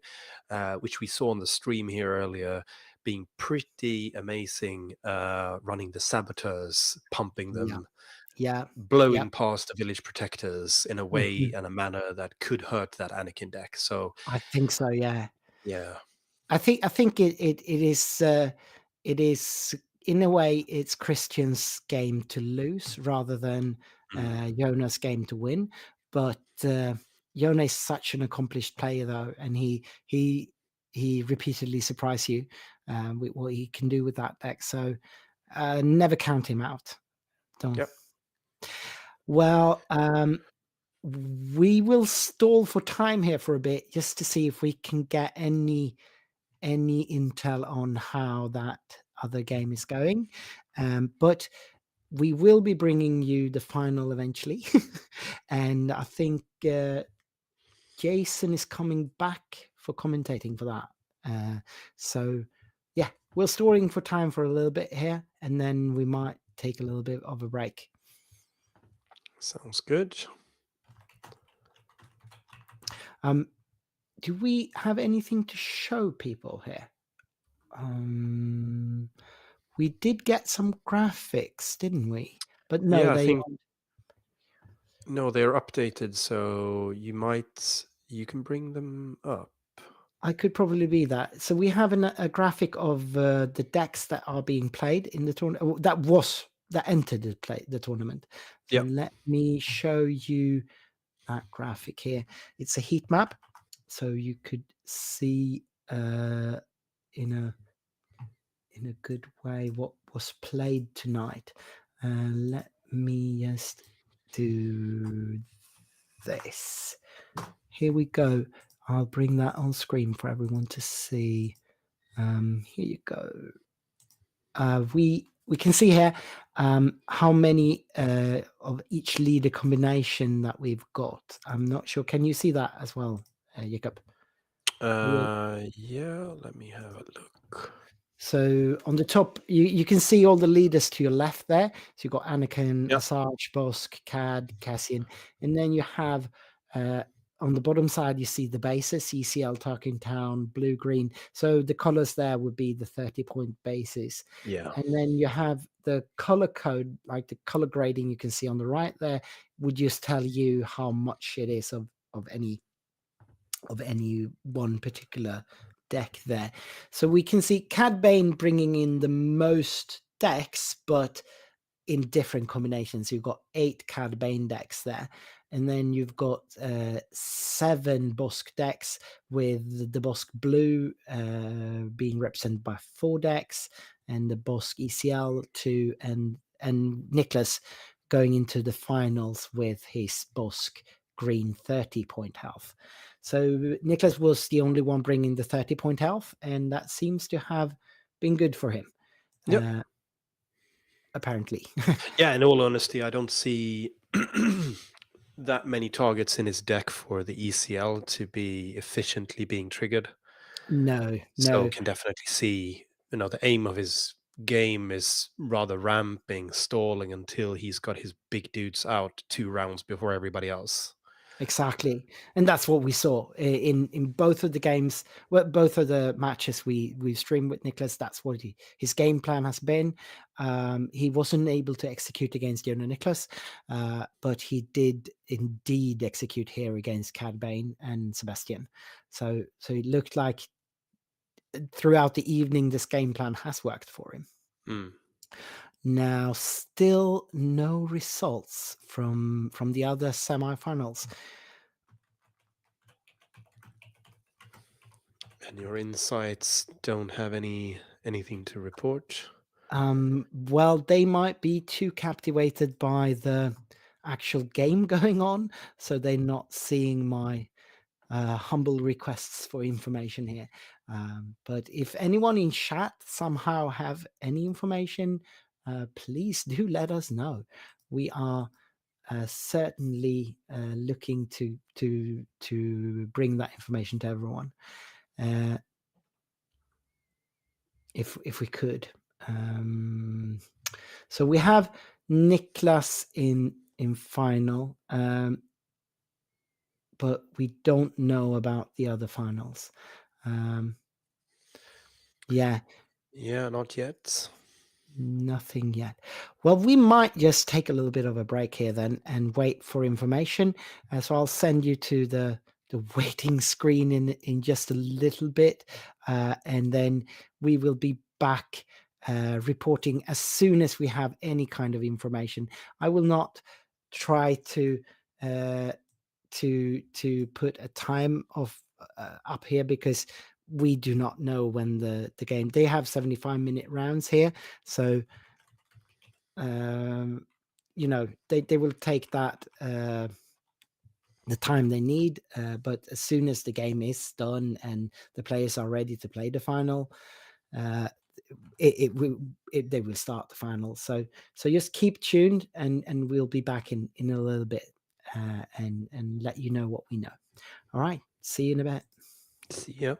which we saw on the stream here earlier, being pretty amazing, running the saboteurs, pumping Yeah, them, yeah, yeah. blowing past the village protectors in a way Mhm. and a manner that could hurt that Anakin deck. So I think so. Yeah, yeah. I think it is. it is, in a way, it's Christian's game to lose rather than Jona's game to win. But Jona is such an accomplished player, though, and he repeatedly surprised you with what he can do with that deck. So never count him out. Don't. Yep. Well, we will stall for time here for a bit just to see if we can get any intel on how that other game is going. But we will be bringing you the final eventually. And I think Jason is coming back for commentating for that. So yeah, we're stalling for time for a little bit here, and then we might take a little bit of a break. Sounds good. Do we have anything to show people here? We did get some graphics, didn't we? But no, Yeah, I they think no, they're updated, so you can bring them up. I could probably be that. So we have a graphic of the decks that are being played in the tournament. That entered the tournament. So Yep. let me show you that graphic here. It's a heat map, so you could see in a good way what was played tonight. Let me just do this. Here we go. I'll bring that on screen for everyone to see. Here you go. We can see here how many of each leader combination that we've got. I'm not sure. Can you see that as well, Jakob? Yeah, let me have a look. So on the top, you can see all the leaders to your left there. So you've got Anakin, Yep. Asajj, Bossk, Cad, Cassian. And then you have on the bottom side, you see the bases, ECL, Tarkin Town, blue, green. So the colors there would be the 30-point bases. Yeah. And then you have the color code, like the color grading you can see on the right there, would just tell you how much it is of any one particular deck there. So we can see Cad Bane bringing in the most decks, but in different combinations. You've got 8 Cad Bane decks there. And then you've got 7 Bossk decks, with the Bossk Blue being represented by 4 decks, and the Bossk ECL 2, and Nicholas going into the finals with his Bossk Green 30-point health. So Nicholas was the only one bringing the 30-point health, and that seems to have been good for him. Yep. Apparently. Yeah, in all honesty, I don't see that many targets in his deck for the ECL to be efficiently being triggered. No. So can definitely see, the aim of his game is rather ramping, stalling until he's got his big dudes out 2 rounds before everybody else. Exactly, and that's what we saw in both of the games. Well, both of the matches we streamed with Nicholas. That's what his game plan has been. He wasn't able to execute against Yoda Nicholas, but he did indeed execute here against Cad Bane and Sebastian. So it looked like throughout the evening this game plan has worked for him. Now, still no results from the other semifinals. And your insights don't have anything to report? Well, they might be too captivated by the actual game going on, so they're not seeing my humble requests for information here. But if anyone in chat somehow have any information, please do let us know. We are certainly looking to bring that information to everyone, if we could. So we have Niklas in final, but we don't know about the other finals. Yeah, not yet. Nothing yet. Well, we might just take a little bit of a break here then and wait for information. So I'll send you to the waiting screen in just a little bit, and then we will be back reporting as soon as we have any kind of information. I will not try to put a time of up here, because we do not know when the game. They have 75-minute rounds here, so you know, they will take that the time they need, but as soon as the game is done and the players are ready to play the final, they will start the final. So just keep tuned, and we'll be back in a little bit, and let you know what we know. All right, see you in a bit. See ya.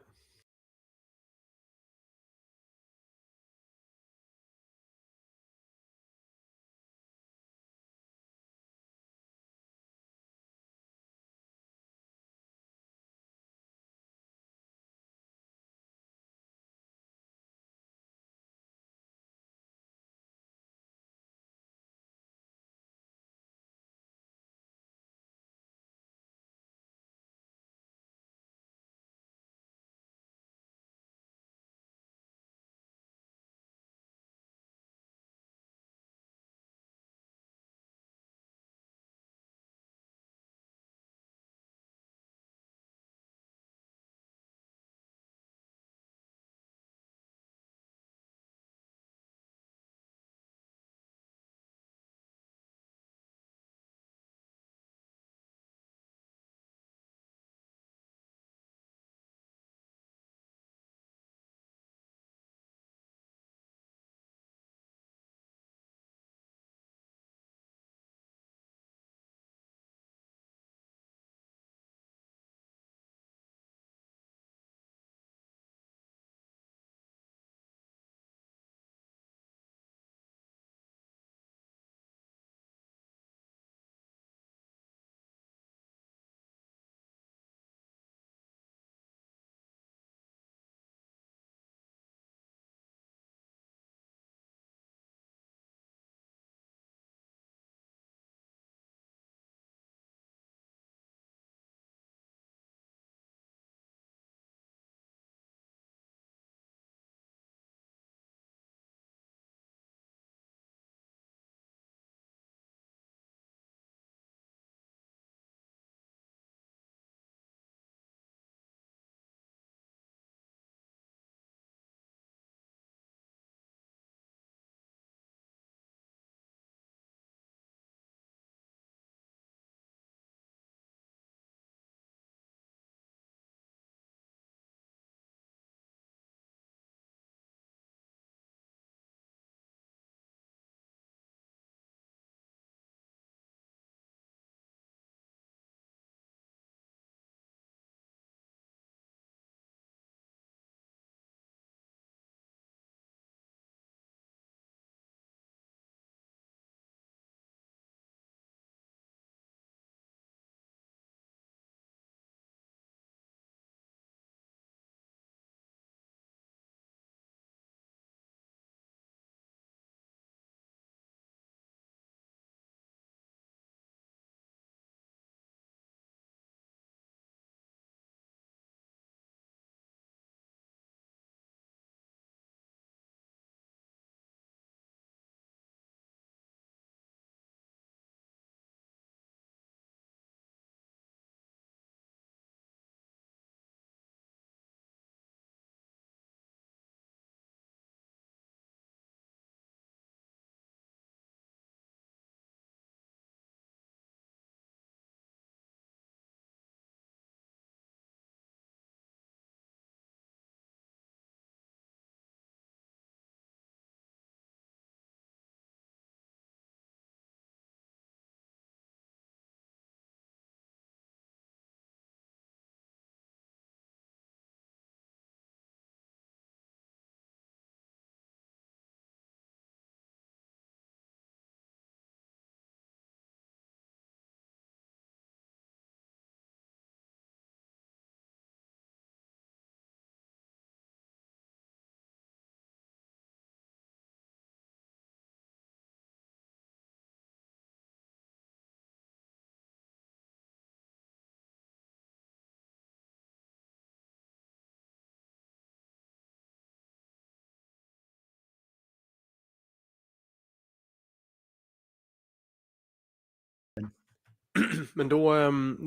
Men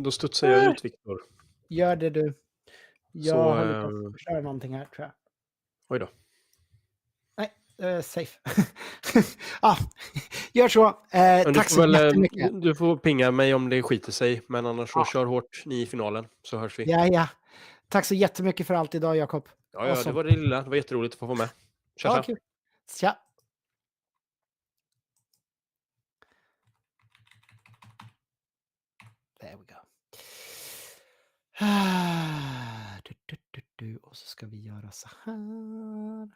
då studsar jag ut Viktor. Gör det du. Jag Så, håller på att köra någonting här tror jag. Oj då. Nej, safe. Ja, gör så. Men Tack så jättemycket. du får pinga mig om det skiter sig, men annars så Ja. kör hårt ni i finalen, så hörs vi. Ja. Tack så jättemycket för allt idag, Jakob. Ja, det Awesome. var det lilla. Det var jätteroligt att få vara med. Tja, Ja, tja. kul. Tja. There we go. Och så ska vi göra så här.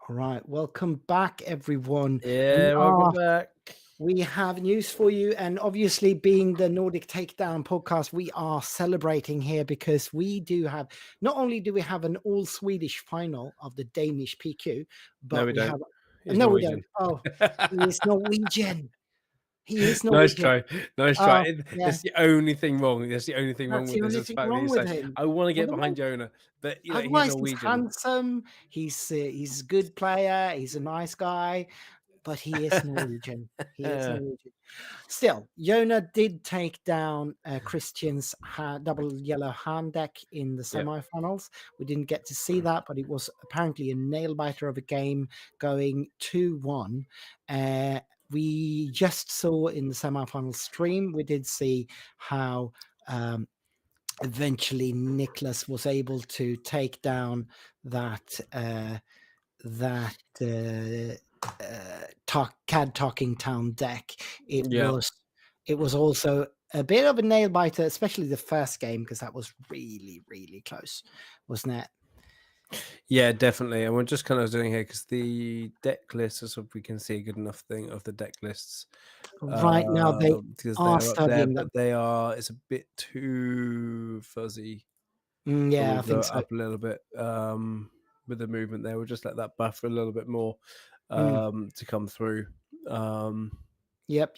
All right, welcome back, everyone. Yeah, welcome back. We have news for you, and obviously, being the Nordic Takedown podcast, we are celebrating here because we do have. Not only do we have an all Swedish final of the Danish PQ, but No, we don't. have. He's No, we Norwegian. don't. Oh, he is Norwegian. He is Nice Norwegian. try. Nice try. Yeah. That's the only thing wrong. That's the only thing wrong That's with the this. only Is the thing fact that wrong he's with like, him. I want to get behind Otherwise- Jonah, but you know, he's Otherwise, he's Norwegian. handsome. He's a good player. He's a nice guy, but he is Norwegian. He is Norwegian. Still, Yoda did take down Christian's double yellow hand deck in the Yeah. semifinals. We didn't get to see that, but it was apparently a nail biter of a game, going 2-1. We just saw in the semifinal stream, we did see how eventually Nicholas was able to take down that CAD Talking Town deck. It was also a bit of a nail biter, especially the first game, because that was really, really close, wasn't it? Yeah, definitely. And we're just kind of doing here because the deck lists, as we can see, a good enough thing of the deck lists. Right now, they because are they're up there, studying but they are. It's a bit too fuzzy. Yeah, I We'll think go so. up a little bit with the movement there. We'll just let that buffer a little bit more to come through. Yep.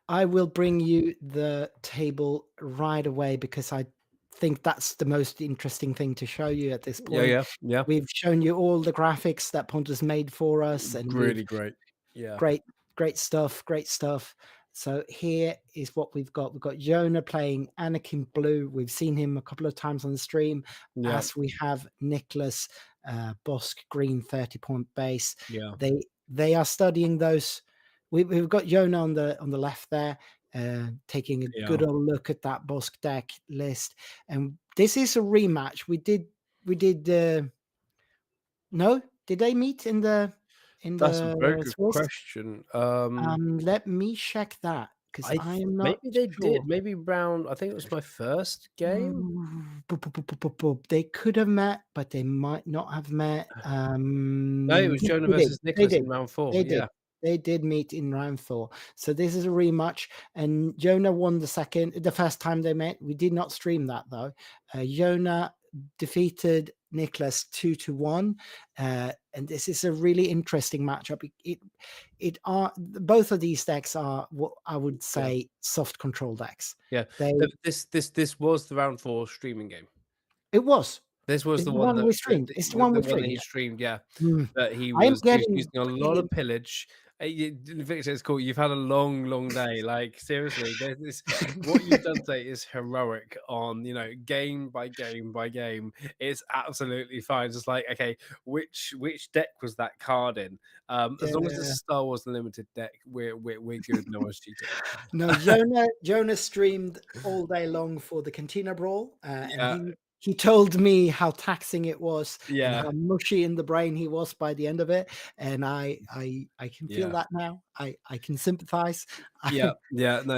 I will bring you the table right away because I think that's the most interesting thing to show you at this point. Yeah. We've shown you all the graphics that Pontus made for us, and Really great. Yeah. Great stuff. So here is what we've got. We've got Yoda playing Anakin Blue. We've seen him a couple of times on the stream. Yeah. As we have Nicholas Bossk Green 30-point base. Yeah. They are studying those. We've got Yoda on the left there, taking a good old look at that Bossk deck list. And this is a rematch. We did no? Did they meet in the That's a very good Swiss? question. Let me check that because I am not maybe they sure. did. Maybe round. I think it was my first game. They could have met, but they might not have met. No, it was Jonah versus Nicholas in round 4. They did meet in round 4. So this is a rematch, and Yoda won the first time they met. We did not stream that though. Yoda defeated Nicholas 2-1, and this is a really interesting matchup. Both of these decks are what I would say soft control decks. Yeah, this was the round 4 streaming game. It was. This was It's the one that we streamed. It's the one we streamed. He streamed, yeah. Mm. But he was using a lot of pillage. Viktor, it's cool. You've had a long day. Like seriously, what you've done today is heroic. On game by game. It's absolutely fine. Just like okay, which deck was that card in? As long as it's a Star Wars Unlimited deck, we're good. No one's cheating. No, Jonah streamed all day long for the Cantina Brawl, and he told me how taxing it was and how mushy in the brain he was by the end of it. And I can feel that now. I can sympathize. No,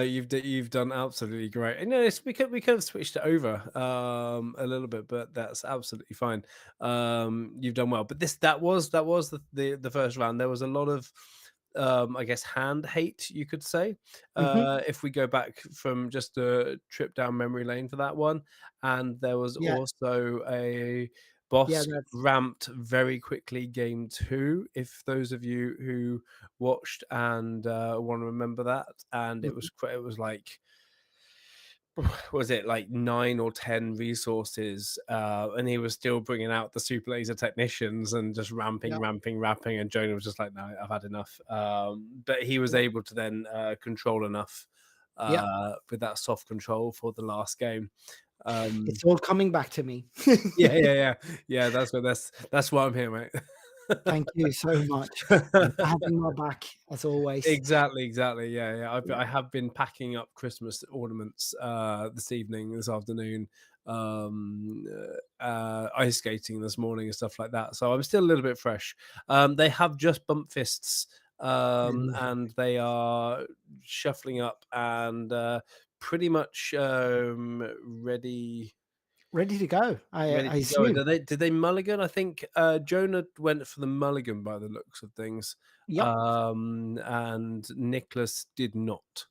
you've done absolutely great. And we could have switched it over a little bit, but that's absolutely fine. You've done well. But that was the first round. There was a lot of I guess hand hate, you could say, if we go back from just a trip down memory lane for that one. And there was also a Bossk ramped very quickly game 2, if those of you who watched and want to remember that. And it was like, was it like 9 or 10 resources, and he was still bringing out the super laser technicians and just ramping, and Jonah was just like, no, I've had enough. But he was able to then control enough with that soft control for the last game. It's all coming back to me. yeah. That's why I'm here, mate. Thank you so much for having my back as always. Exactly. Yeah. I have been packing up Christmas ornaments this afternoon, ice skating this morning and stuff like that. So I'm still a little bit fresh. They have just bumped fists, and they are shuffling up and pretty much ready. ready to go. I Ready to go. assume. Did they mulligan? I think Jonah went for the mulligan by the looks of things. Yep. And Nicholas did not.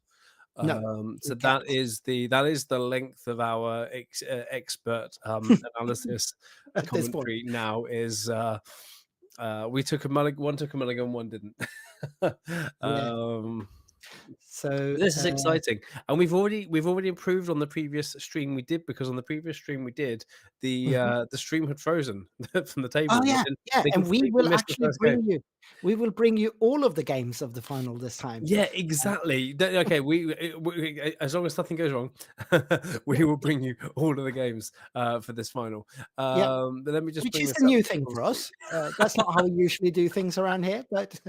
No, So he that kept. is the length of our expert analysis At this point. commentary now is we took a mulligan, one took a mulligan, one didn't. So This is exciting, and we've already improved on the previous stream we did, because on the previous stream we did the stream had frozen from the table. Oh yeah, They and we completely will missed the actually first game. we will bring you all of the games of the final this time. Yeah, exactly. Okay, we as long as nothing goes wrong, we will bring you all of the games for this final. Yeah. But let me just Which bring is this a up. new thing for us. That's not how we usually do things around here, but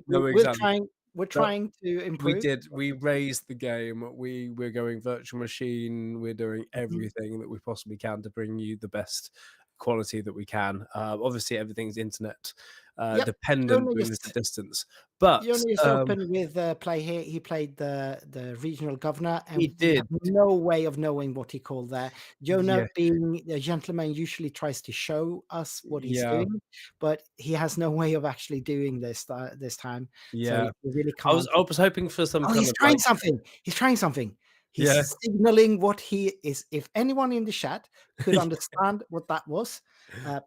No, we're exactly. trying to We improve. did. We raised the game. We're going virtual machine. We're doing everything that we possibly can to bring you the best quality that we can. Obviously, everything's internet Yep. dependent Jonah doing this just- at distance. But Jonah just opened with play here. He played the regional governor, and He we have did. no way of knowing what he called there. Jonah, Yeah. being a gentleman, usually tries to show us what he's Yeah. doing, but he has no way of actually doing this this time. Yeah. So he really I was can't. hoping for some Oh, kind he's of trying like, something. He's trying something. He's Yeah. signaling what he is. If anyone in the chat could Yeah. understand what that was,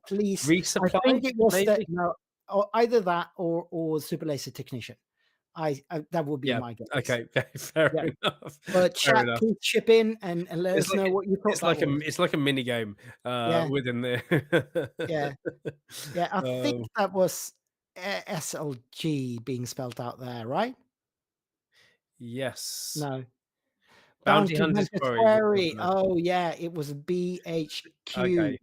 please. Resupply, I think it was maybe? or either that or super laser technician. I that would be Yeah. my guess. Okay. Fair Yeah. enough. But Fair chat, enough. please chip in and let It's us know what you thought. It's like that was. it's like a mini game within there. Yeah. Yeah, I think Um, that was SLG being spelled out there, right? yes. No. Bounty Bounty Hunter's Hunter's Quarry. Quarry. Oh yeah, it was BHQ. Okay.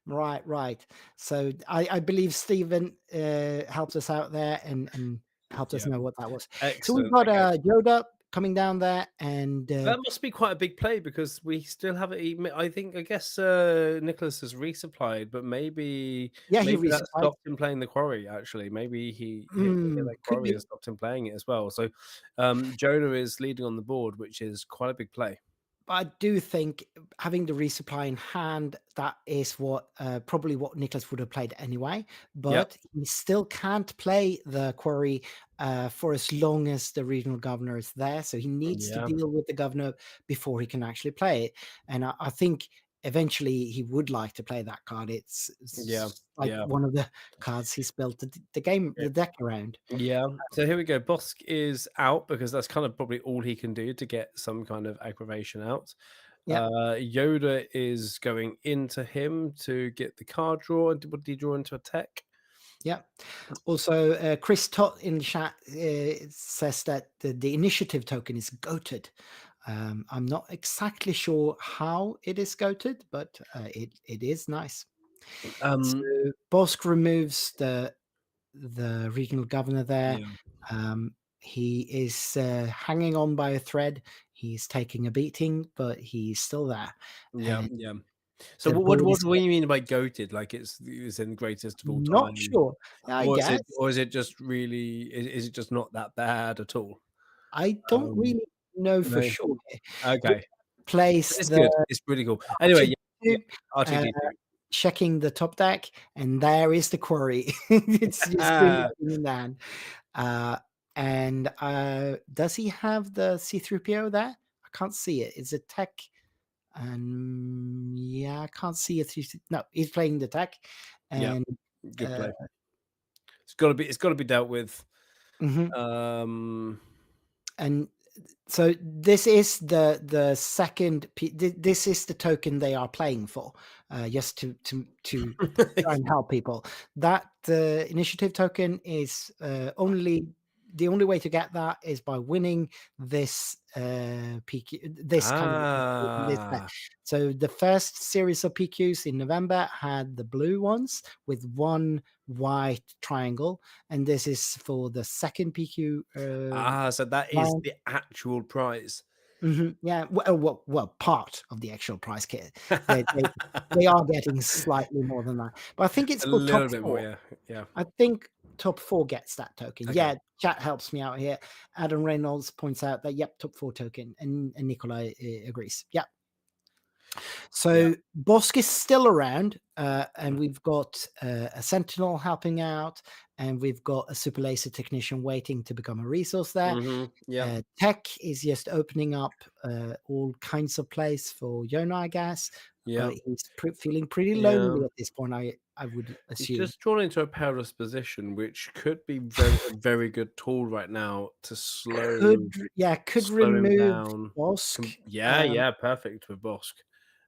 Right. So I believe Stephen helped us out there and helped us Yeah. know what that was. So Excellent. we've got Okay. Yoda coming down there, and That must be quite a big play, because we still haven't even. I guess Nicholas has resupplied, but maybe yeah, he that resupplied. stopped him playing the quarry. Actually, maybe he hit that Could quarry be. and stopped him playing it as well. So Jonah is leading on the board, which is quite a big play. I do think having the resupply in hand, that is what probably what Nicholas would have played anyway. But he still can't play the quarry for as long as the regional governor is there. So he needs to deal with the governor before he can actually play it. And I think eventually he would like to play that card. It's like one of the cards he's built the game, the deck around. Yeah. So here we go. Bossk is out, because that's kind of probably all he can do to get some kind of aggravation out. Yeah. Yoda is going into him to get the card draw. What did he draw into attack? Yeah. Also, Chris Tot in the chat says that the initiative token is goated. I'm not exactly sure how it is goated, but it is nice. So Bossk removes the regional governor there. He is hanging on by a thread. He's taking a beating, but he's still there. Yeah. So what do you mean by goated? Like it's in greatest of all time? Not sure. I guess. Or is it just really? Is it just not that bad at all? I don't really know for sure. Okay. Place it's good. It's pretty cool. Anyway, RTD2. Checking the top deck, and there is the quarry. It's just in hand. And does he have the C3PO there? I can't see it. It's a tech. And yeah, I can't see it. No, he's playing the tech. And good play. It's got to be dealt with. And so this is the second. This is the token they are playing for, just to try and help people. That initiative token is the only way to get that is by winning this PQ. This kind of this deck. So the first series of PQs in November had the blue ones with one white triangle, and this is for the second PQ. So that is the actual prize. Yeah, well, part of the actual prize kit. They are getting slightly more than that, but I think it's a for little top bit 4. more. Yeah. I think top 4 gets that token. Okay. Yeah, chat helps me out here. Adam Reynolds points out that top 4 token, and Nikolai agrees. Yeah. So Bossk is still around, and we've got a sentinel helping out, and we've got a super laser technician waiting to become a resource there. Yeah. Tech is just opening up all kinds of place for Yoda, I guess. Yeah. He's feeling pretty lonely at this point, I would He's assume. just drawn into a perilous position, which could be a very good tool right now to slow Could him remove down. Bossk. Yeah, perfect with Bossk.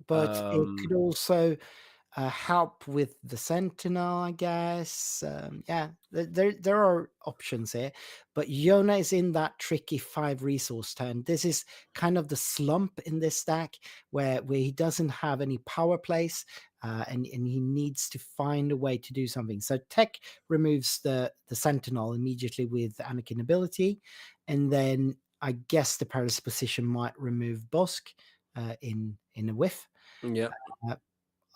But it could also help with the sentinel, I guess. There are options here, but Yoda is in that tricky 5 resource turn. This is kind of the slump in this stack where he doesn't have any power plays, and he needs to find a way to do something. So Tech removes the sentinel immediately with Anakin ability, and then I guess the perilous position might remove Bossk in a whiff. Yeah.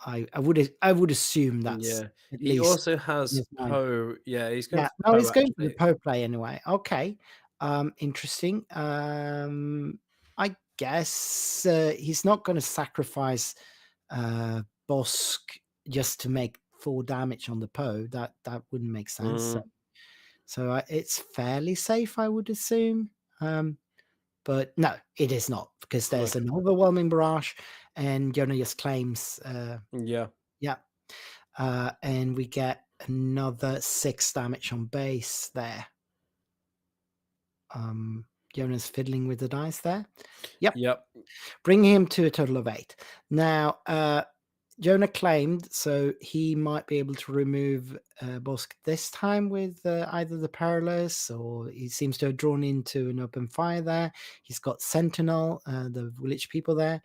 I would assume that's at He least also has his mind. Poe. Yeah, he's going. Yeah, For no, Poe, he's going for the actually. Poe play anyway. Okay, interesting. I guess he's not going to sacrifice Bossk just to make 4 damage on the Poe. That wouldn't make sense. So it's fairly safe, I would assume. But no, it is not, because there's an overwhelming barrage, and Yoda just claims. Yeah. And we get another 6 damage on base there. Yoda's fiddling with the dice there. Yep. Bringing him to a total of 8. Now, Yoda claimed, so he might be able to remove Bossk this time with either the Perilous, or he seems to have drawn into an open fire there. He's got Sentinel, the village people there.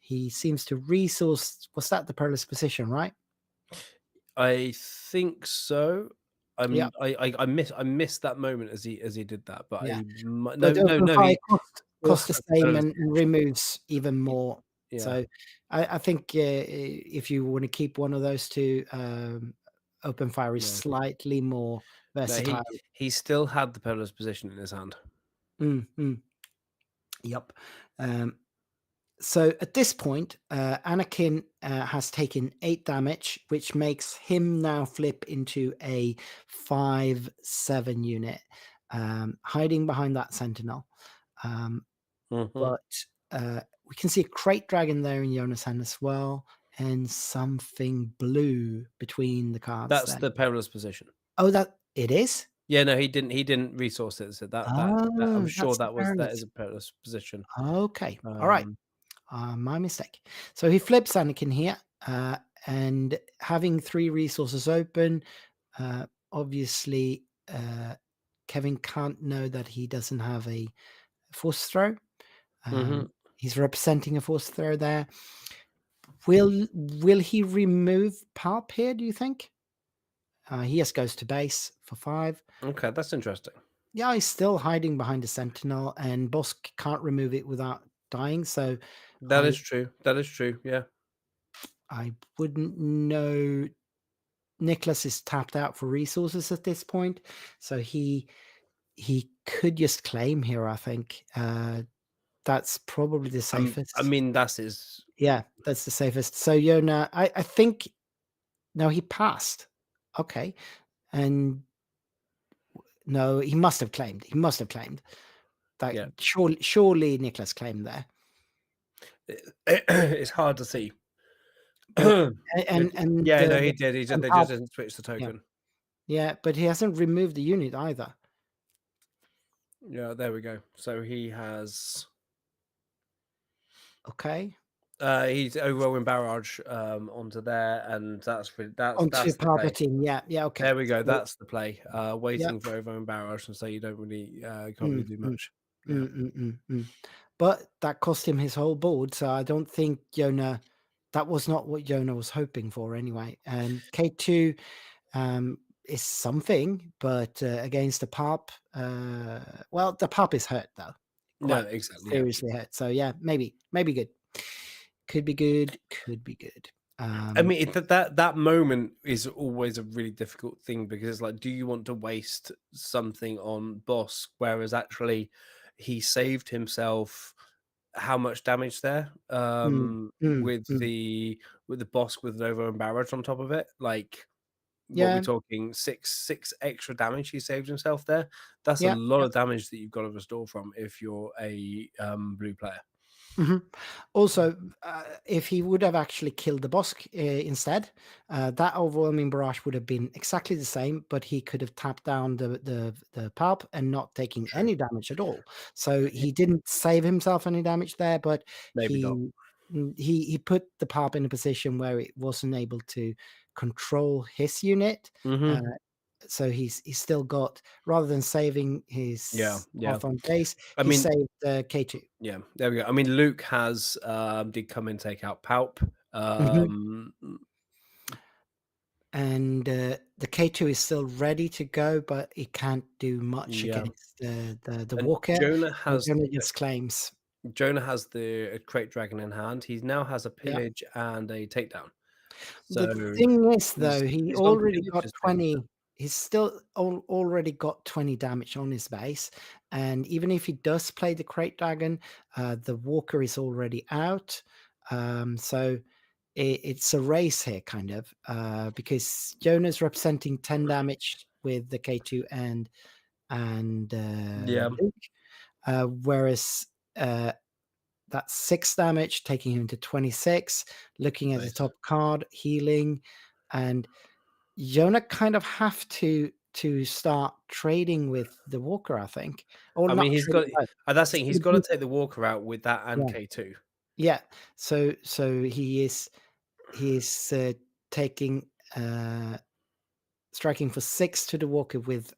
He seems to resource. Was that the Perilous position, right? I think so. I Yeah. missed that moment as he did that, but Yeah. no. Open fire cost also the same has and removes even more. Yeah. So I think if you want to keep one of those two, open fire is slightly more versatile. He still had the perilous position in his hand. Yep. So at this point, Anakin has taken 8 damage, which makes him now flip into a 5/7 unit, hiding behind that sentinel. But we can see a crate dragon there in Yoda's hand as well, and something blue between the cards. That's there. the perilous position. Oh, that it is. Yeah, no, he didn't resource it. So that I'm sure that is a perilous position. Okay, all right. My mistake. So he flips Anakin here, and having 3 resources open, obviously Kevin can't know that he doesn't have a force throw. He's representing a force throw there. Will he remove Palp here, do you think? He just goes to base for 5. Okay, that's interesting. Yeah, he's still hiding behind the sentinel, and Bossk can't remove it without dying. So that is true. That is true. Yeah. I wouldn't know. Nicholas is tapped out for resources at this point, so he could just claim here. I think that's probably the safest. I mean, that's his. Yeah, that's the safest. So Yoda, I think. No, he passed. Okay, and no, he must have claimed. He must have claimed that. Yeah. Surely Nicholas claimed there. It's hard to see. And yeah, no, he did. They just didn't switch the token. Yeah, but he hasn't removed the unit either. Yeah, there we go. So he has. Okay. He's overwhelming barrage onto there, and that's onto the Palpatine. Yeah. Okay. There we go. That's the play. Waiting for overwhelming barrage, and so you don't really can't really do much. But that cost him his whole board, so I don't think Yoda. That was not what Yoda was hoping for anyway. And K2 is something, but against the Palp, well, the Palp is hurt though. No, exactly. Seriously hurt. So yeah, maybe good. Could be good. I mean, that moment is always a really difficult thing, because it's like, do you want to waste something on Bossk, whereas actually he saved himself how much damage there with the Bossk with Nova and Barrage on top of it. Like, what we're talking, six extra damage he saved himself there. That's a lot of damage that you've got to restore from if you're a blue player. Also, if he would have actually killed the Bossk instead, that overwhelming barrage would have been exactly the same, but he could have tapped down the pulp and not taking any damage at all. So he didn't save himself any damage there, but Maybe not. he put the pulp in a position where it wasn't able to control his unit. So he's still got, rather than saving his health on base, he saved the K2. Yeah, there we go. I mean, Luke has did come and take out Palp. And the K2 is still ready to go, but it can't do much against the Walker. Jonah has just claims. Jonah has the Crate Dragon in hand. He now has a pillage and a takedown. So the thing is, though, he already got 20. He's still already got 20 damage on his base, and even if he does play the Crate Dragon, the Walker is already out. So it's a race here, kind of, because Jonah's representing 10 damage with the K2 and Luke, whereas that's 6 damage, taking him to 26. Looking at the top card, healing, and Jonah kind of have to start trading with the Walker, I think. Or I mean, he's got. That's thing. He's got to take the Walker out with that and K2. Yeah. So he is taking striking for 6 to the Walker with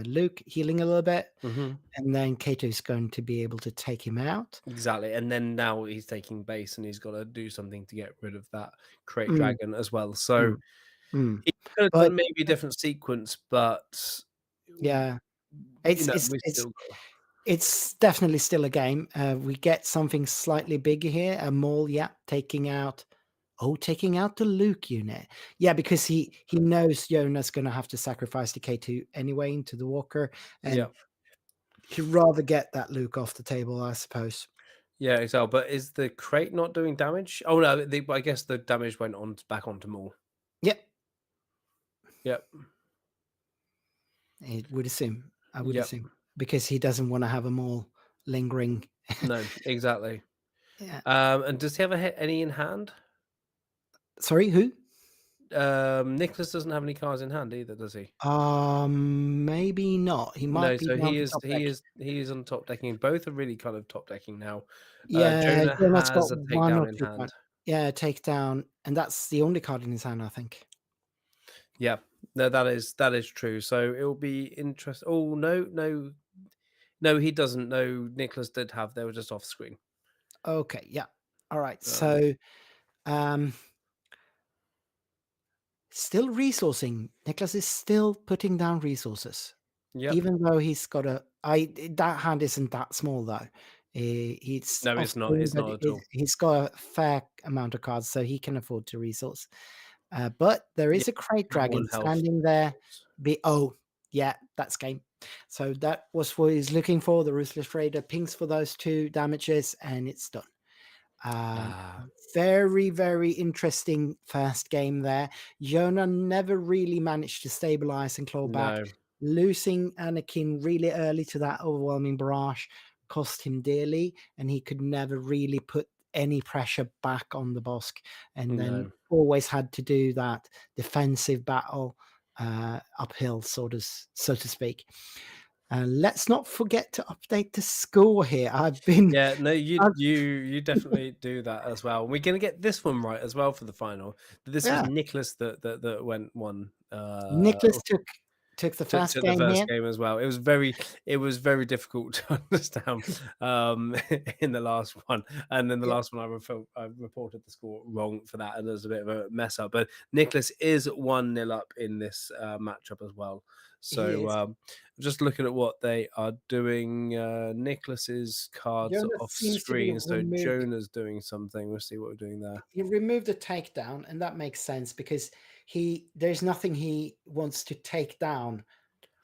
Luke, healing a little bit, and then K2 is going to be able to take him out. Exactly, and then now he's taking base, and he's got to do something to get rid of that Crate Dragon as well. So he could have done maybe a different sequence, but it's definitely still a game. We get something slightly bigger here. A Maul, taking out the Luke unit. Yeah, because he knows Jonah's going to have to sacrifice the K2 anyway into the Walker, and he'd rather get that Luke off the table, I suppose. Yeah, exactly. But is the Crate not doing damage? Oh no, I guess the damage went on back onto Maul. Yep. I would assume. Assume, because he doesn't want to have a Maul lingering. No, exactly. Yeah. And does he have any in hand? Sorry, who? Nicholas doesn't have any cards in hand either, does he? Maybe not. He might be. So he is on top decking. Both are really kind of top decking now. Yeah, Jonah has a takedown in hand. Cards. Yeah, takedown, and that's the only card in his hand, I think. Yeah, no, that is true. So it will be interesting. Oh no, he doesn't. No, Nicholas did have. They were just off screen. Okay, yeah, all right. So, still resourcing. Nicholas is still putting down resources. Yeah, even though he's got that hand isn't that small though. It's not. It's not at all. He's got a fair amount of cards, so he can afford to resource. But there is a Crate Dragon standing there. That's game. So that was what he's looking for. The Ruthless Raider pings for those 2 damages, and it's done. Very, very interesting first game there. Jonah never really managed to stabilize and claw back. Losing Anakin really early to that overwhelming barrage cost him dearly, and he could never really put any pressure back on the Bossk, and then always had to do that defensive battle uphill, so to speak. Let's not forget to update the score here. You definitely do that as well. We're going to get this one right as well for the final. This was Nicholas that won. Nicholas took the first game as well. It was very difficult to understand in the last one, and then the last one I reported the score wrong for that, and there's a bit of a mess up. But Nicholas is 1-0 up in this matchup as well. So just looking at what they are doing, Nicholas's cards are off screen, so Jonah's doing something. We'll see what we're doing there. He removed the takedown, and that makes sense because there's nothing he wants to take down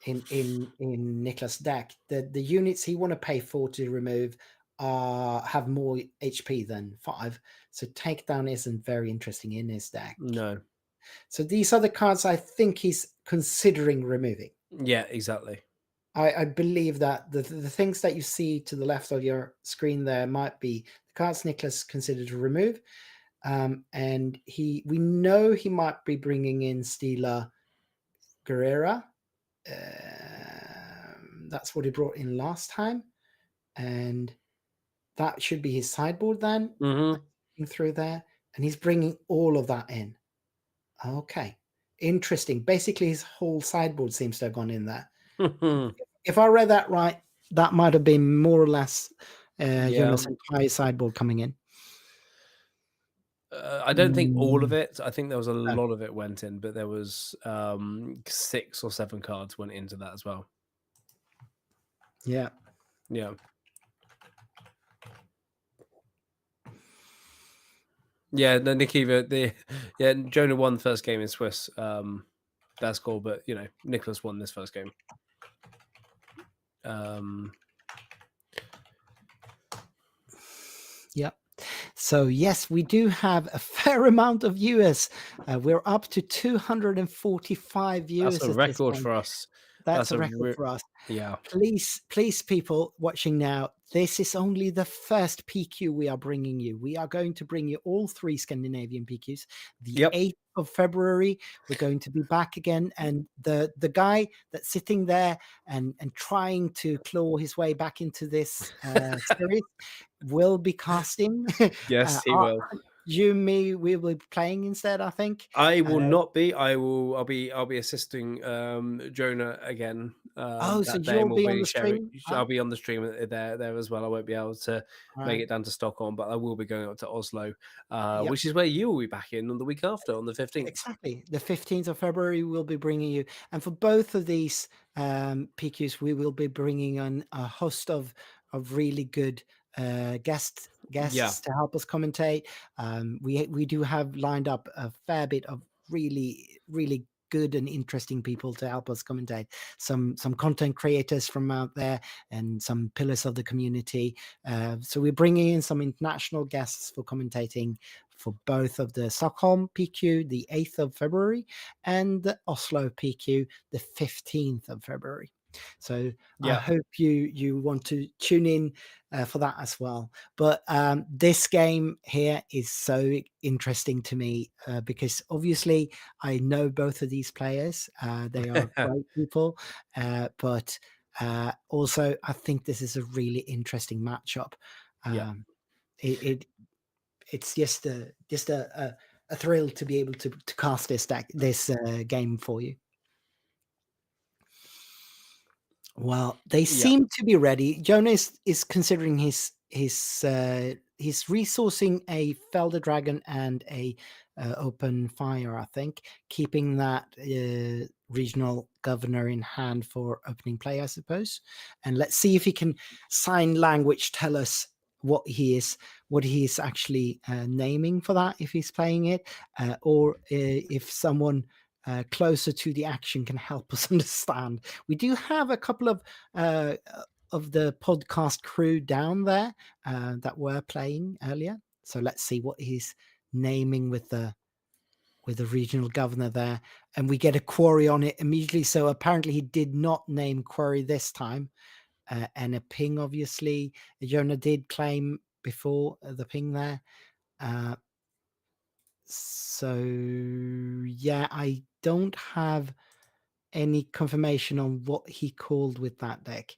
in Nicholas' deck. The units he want to pay for to remove have more HP than 5. So takedown isn't very interesting in his deck. No. So these are the cards I think he's considering removing. Yeah, exactly. I believe that the things that you see to the left of your screen there might be the cards Nicholas considered to remove. And we know he might be bringing in Steeler Qi'ra. That's what he brought in last time. And that should be his sideboard then. Through there. And he's bringing all of that in. Okay. Interesting. Basically, his whole sideboard seems to have gone in there. If I read that right, that might have been more or less Jonas' entire sideboard coming in. I don't think all of it. I think there was a lot of it went in, but there was 6 or 7 cards went into that as well. Yeah. Yeah. Yeah, no, Qi'ra, Jonah won the first game in Swiss. That's cool, but Nicholas won this first game. Yeah. So yes, we do have a fair amount of viewers. We're up to 245 viewers. That's a record for us. That's a record for us. Yeah. Please, people watching now, this is only the first PQ we are bringing you. We are going to bring you all 3 Scandinavian PQs. The 8th of February, we're going to be back again. And the guy that's sitting there and trying to claw his way back into this series will be casting. Yes, he will. You, me, we will be playing instead, I think. I will not be. I'll be assisting Jonah again. So you'll be on the stream? I'll be on the stream there as well. I won't be able to make it down to Stockholm, but I will be going up to Oslo, which is where you will be back in on the week after, on the 15th. Exactly. The 15th of February, we'll be bringing you. And for both of these PQs, we will be bringing on a host of really good guests to help us commentate. We do have lined up a fair bit of really good and interesting people to help us commentate. Some content creators from out there and some pillars of the community. So we're bringing in some international guests for commentating for both of the Stockholm PQ, the 8th of February, and the Oslo PQ, the 15th of February. So I hope you want to tune in for that as well. But this game here is so interesting to me because obviously I know both of these players. They are great people, but also I think this is a really interesting matchup. It's just a thrill to be able to cast this game for you. Well, they seem to be ready. Jonas is considering his resourcing a Felder Dragon and a Open Fire, I think, keeping that regional governor in hand for opening play, I suppose. And let's see if he can sign language tell us what he is actually naming for that, if he's playing it, or if someone closer to the action can help us understand. We do have a couple of the podcast crew down there that were playing earlier. So let's see what he's naming with the regional governor there. And we get a query on it immediately. So apparently he did not name query this time. And a ping, obviously. Jonah did claim before the ping there. So yeah, I don't have any confirmation on what he called with that deck.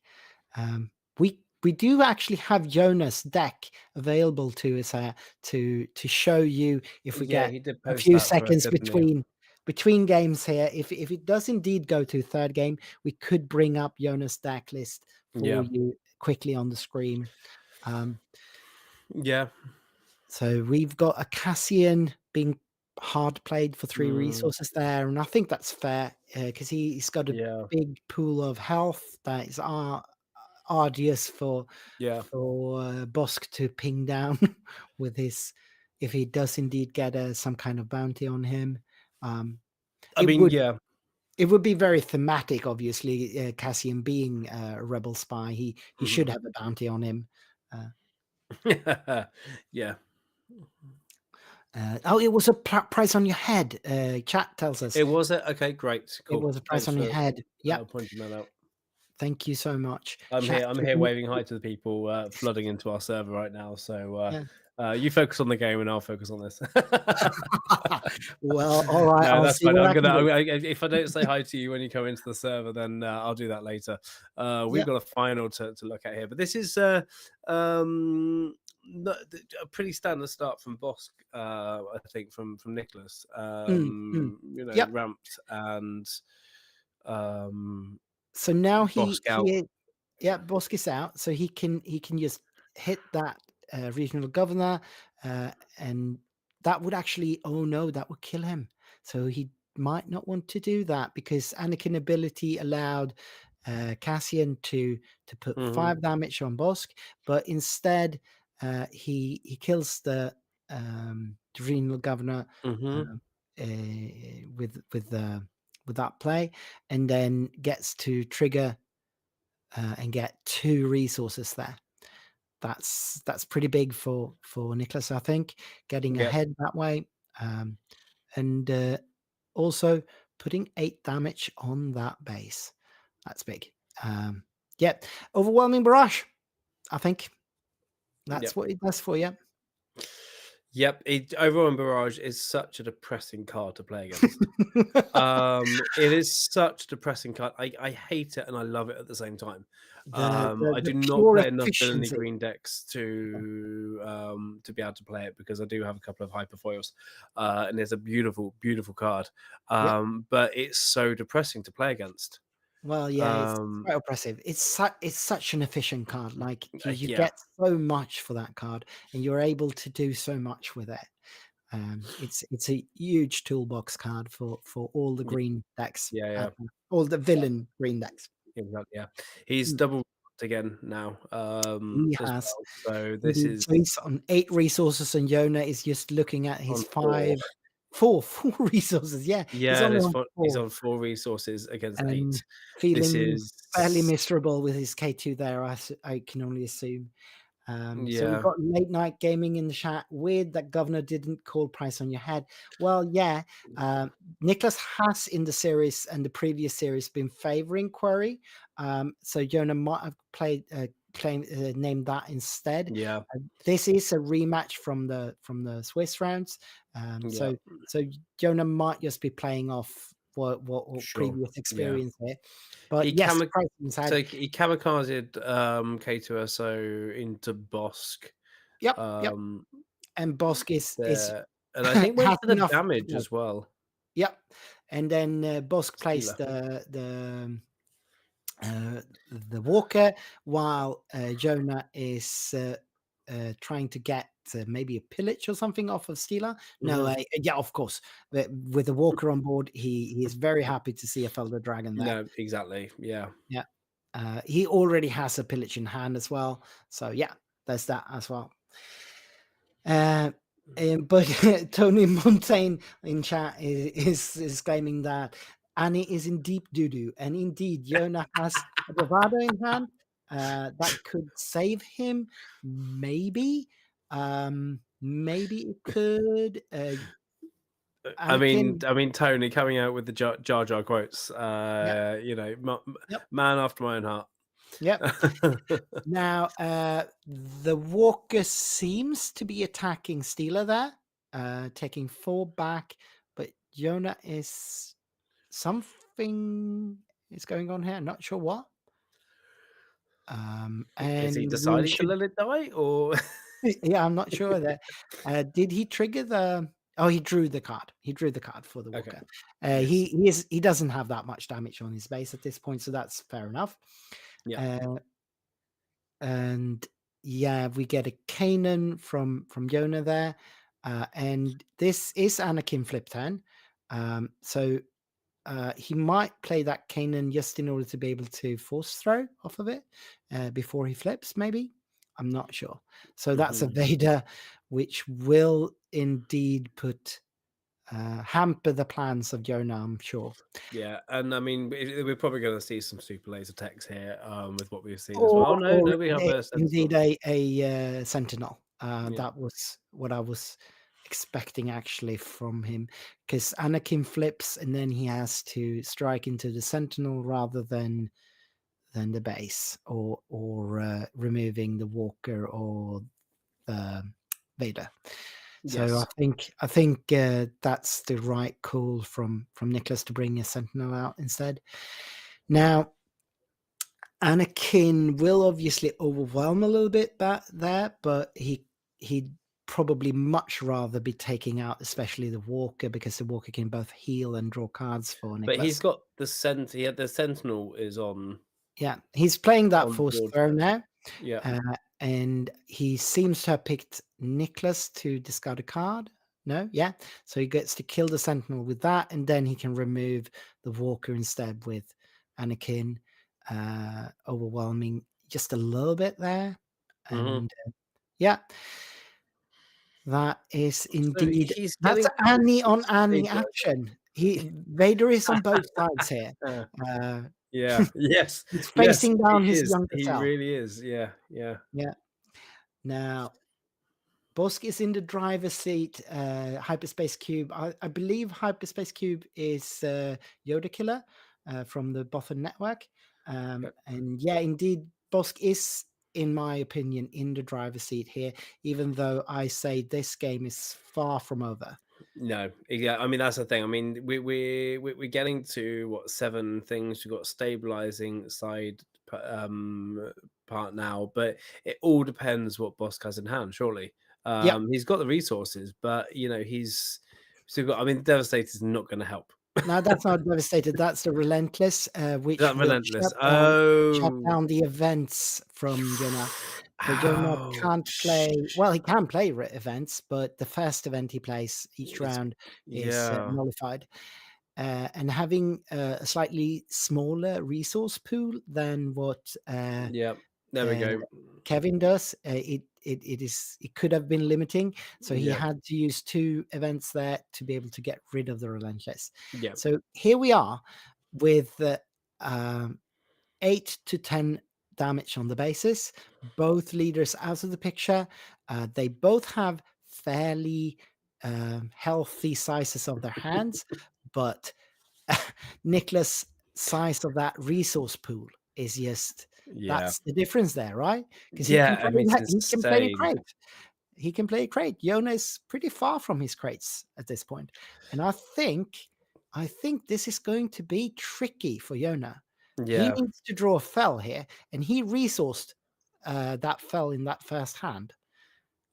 We do actually have Jonas' deck available to us to show you if we get a few seconds between games here. If it does indeed go to third game, we could bring up Jonas' deck list for you quickly on the screen. So we've got a Cassian being hard played for 3 resources there, and I think that's fair because he's got a big pool of health that is arduous for Bossk to ping down with his, if he does indeed get some kind of bounty on him. It would be very thematic, obviously, Cassian being a rebel spy. He should have a bounty on him. Yeah. It was a price on your head. Chat tells us It was it. Okay, great, it cool. was a price Thanks on your for head. Yep. pointing that out. Thank you so much. I'm Chat, here waving hi to the people flooding into our server right now. So you focus on the game and I'll focus on this. Well, all right. No, I'll that's see fine. what I can do. If I don't say hi to you when you come into the server, then I'll do that later. We've Yep. got a final to look at here, but this is a pretty standard start from Bossk. I think from Nicholas. You know, Yep. ramped and So now Bossk out. Bossk is out, so he can just hit that regional governor, and that would actually, oh no, that would kill him. So he might not want to do that because Anakin ability allowed Cassian to put 5 damage on Bossk, but instead he kills the regional governor with that play, and then gets to trigger and get 2 resources there. That's pretty big for Nicholas, I think, getting Yep. ahead that way, and also putting 8 damage on that base. That's big. Overwhelming barrage. I think that's what it does for you. Yep, Overwhelming Barrage is such a depressing card to play against. It is such a depressing card. I hate it and I love it at the same time. I do not pure play enough villainy efficiency. green decks to be able to play it because I do have a couple of hyperfoils, and it's a beautiful, beautiful card. But it's so depressing to play against. Well, yeah, it's quite oppressive. It's such an efficient card. Like you Yeah. get so much for that card, and you're able to do so much with it. It's a huge toolbox card for all the green decks. Yeah. All the villain green decks. Exactly. Yeah, he's double again now. He as has. well. So this is So he's on 8 resources, and Yona is just looking at his on 4 resources. Yeah, yeah. He's four. on 4 resources against And 8. feeling This is fairly miserable with his K2 there, I can only assume. So we've got late night gaming in the chat. Weird that Governor didn't call price on your head. Well, yeah, Nicholas has in the series and the previous series been favoring Query. So Jonah might have named that instead. Yeah. This is a rematch from the Swiss rounds. So Jonah might just be playing off what previous experience here. But he yes, he kamikazed K2SO into Bossk. Yep. And Bossk is and I think went for the enough damage as well. Yep. And then Bossk plays the Walker while Jonah is trying to get maybe a pillage or something off of Steeler. No, yeah, of course. With the Walker on board, he is very happy to see a Felder Dragon there. No, exactly. Yeah. Yeah. He already has a pillage in hand as well. So yeah, there's that as well. But Tony Montaigne in chat is claiming that Annie is in deep doo-doo, and indeed Yona has a bravado in hand that could save him. Maybe it could. I mean, Tony coming out with the Jar Jar quotes. You know, man after my own heart. Yep. Now, the Walker seems to be attacking Steeler there, taking 4 back, but Yona is something is going on here. Not sure what. And is he deciding to let it die, or yeah, I'm not sure that. Did he trigger the? Oh, he drew the card. He drew the card for the Walker. Okay. He doesn't have that much damage on his base at this point, so that's fair enough. Yeah. And yeah, we get a Kanan from Yona there, and this is Anakin flip turn. So he might play that Kanan just in order to be able to force throw off of it before he flips. Maybe, I'm not sure. So that's a Vader, which will indeed put hamper the plans of Jonah, I'm sure. Yeah, and I mean, we're probably going to see some super laser techs here with what we've seen as well. Oh, no, we have a indeed a sentinel. Yeah. That was what I was expecting actually from him, because Anakin flips and then he has to strike into the sentinel rather than the base, or removing the walker or the Vader. So Yes. I think that's the right call from Nicholas to bring a sentinel out instead. Now, Anakin will obviously overwhelm a little bit there, but he'd probably much rather be taking out especially the walker, because the walker can both heal and draw cards for Nicholas. But he's got the the sentinel is on. Yeah, he's playing that on force board. throw now. Yeah. And he seems to have picked Nicholas to discard a card. No, yeah. So he gets to kill the sentinel with that, and then he can remove the walker instead with Anakin, overwhelming just a little bit there. And yeah, that is indeed that's Annie on Annie action. Vader is on both sides here. Yeah. Yes. He's facing down his is. younger He self. really is. Yeah. Yeah. Yeah. Now, Bossk is in the driver's seat. Hyperspace Cube. I believe Hyperspace Cube is Yoda Killer from the Bothan Network. And yeah, indeed, Bossk is, in my opinion, in the driver's seat here, even though I say this game is far from over. No, yeah, I mean that's the thing. I mean we're getting to what 7 things. We've got stabilizing side part now, but it all depends what Bossk has in hand. Surely, he's got the resources, but he's still got. I mean, Devastator is not going to help. No, that's not Devastated. That's the Relentless, which will Relentless. shut down the events from Jonah. So Jonah can't play. Well, he can play events, but the first event he plays each round is nullified. And having a slightly smaller resource pool than what there we go. Kevin does, it could have been limiting. So he had to use 2 events there to be able to get rid of the Relentless. Yeah. So here we are with 8 to 10 damage on the basis. Both leaders out of the picture. They both have fairly healthy sizes of their hands, but Nicholas' size of that resource pool is just that's the difference there, right? Because he can play a crate. He can play a crate. Jonah is pretty far from his crates at this point, and I think this is going to be tricky for Jonah. Yeah. He needs to draw a fell here, and he resourced that fell in that first hand.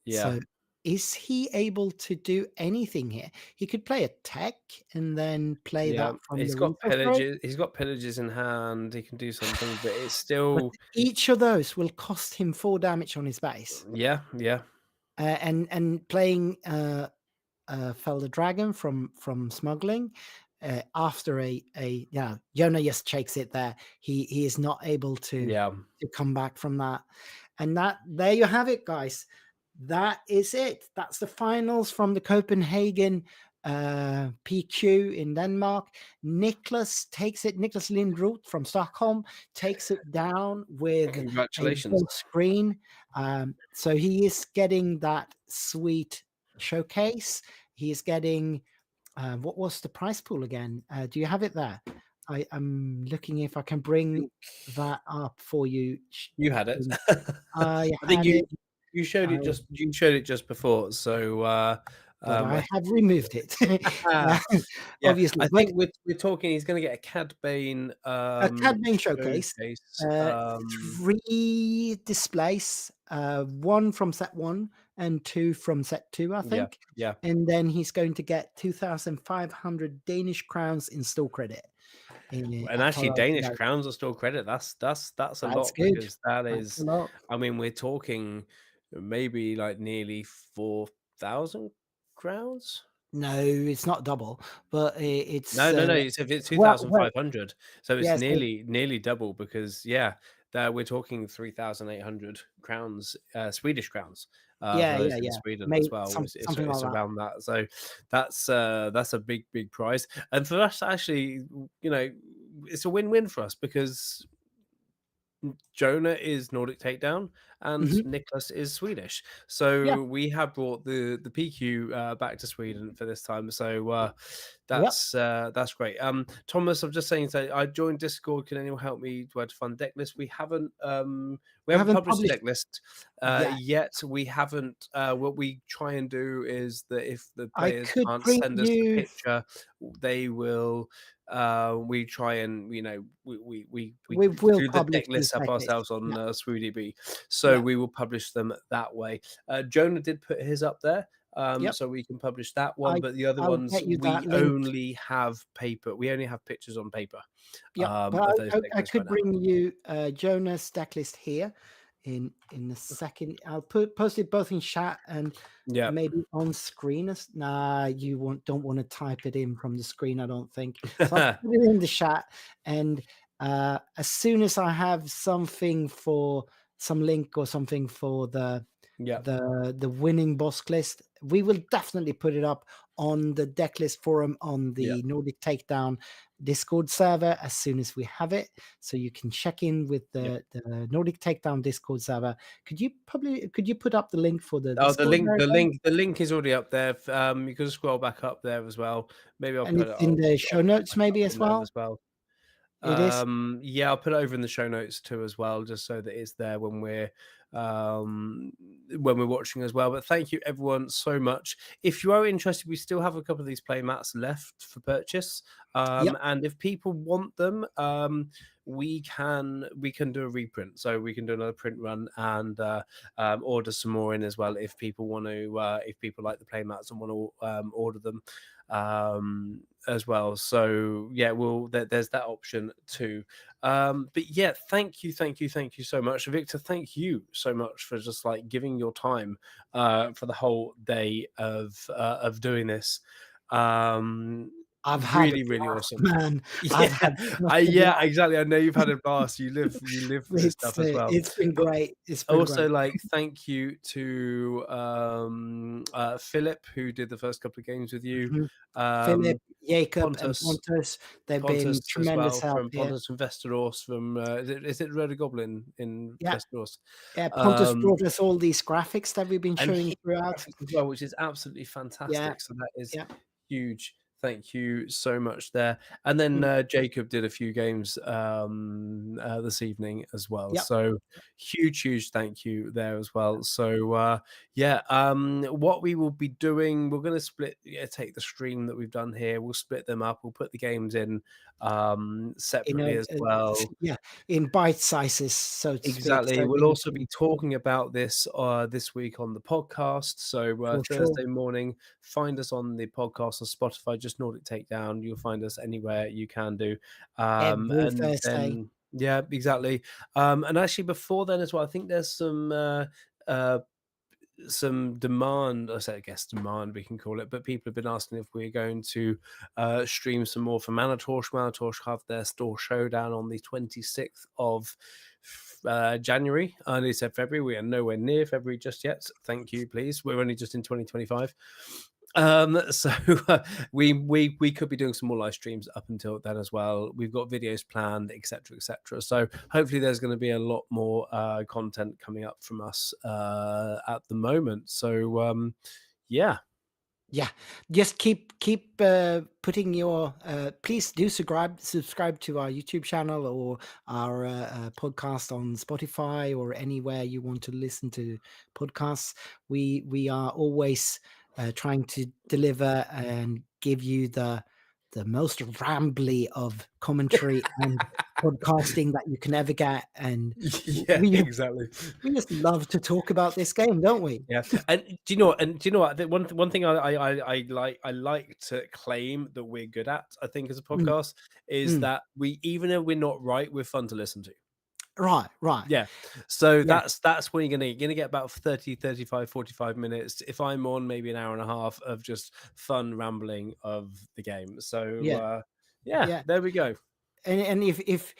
Yeah. So is he able to do anything here? He could play a tech and then play that from he's got pillages. He's got pillages in hand. He can do something, but it's still. But each of those will cost him 4 damage on his base. Yeah. And playing Fell the Dragon from smuggling after Jonah just shakes it there. He is not able to come back from that. And that there you have it, guys. That is it. That's the finals from the Copenhagen PQ in Denmark. Nicholas takes it. Nicholas Lindroth from Stockholm takes it down with congratulations a full screen. So he is getting that sweet showcase. He is getting what was the prize pool again? Do you have it there? I'm looking if I can bring that up for you. You had it. I think you showed it just before, so but I have removed it. Obviously, I think we're talking. He's going to get a Cad Bane showcase. 3 displays, 1 from set 1 and 2 from set 2, I think. Yeah. And then he's going to get 2,500 Danish crowns in store credit. And actually, Danish crowns are still credit. That's a lot. Good. Because that is. I mean, we're talking maybe like nearly 4,000 crowns. No, it's not double, but it's no. It's 2,500, so it's nearly double. Because that we're talking 3,800 crowns, Swedish crowns, Yeah, for those yeah, in yeah. Sweden as Maybe well. something like It's that. around that, so that's a big prize. And for us, actually, you know, it's a win-win for us because Jonah is Nordic Takedown and Hmm. Nicholas is Swedish. Yeah. So we have brought the PQ back to Sweden for this time. So Yep. that's great. Thomas, I'm just saying, so I joined Discord. Can anyone help me to fund deck list? We haven't published a deck list Yeah. yet. We haven't. What we try and do is that if the I players could can't bring send us the you. picture, they will we try and we We will do the publish deck these lists up deck lists. ourselves on Yeah. SWU, so Yeah. we will publish them that way. Jonah did put his up there, Yep. so we can publish that one, but the other I'll ones get you that we link. only have paper. We only have pictures on paper Yeah, but of those deck I lists could right now. bring you Jonah's deck list here in a second. I'll post it both in chat and Yeah. maybe on screen. Nah, don't want to type it in from the screen, I don't think. So I'll put it in the chat, and as soon as I have something for some link or something for the Yeah. the winning Bossk list, we will definitely put it up on the deck list forum on the Nordic Takedown Discord server as soon as we have it, so you can check in with the Nordic Takedown Discord server. Could you put up the link for the Oh, Discord? the link is already up there. You can scroll back up there as well. Maybe I'll And put it's it. in the show notes Back up maybe in there as as well. It is. Yeah, I'll put it over in the show notes too as well, just so that it's there when we're watching as well. But thank you everyone so much. If you are interested, we still have a couple of these play mats left for purchase. And if people want them, we can do a reprint, so we can do another print run and order some more in as well if people want to if people like the play mats and want to order them as well. So yeah, there's that option too. But yeah, thank you so much, Viktor. Thank you so much for just like giving your time for the whole day of doing this. I've had Really awesome, man. yeah. Yeah, Exactly. I know you've had a blast. You live for this stuff as well. It's been But great. It's been also, great. like, thank you to Philip, who did the first couple of games with you. Philip, Jacob, and Pontus, Pontus. They've been as tremendous well, help from here. Pontus and Vesteros from is it Rhoda Goblin in Yeah. Vesteros? Yeah, Pontus brought us all these graphics that we've been And showing his throughout. graphics as well, which is absolutely fantastic. So that is huge. Thank you so much there. And then Jacob did a few games this evening as well. So huge thank you there as well. So what we will be doing, we're going to take the stream that we've done here, we'll split them up, we'll put the games in separately as well. In bite sizes, so to Exactly. speak. So we'll also be talking about this this week on the podcast. So Thursday morning, find us on the podcast on Spotify, just Nordic Takedown. You'll find us anywhere you can do. Every And Thursday. then yeah, exactly. And actually before then as well, I think there's some demand, I guess demand we can call it, but people have been asking if we're going to stream some more from Manatorsh. Manatorsh have their store showdown on the 26th of January. I nearly said February. We are nowhere near February just yet. Thank you, please. We're only just in 2025. So we could be doing some more live streams up until then as well. We've got videos planned, etc. So hopefully there's going to be a lot more content coming up from us at the moment. So yeah, just keep putting your please do subscribe to our YouTube channel or our podcast on Spotify or anywhere you want to listen to podcasts. We are always trying to deliver and give you the most rambly of commentary and podcasting that you can ever get. And exactly. We just love to talk about this game, don't we? Yeah. And do you know what? The one thing I like to claim that we're good at, I think, as a podcast is that even though we're not right, we're fun to listen to. Right. Yeah. So that's when you're gonna get about 30, 35, 45 minutes. If I'm on, maybe an hour and a half of just fun rambling of the game. So there we go. And if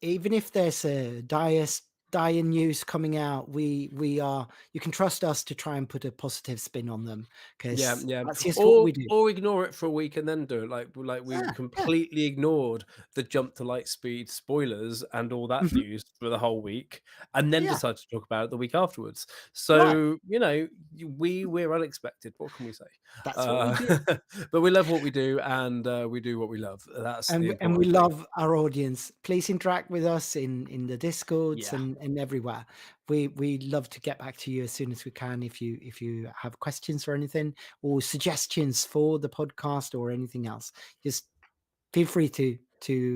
even if there's a dire dire news coming out, we are. You can trust us to try and put a positive spin on them, Yeah, because yeah. that's just what we do. Or ignore it for a week and then do it. Like we Yeah, yeah. completely ignored the jump to light speed spoilers and all that Mhm. news for the whole week, and then Yeah. decided to talk about it the week afterwards. Right. So we're unexpected. What can we say? That's what we do. But we love what we do, and we do what we love. That's the And we important thing. love our audience. Please interact with us in the Discords Yeah. and everywhere. We love to get back to you as soon as we can. If you have questions or anything, or suggestions for the podcast or anything else, just feel free to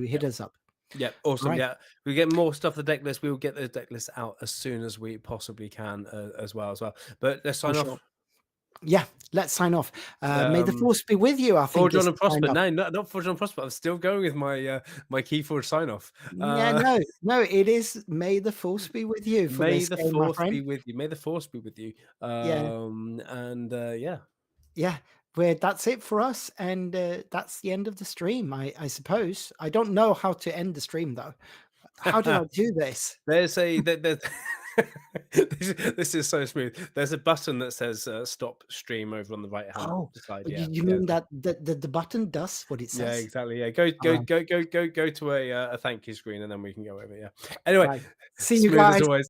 hit us up. Yeah, awesome. Right. Yeah, we get more stuff. The deck list. We will get the deck list out as soon as we possibly can, as well. But let's sign off. Sure. Yeah, let's sign off. May the force be with you. I think Forge on is and the sign prosper. off. No, not Forge on and prosper. I'm still going with my my Keyforge sign off. Yeah, no, it is. May the force be with you. For May this the game, my force friend. be with you. May the force be with you. And Yeah, that's it for us, and that's the end of the stream. I suppose. I don't know how to end the stream though. How do I do this? There's a this is so smooth. There's a button that says stop stream over on the right hand side. Yeah, you mean that the button does what it says? Yeah, exactly. Yeah, go to a thank you screen, and then we can go over. Yeah. Anyway, Right. See you smooth as guys. always.